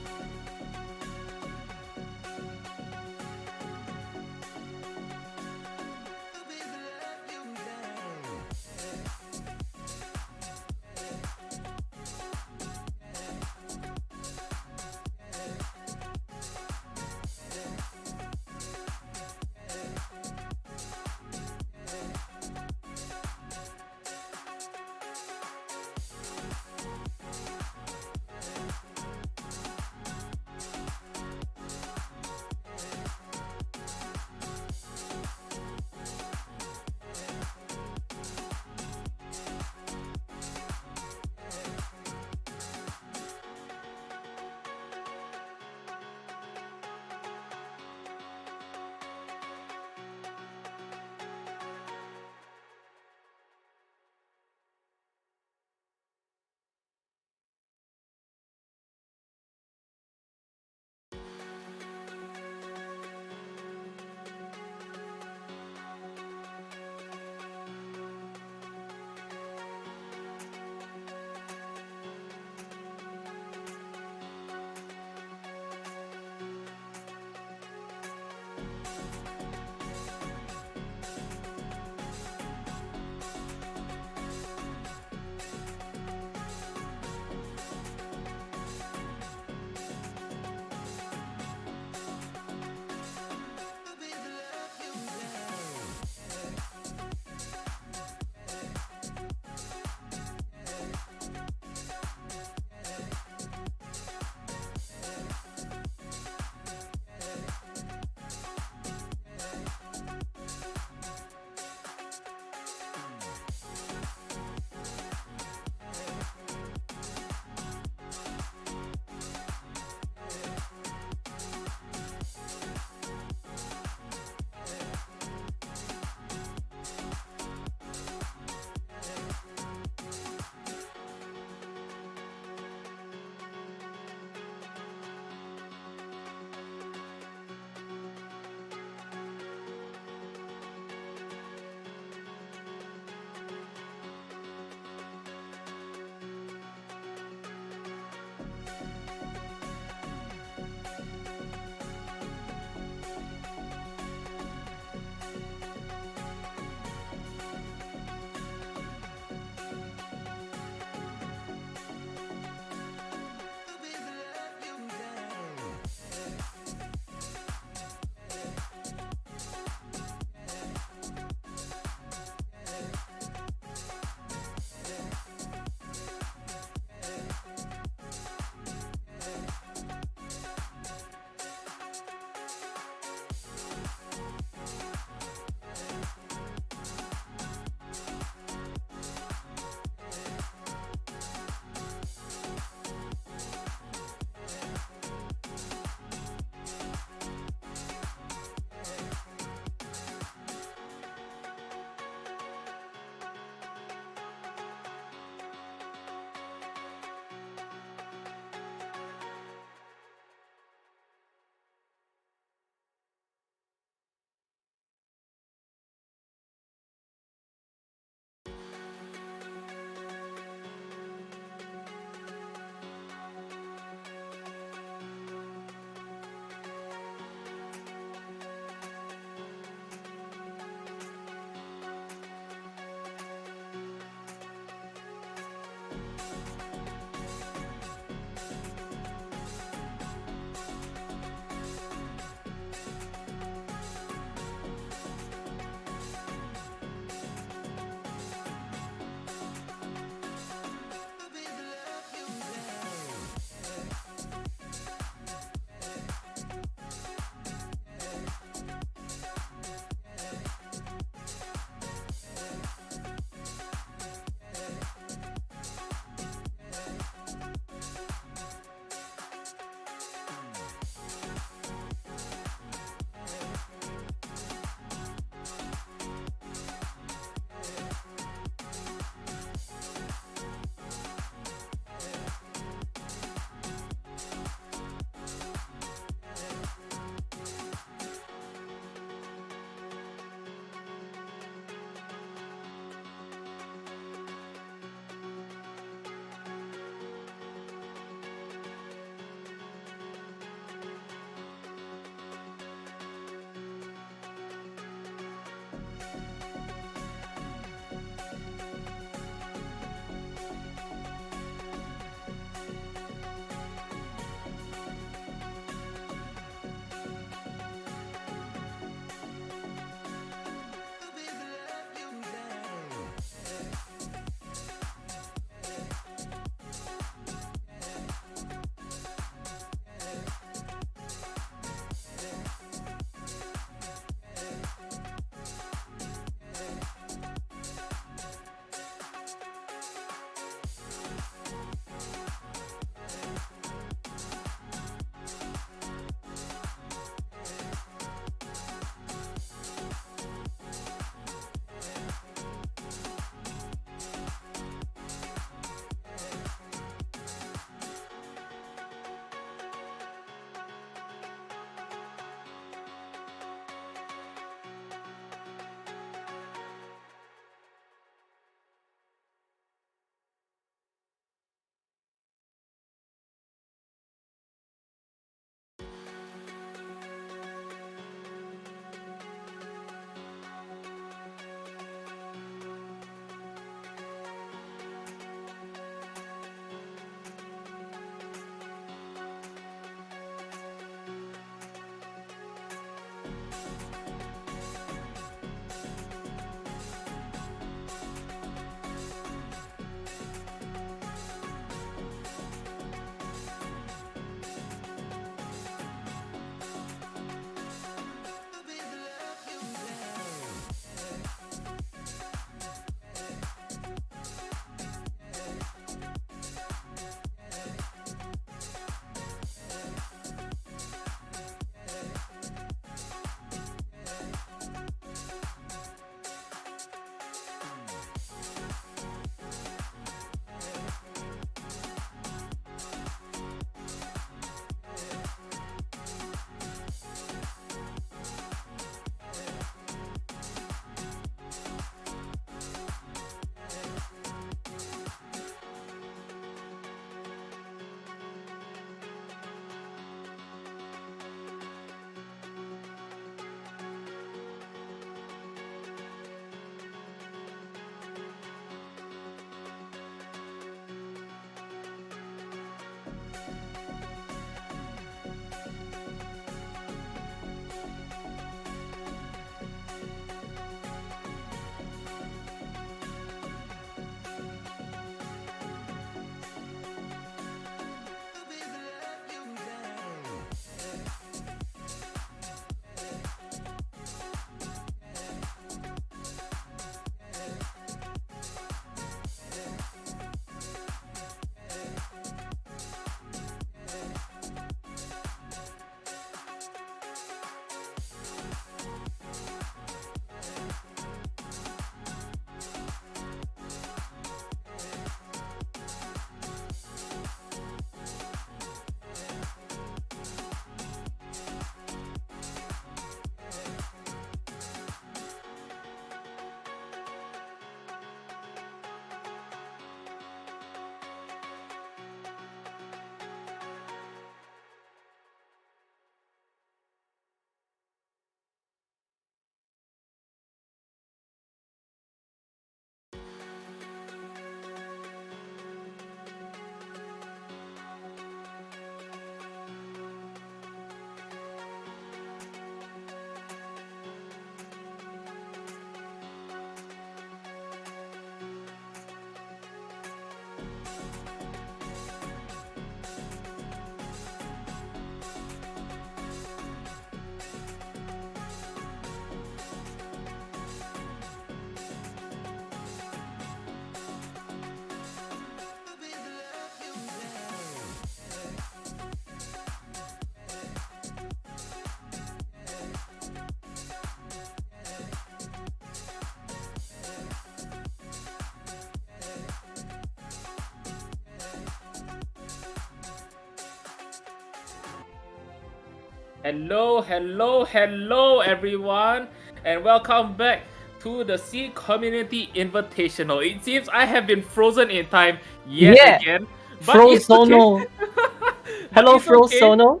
Hello, everyone, and welcome back to the Sea Community Invitational. It seems I have been frozen in time yet Yeah. again, but it's okay. Frozono. But Hello, it's okay. Frozono.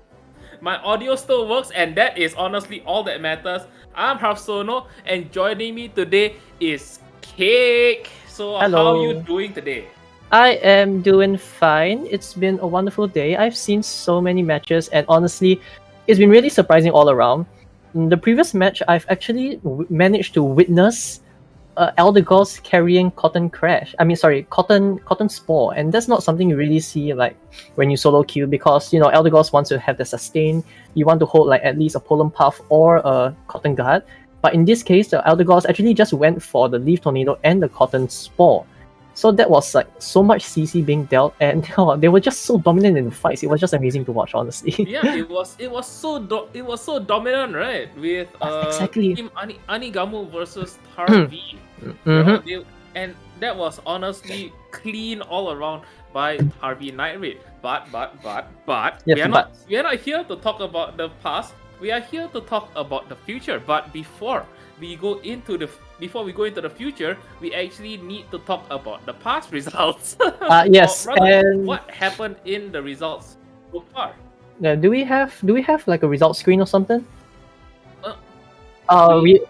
My audio still works, and that is honestly all that matters. I'm Sono, and joining me today is Cake. So, how are you Hello. doing today? I am doing fine. It's been a wonderful day. I've seen so many matches, and honestly, it's been really surprising all around. In the previous match, I've actually managed to witness Elder Gods carrying Cotton Crash. Cotton Spore, and that's not something you really see like when you solo queue, because Elder Gods wants to have the sustain. You want to hold like at least a Pollen Puff or a Cotton Guard. But in this case, the Elder Gods actually just went for the Leaf Tornado and the Cotton Spore. So that was like so much CC being dealt, and they were just so dominant in the fights. It was just amazing to watch, honestly. Yeah, it was so dominant, right? With Exactly. Team Anigamu versus Tarvi. And that was honestly clean all around by Harvey Night Raid. But Yes, we are not here to talk about the past. We are here to talk about the future. But before we go into the future, we actually need to talk about the past results. Yes, Or rather, and what happened in the results so far. do we have like a result screen or something? We do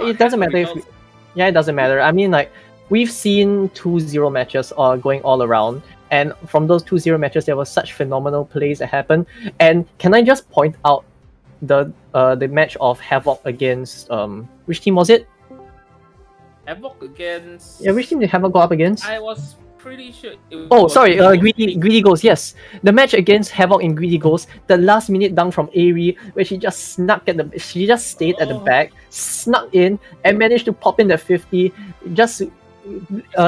It doesn't not matter have if results. it doesn't matter. I mean, like, we've seen 2-0 matches going all around, and from those 2-0 matches, there were such phenomenal plays that happened. And can I just point out the match of Havoc against which team was it? Havoc against. Yeah, which team did Havoc go up against? I was pretty sure. Greedy Ghost. Yes, the match against Havoc in Greedy Ghost, the last minute dunk from Aerie, where she just stayed at the back, snuck in, and managed to pop in the 50, just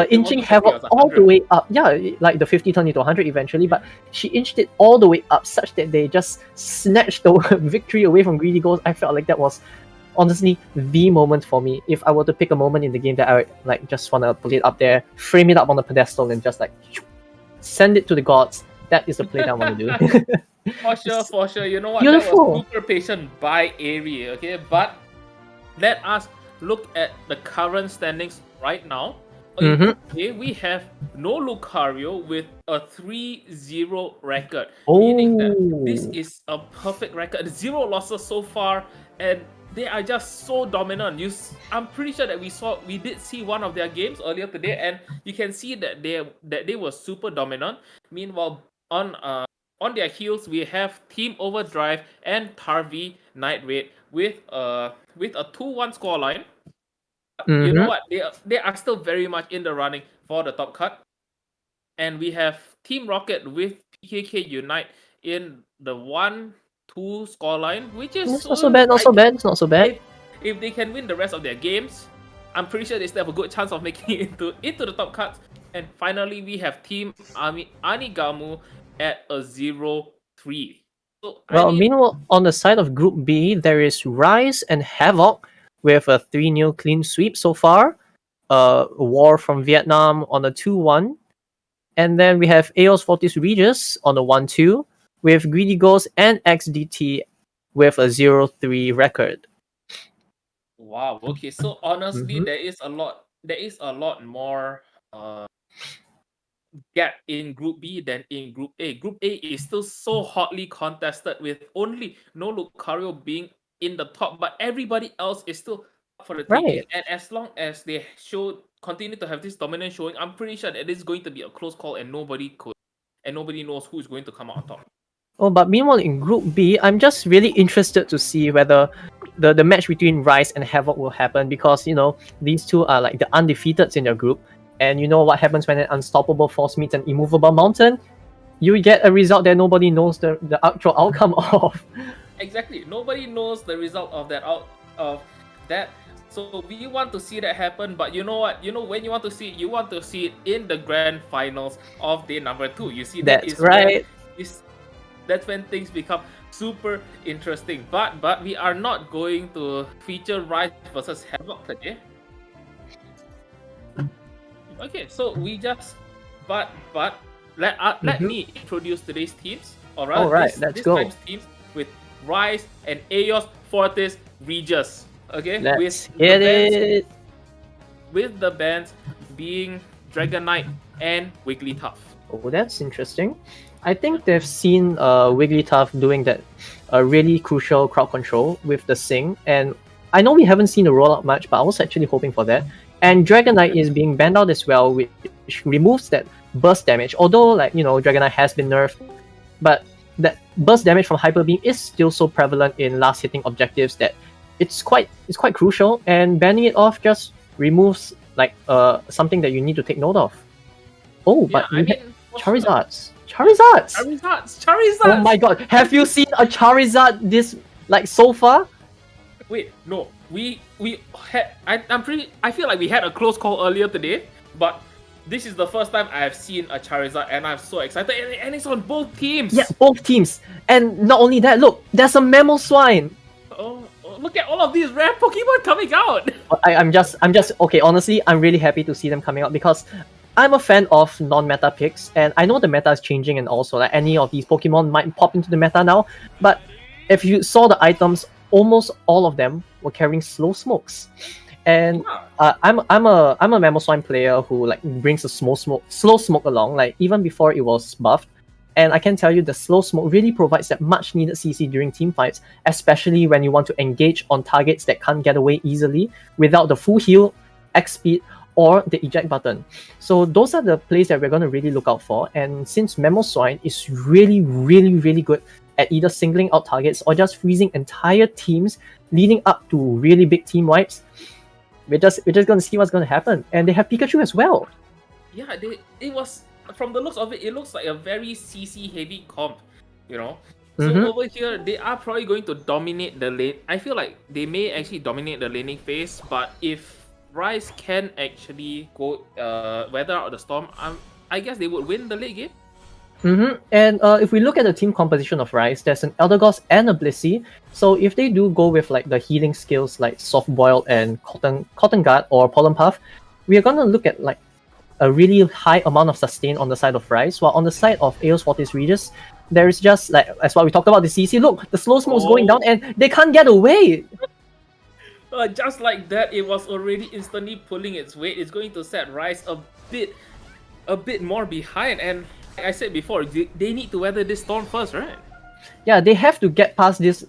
inching Havoc all the way up. Yeah, like the 50 turned into 100 eventually, but she inched it all the way up such that they just snatched the victory away from Greedy Ghost. I felt like that was honestly the moment for me. If I were to pick a moment in the game that I would like just want to put it up there, frame it up on the pedestal, and just like send it to the gods, that is the play that I want to do. For sure. You know what? Beautiful. That was super patient by Aerie, okay? But let us look at the current standings right now. Okay, we have no Lucario with a 3-0 record. Meaning that this is a perfect record. 0 losses so far, and they are just so dominant. I'm pretty sure that we did see one of their games earlier today, and you can see that they were super dominant. Meanwhile, on their heels, we have Team Overdrive and Tarvi Night Raid with a 2-1 scoreline. You know what? They are still very much in the running for the top cut. And we have Team Rocket with PKK Unite in the 1-2 scoreline, which is It's not so bad. It's not so bad. If they can win the rest of their games, I'm pretty sure they still have a good chance of making it into the top cuts. And finally, we have Team Anigamu at a 0-3. So, Meanwhile, on the side of Group B, there is Rise and Havoc with a 3-0 clean sweep so far. War from Vietnam on a 2-1. And then we have Eos Fortis Regis on a 1-2, with Greedy Ghost and XDT with a 0-3 record. Wow. Okay. So honestly, there is a lot more gap in Group B than in Group A. Group A is still so hotly contested, with only no Lucario being in the top, but everybody else is still up for the taking. Right. And as long as they continue to have this dominant showing, I'm pretty sure that it is going to be a close call, and nobody knows who is going to come out on top. Oh, but meanwhile in Group B, I'm just really interested to see whether the match between Rise and Havoc will happen, because these two are like the undefeateds in their group, and you know what happens when an unstoppable force meets an immovable mountain? You get a result that nobody knows the actual outcome of. Exactly. Nobody knows the result of that. So we want to see that happen, but you know what? When you want to see it in the grand finals of day number 2. You see, That's right. That's when things become super interesting. But we are not going to feature Rise versus Havoc today. Okay, so we just but let me introduce today's teams. Alright, let's go. Teams with Rise and Aeos Fortis Regis. Okay, Let's with get the bans, it. with the bans being Dragonite and Wigglytuff. Oh, that's interesting. I think they've seen Wigglytuff doing that really crucial crowd control with the Sing, and I know we haven't seen the rollout much, but I was actually hoping for that. And Dragonite is being banned out as well, which removes that burst damage. Although, like, Dragonite has been nerfed, but that burst damage from Hyper Beam is still so prevalent in last hitting objectives that it's quite crucial. And banning it off just removes like something that you need to take note of. Oh, but we had Charizards. Oh my god, have you seen a Charizard this like so far? Wait, no, we had. I feel like we had a close call earlier today, but this is the first time I have seen a Charizard, and I'm so excited. And it's on both teams. Yeah, both teams. And not only that, look, there's a Mamoswine. Oh, look at all of these rare Pokemon coming out. I'm just okay. Honestly, I'm really happy to see them coming out because I'm a fan of non-meta picks, and I know the meta is changing, and also like any of these Pokemon might pop into the meta now. But if you saw the items, almost all of them were carrying slow smokes, and I'm a Mamoswine player who like brings a slow smoke along, like even before it was buffed. And I can tell you the slow smoke really provides that much needed CC during team fights, especially when you want to engage on targets that can't get away easily without the full heal, X speed, or the eject button. So those are the plays that we're going to really look out for. And since Mamoswine is really, really, really good at either singling out targets or just freezing entire teams leading up to really big team wipes, we're just going to see what's going to happen. And they have Pikachu as well. Yeah, it was, from the looks of it, it looks like a very CC heavy comp, So over here, they are probably going to dominate the lane. I feel like they may actually dominate the laning phase, but if Rise can actually go weather out the storm, I guess they would win the late game. And if we look at the team composition of Rise, there's an Eldegoss and a Blissey. So if they do go with like the healing skills like Soft Boiled and Cotton Guard or Pollen Puff, we are gonna look at like a really high amount of sustain on the side of Rise, while on the side of Aeos Fortis Regis, there is just like as what we talked about the CC. Look, the slow smoke's going down and they can't get away. Just like that, it was already instantly pulling its weight. It's going to set Rise a bit more behind, and like I said before, they need to weather this storm first, right? Yeah, they have to get past this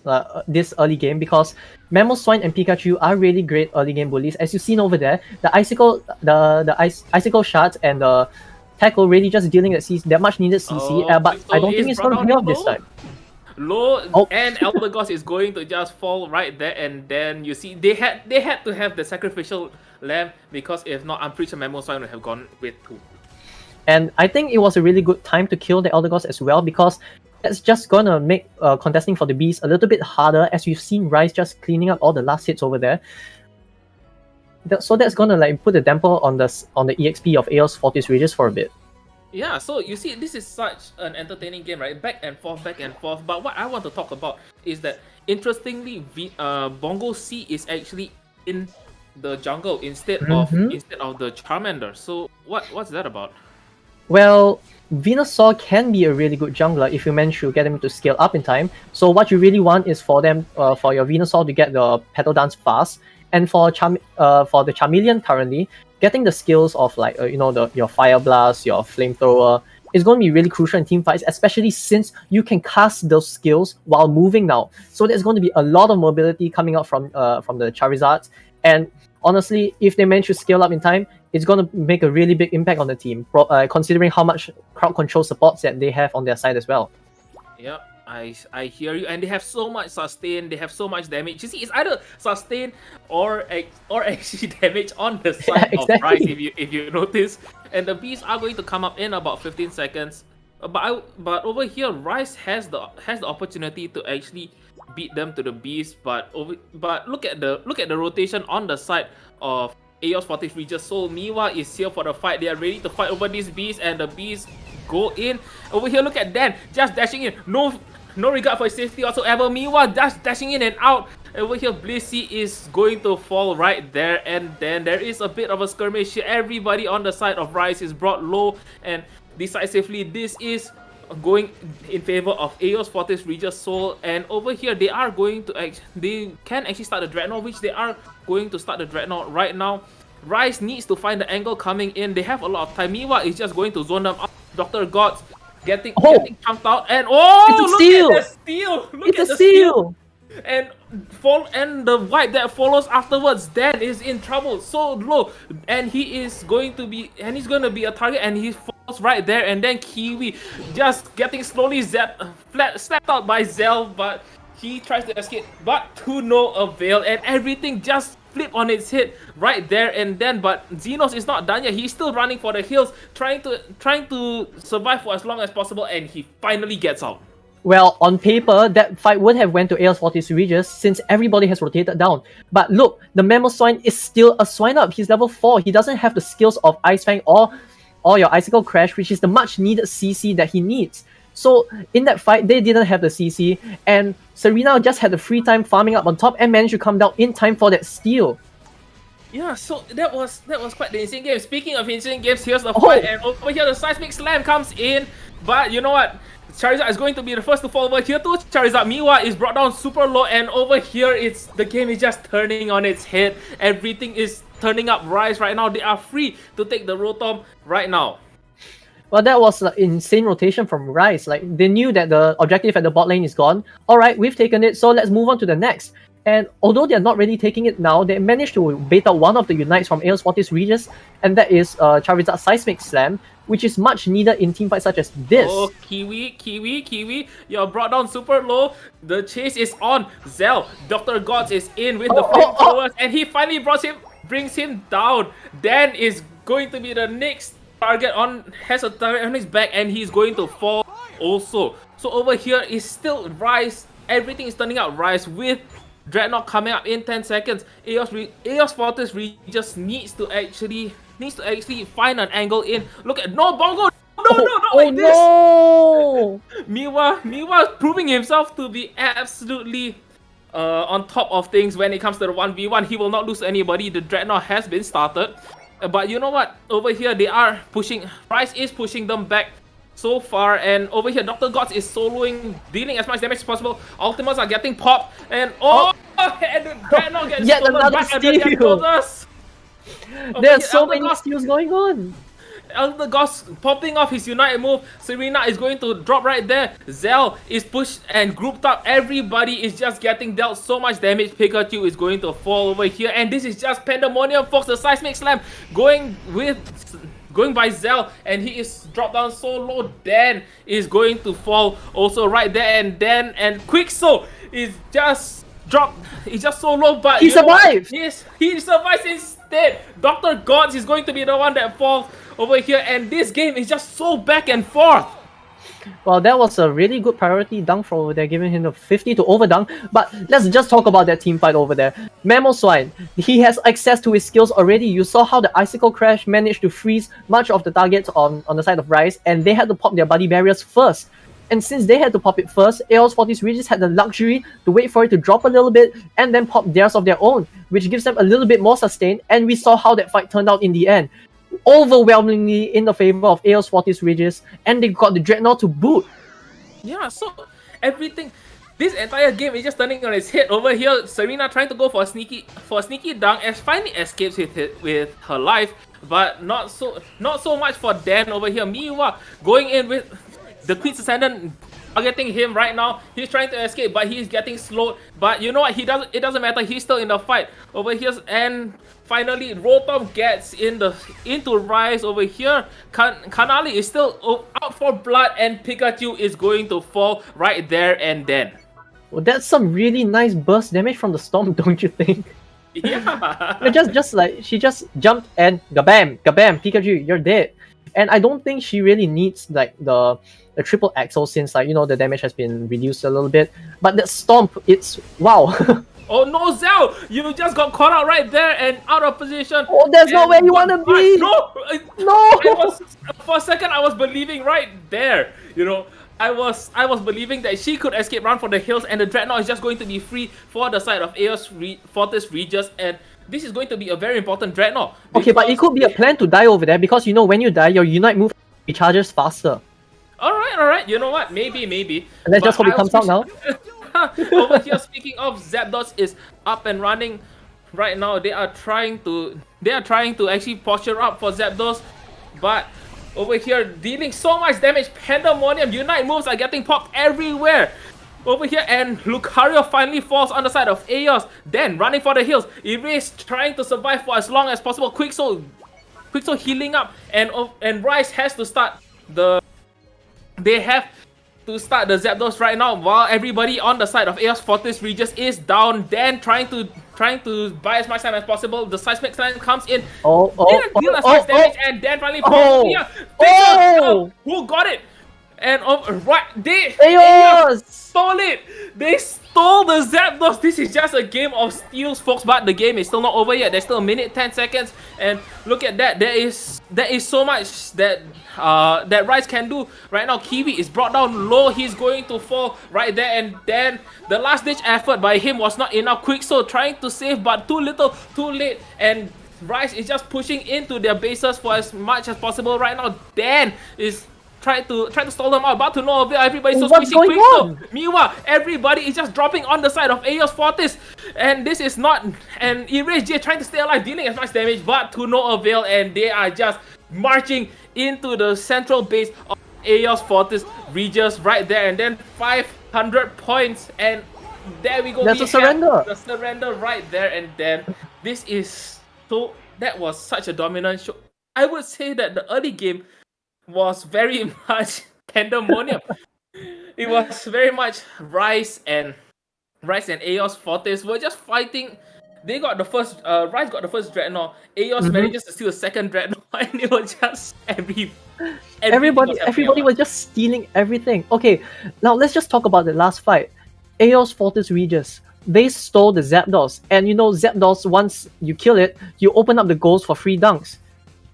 early game because Mamoswine and Pikachu are really great early game bullies. As you've seen over there, the icicle shards and the tackle really just dealing that much needed CC. But so I don't think it's going to pay off this time. And Eldegoss is going to just fall right there, and then you see they had to have the sacrificial lamb, because if not, I'm pretty sure Mamoswine would have gone with 2. And I think it was a really good time to kill the Eldegoss as well, because that's just gonna make contesting for the bees a little bit harder, as we've seen Rise just cleaning up all the last hits over there. So that's gonna like put a damper on the EXP of Aeos Fortis Regis for a bit. Yeah, so you see, this is such an entertaining game, right? Back and forth. But what I want to talk about is that, interestingly, Bongo C is actually in the jungle instead of the Charmander. So what's that about? Well, Venusaur can be a really good jungler if you manage to get him to scale up in time. So what you really want is for them, for your Venusaur to get the Petal Dance fast, and for the Charmeleon currently, getting the skills of like your Fire Blast, your Flamethrower is going to be really crucial in team fights, especially since you can cast those skills while moving now. So there's going to be a lot of mobility coming out from the Charizards, and honestly, if they manage to scale up in time, it's going to make a really big impact on the team, considering how much crowd control supports that they have on their side as well. Yeah, I hear you, and they have so much sustain, they have so much damage. You see, it's either sustain or actually damage on the side of Rise, if you notice. And the bees are going to come up in about 15 seconds. But over here, Rise has the opportunity to actually beat them to the bees. But look at the rotation on the side of Aeos Fortis Regis. So Miwa is here for the fight. They are ready to fight over these bees, and the bees go in. Over here, look at Dan just dashing in. No regard for his safety whatsoever. Miwa just dashing in and out. Over here, Blissey is going to fall right there, and then there is a bit of a skirmish. Everybody on the side of Rise is brought low and decisively. This is going in favor of Aeos Fortis Regis Soul, and over here they are going to they can actually start the Dreadnought, which they are going to start the Dreadnought right now. Rice needs to find the angle coming in. They have a lot of time. Miwa is just going to zone them up. Dr. Gods getting chunked out, and It's a steal! Look at the steal! Look It's at a the steal! And the wipe that follows afterwards, Dan is in trouble so low, and he's going to be a target, and he falls right there. And then Kiwi just getting slowly slapped out by Zell, but he tries to escape, but to no avail, and everything just flip on its head right there and then. But Xenos is not done yet. He's still running for the hills, trying to survive for as long as possible, and he finally gets out. Well, on paper, that fight would have went to Aeos Fortis Regis since everybody has rotated down. But look, the Mamoswine is still a swine up. He's level 4. He doesn't have the skills of Ice Fang or your Icicle Crash, which is the much needed CC that he needs. So in that fight, they didn't have the CC, and Serena just had the free time farming up on top and managed to come down in time for that steal. Yeah, so that was quite the insane game. Speaking of insane games, here's the fight, and over here the Seismic Slam comes in, but you know what? Charizard is going to be the first to fall over here too. Charizard Miwa is brought down super low, and over here the game is just turning on its head. Everything is turning up. Rise right now, they are free to take the Rotom right now. Well, that was an insane rotation from Rice. Like, they knew that the objective at the bot lane is gone. Alright, we've taken it, so let's move on to the next. And although they're not really taking it now, they managed to bait out one of the Unites from Aeos Fortis Regis, and that is Charizard Seismic Slam, which is much needed in teamfights such as this. Oh, Kiwi, you're brought down super low. The chase is on. Zell, Dr. Gods is in with the flamethrowers, and he finally brings him down. Dan is going to be the next target has a target on his back, and he's going to fall also. So over here is still Rise. Everything is turning out Rise with Dreadnought coming up in 10 seconds. Aeos Fortis just needs to actually find an angle in. Look at Bongo. No! Miwa proving himself to be absolutely on top of things when it comes to the 1v1. He will not lose to anybody. The Dreadnought has been started. But you know what? Over here, they are pushing. Rice is pushing them back so far. And over here, Dr. Gods is soloing, dealing as much damage as possible. Ultimates are getting popped. And and the Dreadnought gets yet stolen another back at the steal. Encoders. There's so many steals going on. Elder Goss popping off his Unite move. Serena is going to drop right there. Zell is pushed and grouped up. Everybody is just getting dealt so much damage. Pikachu is going to fall over here. And this is just pandemonium, folks. The Seismic Slam going by Zell. And he is dropped down so low. Dan is going to fall also right there. And Quickso is just dropped. He's just so low. But he survived. Yes, he survives instead. Dr. Gods is going to be the one that falls over here, and this game is just so back and forth. Well, that was a really good priority dunk from over there, giving him the 50 to overdunk. But let's just talk about that team fight over there. Mamoswine, he has access to his skills already. You saw how the Icicle Crash managed to freeze much of the targets on the side of Rise, and they had to pop their buddy barriers first. And since they had to pop it first, Aeos Fortis Regis had the luxury to wait for it to drop a little bit and then pop theirs of their own, which gives them a little bit more sustain, and we saw how that fight turned out in the end. Overwhelmingly in the favor of Aeos Fortis Regis, and they got the Dreadnought to boot. Yeah, so everything, this entire game is just turning on its head over here. Serena trying to go for a sneaky dunk, as finally escapes with her life, but not so much for Dan over here. Miwa going in with the Queen's Ascendant targeting him right now. He's trying to escape, but he's getting slowed. But you know what? It doesn't matter. He's still in the fight over here. And finally, Rotom gets into Rise over here. Kanali is still out for blood, and Pikachu is going to fall right there and then. Well, that's some really nice burst damage from the Storm, don't you think? Yeah. just like she just jumped and kabam, Pikachu, you're dead. And I don't think she really needs like the triple axle, since like, you know, the damage has been reduced a little bit. But that Stomp, it's wow. Oh no, Zell! You just got caught out right there and out of position. Oh, that's not where you want to be. No. For a second, I was believing right there. You know, I was believing that she could escape, run for the hills, and the Dreadnought is just going to be free for the side of Aeos Fortis Regis, and this is going to be a very important Dreadnought. Okay, but it could be a plan to die over there, because you know when you die, your Unite move recharges faster. All right. You know what? Maybe. And let's just But hope it I comes also out now. Over here, speaking of, Zapdos is up and running right now. They are trying to actually posture up for Zapdos, but over here dealing so much damage. Pandemonium Unite moves are getting popped everywhere. Over here, and Lucario finally falls on the side of Aeos. Then running for the hills. Erase trying to survive for as long as possible. Quicksilver healing up, and Rice has to start the. They have to start the Zapdos right now, while everybody on the side of Aeos Fortis Regis is down. Dan trying to buy as much time as possible. The Seismic Slam comes in. Didn't deal as much damage, and Dan finally who got it? And Aeos! stole it. They stole the Zapdos. This is just a game of steals, folks. But the game is still not over yet. There's still a minute 10 seconds, and look at that. There is so much that Rice can do right now. Kiwi is brought down low. He's going to fall right there, and then the last ditch effort by him was not enough. Quicksilver trying to save, but too little, too late, and Rice is just pushing into their bases for as much as possible right now. Dan is trying to stall them out, but to no avail. Everybody's so What's squishy. going on? Miwa, everybody is just dropping on the side of Aeos Fortis, and this is not. And Erase J trying to stay alive, dealing as much damage, but to no avail. And they are just marching into the central base of Aeos Fortis Regis right there, and then 500 points, and there we go. That's a surrender. The surrender right there, and then this is so. That was such a dominant show. I would say that the early game was very much Pandemonium. It was very much Rice and Aeos Fortis were just fighting. They got the first Rice got the first Dreadnought. Aeos manages to steal the second Dreadnought, and it was just everybody was just stealing everything. Okay, now let's just talk about the last fight. Aeos Fortis Regis. They stole the Zapdos, and you know Zapdos, once you kill it, you open up the goals for free dunks.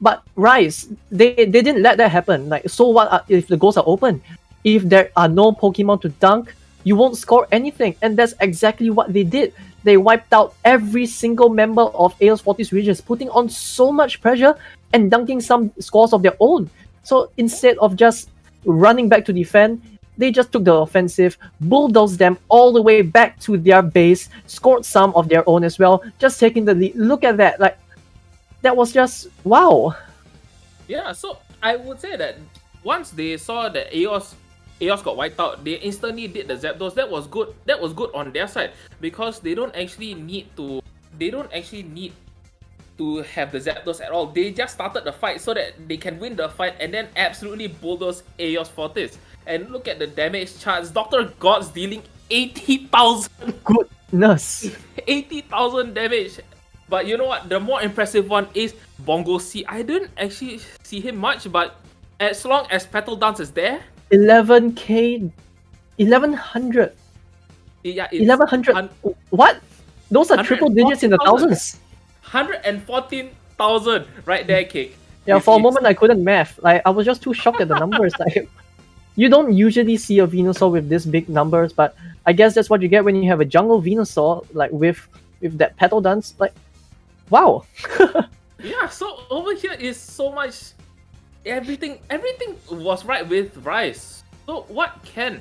But Rice, they didn't let that happen. Like, so what if the goals are open? If there are no Pokemon to dunk, you won't score anything. And that's exactly what they did. They wiped out every single member of Aeos Fortis Regis, putting on so much pressure and dunking some scores of their own. So instead of just running back to defend, they just took the offensive, bulldozed them all the way back to their base, scored some of their own as well, just taking the lead. Look at that. Like, that was just wow. Yeah, so I would say that once they saw that Aeos got wiped out, they instantly did the Zapdos. That was good. That was good on their side, because they don't actually need to have the Zapdos at all. They just started the fight so that they can win the fight and then absolutely bulldoze Aeos Fortis. And look at the damage charts. Dr. God's dealing 80,000. Goodness. 80,000 damage. But you know what? The more impressive one is Bongo C. I didn't actually see him much, but as long as Petal Dance is there, 11k, 1100. Yeah, 1100. What? Those are triple digits in the thousands. 114,000 right there, Cake. Yeah, for a moment I couldn't math. Like, I was just too shocked at the numbers. Like, you don't usually see a Venusaur with this big numbers, but I guess that's what you get when you have a jungle Venusaur, like with that Petal Dance. Like, wow. Yeah, so over here is so much. Everything was right with Rice. So what can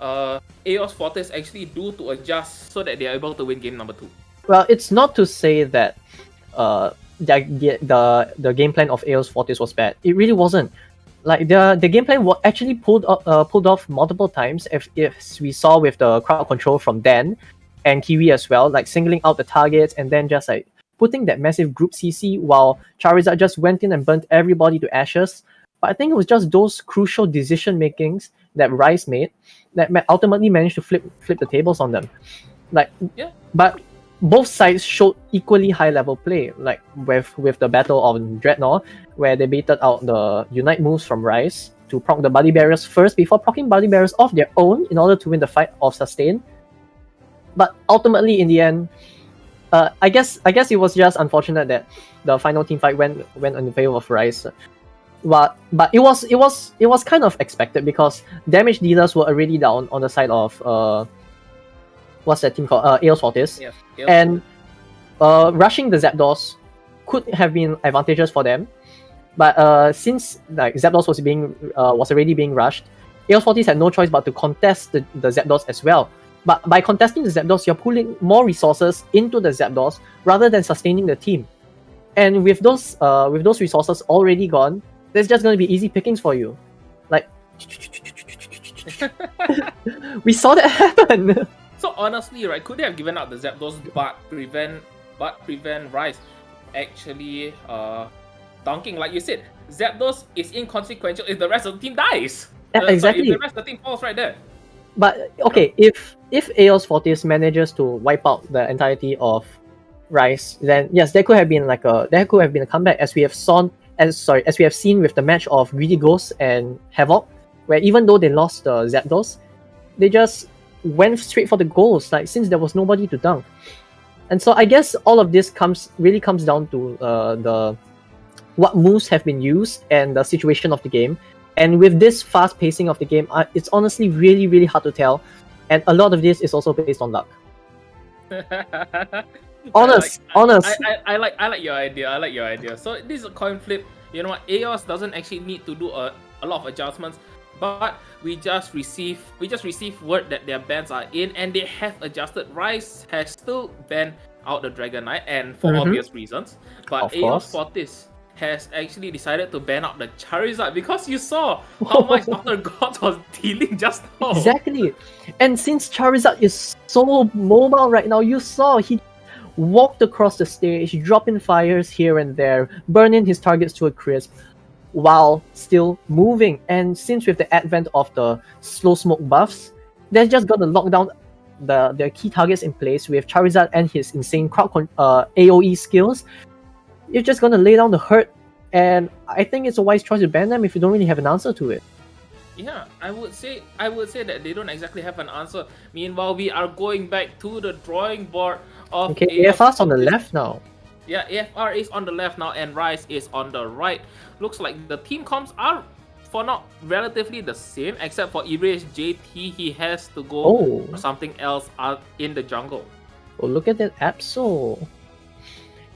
Aeos Fortis actually do to adjust so that they are able to win game number 2? Well, it's not to say that the game plan of Aeos Fortis was bad. It really wasn't. Like, the game plan was actually pulled off multiple times. If we saw with the crowd control from Dan and Kiwi as well, like singling out the targets and then just like putting that massive group CC while Charizard just went in and burnt everybody to ashes. But I think it was just those crucial decision makings that Rice made that ultimately managed to flip the tables on them. Like, yeah. But both sides showed equally high level play, like with the battle of Dreadnought, where they baited out the Unite moves from Rice to proc the Body Barriers first before proccing Body Barriers of their own in order to win the fight of Sustain. But ultimately, in the end, I guess it was just unfortunate that the final team fight went in favor of Rice. But it was kind of expected, because damage dealers were already down on the side of what's that team called? Aeos Fortis. Yeah, and rushing the Zapdos could have been advantageous for them. But since like Zapdos was already being rushed, AOS Fortis had no choice but to contest the Zapdos as well. But by contesting the Zapdos, you're pulling more resources into the Zapdos rather than sustaining the team. And with those resources already gone, there's just going to be easy pickings for you. Like, we saw that happen. So honestly, right, could they have given out the Zapdos but prevent Rise actually dunking? Like you said, Zapdos is inconsequential if the rest of the team dies. Yeah, exactly. If the rest of the team falls right there. But okay, if AOS Fortis manages to wipe out the entirety of Rise, then yes, there could have been a comeback, as we have seen with the match of Greedy Ghost and Havoc, where even though they lost the Zapdos, they just went straight for the goals, like, since there was nobody to dunk. And so I guess all of this comes down to what moves have been used and the situation of the game. And with this fast pacing of the game, it's honestly really, really hard to tell. And a lot of this is also based on luck. Honest. I like your idea. So this is a coin flip. You know what? AOS doesn't actually need to do a lot of adjustments, but we just received word that their bans are in, and they have adjusted. Rise has still banned out the Dragon Knight, and for obvious reasons. But Of AOS course. Fortis has actually decided to ban out the Charizard because you saw how much Dr. God was dealing just now. Exactly. And since Charizard is so mobile right now, you saw he walked across the stage, dropping fires here and there, burning his targets to a crisp, while still moving. And since with the advent of the slow smoke buffs, they're just gonna lock down their key targets in place with Charizard and his insane crowd AoE skills. You're just gonna lay down the hurt, and I think it's a wise choice to ban them if you don't really have an answer to it. Yeah, I would say that they don't exactly have an answer. Meanwhile, we are going back to the drawing board of Okay, AOS AFR's on the Fortis. left now. Yeah, AFR is on the left now, and Rise is on the right. Looks like the team comps are for now relatively the same, except for Erase JT. He has to go for something else out in the jungle. Oh, look at that Absol.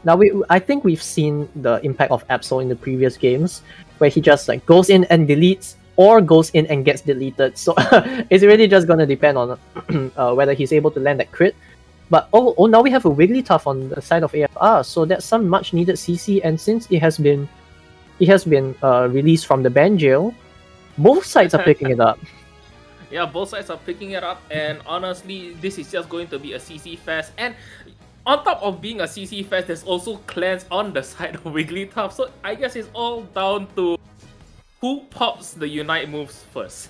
Now I think we've seen the impact of Absol in the previous games, where he just like goes in and deletes, or goes in and gets deleted. So it's really just gonna depend on whether he's able to land that crit. But now we have a Wigglytuff on the side of AFR, so that's some much needed CC. And since it has been released from the ban jail, both sides are picking it up. Yeah, both sides are picking it up, and honestly, this is just going to be a CC fest. And on top of being a CC fest, there's also clans on the side of Wigglytuff. So I guess it's all down to who pops the Unite moves first.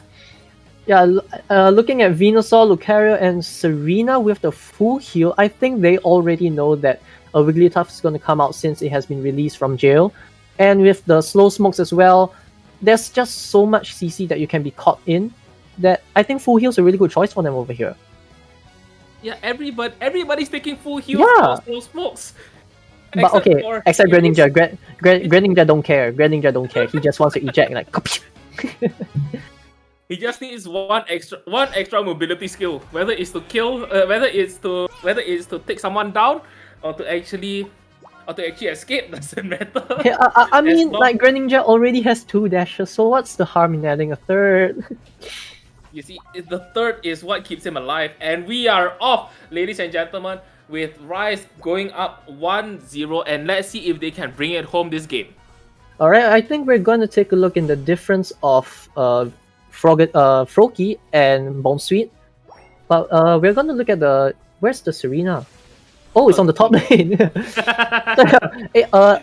Yeah, looking at Venusaur, Lucario, and Serena with the full heal, I think they already know that a Wigglytuff is going to come out since it has been released from jail. And with the slow smokes as well, there's just so much CC that you can be caught in that I think full heal's a really good choice for them over here. Yeah, everybody's taking full heals Yeah. for slow smokes. But okay, for except Erase. Greninja. Greninja don't care. Greninja don't care. He just wants to eject like. He just needs one extra mobility skill, whether it's to kill, whether it's to take someone down, or to actually escape. Doesn't matter. Yeah, I mean, long- like Greninja already has 2 dashes, so what's the harm in adding a third? You see, the third is what keeps him alive, and we are off, ladies and gentlemen, with Rise going up 1-0, and let's see if they can bring it home this game. All right, I think we're going to take a look in the difference of Froakie and Bonsweet. But we're going to look at where's the Serena? Oh, it's on the top lane.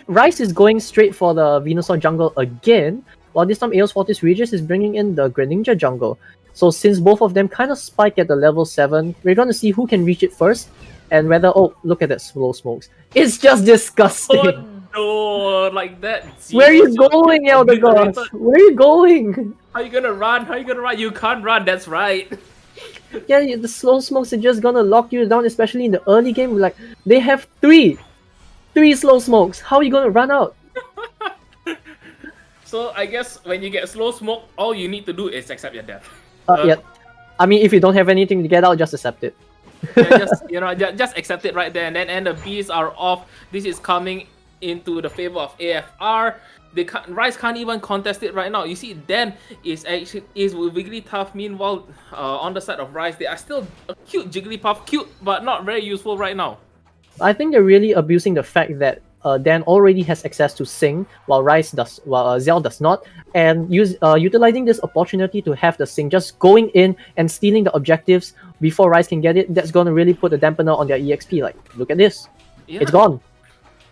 Rice is going straight for the Venusaur jungle again, while this time AOS Fortis Regis is bringing in the Greninja jungle. So since both of them kind of spike at the level 7, we're going to see who can reach it first, and whether... Oh, look at that slow smokes. It's just disgusting. Oh no, like that. Where are you going, Eldegoss? Where are you going? How you gonna run? You can't run, that's right. Yeah, the slow smokes are just gonna lock you down, especially in the early game. Like, they have three slow smokes. How are you gonna run out? So I guess when you get slow smoke, all you need to do is accept your death. Yeah. I mean, if you don't have anything to get out, just accept it. Yeah, just accept it right there, and the bees are off. This is coming into the favor of AFR. Rice can't even contest it right now. You see, Dan is with Wigglytuff. Meanwhile, on the side of Rice, they are still a cute Jigglypuff, cute but not very useful right now. I think they're really abusing the fact that Dan already has access to Sing, while Zell does not, and utilizing this opportunity to have the Sing just going in and stealing the objectives before Rice can get it. That's gonna really put a dampener on their EXP. Like, look at this, it's gone,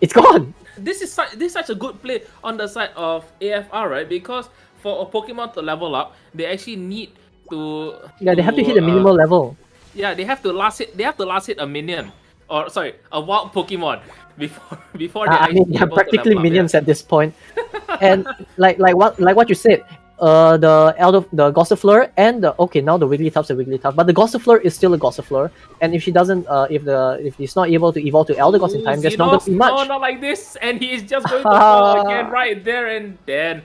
it's gone. This is such a good play on the side of AFR, right? Because for a Pokemon to level up, they actually need to. Yeah, they have to hit a minimal level. Yeah, they have to last hit a minion, or sorry, a wild Pokemon before they. I mean, they're practically minions at this point. And like what you said, the Gossifleur and now the Wigglytuff's a Wigglytuff, but the Gossifleur is still a Gossifleur, and if she doesn't, if he's not able to evolve to Eldegoss in time, there's not gonna be much. No, not like this, and he is just going to fall again right there, and then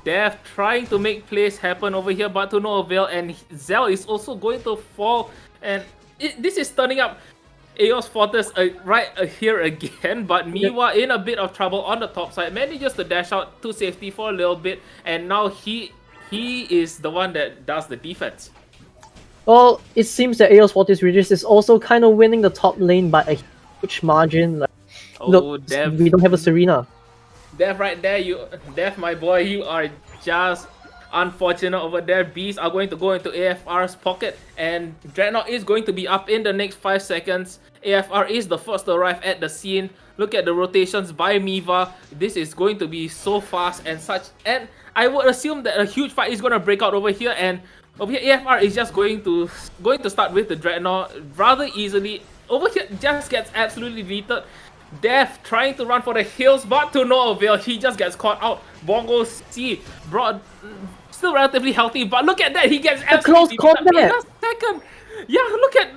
Death trying to make plays happen over here, but to no avail, and Zell is also going to fall, and this is turning up Aeos Fortress right here again, but Miwa in a bit of trouble on the top side, manages to dash out to safety for a little bit, and now he is the one that does the defense. Well, it seems that Aeos Fortis Regis is also kind of winning the top lane by a huge margin. Like, look, Dev. we don't have a Serena. Dev right there, Dev, my boy, you are just unfortunate over there. Bees are going to go into AFR's pocket, and Dreadnought is going to be up in the next 5 seconds. AFR is the first to arrive at the scene. Look at the rotations by Miva. This is going to be so fast and such, and I would assume that a huge fight is going to break out over here, and over here AFR is just going to start with the Dreadnought rather easily. Over here just gets absolutely deleted. Death trying to run for the hills, but to no avail. He just gets caught out. Bongo C still relatively healthy, but look at that. He gets absolutely close combat. in a second. Yeah,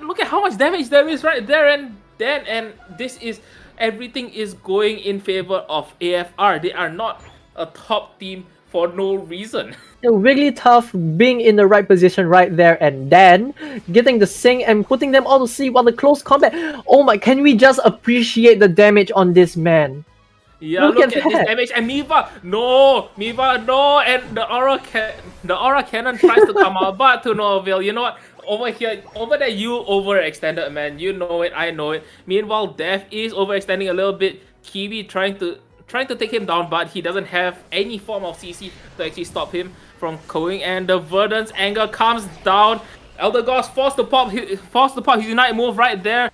look at how much damage there is right there, and this is everything is going in favor of AFR. They are not a top team for no reason. Wigglytuff being in the right position right there, and then getting the Sing and putting them all to sleep while the close combat. Oh my, can we just appreciate the damage on this man? Yeah, look at this damage, and Miva, no, and the aura cannon tries to come out, but to no avail. You know what? Over there, you overextended, man. You know it, I know it. Meanwhile, Death is overextending a little bit. Kiwi trying to take him down, but he doesn't have any form of CC to actually stop him from going, and the Verdant's anger comes down. Eldegoss forced to pop his Unite move right there,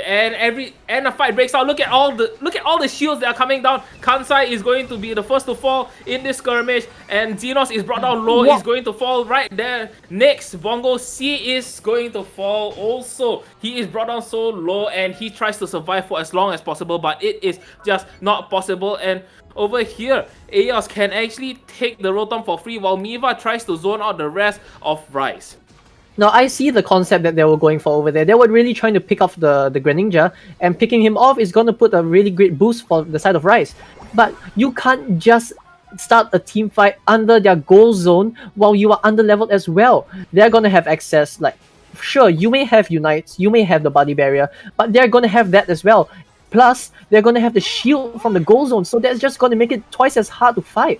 and the fight breaks out. Look at all the shields that are coming down. Kansai is going to be the first to fall in this skirmish, and Xenos is brought down low. He's going to fall right there. Next, Bongo C is going to fall also. He is brought down so low, and he tries to survive for as long as possible, but it is just not possible. And over here, Aeos can actually take the Rotom for free, while Miva tries to zone out the rest of Rice. Now, I see the concept that they were going for over there. They were really trying to pick off the Greninja, and picking him off is going to put a really great boost for the side of Rice. But you can't just start a team fight under their goal zone while you are under-leveled as well. They're going to have access, like, sure, you may have Unites, you may have the body barrier, but they're going to have that as well. Plus, they're going to have the shield from the goal zone, so that's just going to make it twice as hard to fight.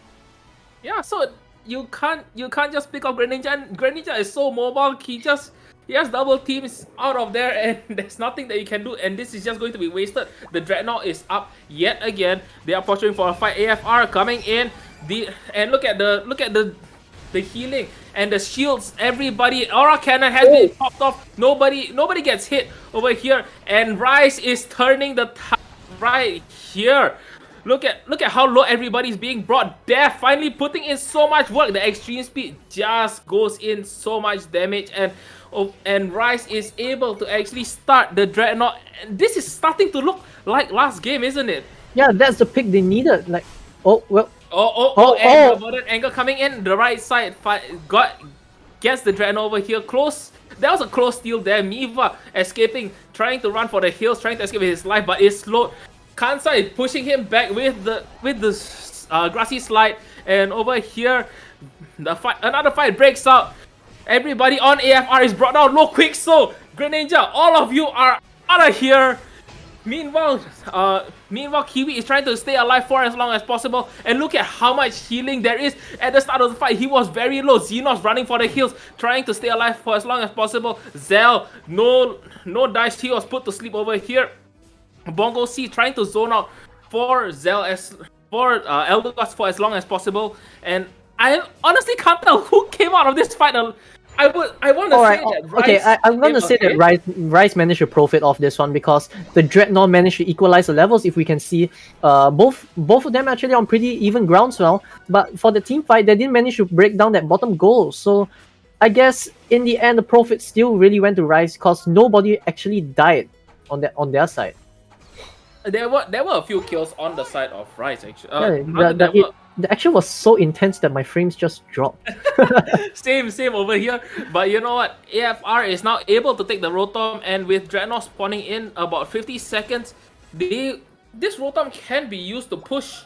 Yeah, so you can't just pick up Greninja, and Greninja is so mobile. He has double teams out of there, and there's nothing that you can do, and this is just going to be wasted. The Dreadnought is up yet again. They are posturing for a fight. AFR coming in, and look at the healing and the shields. Everybody, Aura Cannon has been popped off. Nobody gets hit over here, and Rice is turning the tide right here. Look at how low everybody's being brought. Death finally putting in so much work. The extreme speed just goes in so much damage, and Rice is able to actually start the Dreadnought. And this is starting to look like last game, isn't it? Yeah, that's the pick they needed. Like, and the Verdant Anger coming in the right side. Gets the Dreadnought over here close. That was a close steal there. Miva escaping, trying to run for the hills, trying to escape with his life, but it's slowed. Kansai pushing him back with the grassy slide, and over here, another fight breaks out. Everybody on AFR is brought down low quick, so Greninja, all of you are out of here. Meanwhile, Kiwi is trying to stay alive for as long as possible. And look at how much healing there is at the start of the fight. He was very low. Xenos running for the heals, trying to stay alive for as long as possible. Zell, no dice. He was put to sleep over here. Bongo C trying to zone out for Zell Eldegoss for as long as possible. And I honestly can't tell who came out of this fight. I want to say that Rice. Okay, I'm gonna say that Rice managed to profit off this one because the Dreadnought managed to equalize the levels. If we can see, both of them actually on pretty even grounds now. But for the team fight, they didn't manage to break down that bottom goal. So I guess in the end, the profit still really went to Rice because nobody actually died on their side. There were a few kills on the side of Rice actually. The action was so intense that my frames just dropped. Same over here. But you know what? AFR is now able to take the Rotom, and with Dreadnought spawning in about 50 seconds, this Rotom can be used to push.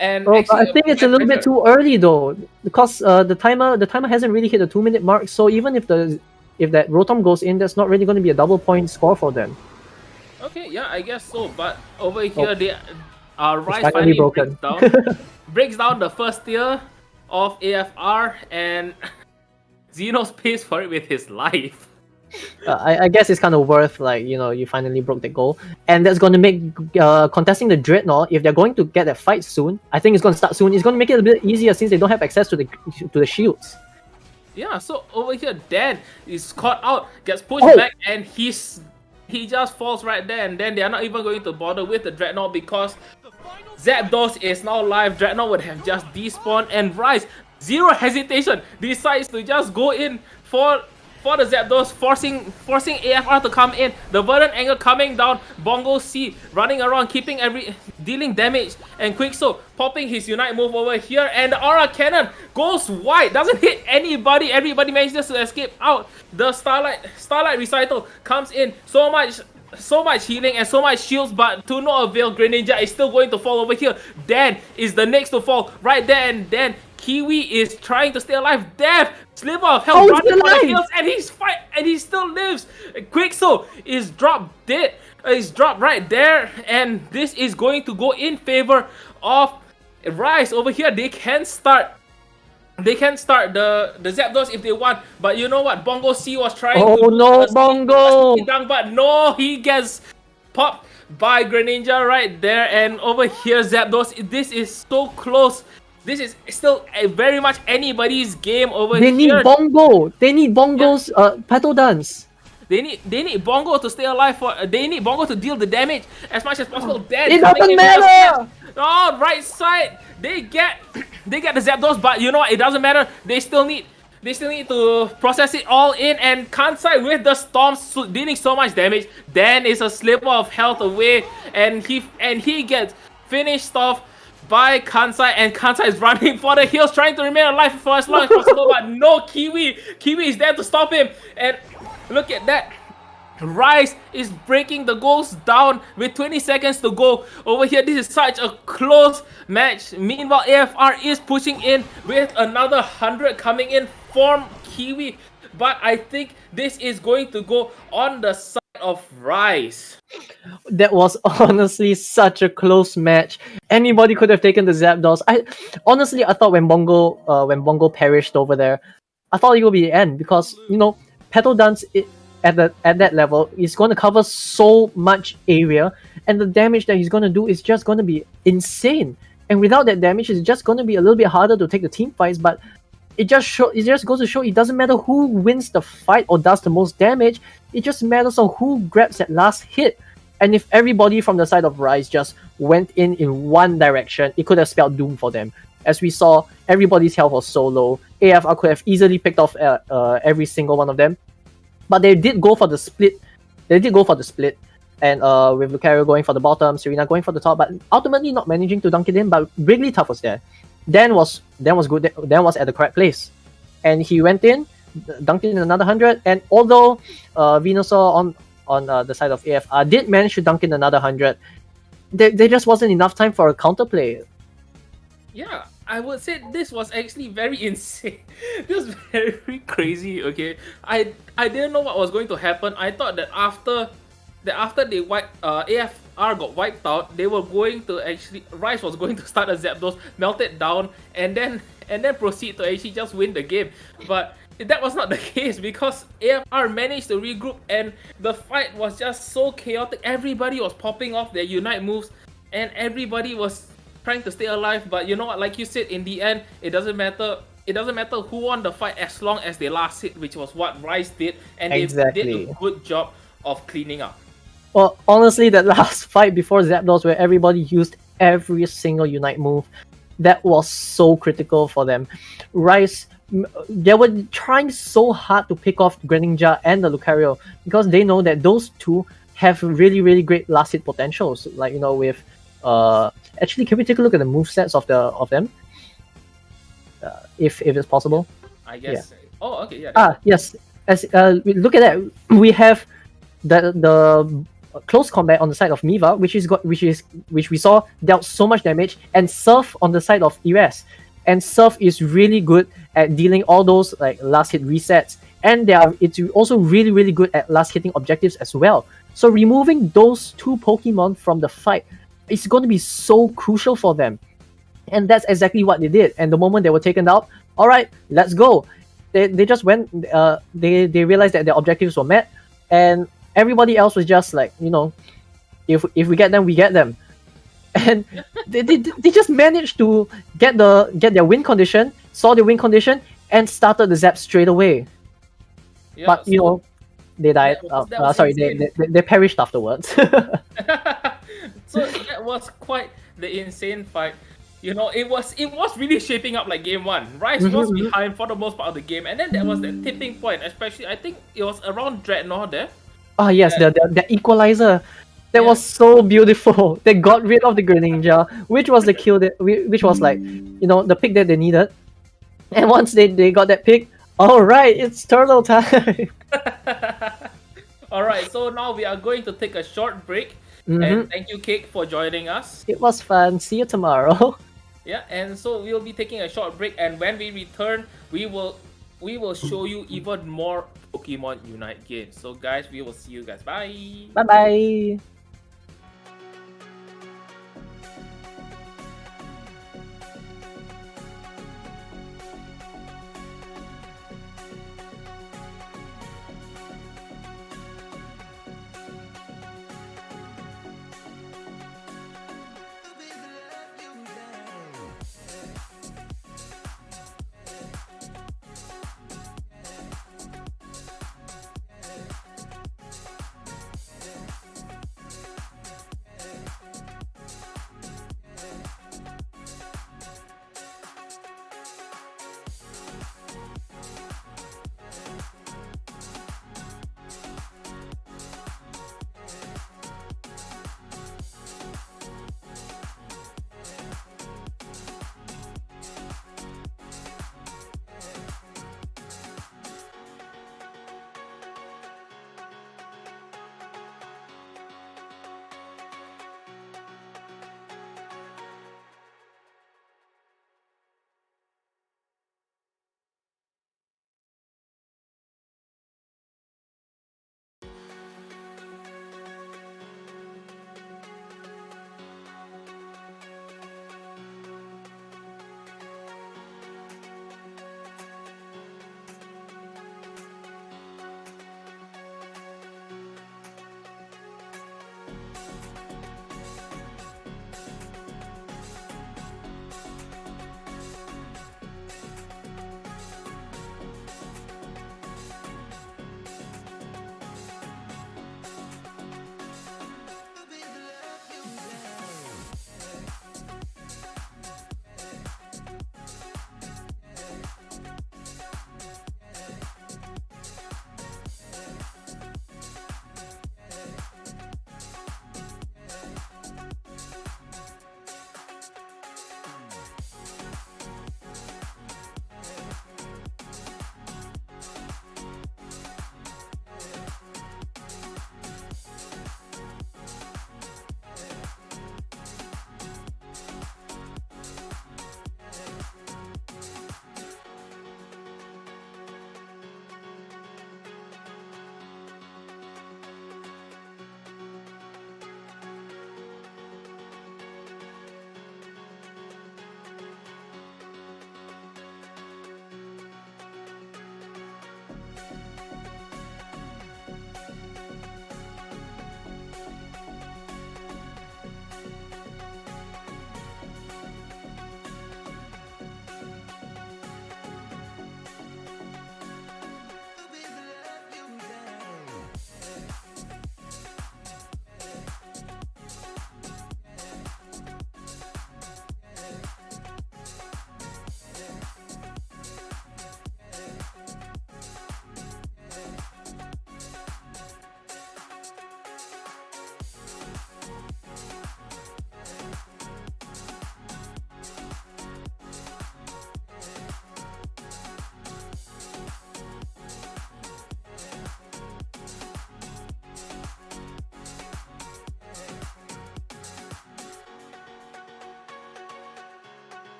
And but I think it's a little bit too early though, because the timer hasn't really hit the 2-minute mark. So even if that Rotom goes in, that's not really going to be a double point score for them. Okay, yeah, I guess so. But over here, Rice finally broken. breaks down the first tier of AFR, and Xenos pays for it with his life. I guess it's kind of worth, like, you finally broke the goal, and that's going to make contesting the Dreadnought, if they're going to get that fight soon, I think it's going to start soon. It's going to make it a bit easier since they don't have access to the shields. Yeah, so over here, Dan is caught out, gets pushed back, and he just falls right there, and then they are not even going to bother with the Dreadnought because Zapdos is now live. Dreadnought would have just despawned, and Rice, zero hesitation, decides to just go in for the Zapdos, forcing AFR to come in. The Verdant Angle coming down. Bongo C running around, dealing damage, and Quickso popping his Unite move over here, and the Aura Cannon goes wide, doesn't hit anybody. Everybody manages to escape out. The Starlight Recital comes in. So much healing and so much shields, but to no avail. Greninja is still going to fall over here. Dan is the next to fall right there, and then Kiwi is trying to stay alive. Death, sliver of health, running for the kills, and he still lives. Quickso is dropped dead. Is dropped right there, and this is going to go in favor of Rice over here. They can start the Zapdos if they want, but you know what? Bongo C was trying to Bongo! But no, he gets popped by Greninja right there, and over here Zapdos. This is so close. This is still very much anybody's game over here. They need Bongo. They need Bongo's Petal Dance. They need Bongo to stay alive they need Bongo to deal the damage as much as possible. It doesn't matter! Oh, right side. They get the Zapdos, but you know what? It doesn't matter. They still need to process it all in, and Kansai with the Storm dealing so much damage. Dan is a sliver of health away, and he gets finished off by Kansai, and Kansai is running for the hills, trying to remain alive for as long as possible, but no, Kiwi is there to stop him, and look at that. Rice is breaking the goals down with 20 seconds to go. Over here, this is such a close match. Meanwhile, AFR is pushing in with another 100 coming in from Kiwi, but I think this is going to go on the side of Rice. That was honestly such a close match. Anybody could have taken the Zapdos. I thought when Bongo perished over there, I thought it would be the end, because Petal Dance at that level is going to cover so much area, and the damage that he's going to do is just going to be insane. And without that damage, it's just going to be a little bit harder to take the team fights. But it just goes to show it doesn't matter who wins the fight or does the most damage. It just matters on who grabs that last hit. And if everybody from the side of Rice just went in one direction, it could have spelled doom for them. As we saw, everybody's health was so low. AFR could have easily picked off every single one of them. But they did go for the split. And with Lucario going for the bottom, Serena going for the top, but ultimately not managing to dunk it in. But Wigglytuff was there. Dan was good. Dan was at the correct place, and he went in, dunked in another 100. And although Venusaur on the side of AFR did manage to dunk in another 100, there just wasn't enough time for a counterplay. Yeah, I would say this was actually very insane. This was very crazy. Okay, I didn't know what was going to happen. I thought that after that after they AFR got wiped out, they were going to actually Rice was going to start a Zapdos, melt it down, and then proceed to actually just win the game. But that was not the case because AFR managed to regroup and the fight was just so chaotic. Everybody was popping off their Unite moves and everybody was trying to stay alive. But you know what, like you said, in the end, it doesn't matter. It doesn't matter who won the fight as long as they last hit, which was what Rice did, and they did a good job of cleaning up. Well, honestly, that last fight before Zapdos, where everybody used every single Unite move, that was so critical for them. Rice, they were trying so hard to pick off Greninja and the Lucario because they know that those two have really, really great last hit potentials. Like, you know, with actually, can we take a look at the movesets of them? If it's possible. I guess. Yeah. Oh, okay, yeah. Yes. As we look at that, we have the close combat on the side of Miva, which we saw dealt so much damage, and Surf on the side of ERAS. And Surf is really good at dealing all those like last hit resets, and it's also really, really good at last hitting objectives as well. So removing those two Pokemon from the fight is going to be so crucial for them. And that's exactly what they did. And the moment they were taken out, all right, let's go. They just went. They realized that their objectives were met, and everybody else was just like, you know, if we get them, we get them. And they just managed to get their win condition, saw the win condition, and started the zap straight away. Yeah, but you know, they died. Sorry, they perished afterwards. So that was quite the insane fight. You know, it was really shaping up like game one. Rice was behind for the most part of the game, and then there was that tipping point, especially I think it was around Dreadnought there. Oh yes, the equalizer. That was so beautiful. They got rid of the Greninja, which was the kill which was like, you know, the pick that they needed. And once they got that pick, all right, it's turtle time. All right, so now we are going to take a short break. And thank you, Cake, for joining us. It was fun. See you tomorrow. Yeah, and so we'll be taking a short break, and when we return, we will show you even more Pokemon Unite games. So guys, we will see you guys. Bye. Bye bye.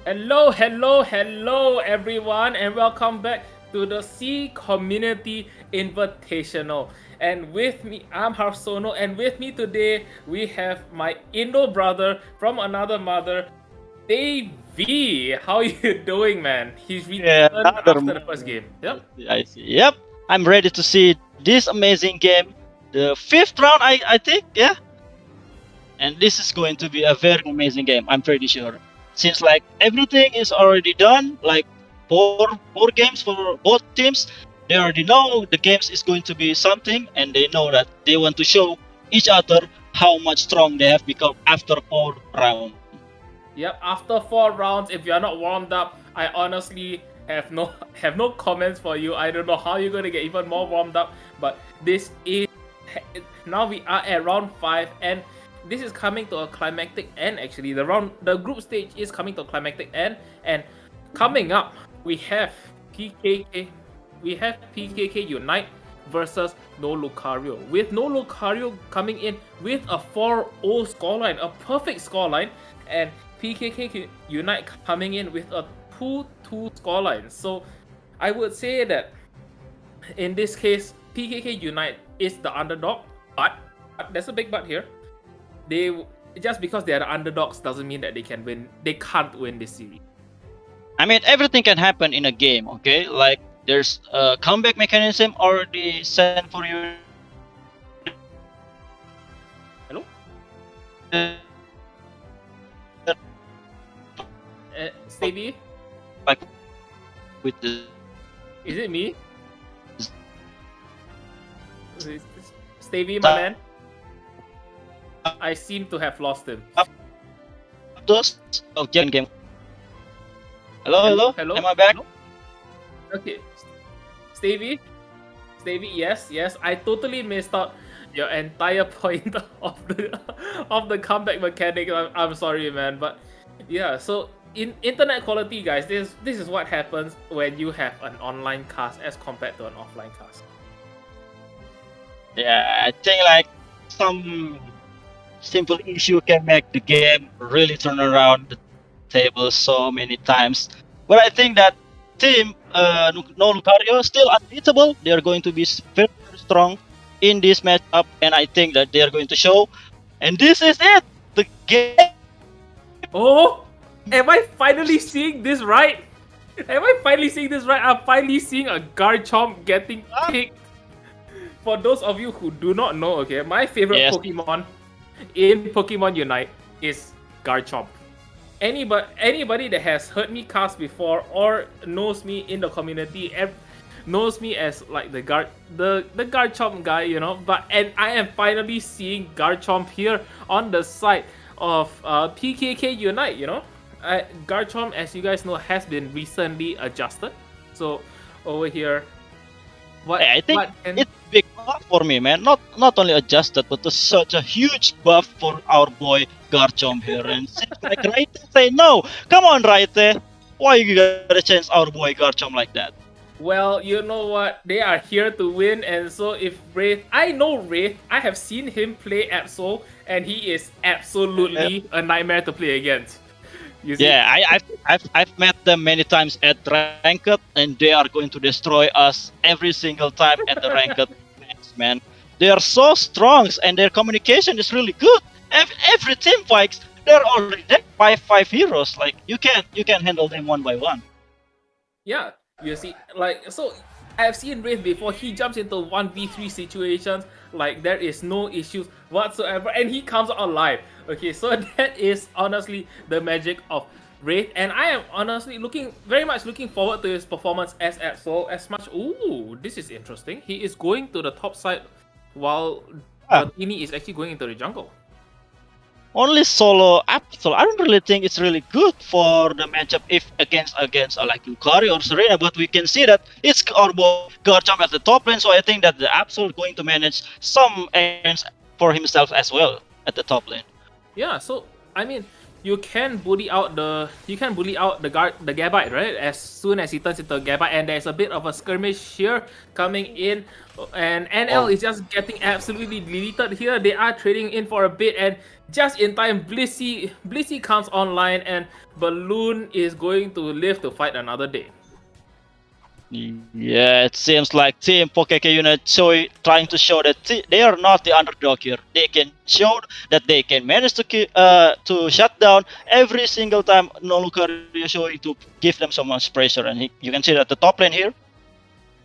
Hello, everyone, and welcome back to the Sea Community Invitational. And with me, I'm Harsono, and with me today we have my Indo brother from another mother, Dave V. How you doing, man? He's Yeah, returned another after the first game. Yep. I see. Yep, I'm ready to see this amazing game. The fifth round, I think, yeah. And this is going to be a very amazing game. I'm pretty sure. Since like everything is already done, like four games for both teams, they already know the games is going to be something, and they know that they want to show each other how much strong they have become after 4 rounds. Yep. After 4 rounds, if you're not warmed up, I honestly have no comments for you. I don't know how you're gonna get even more warmed up, but this is now we are at round 5, and this is coming to a climactic end. Actually, the group stage is coming to a climactic end, and coming up we have PKK Unite versus No Lucario, with No Lucario coming in with a 4-0 scoreline, a perfect scoreline, and PKK Unite coming in with a 2-2 scoreline. So I would say that in this case, PKK Unite is the underdog, but there's a big but here. They just because they are the underdogs doesn't mean that they can win. They can't win this series. I mean, everything can happen in a game, okay? Like, there's a comeback mechanism already set for you. Hello? Stevie? Like, with the Is it me? Stevie, my man? I seem to have lost him. those game. Hello? Am I back? Hello? Okay. Stevie? Yes. I totally missed out your entire point of the comeback mechanic. I'm sorry, man, but yeah. So in internet quality, guys, this is what happens when you have an online cast as compared to an offline cast. Yeah, I think like some simple issue can make the game really turn around the table so many times. But I think that team No Lucario still unbeatable. They are going to be very, very strong in this matchup, and I think that they are going to show. And this is it. The game. Oh, am I finally seeing this right? I'm finally seeing a Garchomp getting picked. For those of you who do not know, okay, my favorite Yes. Pokemon in Pokemon Unite is Garchomp. Anybody that has heard me cast before or knows me in the community knows me as like the Garchomp guy, you know. And I am finally seeing Garchomp here on the side of PKK Unite, you know. Garchomp, as you guys know, has been recently adjusted. So over here, I think it's big buff for me, man. Not only adjusted, but it's such a huge buff for our boy Garchomp here. And seems like Raite say no. Come on, Raite. Why you gotta change our boy Garchomp like that? Well, you know what? They are here to win, and so if Wraith, I know Wraith. I have seen him play Absol, and he is absolutely a nightmare to play against. You see? Yeah, I've met them many times at ranked, and they are going to destroy us every single time at the ranked match, man. They are so strong, and their communication is really good. Every team fights, they're already there. Five heroes. Like you can handle them one by one. Yeah, you see, like, so I've seen Wraith before. He jumps into 1v3 situations like there is no issues whatsoever, and he comes out alive. Okay, so that is honestly the magic of Wraith, and I am honestly very much looking forward to his performance as Absol as much. Ooh, this is interesting. He is going to the top side while Tini is actually going into the jungle. Only solo Absol. I don't really think it's really good for the matchup if against like Lucario or Serena, but we can see that it's our boy Garchomp at the top lane, so I think that the Absol is going to manage some errands for himself as well at the top lane. Yeah, so I mean, you can bully out the Gabite, right? As soon as he turns into a Gabite, and there's a bit of a skirmish here coming in, and NL is just getting absolutely deleted here. They are trading in for a bit, and just in time, Blissey comes online, and Balloon is going to live to fight another day. Yeah, it seems like Team PKK Unite trying to show that they are not the underdog here. They can show that they can manage to shut down every single time No Lucario is showing to give them so much pressure. And you can see that the top lane here.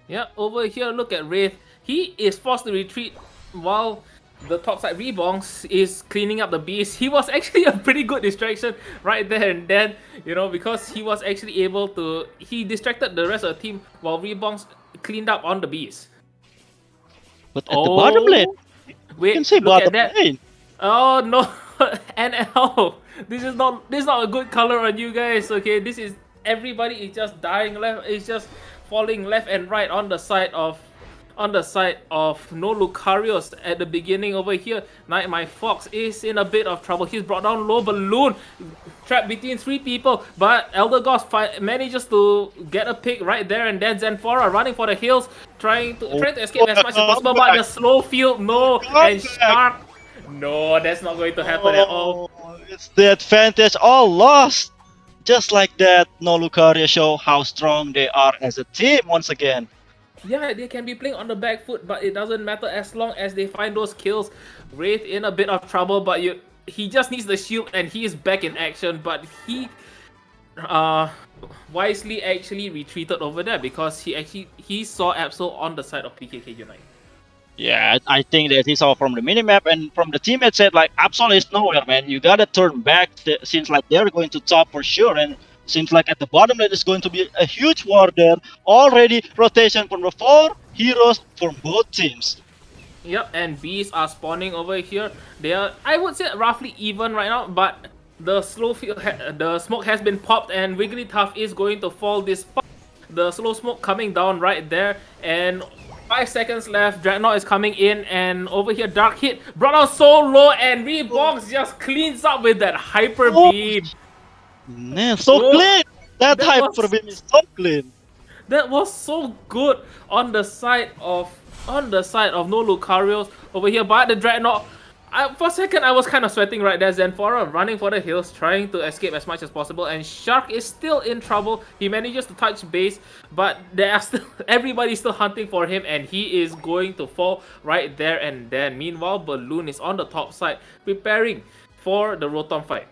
Yeah, over here, look at Wraith. He is forced to retreat while the topside Rebongs is cleaning up the beast. He was actually a pretty good distraction right there and then, because he was actually able to... He distracted the rest of the team while Rebongs cleaned up on the beast. But at the bottom lane, wait, you can see look at bottom that. lane. Oh no, NL. This is not a good color on you guys. Okay, this is everybody is just dying left. It's just falling left and right on the side of No Lucarios at the beginning over here. Nightmare Fox is in a bit of trouble. He's brought down low Balloon, trapped between 3 people, but Elder Goss manages to get a pick right there, and then Zenfora running for the hills, trying to escape as much as possible, but the slow field, no, and Shark, no, that's not going to happen at all. It's the advantage all lost. Just like that, No Lucario show how strong they are as a team once again. Yeah, they can be playing on the back foot, but it doesn't matter as long as they find those kills. Wraith in a bit of trouble, but he just needs the shield and he is back in action. But he wisely actually retreated over there because he saw Absol on the side of PKK Unite. Yeah, I think that he saw from the minimap and from the teammate said like Absol is nowhere, man. You gotta turn back. Seems like they're going to top for sure, and seems like at the bottom lane is going to be a huge war there. Already rotation from the 4 heroes from both teams. Yep, and bees are spawning over here. They are, I would say, roughly even right now, but the the smoke has been popped, and Wigglytuff is going to fall this spot. The slow smoke coming down right there, and 5 seconds left. Dreadnought is coming in, and over here Dark Hit brought out so low, and Rebongs just cleans up with that hyper beam. Man, so clean! That hyper beam is so clean. That was so good on the side of No Lucarios over here, but the Dreadnought. For a second, I was kind of sweating right there. Zenfora running for the hills, trying to escape as much as possible, and Shark is still in trouble. He manages to touch base, but everybody's still hunting for him, and he is going to fall right there and then. Meanwhile, Balloon is on the top side, preparing for the Rotom fight.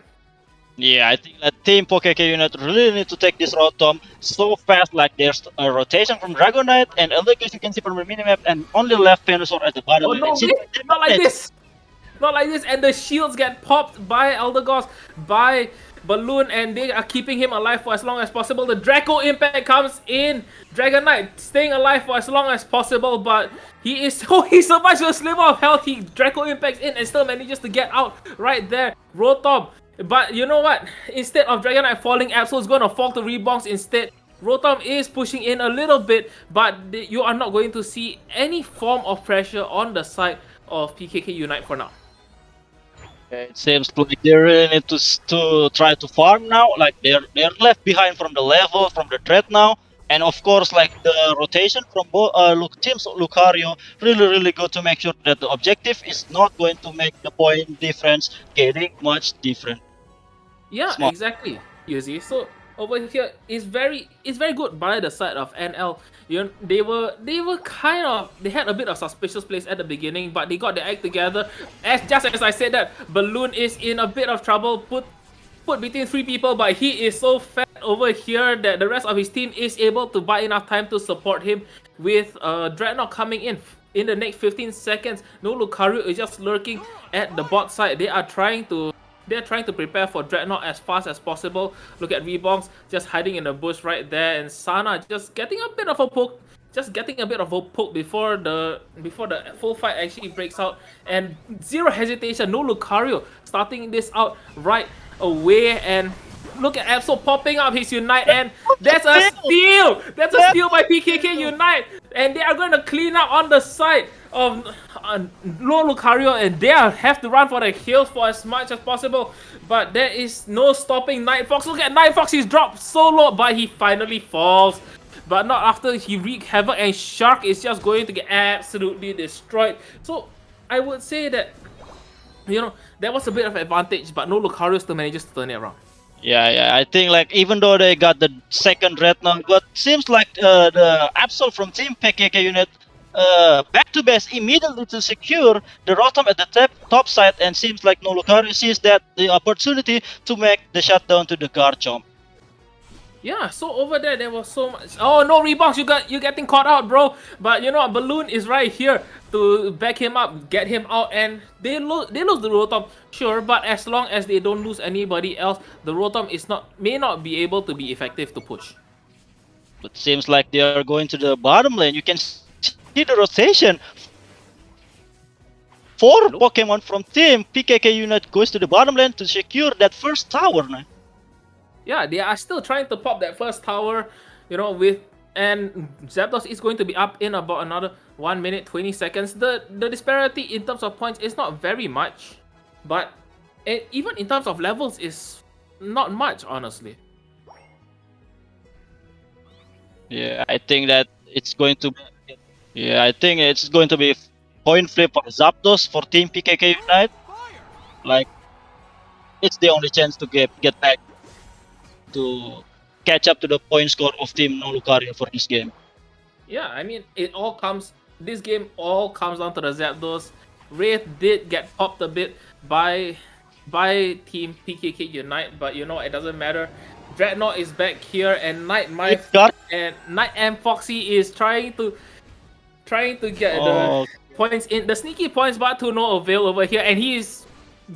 Yeah, I think that Team PKK Unite really need to take this Rotom so fast. Like there's a rotation from Dragonite, and as you can see from the minimap, and only left Venusaur at the bottom. Oh no, not like this! Not like this, and the shields get popped by Eldegoss, by Balloon, and they are keeping him alive for as long as possible. The Draco Impact comes in. Dragonite staying alive for as long as possible, but he survives with a sliver of health. He Draco Impacts in and still manages to get out right there. Rotom. But you know what? Instead of Dragonite falling, Absol is going to fall to Rebongs instead. Rotom is pushing in a little bit, but you are not going to see any form of pressure on the side of PKK Unite for now. It seems like they really need to try to farm now. Like they're left behind from the level from the threat now, and of course like the rotation from both teams Lucario really good to make sure that the objective is not going to make the point difference getting much different. Yeah, Smart. exactly. You see, so over here is very good by the side of NL. They had a bit of suspicious plays at the beginning, but they got their act together. Just as I said that, Balloon is in a bit of trouble, put between 3 people, but he is so fat over here that the rest of his team is able to buy enough time to support him with Dreadnought coming in the next 15 seconds. No Lucario is just lurking at the bot side. They are trying to prepare for Dreadnought as fast as possible. Look at Rebongs just hiding in the bush right there, and Sana just getting a bit of a poke. Before the full fight actually breaks out, and zero hesitation. No Lucario starting this out right away, and look at Absol popping up his Unite, and that's a steal! That's a steal by PKK Unite! and they are going to clean up on the side of Lord Lucario, and they have to run for the hills for as much as possible. But there is no stopping Night Fox. Look at Night Fox, he's dropped so low, but he finally falls. But not after he wreaked havoc, and Shark is just going to get absolutely destroyed. So I would say that, you know, there was a bit of advantage, but no Lucario still manages to turn it around. Yeah. I think like even though they got the second red now, but seems like the Absol from Team PKK unit back to base immediately to secure the Rotom at the top side, and seems like no Lucario sees that the opportunity to make the shutdown to the Garchomp. Yeah, so over there was so much. Oh no, rebounds! You getting caught out, bro. But you know what? Balloon is right here to back him up, get him out, and they lose the Rotom, sure. But as long as they don't lose anybody else, the Rotom may not be able to be effective to push. But seems like they are going to the bottom lane. You can see the rotation. Four Pokemon from Team PKK unit goes to the bottom lane to secure that first tower now. Yeah, they are still trying to pop that first tower, you know, and Zapdos is going to be up in about another 1 minute 20 seconds. The disparity in terms of points is not very much, but even in terms of levels is not much, honestly. Yeah, I think that it's going to. Yeah, I think it's going to be point flip for Zapdos for Team PKK Unite. Like, it's the only chance to get back to catch up to the point score of Team No Lucario for this game. Yeah, I mean, this game all comes down to the Zapdos. Wraith did get popped a bit by Team PKK Unite, but you know, it doesn't matter. Dreadnought is back here, and Night and Foxy is trying to get the points in, the sneaky points, but to no avail over here, and he is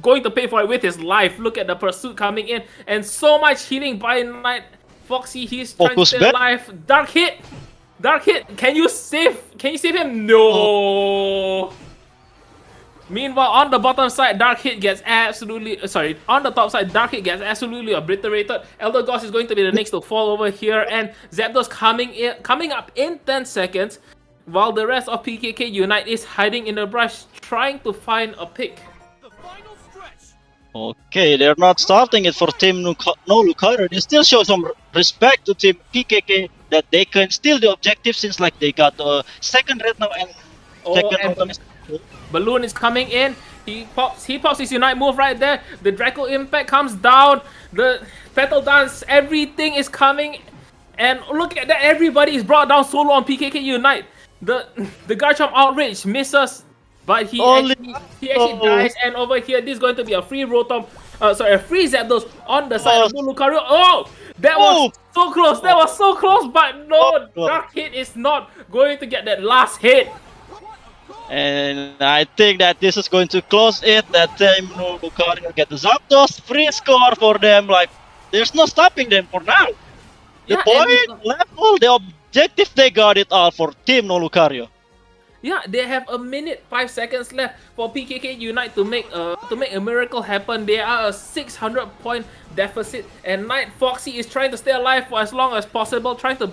going to pay for it with his life. Look at the pursuit coming in, and so much healing by Night Foxy. He's trying to stay alive. Dark hit. Can you save him? No. Meanwhile, on the bottom side, Dark Hit gets on the top side, Dark Hit gets absolutely obliterated. Elder Goss is going to be the next to fall over here, and Zapdos coming up in 10 seconds, while the rest of PKK Unite is hiding in the brush, trying to find a pick. Okay, they're not starting it for Team No Lucario. They still show some respect to Team PKK that they can steal the objective, since like they got the second red now, and Balloon is coming in. He pops his Unite move right there. The Draco Impact comes down. The Petal Dance, everything is coming. And look at that, everybody is brought down solo on PKK Unite. The Garchomp Outrage misses, but he actually dies. And over here, this is going to be a free Rotom, a free Zapdos on the side of Lucario. Oh, that was so close. That was so close, but no, Dark Hit is not going to get that last hit. And I think that this is going to close it. That Team No Lucario get the Zapdos, free score for them. Like, there's no stopping them for now. The point level, the objective, they got it all for Team No Lucario. Yeah, they have 1 minute 5 seconds left for PKK Unite to make a miracle happen. They are a 600 point deficit, and Night Foxy is trying to stay alive for as long as possible, trying to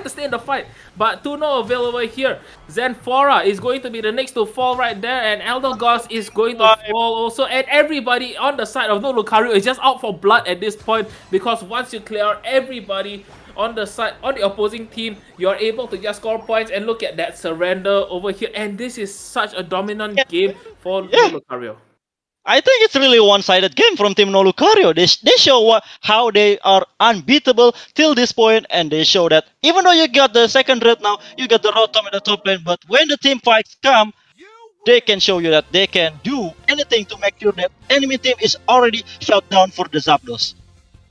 stay in the fight, but to no avail over here. Zenfora is going to be the next to fall right there, and Elder Goss is going to fall also, and everybody on the side of No Lucario is just out for blood at this point, because once you clear out everybody on the opposing team, you're able to just score points. And look at that surrender over here, and this is such a dominant game for No Lucario. I think it's really a one-sided game from Team No Lucario. They show how they are unbeatable till this point, and they show that even though you got the second red now, you got the Rotom in the top lane, but when the team fights come, they can show you that they can do anything to make sure that enemy team is already shut down for the Zapdos.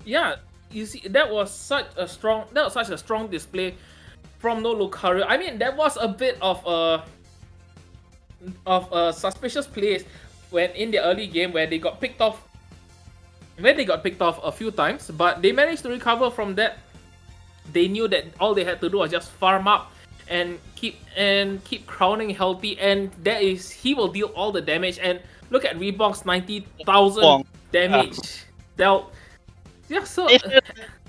Yeah, you see, that was such a strong display from No Lucario. I mean, that was a bit of a suspicious plays when in the early game where they got picked off a few times, but they managed to recover from that. They knew that all they had to do was just farm up and keep crowning healthy, and he will deal all the damage. And look at Reebok's 90,000 damage dealt. Yeah, so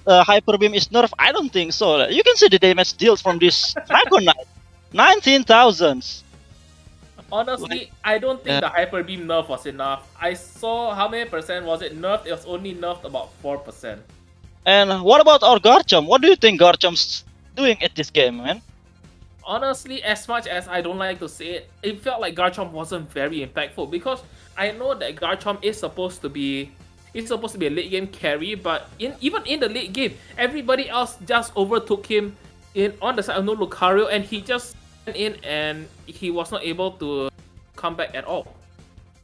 Hyper Beam is nerfed? I don't think so. You can see the damage dealt from this Dragonite. 19,000. Honestly, I don't think Yeah. the Hyper Beam nerf was enough. I saw how many percent was it nerfed? It was only nerfed about 4%. And what about our Garchomp? What do you think Garchomp's doing at this game, man? Honestly, as much as I don't like to say it, it felt like Garchomp wasn't very impactful because I know that Garchomp is supposed to be a late game carry, but even in the late game, everybody else just overtook him on the side of no Lucario, and he just went in and he was not able to come back at all.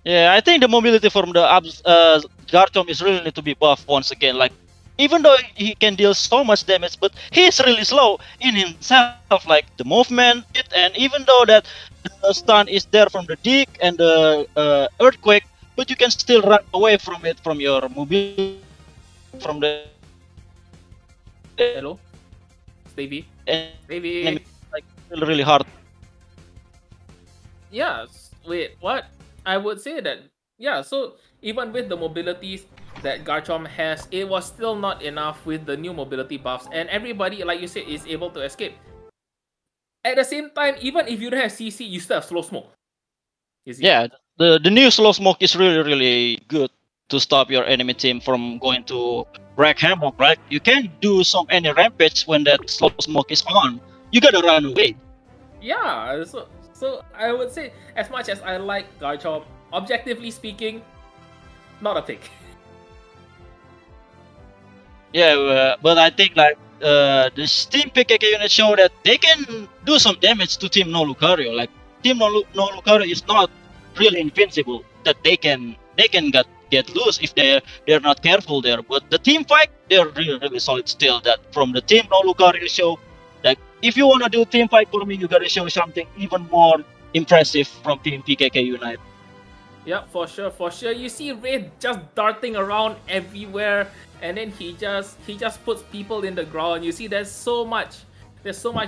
Yeah, I think the mobility from the Garchomp is really need to be buffed once again. Like, even though he can deal so much damage, but he's really slow in himself. Like the movement, and even though that the stun is there from the dig and the earthquake, but you can still run away from it from your mobility from the Hello, Stevie. Stevie. enemy. Like really hard. Yes. Wait, what? I would say that, yeah, so even with the mobilities that Garchomp has, it was still not enough with the new mobility buffs, and everybody, like you said, is able to escape. At the same time, even if you don't have CC, you still have slow smoke. You see? Yeah, the new slow smoke is really good to stop your enemy team from going to wreck havoc, right? You can't do any rampage when that slow smoke is on. You gotta run away. Yeah, so I would say, as much as I like Garchomp, objectively speaking, not a pick. Yeah, but I think like the Team PKK unit show that they can do some damage to Team No Lucario. Like Team No Lucario is not really invincible. That they can get loose if they're not careful there. But the team fight, they're really solid still. That from the Team No Lucario show, like if you wanna do team fight for me, you gotta show something even more impressive from Team PKK Unite. Yeah, for sure. You see Ray just darting around everywhere, and then he just puts people in the ground. You see, there's so much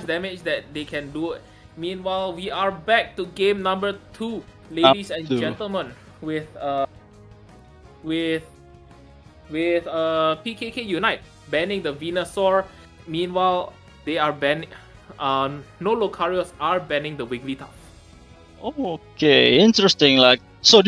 damage that they can do. Meanwhile, we are back to game number 2, ladies and gentlemen, with PKK Unite banning the Venusaur. Meanwhile, they are banning no Lucarios are banning the Wigglytuff. Okay, interesting. Like, so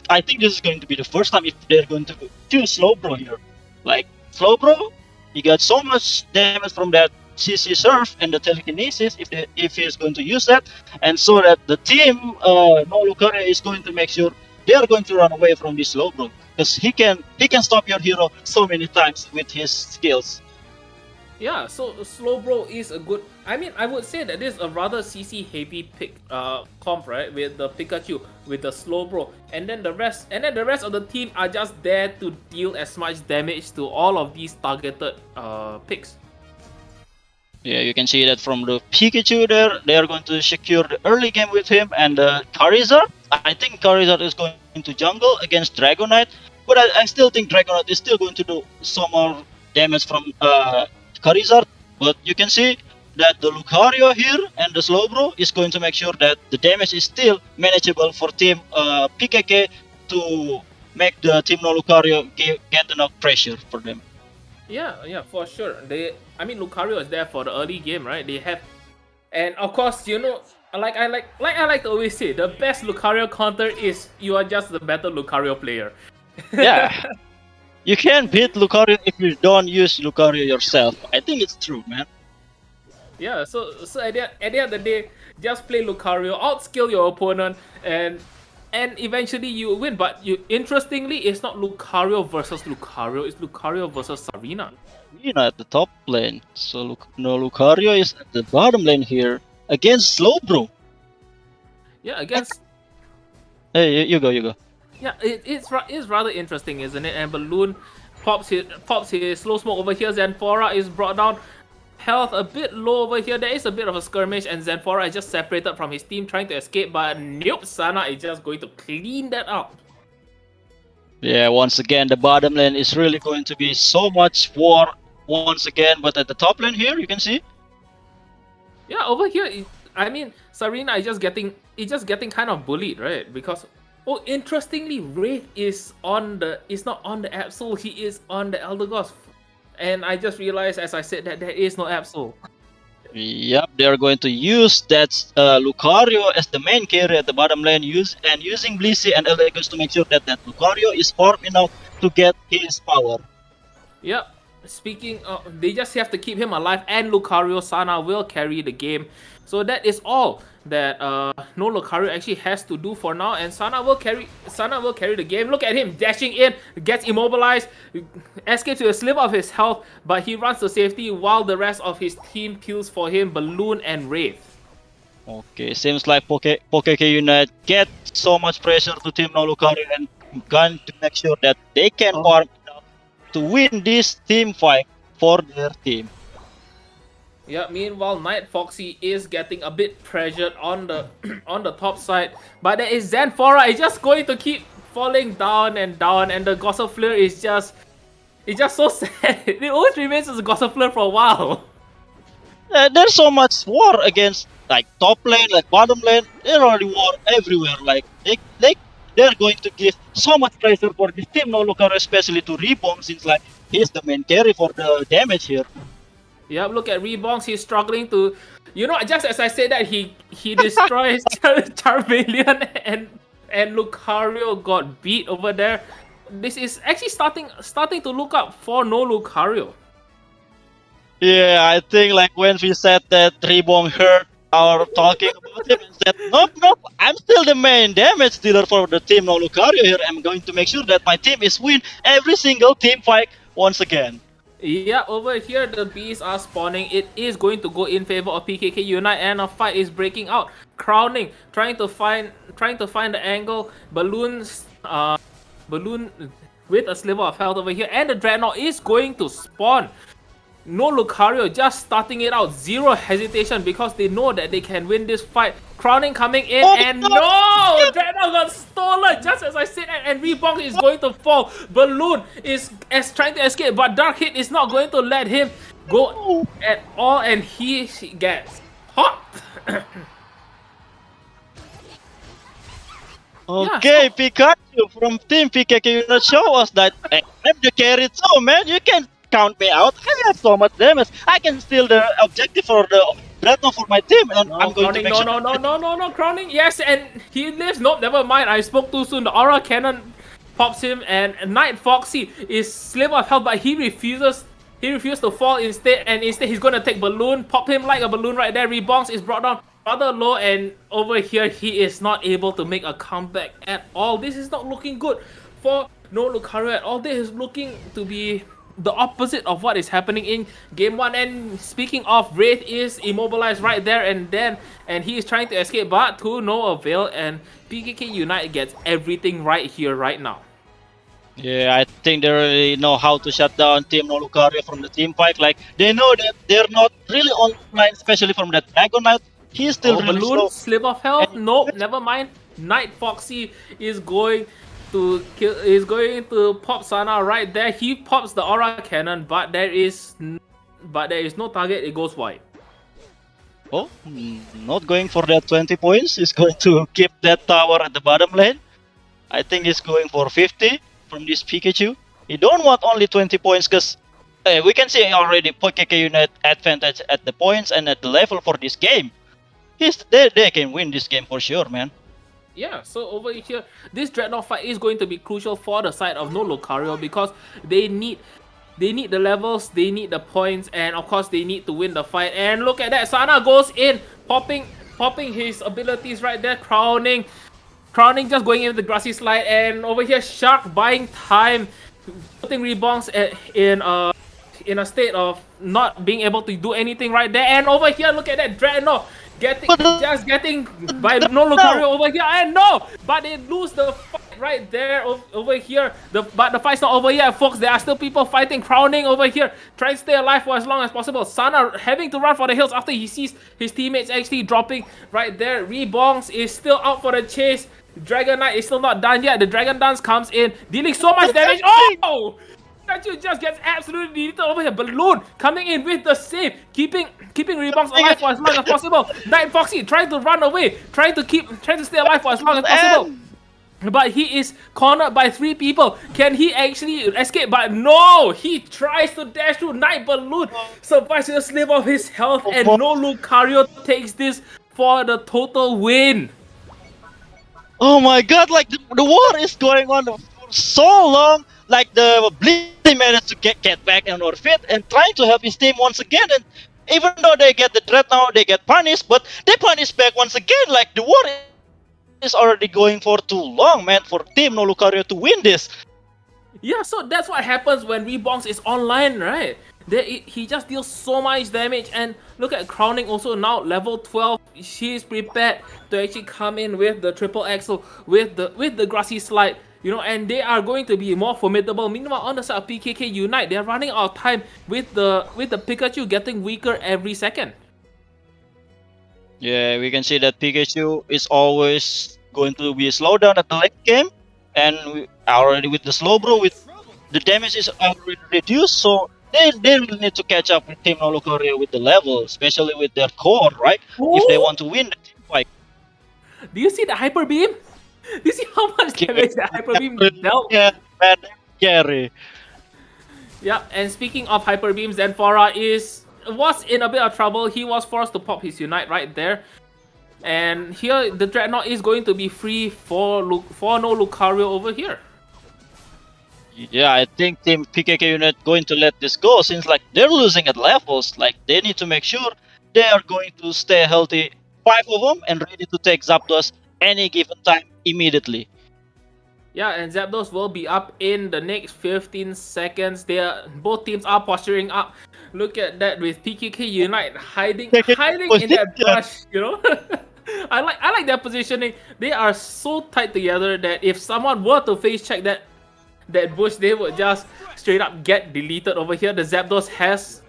I think this is going to be the first time if they're going to choose Slowbro here. Like, Slowbro, he got so much damage from that CC Surf and the Telekinesis if he's going to use that, and so that the team, No Lucario, is going to make sure they are going to run away from this Slowbro because he can stop your hero so many times with his skills. Yeah, so Slowbro is a good. I mean, I would say that this is a rather CC heavy pick comp, right? With the Pikachu, with the Slowbro, and then the rest of the team are just there to deal as much damage to all of these targeted picks. Yeah, you can see that from the Pikachu there, they are going to secure the early game with him, and Charizard. I think Charizard is going to jungle against Dragonite, but I still think Dragonite is still going to do some more damage from Charizard. But you can see that the Lucario here and the Slowbro is going to make sure that the damage is still manageable for Team PKK to make the Team No Lucario get enough pressure for them. Yeah, for sure. Lucario is there for the early game, right? They have, and of course, you know, like I like to always say, the best Lucario counter is you are just the better Lucario player. Yeah. You can't beat Lucario if you don't use Lucario yourself. I think it's true, man. Yeah, so at the end of the day, just play Lucario, outskill your opponent, and eventually you win. But interestingly, it's not Lucario versus Lucario, it's Lucario versus Sarina. Sarina at the top lane. So Lucario is at the bottom lane here against Slowbro. Yeah, against. Hey, you go. Yeah, it's rather interesting, isn't it? And Balloon pops his slow smoke over here. Zenfora is brought down. Health a bit low over here. There is a bit of a skirmish, and Zenfora is just separated from his team trying to escape, but nope, Sana is just going to clean that up. Yeah, once again, the bottom lane is really going to be so much war once again, but at the top lane here, you can see. Yeah, over here, Sarina is just getting kind of bullied, right? Because interestingly, Wraith is not on the Absol, he is on the Elder Gods. And I just realized as I said that there is no Absol. Yep, they are going to use that Lucario as the main carry at the bottom lane, using Blissey and Elegos to make sure that Lucario is farm enough to get his power. Yep. Speaking of, they just have to keep him alive, and Lucario Sana will carry the game. So that is all that no Lucario actually has to do for now, and Sana will carry the game. Look at him dashing in, gets immobilized, escapes with a sliver of his health, but he runs to safety while the rest of his team kills for him Balloon and Wraith. Okay, seems like PKK Unite get so much pressure to Team No Lucario and going to make sure that they can farm enough to win this team fight for their team. Yeah, meanwhile, Night Foxy is getting a bit pressured on the on the top side, but there is Zenfora is just going to keep falling down, and the Gossifleur is just so sad. It always remains as a Gossifleur for a while. There's so much war against like top lane, like bottom lane. There already war everywhere. Like they're going to give so much pressure for this team No Lucario, especially to Rebong, since like he's the main carry for the damage here. Yep, look at Rebongs. He's struggling to, just as I said that he destroys Charmeleon and Lucario got beat over there. This is actually starting to look up for no Lucario. Yeah, I think like when we said that Rebong heard our talking about him and said, nope, I'm still the main damage dealer for the team No Lucario here. I'm going to make sure that my team is win every single team fight once again. Yeah, over here the bees are spawning. It is going to go in favor of PKK Unite, and a fight is breaking out. Crowning, trying to find the angle. Balloon with a sliver of health over here, and the Dreadnought is going to spawn. No Lucario just starting it out, zero hesitation, because they know that they can win this fight. Crowning coming in, and no! Dreadnought got stolen, just as I said, and Rebong is going to fall. Balloon is trying to escape, but Dark Hit is not going to let him go at all, and he gets popped. Okay, Pikachu from Team PKK Unit show us that I'm the carry too, man. You can count me out. I have so much damage. I can steal the objective for the Dreadnought for my team, and I'm going to make sure. No, Crowning. Yes, and he lives. Nope, never mind. I spoke too soon. The Aura Cannon pops him, and Night Foxy is sliver of health, but he refuses. He refused to fall instead, and instead he's going to take Balloon, pop him like a balloon right there. Rebongs is brought down rather low, and over here he is not able to make a comeback at all. This is not looking good for no Lucario at all. This is looking to be the opposite of what is happening in game 1. And speaking of, Wraith is immobilized right there, and he is trying to escape, but to no avail, and PKK Unite gets everything right here right now. Yeah, I think they really know how to shut down Team No Lucario from the team fight. Like they know that they're not really online, especially from that Dragon Knight. He's still really Balloon, slow. slip of health. Nope, never mind. Night Foxy is going to kill. Is going to pop Sana right there. He pops the Aura Cannon, but there is no target. It goes wide. Oh, not going for that 20 points. He's going to keep that tower at the bottom lane. I think he's going for 50 from this Pikachu. He don't want only 20 points because we can see already PKK Unite advantage at the points and at the level for this game. They can win this game for sure, man. Yeah, so over here, this Dreadnought fight is going to be crucial for the side of no Lucario, because they need the levels, they need the points, and of course they need to win the fight. And look at that, Sana goes in, popping his abilities right there. Crowning just going into the grassy slide, and over here Shark buying time, putting Rebongs in a state of not being able to do anything right there. And over here, look at that Dreadnought getting by no Lucario over here, and no, but they lose the fight right there over here. But the fight's not over yet, folks. There are still people fighting. Crowning over here, trying to stay alive for as long as possible. Sana having to run for the hills after he sees his teammates actually dropping right there. Rebongs is still out for the chase. Dragon Knight is still not done yet. The Dragon Dance comes in, dealing so much damage. Oh! Pikachu just gets absolutely deleted over here. Balloon coming in with the save, keeping Rebongs alive for as long as possible. Night Foxy trying to run away, trying to stay alive for as long as possible. But he is cornered by 3 people. Can he actually escape? But no! He tries to dash through Night Balloon. Survives with a sliver of his health. And no Lucario takes this for the total win. Oh my god, like the war is going on for so long. Like the Blitzy managed to get back on our feet and trying to help his team once again. And even though they get the Dreadnought, they get punished, but they punish back once again. Like the war is already going for too long, man, for Team No Lucario to win this. Yeah, so that's what happens when Rebonks is online, right? He just deals so much damage, and look at Crowning also now level 12. She's prepared to actually come in with the triple axle, with the grassy slide, you know, and they are going to be more formidable. Meanwhile, on the side of PKK Unite, they're running out of time with the Pikachu getting weaker every second. Yeah, we can see that Pikachu is always going to be slowed down at the late game, and we already with the slow bro, with the damage is already reduced, so they really need to catch up with Team No Lucario with the level, especially with their core, right? If they want to win the team fight. Do you see the Hyper Beam? Do you see how much damage the Hyper Beam dealt? Yeah, man, scary. Yeah, and speaking of Hyper Beams, Zenfora was in a bit of trouble. He was forced to pop his Unite right there. And here, the Dreadnought is going to be free for no Lucario over here. Yeah, I think Team PKK Unit going to let this go since like they're losing at levels. Like they need to make sure they are going to stay healthy, 5 of them, and ready to take Zapdos any given time immediately. Yeah, and Zapdos will be up in the next 15 seconds. Both teams are posturing up. Look at that with PKK Unite hiding in that brush, you know. I like their positioning. They are so tight together that if someone were to face check that bush, they would just straight up get deleted over here. The Zapdos has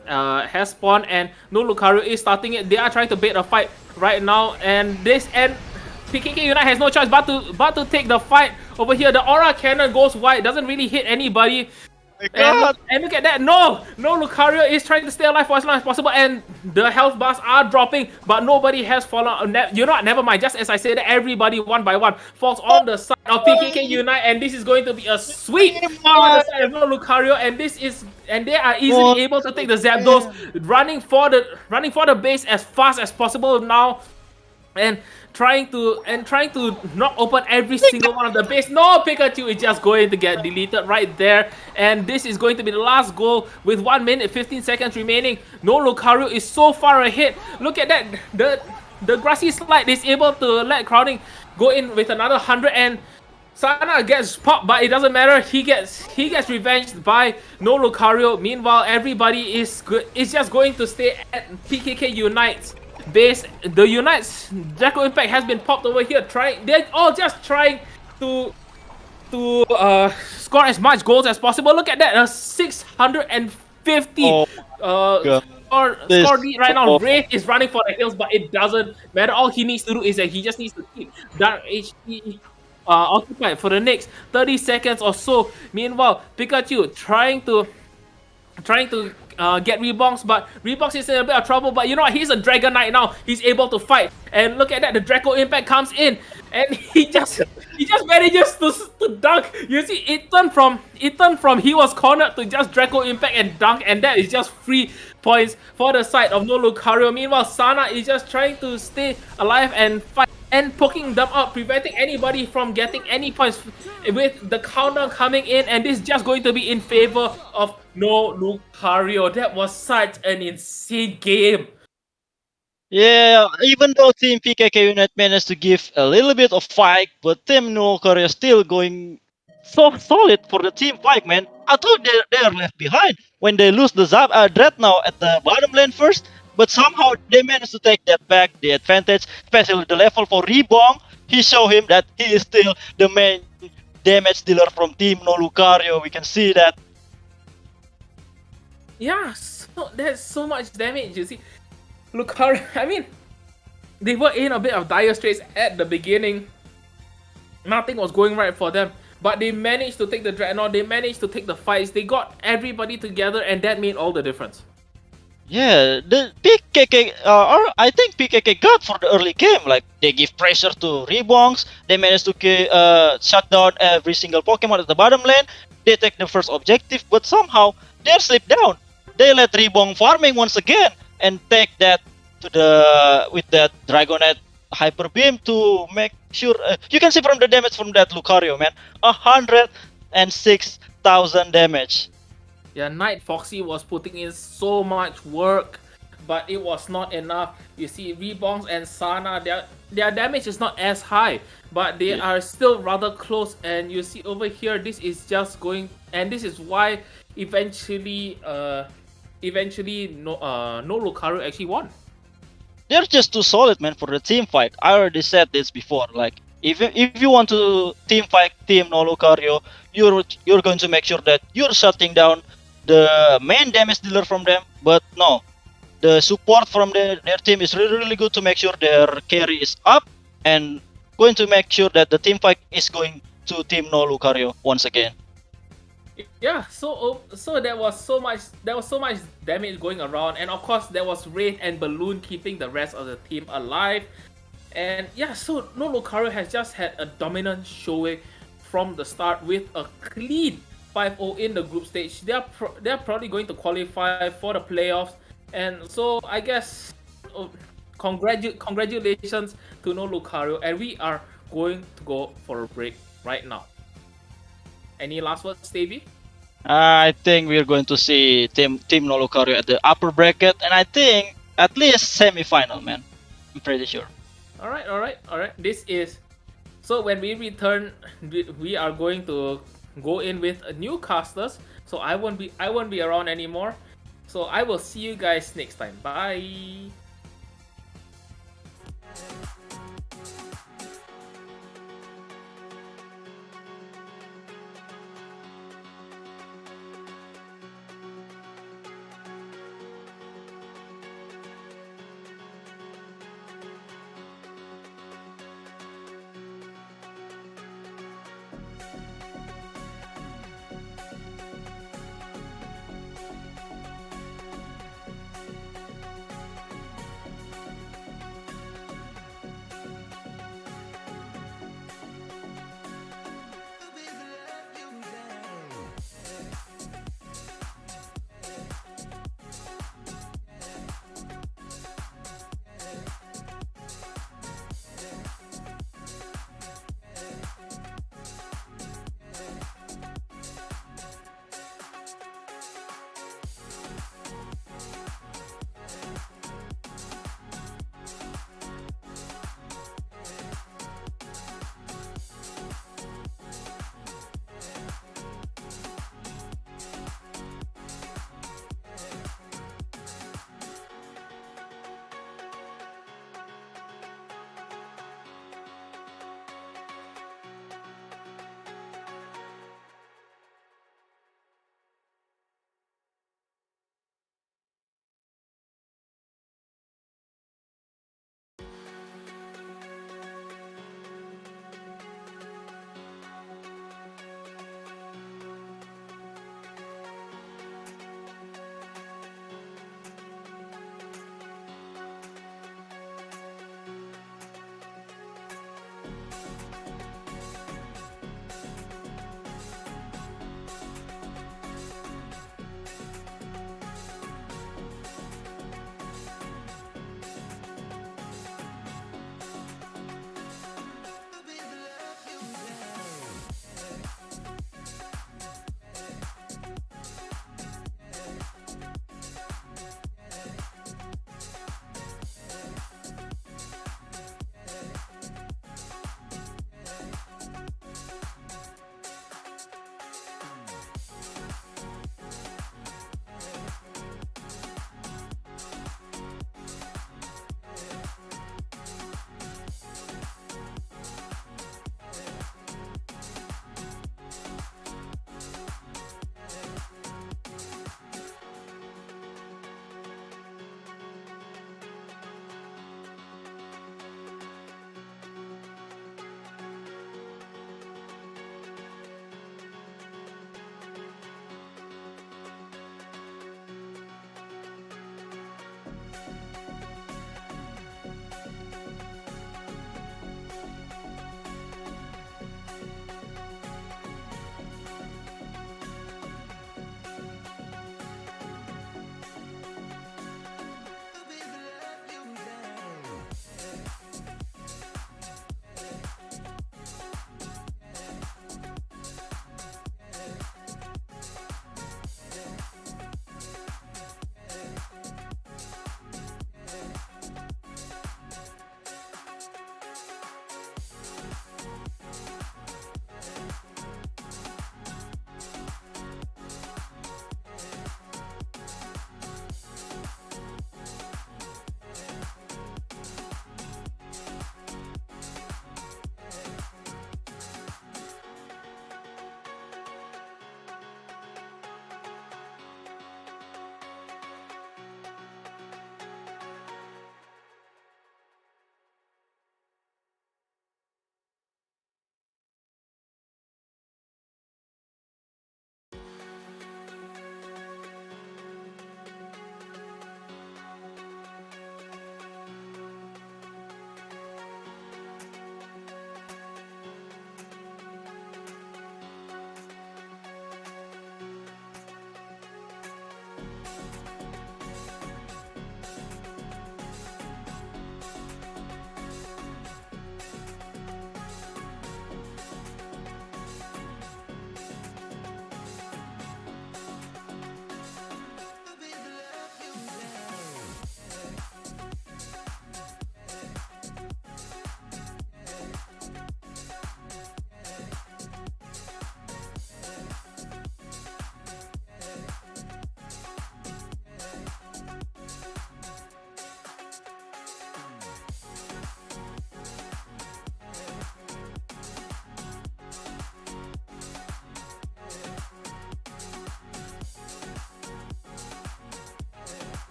spawned and no Lucario is starting it. They are trying to bait a fight right now, and PKK Unite has no choice but to take the fight over here. The Aura Cannon goes wide, doesn't really hit anybody. And look at that, no Lucario is trying to stay alive for as long as possible, and the health bars are dropping, but nobody has fallen. Never mind, just as I said, everybody one by one falls on the side of PKK Unite, and this is going to be a sweep on the side of no Lucario, and they are easily able to take the Zapdos, running for the base as fast as possible now. And trying to knock open every single one of the base. No, Pikachu is just going to get deleted right there. And this is going to be the last goal with 1 minute 15 seconds remaining. No Lucario is so far ahead. Look at that. The grassy slide is able to let Crowning go in with another 100, and Sana gets popped, but it doesn't matter. He gets revenged by no Lucario. Meanwhile, everybody is just going to stay at PKK Unite's base. The Unite's Draco Impact has been popped over here. They're all just trying to score as much goals as possible. Look at that, a 650 score lead right now. Wraith is running for the hills, but it doesn't matter. All he needs to do is that he just needs to keep Dark HP occupied for the next 30 seconds or so. Meanwhile, Pikachu trying to get Rebonks, but Rebonks is in a bit of trouble. But you know what? He's a Dragon Knight now. He's able to fight. And look at that. The Draco Impact comes in, and he just manages to dunk. You see, it turned from he was cornered to just Draco Impact and dunk, and that is just 3 points for the side of no Lucario. Meanwhile, Sana is just trying to stay alive and fight and poking them out, preventing anybody from getting any points with the countdown coming in, and this is just going to be in favor of no Lucario. That was such an insane game. Yeah, even though Team PKK Unit managed to give a little bit of fight, but Team No Korea still going so solid for the team fight, man. I thought they are left behind when they lose the Dreadnought at the bottom lane first, but somehow they managed to take that back, the advantage, especially the level for Rebong. He showed him that he is still the main damage dealer from Team No Lucario. We can see that. Yeah, so there's so much damage, you see. Lucario, I mean, they were in a bit of dire straits at the beginning. Nothing was going right for them, but they managed to take the Dreadnought, they managed to take the fights, they got everybody together, and that made all the difference. Yeah, the PKK, or I think PKK got for the early game. Like they give pressure to Rebongs, they managed to shut down every single Pokemon at the bottom lane. They take the first objective, but somehow they slip down. They let Rebong farming once again and take that to the with that Dragonite Hyper Beam to make sure you can see from the damage from that Lucario, man, 106,000 damage. Yeah, Night Foxy was putting in so much work, but it was not enough. You see, Rebongs and Sana, their damage is not as high, but they Yeah. are still rather close. And you see over here, this is just going, and this is why eventually, no Lucario actually won. They're just too solid, man, for the team fight. I already said this before. Like, if you want to team fight Team No Lucario, you're going to make sure that you're shutting down the main damage dealer from them. But no, the support from their team is really really good to make sure their carry is up and going to make sure that the team fight is going to Team No Lucario once again. Yeah, so there was so much damage going around, and of course there was Wraith and Balloon keeping the rest of the team alive. And yeah, so No Lucario has just had a dominant showing from the start with a clean 5-0 in the group stage. They're probably going to qualify for the playoffs, and so I guess congratulations to No Lucario, and we are going to go for a break right now. Any last words, Stevie? I think we're going to see Team No Lucario at the upper bracket, and I think at least semi-final, man. I'm pretty sure. All right. This is so when we return, we are going to go in with a new casters. So I won't be around anymore. So I will see you guys next time. Bye.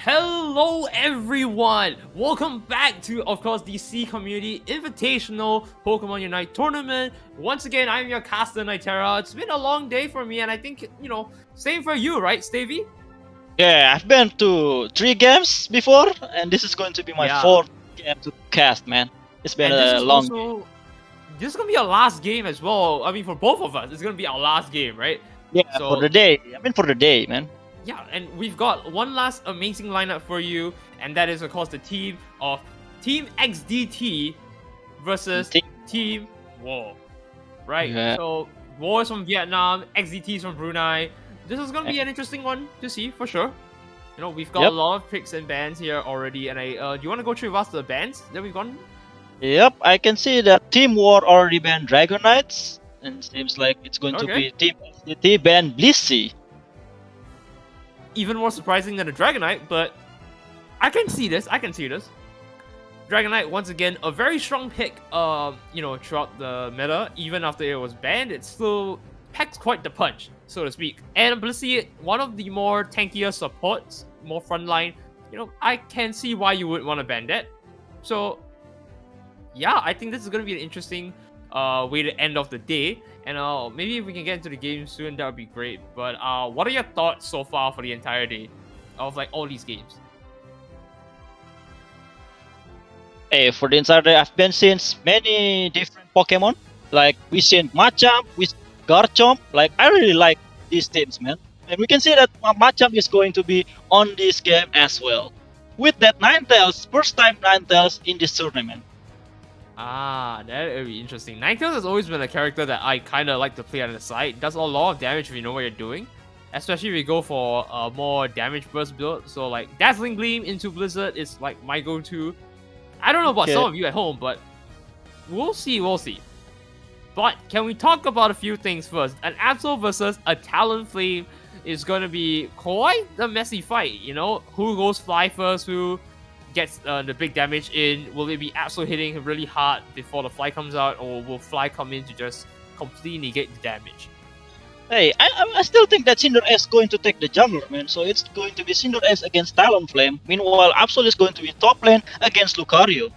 Hello everyone! Welcome back to, of course, the Sea Community Invitational Pokemon Unite Tournament. Once again, I'm your caster, Nitera. It's been a long day for me, and I think, same for you, right, Stavey? Yeah, I've been to 3 games before, and this is going to be my Yeah. 4th game to cast, man. It's been And this a is long also, this is gonna be our last game as well. I mean, for both of us, it's gonna be our last game, right? Yeah, So- for the day. I mean, for the day, man. Yeah, and we've got one last amazing lineup for you, and that is, of course, the team of Team XDT versus Team War. Right? Yeah. So, War is from Vietnam, XDT is from Brunei. This is gonna be an interesting one to see for sure. We've got Yep. a lot of picks and bans here already, and do you want to go through with us the bans that we've gotten? Yep, I can see that Team War already banned Dragonites, and seems like it's going to Okay. be Team XDT ban Blissey. Even more surprising than a Dragonite, but I can see this. Dragonite, once again, a very strong pick, throughout the meta. Even after it was banned, it still packs quite the punch, so to speak. And Blissey, one of the more tankier supports, more frontline. I can see why you would want to ban that. So, yeah, I think this is going to be an interesting way to end off the day. And maybe if we can get into the game soon, that would be great. But what are your thoughts so far for the entire day of all these games? Hey, for the entire day, I've been seeing many different Pokemon. Like, we seen Machamp, we Garchomp. Like, I really like these teams, man. And we can see that Machamp is going to be on this game as well. With that Ninetales, first time Ninetales in this tournament. Ah, that would be interesting. Ninetales has always been a character that I kind of like to play on the side. It does a lot of damage if you know what you're doing. Especially if you go for a more damage burst build. So Dazzling Gleam into Blizzard is my go-to. I don't know about some of you at home, but we'll see. But can we talk about a few things first? An Absol versus a Talonflame is going to be quite a messy fight, Who goes fly first, who gets the big damage in? Will it be Absol hitting really hard before the fly comes out, or will fly come in to just completely negate the damage? Hey, I still think that Cinder S is going to take the jungler, man. So it's going to be Cinder S against Talonflame. Meanwhile, Absol is going to be top lane against Lucario.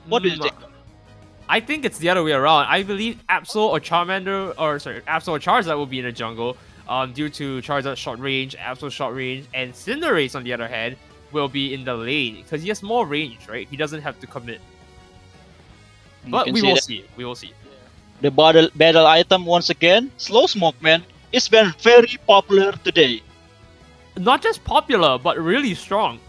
What do you think? I think it's the other way around. I believe Absol or Charizard will be in the jungle due to Charizard's short range, Absol's short range, and Cinderace, on the other hand, will be in the lane because he has more range, right? He doesn't have to commit. But we will see. The battle item once again, Slow Smoke, man. It's been very popular today. Not just popular, but really strong.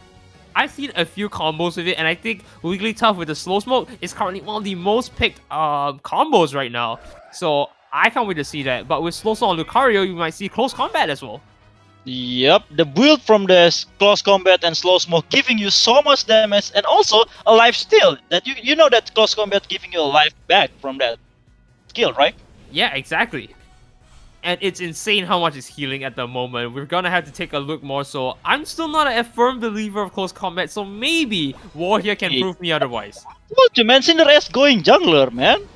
I've seen a few combos with it, and I think Wigglytuff with the Slow Smoke is currently one of the most picked combos right now. So I can't wait to see that. But with Slow Smoke on Lucario, you might see close combat as well. Yep, the build from the close combat and slow smoke giving you so much damage and also a life steal. That you know that close combat giving you a life back from that skill, right? Yeah, exactly. And it's insane how much is healing at the moment. We're gonna have to take a look more. So I'm still not a firm believer of close combat. So maybe War here can prove me otherwise. What you man, Cinder S going jungler, man.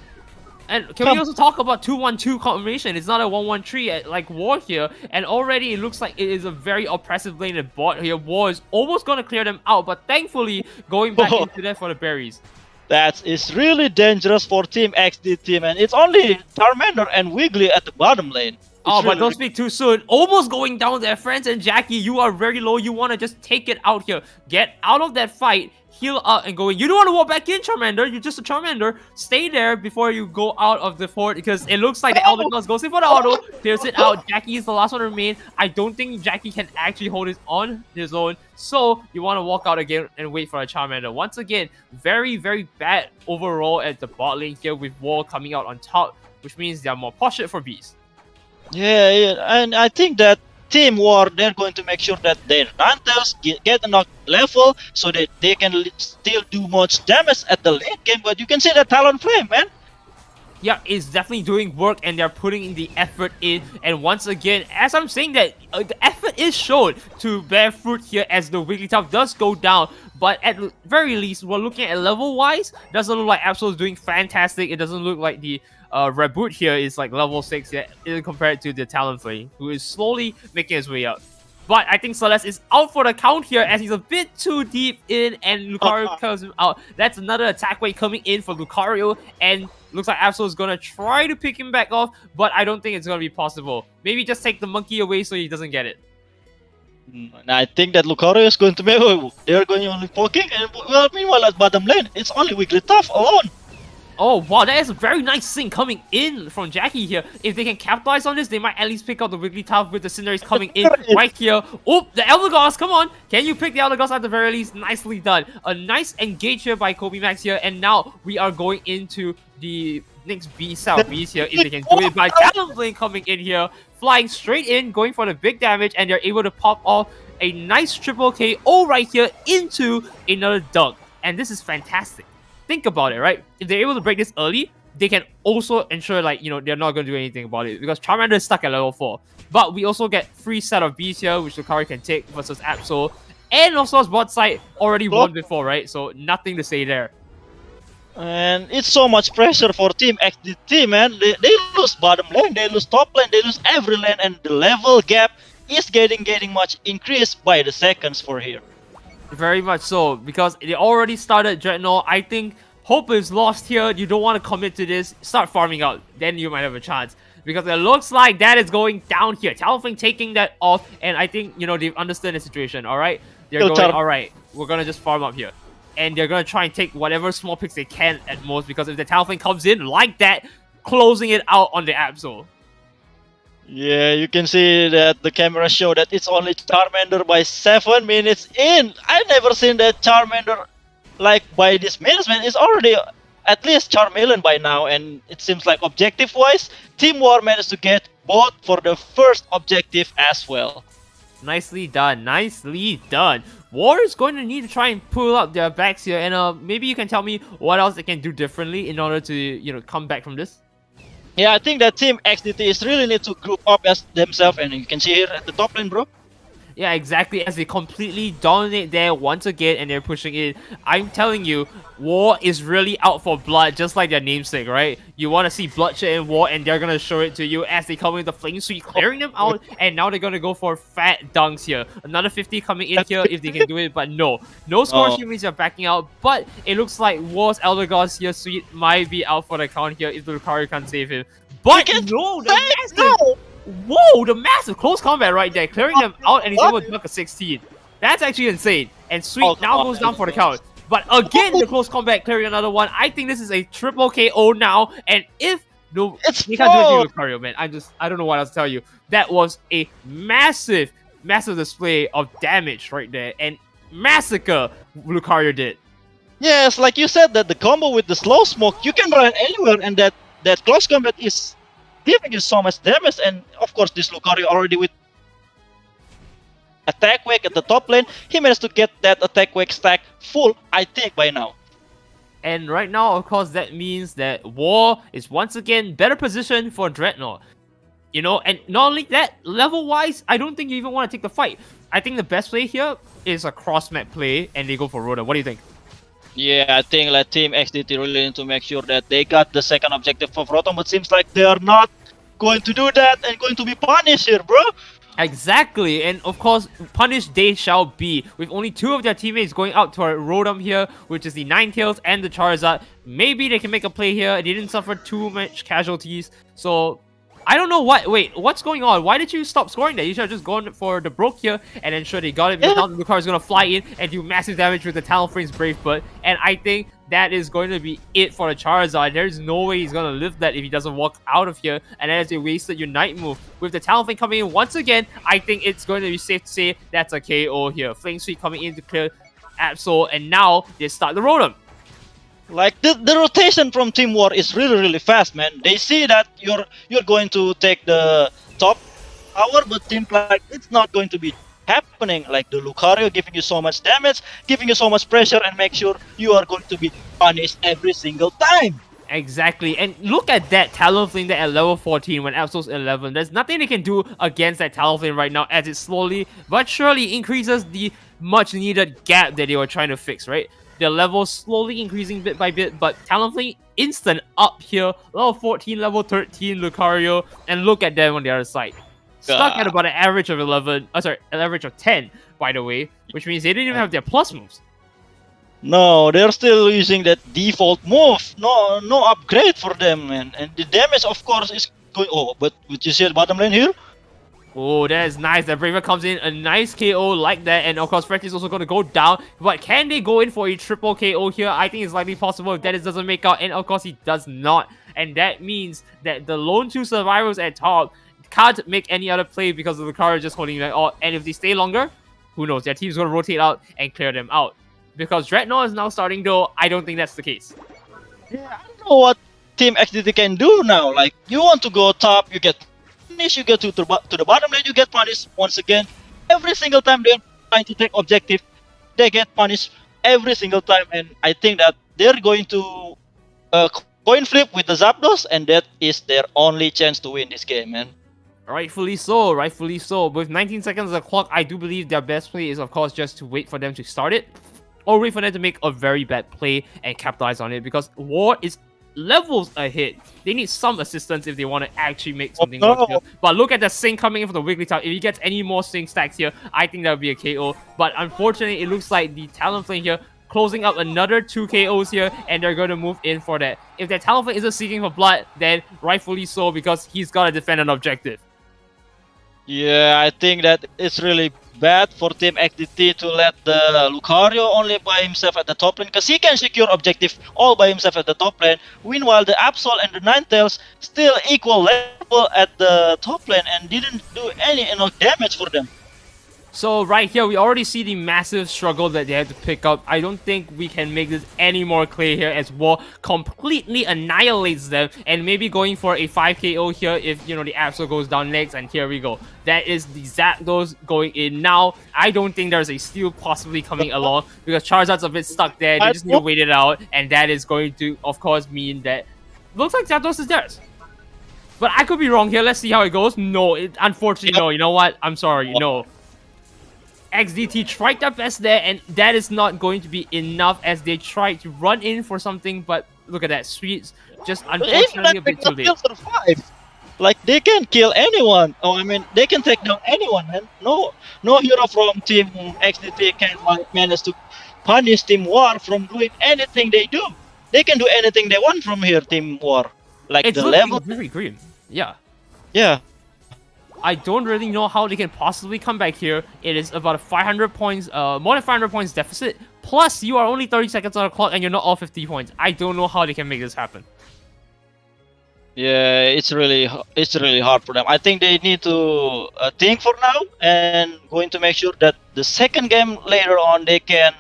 And can we also talk about 2-1-2 combination? It's not a 1-1-3 like War here. And already it looks like it is a very oppressive lane at bot here. War is almost going to clear them out. But thankfully, going back into there for the berries. That is really dangerous for Team XDT, man. It's only Charmander and Wiggly at the bottom lane. But don't speak too soon. Almost going down there, friends. And Jackie, you are very low. You want to just take it out here. Get out of that fight. Heal up and go in. You don't want to walk back in, Charmander. You're just a Charmander. Stay there before you go out of the fort because it looks like the Eldegoss goes in for the auto. Clears it out. Jackie is the last one to remain. I don't think Jackie can actually hold it on his own. So you want to walk out again and wait for a Charmander. Once again, very, very bad overall at the bot lane here with Wall coming out on top, which means they are more postured for Beast. Yeah, and I think that Team War, they're going to make sure that their Ninetales get enough level so that they can still do much damage at the late game. But you can see that Talonflame, man. Yeah, it's definitely doing work and they're putting in the effort in. And once again, as I'm saying that, the effort is shown to bear fruit here as the Wigglytuff does go down. But at very least, we're looking at level-wise, doesn't look like Absol is doing fantastic. It doesn't look like the Reboot here is like level 6 yet compared to the Talonflame, who is slowly making his way up. But I think Celeste is out for the count here as he's a bit too deep in and Lucario comes him out. That's another attack wave coming in for Lucario and looks like Absol is going to try to pick him back off, but I don't think it's going to be possible. Maybe just take the monkey away so he doesn't get it. And I think that Lucario is going to be. They're going only poking, and well, meanwhile at bottom lane, it's only Wigglytuff alone. Oh, wow, that is a very nice thing coming in from Jackie here. If they can capitalize on this, they might at least pick out the Wigglytuff with the Cinderace coming in right here. Oh, the Eldegoss, come on. Can you pick the Eldegoss at the very least? Nicely done. A nice engage here by Kobe Max here. And now we are going into the next B cell Bs here. If they can do it by Talonflame coming in here, flying straight in, going for the big damage. And they're able to pop off a nice triple KO right here into another dunk. And this is fantastic. Think about it, right? If they're able to break this early, they can also ensure, like, you know, they're not going to do anything about it because Charmander is stuck at level 4. But we also get free set of Bees here, which Lucario can take versus Absol. And also, his bot side already won before, right? So, nothing to say there. And it's so much pressure for Team XDT, man. They lose bottom lane, they lose top lane, they lose every lane, and the level gap is getting much increased by the seconds for here. Very much so, because they already started Dreadnought. I think hope is lost here. You don't want to commit to this. Start farming out. Then you might have a chance. Because it looks like that is going down here. Talonflame taking that off. And I think, you know, they've understood the situation, alright? They're going, alright, we're going to just farm up here. And they're going to try and take whatever small picks they can at most. Because if the Talonflame comes in like that, closing it out on the Absol. Yeah, you can see that the camera show that it's only Charmander by 7 minutes in. I've never seen that Charmander like by this minutes, man. It's already at least Charmeleon by now, and it seems like objective-wise, Team War managed to get both for the first objective as well. Nicely done, nicely done. War is going to need to try and pull up their backs here, and maybe you can tell me what else they can do differently in order to, you know, come back from this. Yeah, I think that Team XDT is really need to group up as themselves, and you can see here at the top lane, bro. Yeah, exactly, as they completely dominate there once again and they're pushing in. I'm telling you, War is really out for blood, just like their namesake, right? You want to see bloodshed in War, and they're going to show it to you as they come in the Flame Sweep, clearing them out, and now they're going to go for fat dunks here. Another 50 coming in here if they can do it, but no. No score means they're backing out, but it looks like War's Eldegoss here, Sweet, might be out for the count here if the Lucario can't save him. But no, the massive... Whoa, the massive close combat right there, clearing them out, and he's able to dunk a 16. That's actually insane. And Sweet now goes down for the count. But again, the close combat clearing another one. I think this is a triple KO now. And if no, you can't do it with Lucario, man. I don't know what else to tell you. That was a massive display of damage right there, and massacre Lucario did. Yes, like you said, that the combo with the slow smoke, you can run anywhere, and that close combat is giving you so much damage. And of course, this Lucario already with attack wake at the top lane, he managed to get that attack wake stack full, I think, by now. And right now, of course, that means that War is once again better positioned for Dreadnought. You know, and not only that, level-wise, I don't think you even want to take the fight. I think the best play here is a cross-map play, and they go for Rotom. What do you think? Yeah, I think like Team XDT really need to make sure that they got the second objective of Rotom, but seems like they are not going to do that and going to be punished here, bro. Exactly, and of course, punished they shall be, with only 2 of their teammates going out to our Rotom here, which is the Ninetales and the Charizard. Maybe they can make a play here. They didn't suffer too much casualties, so I don't know what's going on? Why did you stop scoring that? You should have just gone for the Broke here and ensure they got it, because now Lucario is going to fly in and do massive damage with the Talonflame's Brave Bird, and I think that is going to be it for the Charizard. There's no way he's going to live that if he doesn't walk out of here, and that is a wasted Unite move. With the Talonflame coming in once again, I think it's going to be safe to say that's a KO here. Flame Sweep coming in to clear Absol, and now they start the Rotom. Like the rotation from Team War is really fast, man. They see that you're going to take the top tower, but seems like it's not going to be happening. Like the Lucario giving you so much damage, giving you so much pressure, and make sure you are going to be punished every single time. Exactly, and look at that Talonflame there at level 14 when Absol's 11. There's nothing they can do against that Talonflame right now, as it slowly but surely increases the much needed gap that they were trying to fix, right? Their levels slowly increasing bit by bit, but Talonflame instant up here, level 14, level 13 Lucario, and look at them on the other side. stuck at about an average of 11. Sorry, an average of 10, by the way, which means they didn't even have their plus moves. No, they're still using that default move. No upgrade for them, man. And the damage, of course, is going. Oh, but you see the bottom lane here? Oh, that is nice. The Braver comes in, a nice KO like that, and of course, Freddy's also going to go down. But can they go in for a triple KO here? I think it's likely possible if Dennis doesn't make out, and of course, he does not. And that means that the lone two survivors at top can't make any other play because of the car just holding them out. And if they stay longer, who knows? Their team's going to rotate out and clear them out. Because Dreadnought is now starting, though, I don't think that's the case. Yeah, I don't know what Team XDT can do now. Like, you want to go top, you get punished, you get to the bottom lane, you get punished once again. Every single time they're trying to take objective, they get punished every single time. And I think that they're going to coin flip with the Zapdos, and that is their only chance to win this game, man. Rightfully so, rightfully so. With 19 seconds on the clock, I do believe their best play is, of course, just to wait for them to start it. Or wait for them to make a very bad play and capitalize on it, because War is levels ahead. They need some assistance if they want to actually make something work here. But look at the Sing coming in from the Wigglytuff. If he gets any more Sing stacks here, I think that would be a KO. But unfortunately, it looks like the Talonflame here closing up another 2 KOs here, and they're going to move in for that. If their Talonflame isn't seeking for blood, then rightfully so, because he's got to defend an objective. Yeah, I think that it's really bad for Team XDT to let the Lucario only by himself at the top lane, because he can secure objective all by himself at the top lane. Meanwhile, the Absol and the Ninetales still equal level at the top lane and didn't do any enough damage for them. So right here, we already see the massive struggle that they had to pick up. I don't think we can make this any more clear here, as War completely annihilates them, and maybe going for a 5 KO here if, you know, the Absol goes down next, and here we go. That is the Zapdos going in now. I don't think there's a steal possibly coming along, because Charizard's a bit stuck there. They just need to wait it out, and that is going to, of course, mean that looks like Zapdos is theirs. But I could be wrong here. Let's see how it goes. No, unfortunately, no. You know what? I'm sorry. No. XDT tried their best there, and that is not going to be enough as they tried to run in for something, but look at that. Sweets just unfortunately a bit too late. Survive. Like, they can kill anyone. Oh, I mean, they can take down anyone, man. No hero from Team XDT can manage to punish Team War from doing anything they do. They can do anything they want from here, Team War. Like, it's the level. Very green. Yeah. Yeah. I don't really know how they can possibly come back here. It is about a 500 points, more than 500 points deficit. Plus, you are only 30 seconds on the clock and you're not all 50 points. I don't know how they can make this happen. Yeah, it's really hard for them. I think they need to think for now and going to make sure that the second game later on they can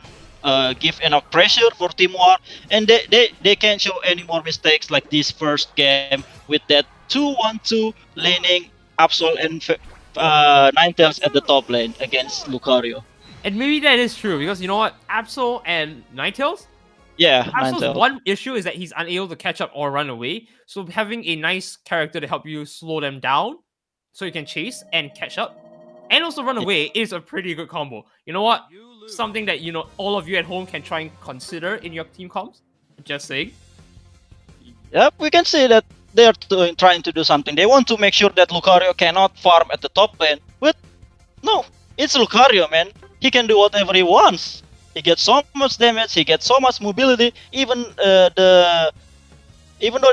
give enough pressure for Team War, and they can't show any more mistakes like this first game with that 2-1-2 laning Absol and Ninetales at the top lane against Lucario. And maybe that is true, because you know what? Absol and Ninetales? Yeah, Absol's Ninetales. one issue is that he's unable to catch up or run away. So having a nice character to help you slow them down so you can chase and catch up and also run away is a pretty good combo. You know what? Something that, you know, all of you at home can try and consider in your team comps. Just saying. Yep, we can see that they're trying to do something. They want to make sure that Lucario cannot farm at the top lane. But no, it's Lucario, man. He can do whatever he wants. He gets so much damage, he gets so much mobility. Even though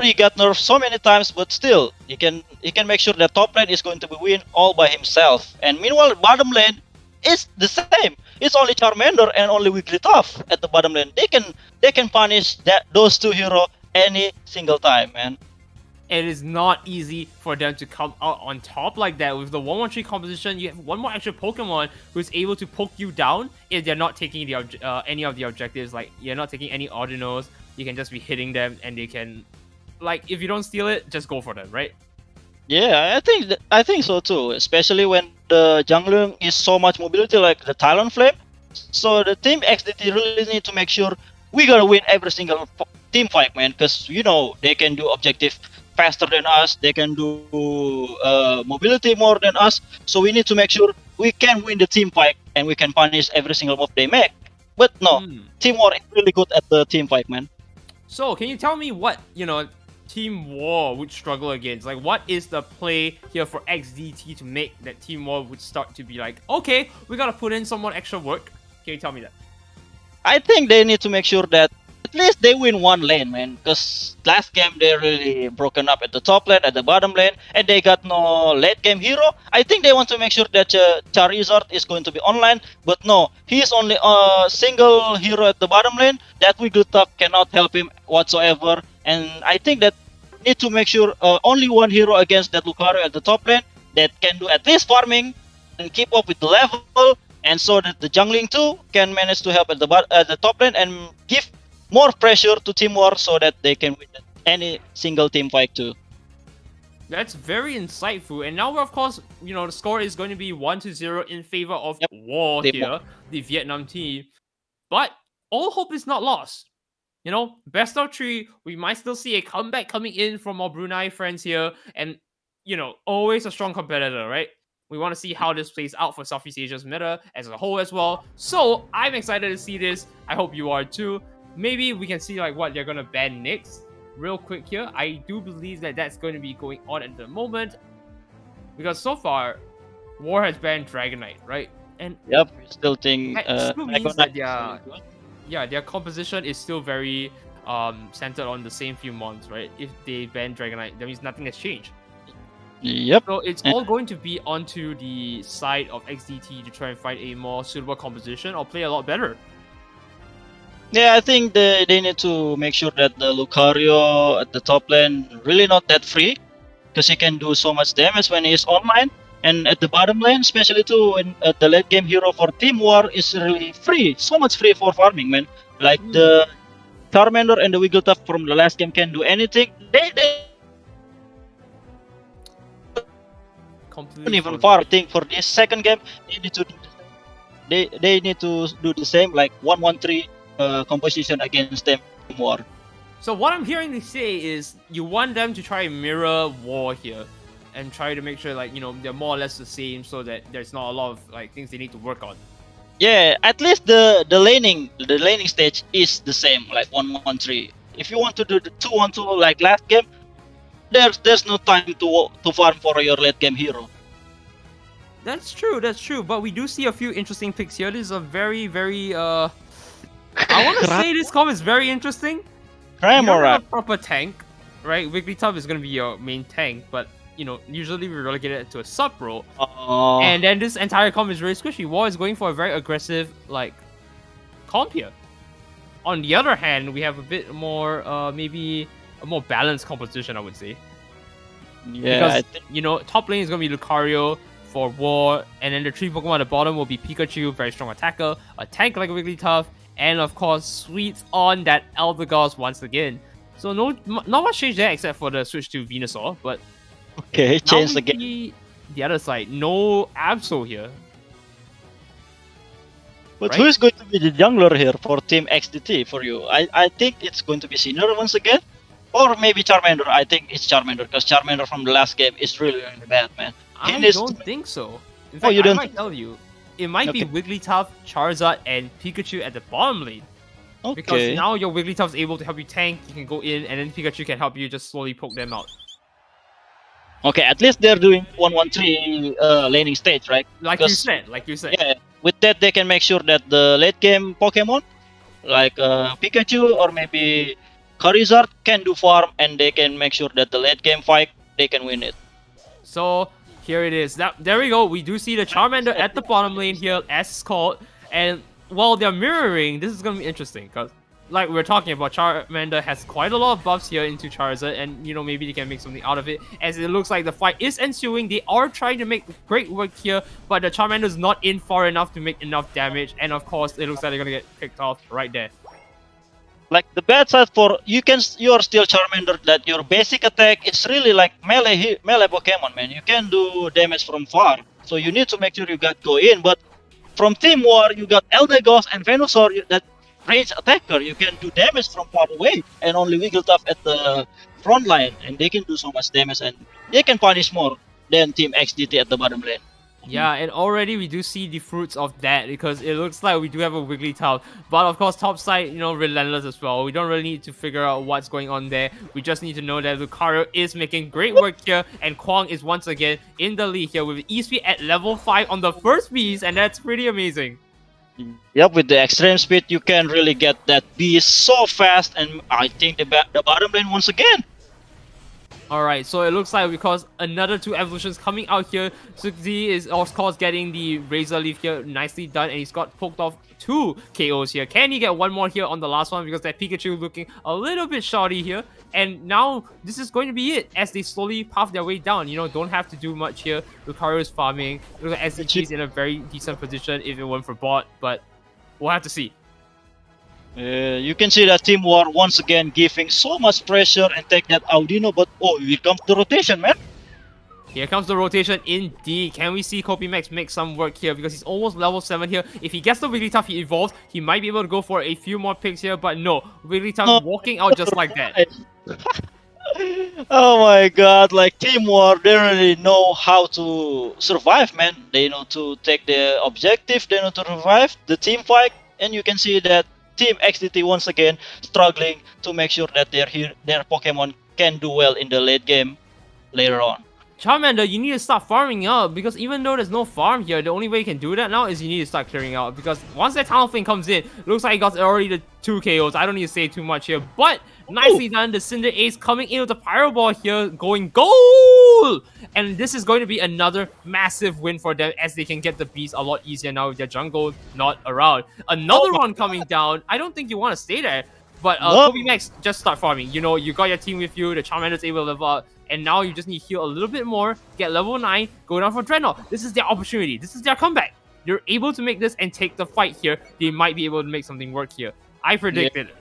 he got nerfed so many times, but still, he can make sure that top lane is going to be win all by himself. And meanwhile, bottom lane is the same. It's only Charmander and only Wigglytuff at the bottom lane. They can punish those two heroes any single time, man. It is not easy for them to come out on top like that. With the 1-1-3 composition, you have one more extra Pokemon who's able to poke you down if they're not taking the any of the objectives. Like, you're not taking any Ordinals, you can just be hitting them, and they can, like, if you don't steal it, just go for them, right? Yeah, I think so too. Especially when the jungler is so much mobility, like the Talonflame. So the Team XDT really need to make sure we gotta win every single team fight, man. Because you know they can do objective faster than us, they can do mobility more than us, so we need to make sure we can win the team fight and we can punish every single move they make. But no, Team War is really good at the team fight, man. So, can you tell me what, you know, Team War would struggle against? Like, what is the play here for XDT to make that Team War would start to be like, okay, we gotta put in some more extra work? Can you tell me that? I think they need to make sure that at least they win one lane, man. Because last game they really broken up at the top lane, at the bottom lane, and they got no late game hero. I think they want to make sure that Charizard is going to be online, but no, he is only a single hero at the bottom lane. That Wigglytuff cannot help him whatsoever, and I think that need to make sure only one hero against that Lucario at the top lane that can do at least farming and keep up with the level, and so that the jungling too can manage to help at the top lane and give more pressure to Team War so that they can win any single team fight too. That's very insightful. And now, of course, the score is going to be 1-0 in favor of War Team here, War. the Vietnam team. But all hope is not lost. Best of 3, we might still see a comeback coming in from our Brunei friends here. And, always a strong competitor, right? We want to see how this plays out for Southeast Asia's meta as a whole as well. So, I'm excited to see this. I hope you are too. Maybe we can see like what they're going to ban next. Real quick here, I do believe that that's going to be going on at the moment. Because so far, War has banned Dragonite, right? And Yep, we still think that still means that Dragonite is really good. their composition is still very centered on the same few months, right? If they ban Dragonite, that means nothing has changed. Yep. So it's all going to be onto the side of XDT to try and find a more suitable composition or play a lot better. Yeah, I think they need to make sure that the Lucario at the top lane really not that free, because he can do so much damage when he is online. And at the bottom lane, especially too, when the late game hero for Team War is really free, so much free for farming, man. Like the Charmander and the Wigglytuff from the last game can do anything. They Completely don't even frozen. farm. I think for this second game, they need to do they need to do the same, like 1-1-3 composition against Team War. So what I'm hearing you say is you want them to try and mirror War here and try to make sure like they're more or less the same so that there's not a lot of like things they need to work on. Yeah, at least the laning stage is the same, like 1-1-3. If you want to do the 2-1-2 like last game, there's no time to farm for your late game hero. That's true, but we do see a few interesting picks here. This is a very, very I want to say this comp is very interesting. You don't Tremora. have a proper tank, right? Wigglytuff is going to be your main tank, but usually we relegate it to a sub role. And then this entire comp is really squishy. War is going for a very aggressive like comp here. On the other hand, we have a bit more maybe a more balanced composition, I would say. Yeah, I Because think top lane is going to be Lucario for War, and then the 3 Pokemon at the bottom will be Pikachu, very strong attacker, a tank like Wigglytuff, and of course sweets on that Eldegoss once again. So not much change there except for the switch to Venusaur, but okay, now change we the game. see the other side. No Absol here. But right? who is going to be the jungler here for Team XDT for you? I think it's going to be Sinner once again, or maybe Charmander. I think it's Charmander because Charmander from the last game is really, really bad, man. I needs don't to- think so. In Oh, fact, you I don't might think tell you. It might be Wigglytuff, Charizard, and Pikachu at the bottom lane. Because Okay. now your Wigglytuff is able to help you tank, you can go in, and then Pikachu can help you just slowly poke them out. Okay, at least they're doing 1-1-3 laning stage, right? Like you Because- said. Yeah, with that they can make sure that the late game Pokemon, like Pikachu or maybe Charizard, can do farm, and they can make sure that the late game fight they can win it. So here it is. There we go. We do see the Charmander at the bottom lane here, as it's called. And while they're mirroring, this is going to be interesting because, like we were talking about, Charmander has quite a lot of buffs here into Charizard, and maybe they can make something out of it. As it looks like the fight is ensuing, they are trying to make great work here, but the Charmander is not in far enough to make enough damage, and of course, it looks like they're gonna get picked off right there. Like the bad side for you're still Charmander, that your basic attack is really like melee Pokemon, man. You can do damage from far, so you need to make sure you got go in. But from Team War, you got Eldegoss and Venusaur that range attacker. You can do damage from far away, and only Wigglytuff at the front line, and they can do so much damage, and they can punish more than Team XDT at the bottom lane. Yeah, and already we do see the fruits of that because it looks like we do have a Wigglytuff. But of course, top side, relentless as well. We don't really need to figure out what's going on there. We just need to know that Lucario is making great work here, and Kwang is once again in the lead here with E-Speed at level 5 on the first beast, and that's pretty amazing. Yep, with the extreme speed, you can really get that beast so fast, and I think the bottom lane once again. Alright, so it looks like because another 2 evolutions coming out here, Suzy is of course getting the Razor Leaf here nicely done, and he's got poked off 2 KOs here. Can he get one more here on the last one because that Pikachu looking a little bit shoddy here? And now this is going to be it as they slowly path their way down. Don't have to do much here. Lucario is farming. Looks like SDG is in a very decent position if it weren't for bot, but we'll have to see. You can see that Team War once again giving so much pressure and take that Audino, but here comes the rotation, man. Here comes the rotation indeed. Can we see Kopimax make some work here? Because he's almost level 7 here. If he gets the Wigglytuff, he evolves. He might be able to go for a few more picks here, but no. Wigglytuff walking out just like that. Oh my god, like Team War, they really know how to survive, man. They know to take the objective, they know to revive the team fight, and you can see that Team XDT once again struggling to make sure that their Pokemon can do well in the late game later on. Charmander, you need to start farming out because even though there's no farm here, the only way you can do that now is you need to start clearing out because once that Talonflame comes in, looks like he got already the 2 KOs. I don't need to say too much here, but nicely done. The Cinder Ace coming in with the Pyro Ball here, going goal! And this is going to be another massive win for them as they can get the beast a lot easier now with their jungle not around. Another one coming down. I don't think you want to stay there. But Kopimax, just start farming. You got your team with you, the Charmander's able to level up, and now you just need to heal a little bit more, get level 9, go down for Dreadnought. This is their opportunity. This is their comeback. They're able to make this and take the fight here. They might be able to make something work here. I predicted it.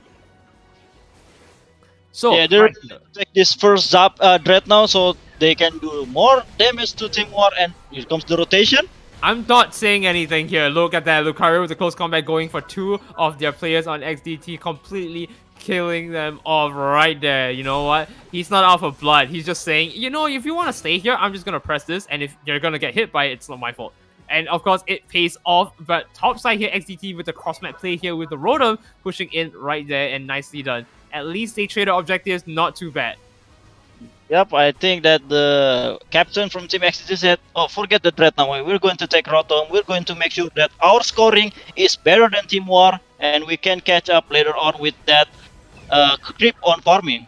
So, yeah, they're take this first zap Dreadnought so they can do more damage to Team War, and here comes the rotation. I'm not saying anything here. Look at that. Lucario with the close combat going for 2 of their players on XDT, completely killing them off right there. You know what? He's not out for blood. He's just saying, if you want to stay here, I'm just going to press this. And if you're going to get hit by it, it's not my fault. And of course, it pays off. But top side here, XDT with the cross-map play here with the Rotom pushing in right there and nicely done. At least they traded objectives. Not too bad. Yep, I think that the captain from Team XTC said, forget the Dreadnought, we're going to take Rotom, we're going to make sure that our scoring is better than Team War, and we can catch up later on with that creep on farming.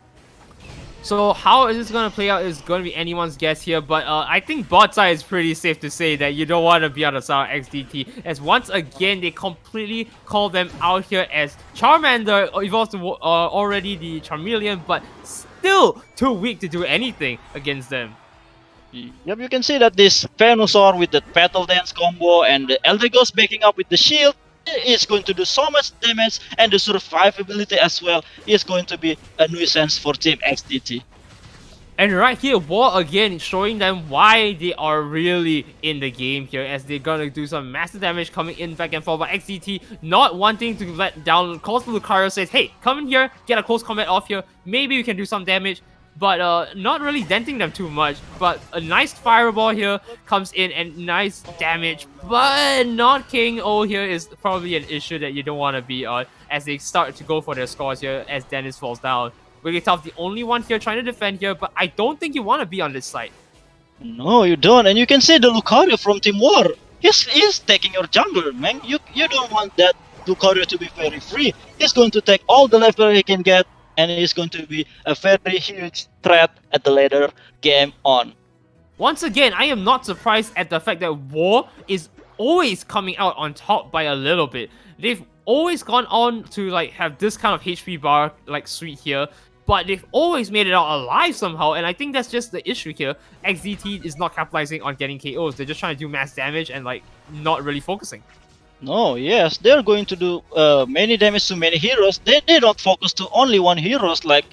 So how is this going to play out is going to be anyone's guess here, but I think bot side is pretty safe to say that you don't want to be on the side of XDT, as once again they completely call them out here as Charmander evolves to already the Charmeleon, but still too weak to do anything against them. Yep, you can see that this Venusaur with the Petal Dance combo and the Eldegoss backing up with the shield is going to do so much damage, and the survivability as well is going to be a nuisance for Team XDT. And right here, War again showing them why they are really in the game here, as they're gonna do some massive damage coming in back and forth. But XDT not wanting to let down, calls to Lucario, says, hey, come in here, get a close combat off here, maybe we can do some damage. But not really denting them too much. But a nice fireball here comes in and nice damage. But not King O here is probably an issue that you don't want to be on as they start to go for their scores here as Dennis falls down. Wigglytuff the only one here trying to defend here, but I don't think you want to be on this side. No, you don't. And you can see the Lucario from Team War. He's taking your jungle, man. You don't want that Lucario to be very free. He's going to take all the level he can get, and it is going to be a very huge threat at the later game on. Once again, I am not surprised at the fact that War is always coming out on top by a little bit. They've always gone on to have this kind of HP bar suite here, but they've always made it out alive somehow, and I think that's just the issue here. XDT is not capitalizing on getting KOs. They're just trying to do mass damage and not really focusing. No, yes, they're going to do many damage to many heroes. They don't focus to only one heroes. Like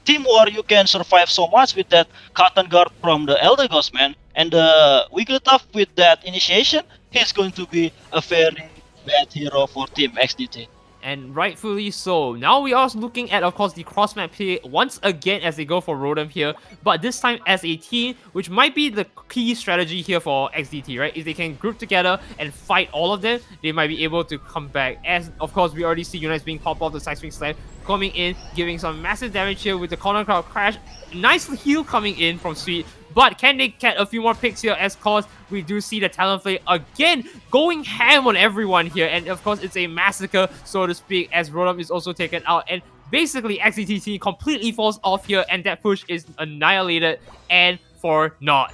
Team War, you can survive so much with that Cotton Guard from the Eldegoss, man. And the Wigglytuff with that initiation, he's going to be a very bad hero for Team XDT. And rightfully so. Now we are looking at, of course, the cross-map play once again as they go for Rotom here, but this time as a team, which might be the key strategy here for XDT, right? If they can group together and fight all of them, they might be able to come back. As, of course, we already see Unite being popped off the side swing slam, coming in, giving some massive damage here with the corner crowd crash. Nice heal coming in from Sweet. But can they get a few more picks here? As cause we do see the Talonflame again going ham on everyone here. And of course, it's a massacre, so to speak, as Rotom is also taken out. And basically, XCTT completely falls off here, and that push is annihilated and for naught.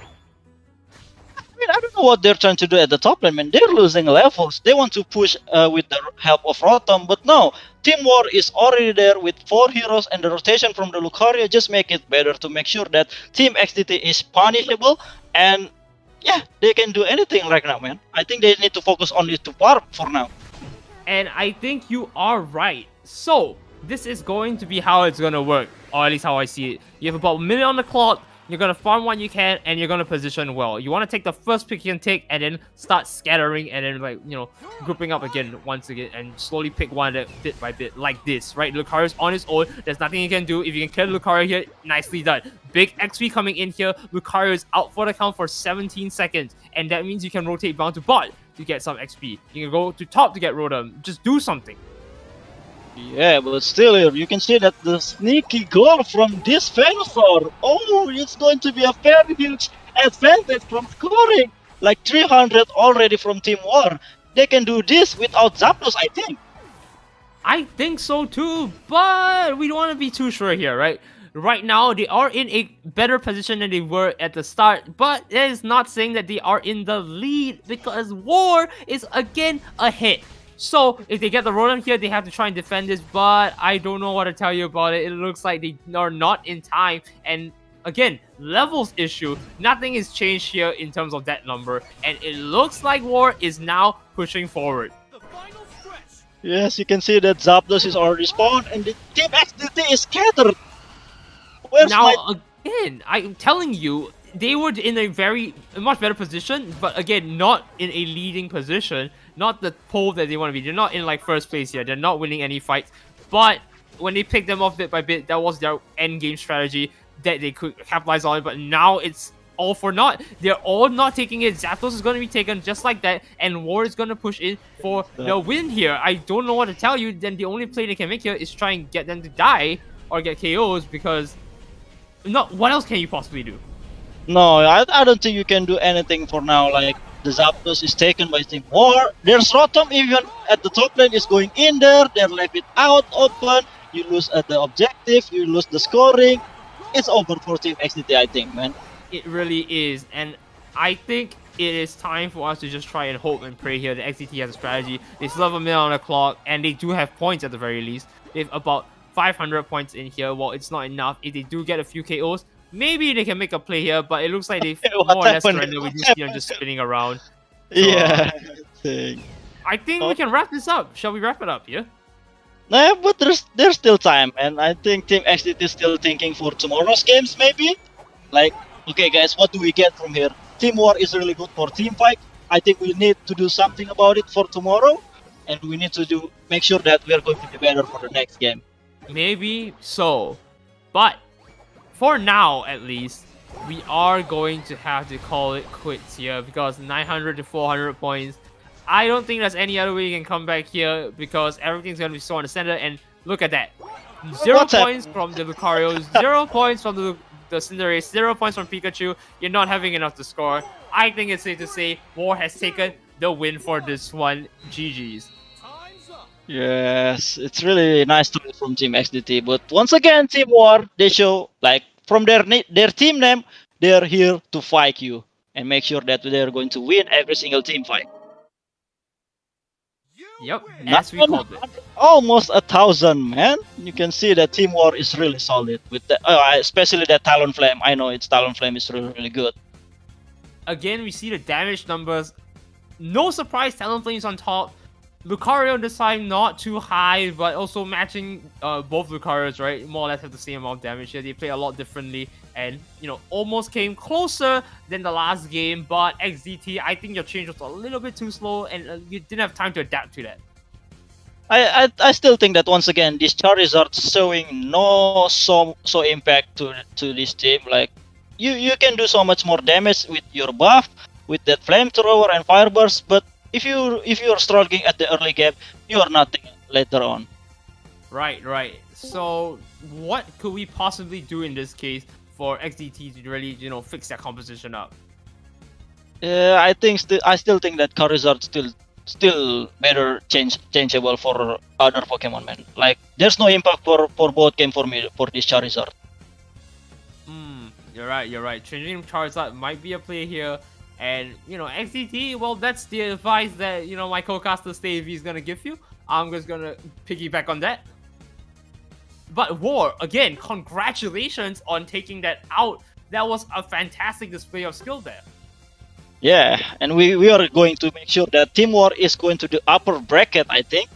I mean, I don't know what they're trying to do at the top lane, man. They're losing levels. They want to push with the help of Rotom, but no. Team War is already there with 4 heroes, and the rotation from the Lucario just make it better to make sure that Team XDT is punishable. And yeah, they can do anything right now, man. I think they need to focus only to Warp for now. And I think you are right. So, this is going to be how it's going to work, or at least how I see it. You have about a minute on the clock. You're going to farm what you can, and you're going to position well. You want to take the first pick you can take, and then start scattering, and then, like, you know, grouping up again, once again, and slowly pick one bit by bit, like this, right? Lucario's on his own. There's nothing you can do. If you can kill Lucario here, nicely done. Big XP coming in here. Lucario is out for the count for 17 seconds, and that means you can rotate down to bot to get some XP. You can go to top to get Rotom. Just do something. Yeah, but still here, you can see that the sneaky goal from this Venusaur. Oh, it's going to be a very huge advantage from scoring. Like 300 already from Team War. They can do this without Zapdos, I think. I think so too, but we don't want to be too sure here, right? Right now, they are in a better position than they were at the start, but that is not saying that they are in the lead, because War is again ahead. So, if they get the Rotom here, they have to try and defend this, but I don't know what to tell you about it. It looks like they are not in time, and again, levels issue. Nothing is changed here in terms of that number, and it looks like War is now pushing forward. Yes, you can see that Zapdos is already spawned, and the Team XDT is scattered. Where's Now, again, I'm telling you, they were in a much better position, but again, not in a leading position. Not the pole that they want to be. They're not in like first place here. They're not winning any fights. But when they picked them off bit by bit, that was their end game strategy that they could capitalize on. But now it's all for naught. They're all not taking it. Zapdos is going to be taken just like that, and War is going to push in for the win here. I don't know what to tell you. Then the only play they can make here is try and get them to die or get KOs, because what else can you possibly do? No, I don't think you can do anything for now. Like, the Zapdos is taken by Team War. There's Rotom even at the top lane is going in there. They're left it out open. You lose at the objective. You lose the scoring. It's over for Team XDT, I think, man. It really is. And I think it is time for us to just try and hope and pray here. The XDT has a strategy. They still have a minute on the clock, and they do have points at the very least. They have about 500 points in here. Well, it's not enough. If they do get a few KOs, maybe they can make a play here, but it looks like they more or less surrender. We just see them just spinning around. So, Yeah. I think we can wrap this up. Shall we wrap it up here? Nah, but there's still time, and I think Team XDT is still thinking for tomorrow's games, maybe. Like, okay, guys, what do we get from here? Team War is really good for team fight. I think we need to do something about it for tomorrow, and we need to make sure that we are going to be better for the next game. Maybe so, but for now, at least, we are going to have to call it quits here, because 900 to 400 points. I don't think there's any other way you can come back here, because everything's going to be so on the center. And look at that. 0 points from the Lucario, 0 points from the Cinderace, 0 points from Pikachu. You're not having enough to score. I think it's safe to say War has taken the win for this one. GG's. Yes, it's really nice to be from Team XDT, but once again, Team War, they show, like, from their team name, they're here to fight you and make sure that they're going to win every single team fight. Yep, as we called it. Almost 1,000, man. You can see that Team War is really solid with the, especially that Talonflame. I know its Talonflame is really, really good. Again, we see the damage numbers. No surprise, Talonflame's on top. Lucario this time not too high, but also matching both Lucarios, right? More or less have the same amount of damage here. They play a lot differently, and almost came closer than the last game. But XDT, I think your change was a little bit too slow, and you didn't have time to adapt to that. I still think that once again this Charizard showing no so impact to this team. Like you can do so much more damage with your buff, with that flamethrower and fire burst, but if you're struggling at the early game, you are nothing later on. Right, right. So what could we possibly do in this case for XDT to really, fix that composition up? I still think that Charizard still better changeable for other Pokemon, man. Like there's no impact for both game for me for this Charizard. You're right, you're right. Changing Charizard might be a play here. And, XDT, well, that's the advice that, my co-caster Stevie is gonna give you. I'm just gonna piggyback on that. But War, again, congratulations on taking that out. That was a fantastic display of skill there. Yeah, and we are going to make sure that Team War is going to the upper bracket, I think.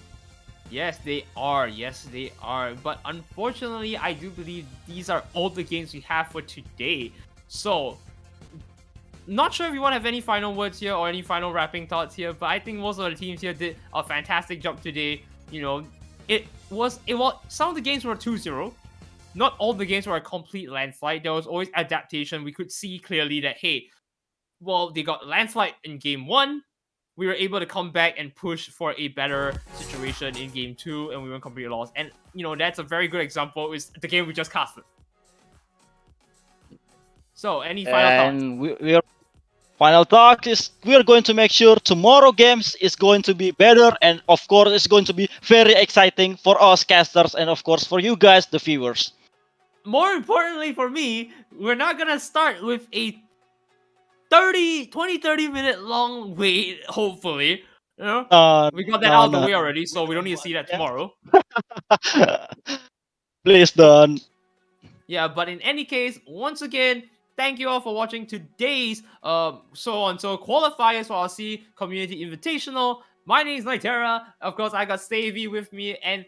Yes, they are. Yes, they are. But unfortunately, I do believe these are all the games we have for today. So, not sure if you want to have any final words here or any final wrapping thoughts here, but I think most of the teams here did a fantastic job today. It was some of the games were 2-0. Not all the games were a complete landslide. There was always adaptation. We could see clearly that, hey, well, they got landslide in game 1. We were able to come back and push for a better situation in game 2, and we went completely lost. And, that's a very good example is the game we just casted. So, any final thoughts? And we are final talk is we are going to make sure tomorrow games is going to be better, and of course it's going to be very exciting for us casters and of course for you guys, the viewers. More importantly for me, we're not gonna start with a 30 minute long wait, hopefully. We got that out of the way already, so we don't need to see that tomorrow. Please don't. Yeah, but in any case, once again, thank you all for watching today's so qualifiers for our Sea Community Invitational. My name is Nitera. Of course, I got Stavey with me, and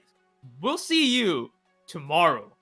we'll see you tomorrow.